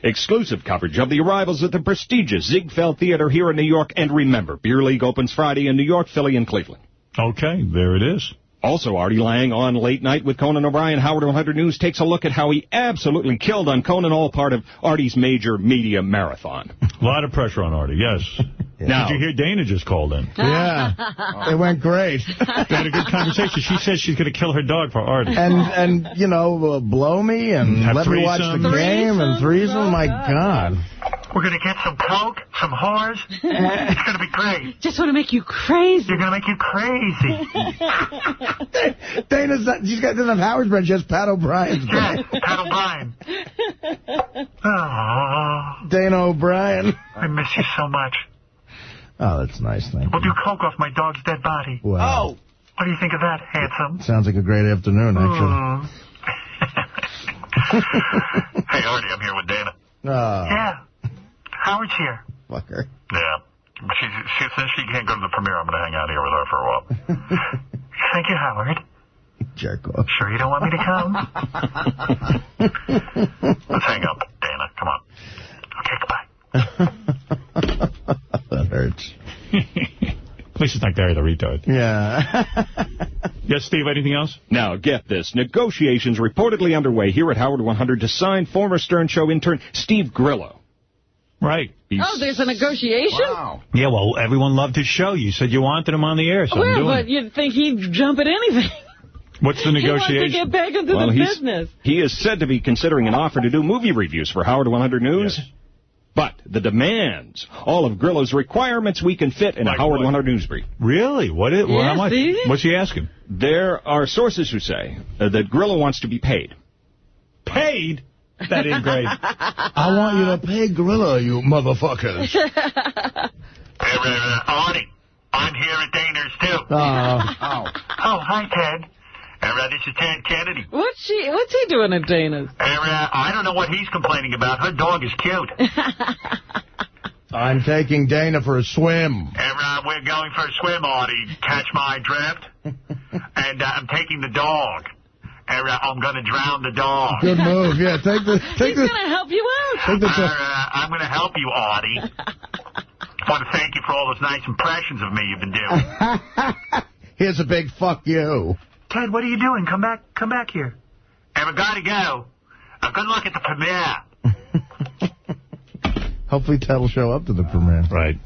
Exclusive coverage of the arrivals at the prestigious Ziegfeld Theater here in New York. And remember, Beer League opens Friday in New York, Philly, and Cleveland. Okay, there it is. Also, Artie Lang on Late Night with Conan O'Brien. Howard 100 News takes a look at how he absolutely killed on Conan, all part of Artie's major media marathon. A lot of pressure on Artie, yes. Now, did you hear Dana just called in? Yeah, it went great. They had a good conversation. She says she's going to kill her dog for Artie. And you know, blow me and let me watch the game and threesome. My God. We're going to get some coke, some whores. It's going to be great. Just want to make you crazy. You're going to make you crazy. Dana's not, she doesn't have Howard's brand, she has Pat O'Brien's brand. Yeah, Pat O'Brien. Oh. Dana O'Brien. I miss you so much. Oh, that's nice. Thank you. We'll do coke off my dog's dead body. Wow. Oh. What do you think of that, handsome? Sounds like a great afternoon, actually. Hey, Artie, I'm here with Dana. Yeah. Howard's here. Fucker. Yeah. Since she can't go to the premiere, I'm going to hang out here with her for a while. Thank you, Howard. Jerk off. Sure you don't want me to come? Let's hang up, Dana. Come on. Okay, goodbye. That hurts. At least it's not Gary the retard. Yeah. Yes, Steve, anything else? Now, get this. Negotiations reportedly underway here at Howard 100 to sign former Stern Show intern Steve Grillo. Right. Oh, there's a negotiation? Wow. Yeah, well, everyone loved his show. You said you wanted him on the air, so I'm doing but you'd think he'd jump at anything. What's the negotiation? He wants to get back into the business. He is said to be considering an offer to do movie reviews for Howard 100 News. Yes. But the demands, all of Grillo's requirements we can fit in a Howard 100 News brief. Really? How much? What's he asking? There are sources who say that Grillo wants to be paid. Paid? That ain't great. I want you to pay Grillo, you motherfuckers. Artie, I'm here at Dana's, too. Oh, hi, Ted. This is Ted Kennedy. What's he doing at Dana's? I don't know what he's complaining about. Her dog is cute. I'm taking Dana for a swim. We're going for a swim, Artie. Catch my drift? And I'm taking the dog. I'm going to drown the dog. Good move. Yeah, He's going to help you out. I'm going to help you, Artie. I want to thank you for all those nice impressions of me you've been doing. Here's a big fuck you. Ted, what are you doing? Come back here. I got to go. Good luck at the premiere. Hopefully Ted will show up to the premiere. Right.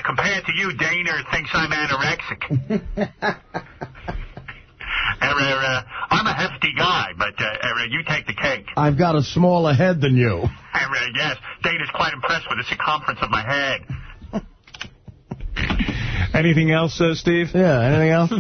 Compared to you, Dana thinks I'm anorexic. I'm a hefty guy, but you take the cake. I've got a smaller head than you. Yes, Dana's quite impressed with the circumference of my head. Anything else, Steve? Yeah, anything else?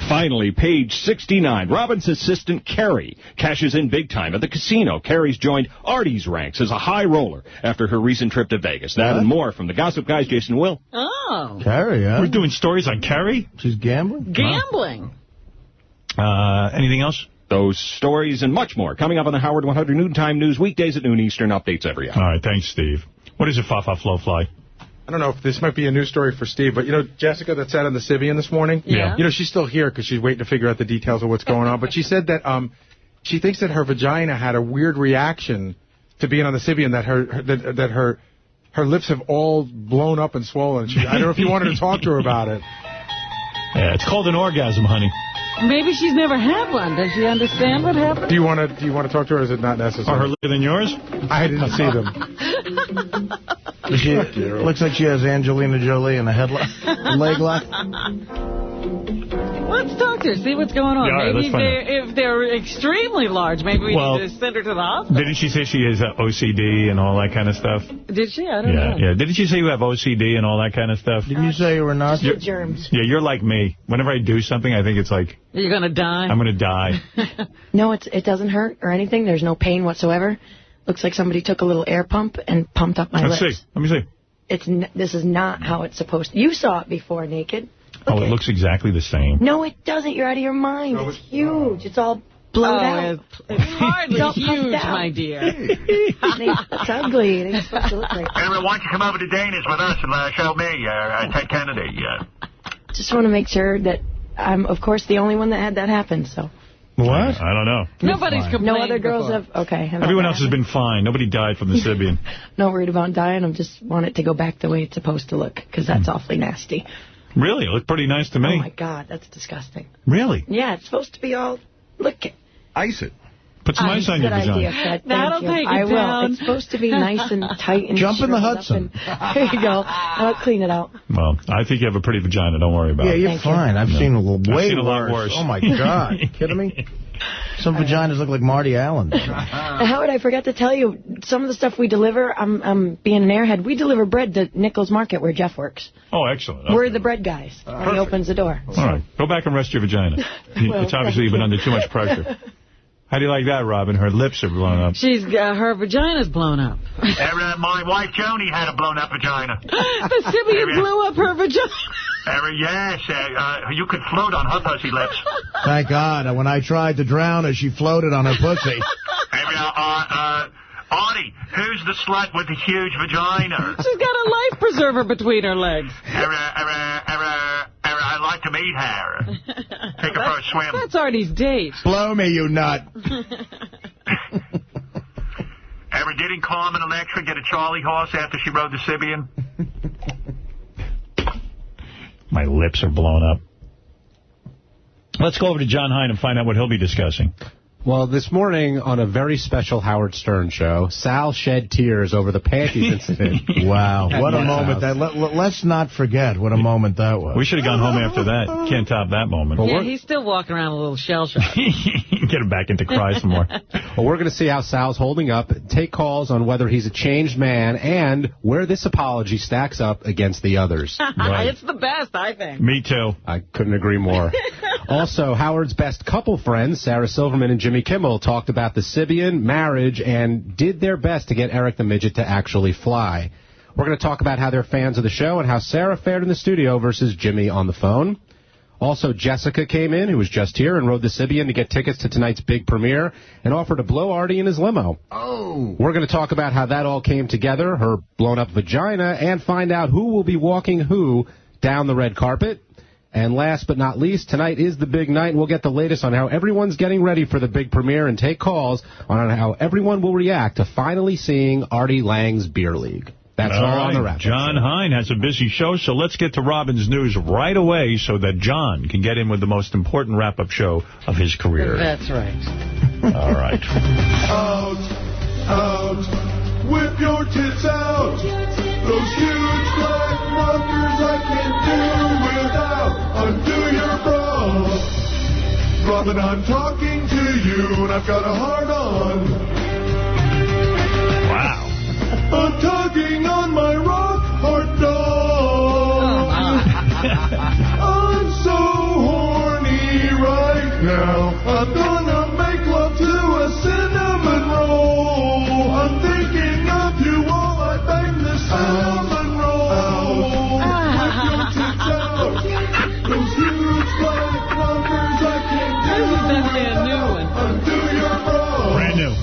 Finally, page 69. Robin's assistant, Carrie, cashes in big time at the casino. Carrie's joined Artie's ranks as a high roller after her recent trip to Vegas. That and more from the Gossip Guys, Jason and Will. Oh. Carrie, huh? We're doing stories on Carrie? She's gambling? Gambling. Anything else? Those stories and much more coming up on the Howard 100 Noontime News, weekdays at noon Eastern, updates every hour. All right, thanks, Steve. What is it, Fa-Fa Flo Fly? I don't know if this might be a news story for Steve, but, you know, Jessica that sat on the Sybian this morning? Yeah. You know, she's still here because she's waiting to figure out the details of what's going on. But she said that she thinks that her vagina had a weird reaction to being on the Sybian, that her lips have all blown up and swollen. I don't know if you wanted to talk to her about it. Yeah, it's called an orgasm, honey. Maybe she's never had one. Does she understand what happened? Do you want to talk to her, or is it not necessary? Are her bigger than yours? I didn't see them. Looks like she has Angelina Jolie in a leg lock. Let's talk to her, see what's going on. Yeah, maybe if they're extremely large, maybe we need to send her to the hospital. Didn't she say she has OCD and all that kind of stuff? Did she? I don't know. Yeah. Didn't she say you have OCD and all that kind of stuff? Didn't you say you were not? Germs. Yeah, you're like me. Whenever I do something, I think it's like... You're going to die? I'm going to die. No, it doesn't hurt or anything. There's no pain whatsoever. Looks like somebody took a little air pump and pumped up my lips. Let me see. This is not how it's supposed to. You saw it before, naked. It looks exactly the same. No, it doesn't. You're out of your mind. It's huge. It's all blowed out. It's hardly Don't huge, puff out. my dear. It's ugly. It ain't supposed to look like that. Anyway, why don't you come over to Dana's with us and show me, Ted Kennedy. Just want to make sure that I'm, of course, the only one that had that happen, so. What? I don't know. Nobody's complained. No other girls before. have, okay. Everyone else has been fine. Nobody died from the Sibian. Not worried about dying. I just want it to go back the way it's supposed to look, because that's awfully nasty. Really? It looked pretty nice to me. Oh, my God. That's disgusting. Really? Yeah, it's supposed to be all, look. Ice it. Put some ice on your vagina. Idea, Fred. That'll take it I will. down. It's supposed to be nice and tight and Jump in the Hudson. There you go. I'll clean it out. Well, I think you have a pretty vagina. Don't worry about it. Yeah, you're fine. I've seen a lot worse. Oh, my God. You kidding me? Some vaginas look like Marty Allen. Howard, I forgot to tell you, some of the stuff we deliver, I'm being an airhead, we deliver bread to Nichols Market where Jeff works. Oh, excellent. Okay. We're the bread guys. He opens the door. All right. Go back and rest your vagina. It's obviously you've been under too much pressure. How do you like that, Robin? Her lips are blown up. Her vagina's blown up. My wife Joni had a blown up vagina. The Sibian blew up her vagina. Yes, you could float on her pussy lips. Thank God. When I tried to drown her, she floated on her pussy. Artie, who's the slut with the huge vagina? She's got a life preserver between her legs. I'd like to meet her. Take her for a swim. That's Artie's date. Blow me, you nut. Didn't Carmen Electra get a Charlie horse after she rode the Sibian? My lips are blown up. Let's go over to John Hein and find out what he'll be discussing. Well, this morning on a very special Howard Stern show, Sal shed tears over the panties incident. Wow. What a moment. Let's not forget what a moment that was. We should have gone home after that. Can't top that moment. Yeah, he's still walking around a little shell-shocked. Get him back into cry some more. Well, we're going to see how Sal's holding up, take calls on whether he's a changed man, and where this apology stacks up against the others. Right. It's the best, I think. Me too. I couldn't agree more. Also, Howard's best couple friends, Sarah Silverman and Jimmy Kimmel, talked about the Sibian, marriage, and did their best to get Eric the Midget to actually fly. We're going to talk about how they're fans of the show and how Sarah fared in the studio versus Jimmy on the phone. Also, Jessica came in, who was just here, and rode the Sibian to get tickets to tonight's big premiere and offered to blow Artie in his limo. Oh. We're going to talk about how that all came together, her blown-up vagina, and find out who will be walking who down the red carpet. And last but not least, tonight is the big night, and we'll get the latest on how everyone's getting ready for the big premiere and take calls on how everyone will react to finally seeing Artie Lang's Beer League. That's all on the wrap. John Hein has a busy show, so let's get to Robin's news right away so that John can get in with the most important wrap-up show of his career. That's right. All right. Out, whip your tits out. Those huge black markers I can't do without. Undo your bra. Robin, I'm talking to you, and I've got a heart on. Wow. I'm tugging on my rock hard dog. I'm so horny right now. I'm gonna make love to a cinnamon roll. I'm thinking of you while I bang the cinnamon roll. Whip your tits out. Those huge black numbers I can't do. This is definitely a new one. Undo your bra. Brand new.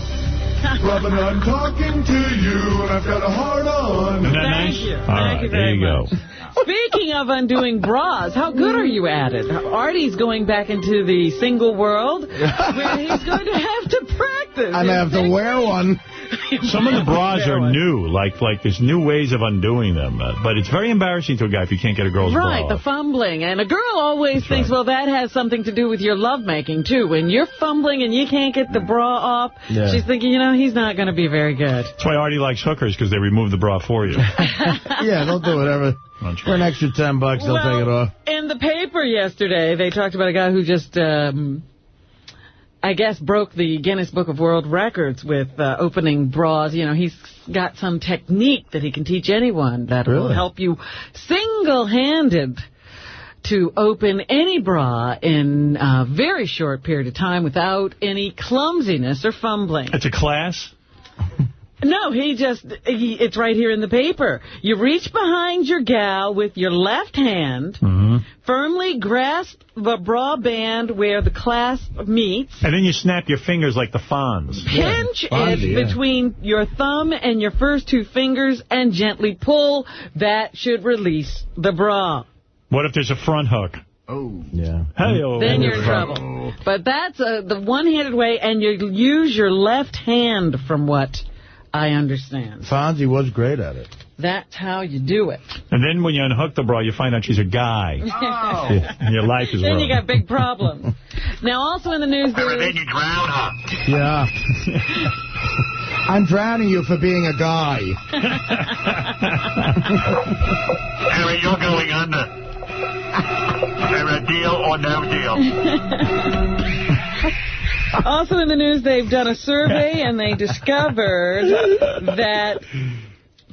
Robin, I'm talking to you, and I've got a heart on. Isn't that nice? Thank you. All Thank right, you there very you go. much. Speaking of undoing bras, how good are you at it? Artie's going back into the single world where he's going to have to practice. I'm going to have to wear one. Some of the bras are new, like there's new ways of undoing them. But it's very embarrassing to a guy if you can't get a girl's bra Right, the off. fumbling. And a girl always thinks, well, that has something to do with your lovemaking, too. When you're fumbling and you can't get the bra off, she's thinking, he's not going to be very good. That's why Artie likes hookers, because they remove the bra for you. Yeah, they'll do whatever. For an extra $10, they'll take it off. In the paper yesterday, they talked about a guy who just, I guess, broke the Guinness Book of World Records with opening bras. He's got some technique that he can teach anyone that will help you single-handed to open any bra in a very short period of time without any clumsiness or fumbling. It's a class? No, it's right here in the paper. You reach behind your gal with your left hand, firmly grasp the bra band where the clasp meets. And then you snap your fingers like the Fonz. Pinch it between your thumb and your first two fingers and gently pull. That should release the bra. What if there's a front hook? Oh. Yeah. Hey-oh. Then you're in trouble. But that's the one-handed way, and you use your left hand from what I understand. Fonzie was great at it. That's how you do it. And then when you unhook the bra, you find out she's a guy. Oh. And your life is Then ruined. you got big problems. Now, also in the news, Then you drown her. Yeah. I'm drowning you for being a guy. Harry, you're going under. Harry, deal or no deal? Also in the news, they've done a survey, and they discovered that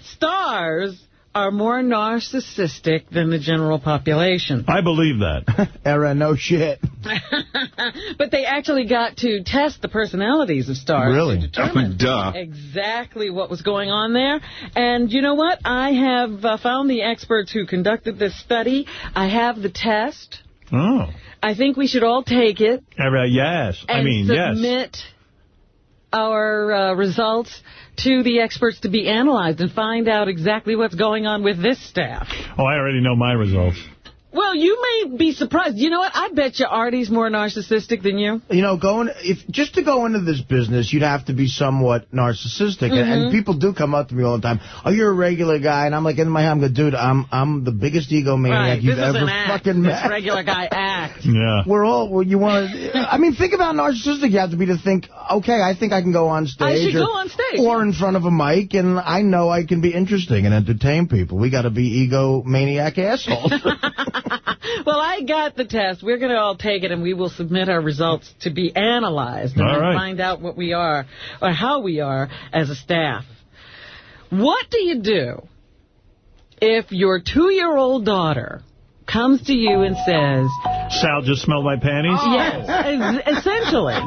stars are more narcissistic than the general population. I believe that. Era, no shit. But they actually got to test the personalities of stars really? to determine exactly what was going on there. And you know what? I have found the experts who conducted this study. I have the test. Oh. I think we should all take it. Yes. And submit our results to the experts to be analyzed and find out exactly what's going on with this staff. Oh, I already know my results. Well, you may be surprised. You know what? I bet you Artie's more narcissistic than you. You know, just to go into this business, you'd have to be somewhat narcissistic. And people do come up to me all the time. Oh, you're a regular guy. And I'm like, in my head, I'm going, dude, I'm the biggest egomaniac you've ever fucking met. This regular guy act. Yeah. You want to, I mean, think about narcissistic you have to be to think, okay, I think I can go on stage. I should go on stage. Or in front of a mic, and I know I can be interesting and entertain people. We got to be egomaniac assholes. Well, I got the test. We're going to all take it, and we will submit our results to be analyzed and find out what we are or how we are as a staff. What do you do if your 2-year-old daughter comes to you and says, Sal just smelled my panties? Yes, essentially.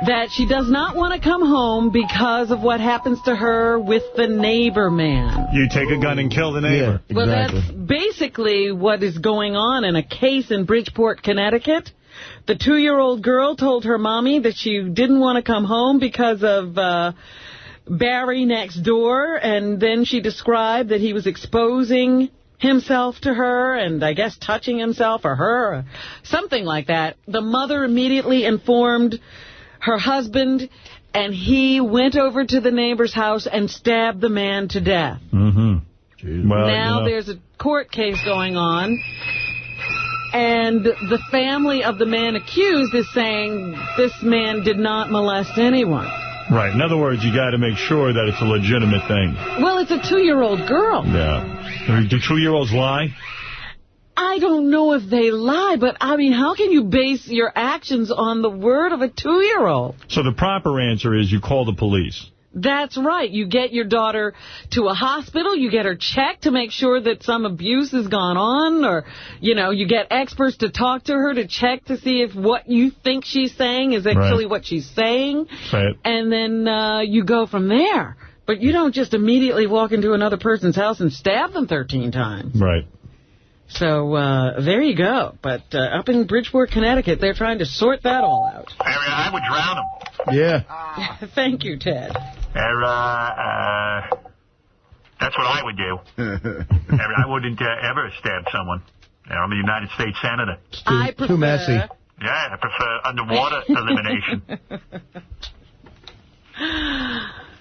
That she does not want to come home because of what happens to her with the neighbor man. You take a gun and kill the neighbor. Yeah, well, that's basically what is going on in a case in Bridgeport, Connecticut. The 2-year-old girl told her mommy that she didn't want to come home because of Barry next door, and then she described that he was exposing himself to her and I guess touching himself or her or something like that. The mother immediately informed her husband, and he went over to the neighbor's house and stabbed the man to death. Mm-hmm. Well, now there's a court case going on, and the family of the man accused is saying this man did not molest anyone. Right. In other words, you got to make sure that it's a legitimate thing. Well, it's a 2-year-old girl. Yeah. Do 2-year-olds lie? I don't know if they lie, but, I mean, how can you base your actions on the word of a 2-year-old? So the proper answer is you call the police. That's right. You get your daughter to a hospital. You get her checked to make sure that some abuse has gone on. Or, you know, you get experts to talk to her to check to see if what you think she's saying is actually what she's saying. Right. And then you go from there. But you don't just immediately walk into another person's house and stab them 13 times. Right. So there you go. But up in Bridgeport, Connecticut, they're trying to sort that all out. Harry, I would drown him. Yeah. Thank you, Ted. That's what I would do. Harry, I wouldn't ever stab someone. I'm a United States Senator. I prefer... Too messy. Yeah, I prefer underwater elimination.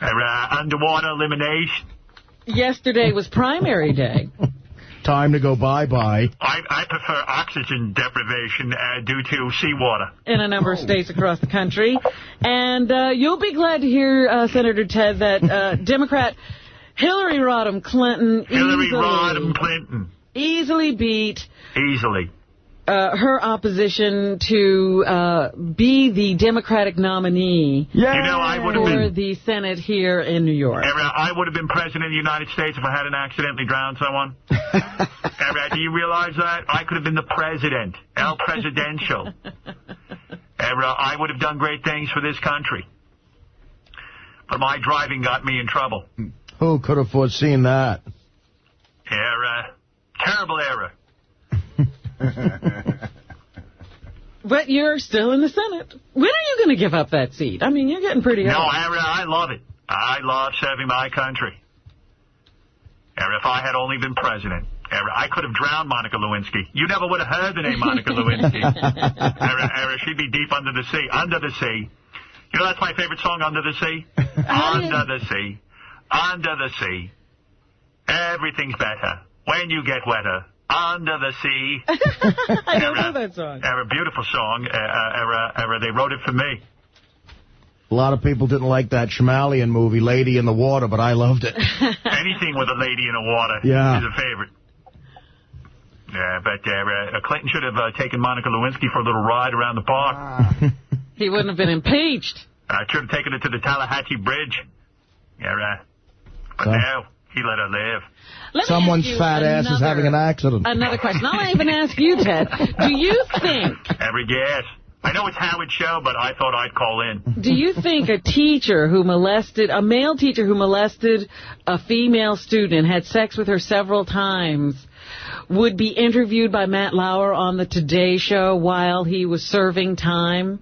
Underwater elimination. Yesterday was primary day. Time to go bye-bye. I prefer oxygen deprivation due to seawater. In a number of states across the country. And you'll be glad to hear, Senator Ted, that Democrat Hillary Rodham Clinton easily beat her opposition to be the Democratic nominee for the Senate here in New York. I would have been president of the United States if I hadn't accidentally drowned someone. Do you realize that? I could have been the president, El Presidential. I would have done great things for this country. but my driving got me in trouble. Who could have foreseen that? Error. Terrible error. But you're still in the Senate. When are you going to give up that seat? I mean, you're getting pretty old. No, error, I love it. I love serving my country. Error, if I had only been president. Error, I could have drowned Monica Lewinsky. You never would have heard the name Monica Lewinsky. Error, she'd be deep under the sea. Under the sea. You know, that's my favorite song, Under the Sea. Under the sea. Under the sea. Everything's better when you get wetter. Under the sea. I don't know that song. A beautiful song. They wrote it for me. A lot of people didn't like that Shamalian movie, Lady in the Water, but I loved it. Anything with a lady in the water is a favorite. Yeah, but Clinton should have taken Monica Lewinsky for a little ride around the park. He wouldn't have been impeached. Should have taken her to the Tallahatchie Bridge. Yeah, but now he let her live. Someone's fat ass is having an accident. Another question. I'll even ask you, Ted. Do you think... Every guess. I know it's Howard's show, but I thought I'd call in. Do you think a male teacher who molested a female student and had sex with her several times would be interviewed by Matt Lauer on the Today Show while he was serving time?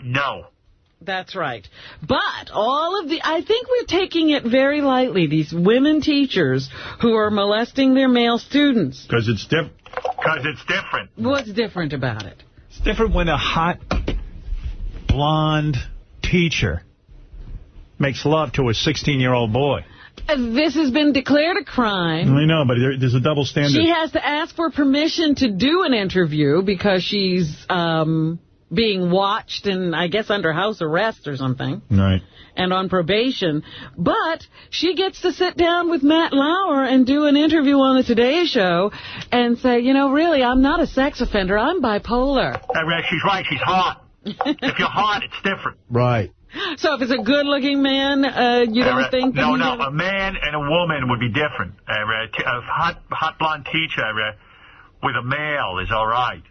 No. That's right. But I think we're taking it very lightly, these women teachers who are molesting their male students. Because it's different. What's different about it? It's different when a hot, blonde teacher makes love to a 16-year-old boy. This has been declared a crime. I know, but there's a double standard. She has to ask for permission to do an interview because she's being watched and, I guess, under house arrest or something. Right. And on probation. But she gets to sit down with Matt Lauer and do an interview on the Today Show and say, you know, really, I'm not a sex offender. I'm bipolar. She's right. She's hot. If you're hot, it's different. Right. So if it's a good-looking man, you don't think that... No, a man and a woman would be different. A hot blonde teacher with a male is all right.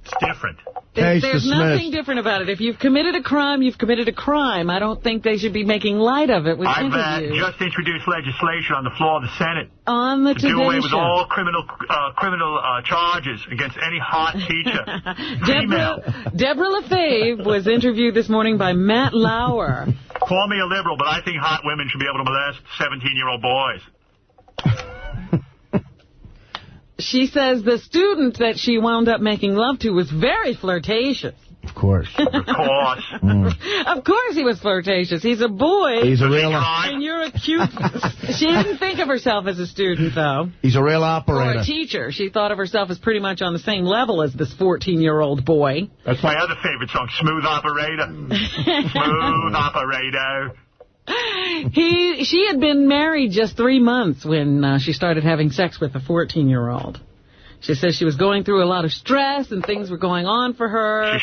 It's different. There's nothing different about it. If you've committed a crime, you've committed a crime. I don't think they should be making light of it with interviews. I've just introduced legislation on the floor of the Senate on the Today Show. To do away with all criminal charges against any hot teacher. Deborah LaFave was interviewed this morning by Matt Lauer. Call me a liberal, but I think hot women should be able to molest 17-year-old boys. She says the student that she wound up making love to was very flirtatious. Of course. Of course. Of course he was flirtatious. He's a boy. He's a real... And you're a cute... She didn't think of herself as a student, though. He's a real operator. Or a teacher. She thought of herself as pretty much on the same level as this 14-year-old boy. That's my other favorite song, Smooth Operator. Smooth Operator. She had been married just 3 months when she started having sex with a 14-year-old. She says she was going through a lot of stress and things were going on for her. She